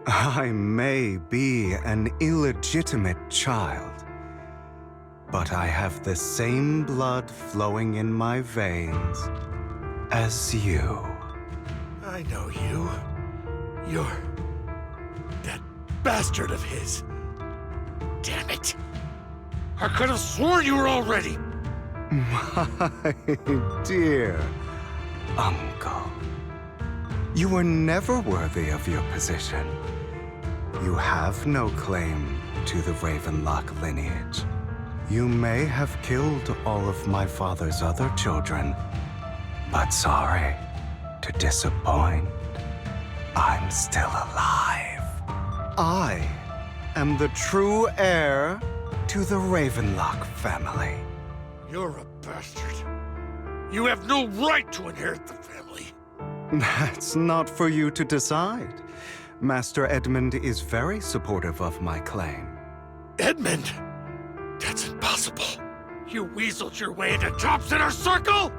I may be an illegitimate child, but I have the same blood flowing in my veins as you. I know you. You're that bastard of his. Damn it. I could have sworn you were already. My dear uncle, you were never worthy of your position. You have no claim to the Ravenlock lineage. You may have killed all of my father's other children, but sorry to disappoint, I'm still alive. I am the true heir to the Ravenlock family. You're a bastard. You have no right to inherit the family. That's not for you to decide. Master Edmund is very supportive of my claim. Edmund? That's impossible. You weaseled your way into Top's inner circle?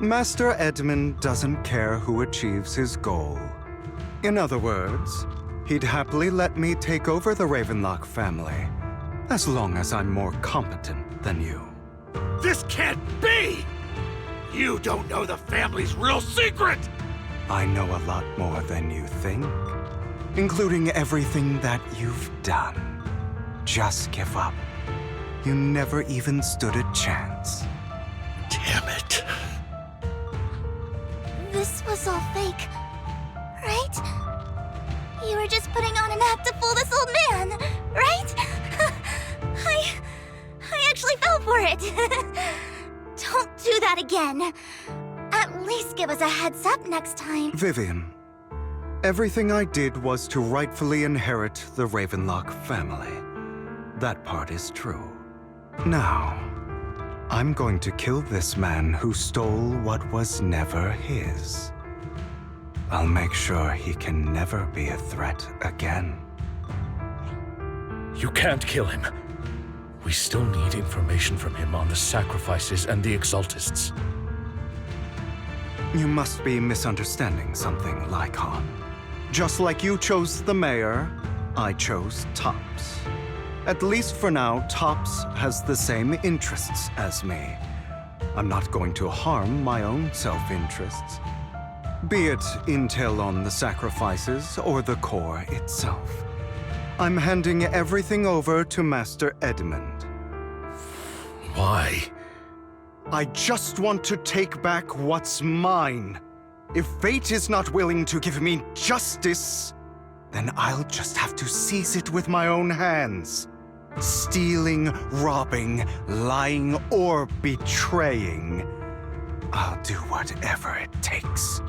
Master Edmund doesn't care who achieves his goal. In other words, he'd happily let me take over the Ravenlock family, as long as I'm more competent than you. This can't be! You don't know the family's real secret! I know a lot more than you think, including everything that you've done. Just give up. You never even stood a chance. Damn it. This was all fake, right? You were just putting on an act to fool this old man, right? for it. Don't do that again. At least give us a heads up next time. Vivian, everything I did was to rightfully inherit the Ravenlock family. That part is true. Now, I'm going to kill this man who stole what was never his. I'll make sure he can never be a threat again. You can't kill him. We still need information from him on the sacrifices and the Exaltists. You must be misunderstanding something, Lycon. Just like you chose the mayor, I chose Tops. At least for now, Tops has the same interests as me. I'm not going to harm my own self-interests. Be it intel on the sacrifices or the core itself. I'm handing everything over to Master Edmund. Why? I just want to take back what's mine. If fate is not willing to give me justice, then I'll just have to seize it with my own hands. Stealing, robbing, lying, or betraying. I'll do whatever it takes.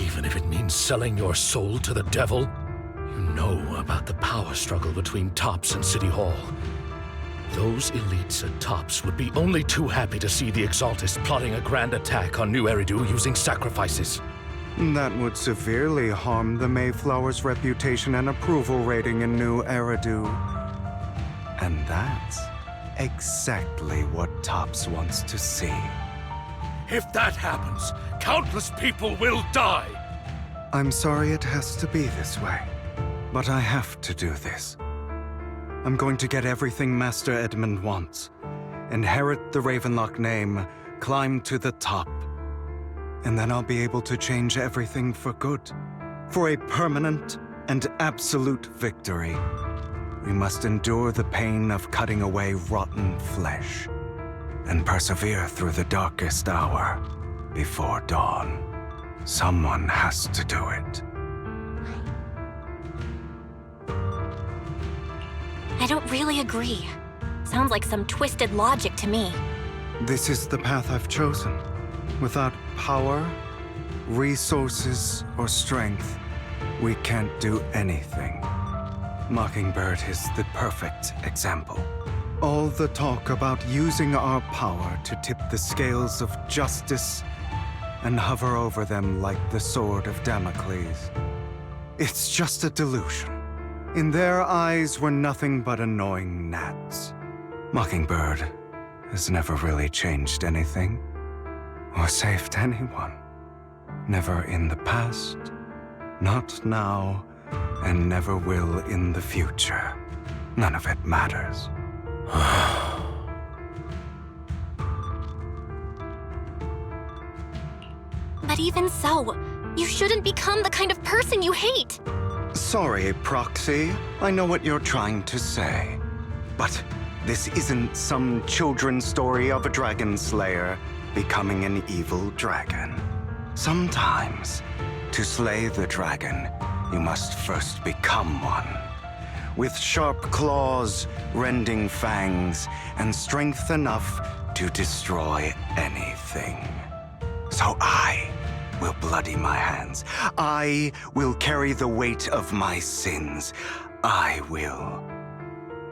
Even if it means selling your soul to the devil? You know about the power struggle between Tops and City Hall. Those elites at Tops would be only too happy to see the Exaltists plotting a grand attack on New Eridu using sacrifices. That would severely harm the Mayflower's reputation and approval rating in New Eridu. And that's exactly what Tops wants to see. If that happens, countless people will die! I'm sorry it has to be this way, but I have to do this. I'm going to get everything Master Edmund wants. Inherit the Ravenlock name, climb to the top. And then I'll be able to change everything for good. For a permanent and absolute victory. We must endure the pain of cutting away rotten flesh. And persevere through the darkest hour before dawn. Someone has to do it. I don't really agree. Sounds like some twisted logic to me. This is the path I've chosen. Without power, resources, or strength, we can't do anything. Mockingbird is the perfect example. All the talk about using our power to tip the scales of justice and hover over them like the sword of Damocles. It's just a delusion. In their eyes, we're nothing but annoying gnats. Mockingbird has never really changed anything or saved anyone. Never in the past, not now, and never will in the future. None of it matters. But even so, you shouldn't become the kind of person you hate. Sorry, Proxy. I know what you're trying to say. But this isn't some children's story of a dragon slayer becoming an evil dragon. Sometimes, to slay the dragon, you must first become one. With sharp claws, rending fangs, and strength enough to destroy anything. So I will bloody my hands. I will carry the weight of my sins. I will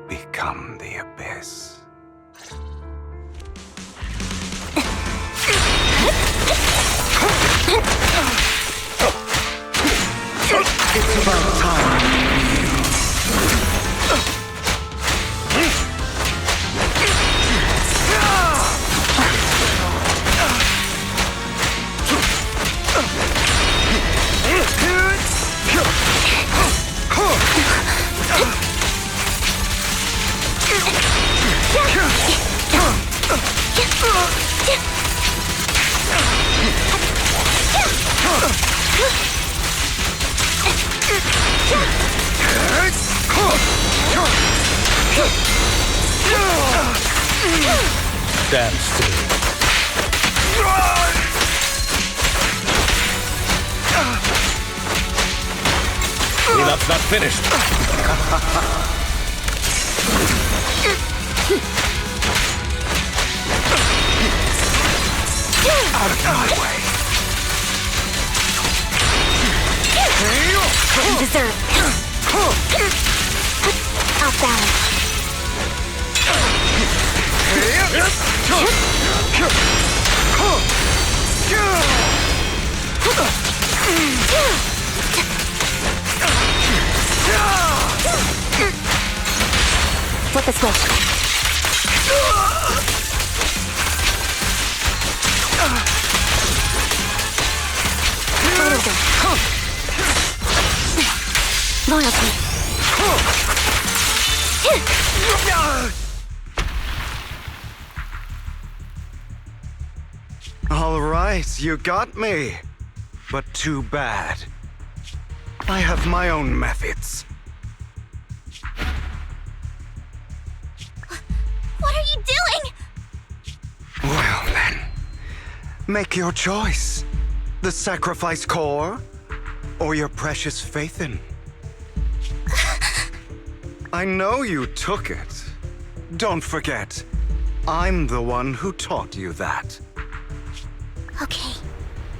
become the Abyss. It's about time. Stand still. Cleanup's not finished. Out of my way! You deserve it. Off balance. Flip the switch. Loyalty. All right, you got me. But too bad. I have my own methods. What are you doing? Well then, make your choice. The sacrifice core, or your precious Faithin. I know you took it. Don't forget, I'm the one who taught you that. Okay,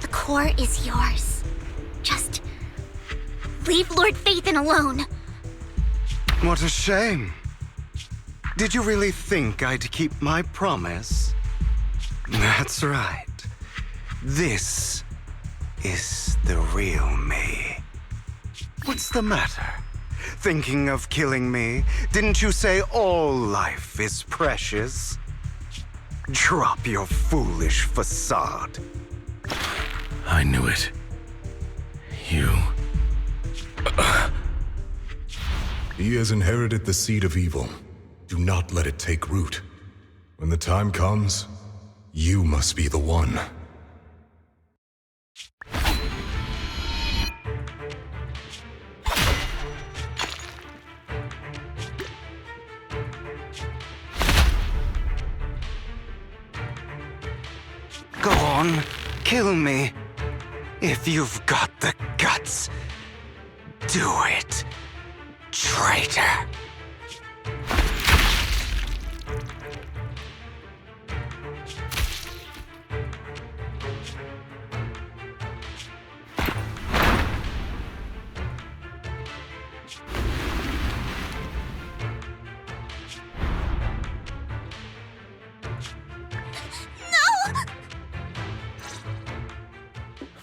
the core is yours. Just leave Lord Faithin alone. What a shame. Did you really think I'd keep my promise? That's right. This is the real me. What's the matter? Thinking of killing me? Didn't you say all life is precious? Drop your foolish facade. I knew it. You... He has inherited the seed of evil. Do not let it take root. When the time comes, you must be the one. Go on, kill me. If you've got the guts, do it, traitor.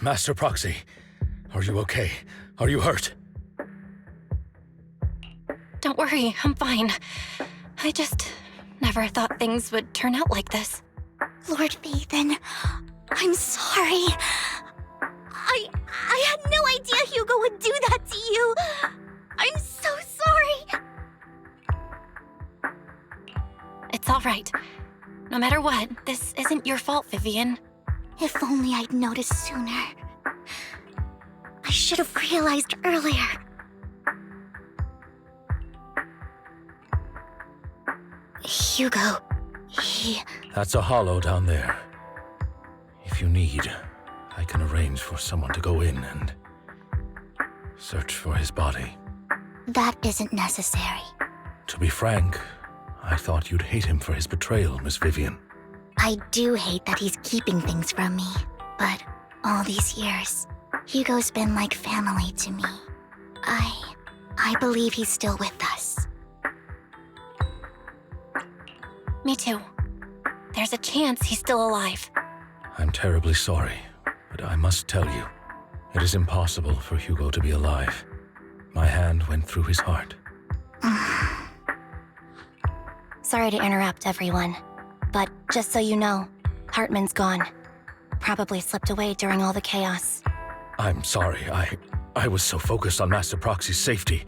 Master Proxy, are you okay? Are you hurt? Don't worry, I'm fine. I just never thought things would turn out like this. Lord Faithin, I'm sorry. I had no idea Hugo would do that to you. I'm so sorry. It's all right. No matter what, this isn't your fault, Vivian. If only I'd noticed sooner. I should have realized earlier. Hugo, he... That's a hollow down there. If you need, I can arrange for someone to go in and search for his body. That isn't necessary. To be frank, I thought you'd hate him for his betrayal, Miss Vivian. I do hate that he's keeping things from me, but all these years, Hugo's been like family to me. I believe he's still with us. Me too. There's a chance he's still alive. I'm terribly sorry, but I must tell you, it is impossible for Hugo to be alive. My hand went through his heart. Sorry to interrupt, everyone. But just so you know, Hartman's gone. Probably slipped away during all the chaos. I'm sorry, I was so focused on Master Proxy's safety.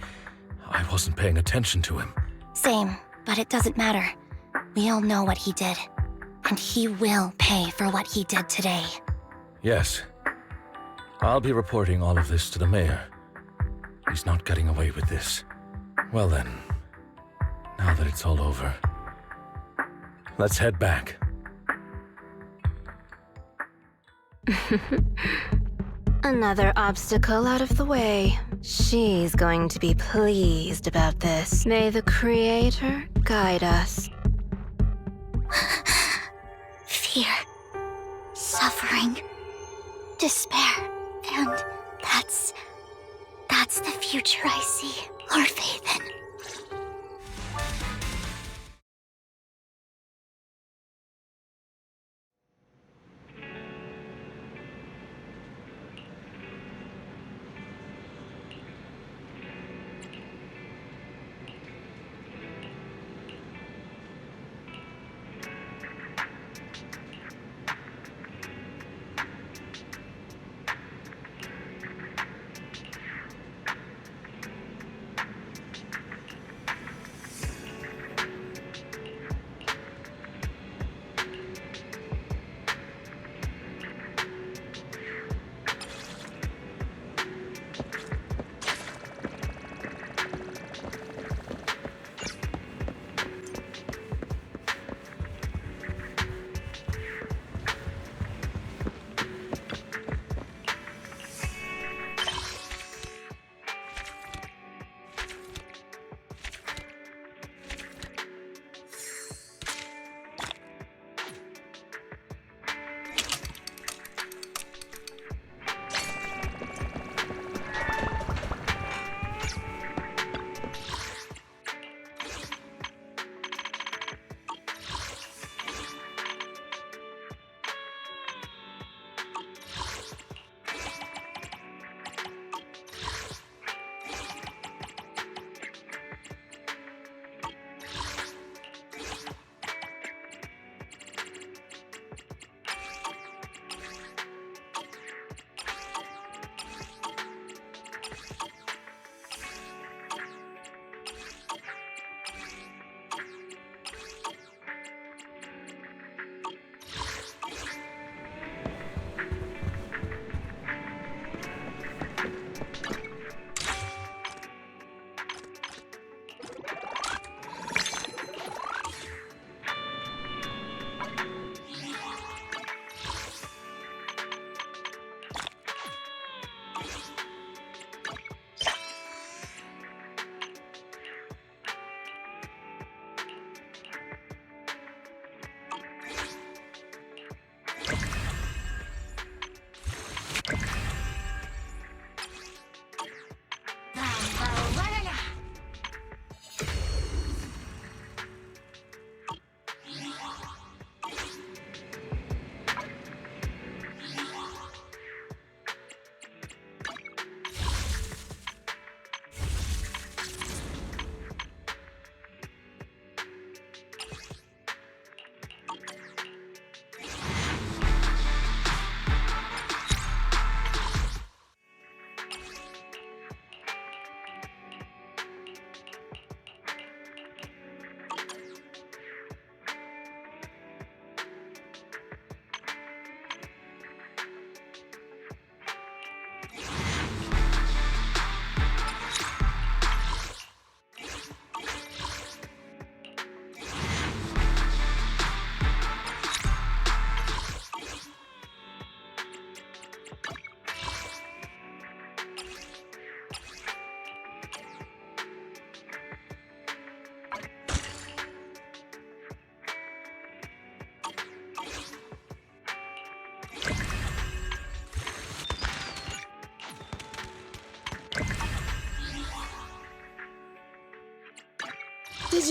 I wasn't paying attention to him. Same, but it doesn't matter. We all know what he did. And he will pay for what he did today. Yes. I'll be reporting all of this to the mayor. He's not getting away with this. Well then, now that it's all over, let's head back. Another obstacle out of the way. She's going to be pleased about this. May the Creator guide us. Fear. Suffering. suffering, despair, and that's the future I see, Lord Vathan.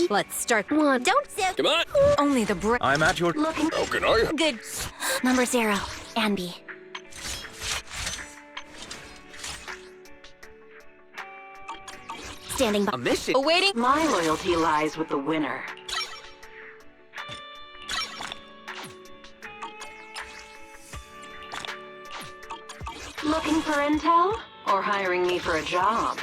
Let's start one. Don't zip. Come on. Only the break. I'm at your... Looking How can I? Good. Number 0, Anby. Standing by. A mission. Awaiting. My loyalty lies with the winner. Looking for intel? Or hiring me for a job?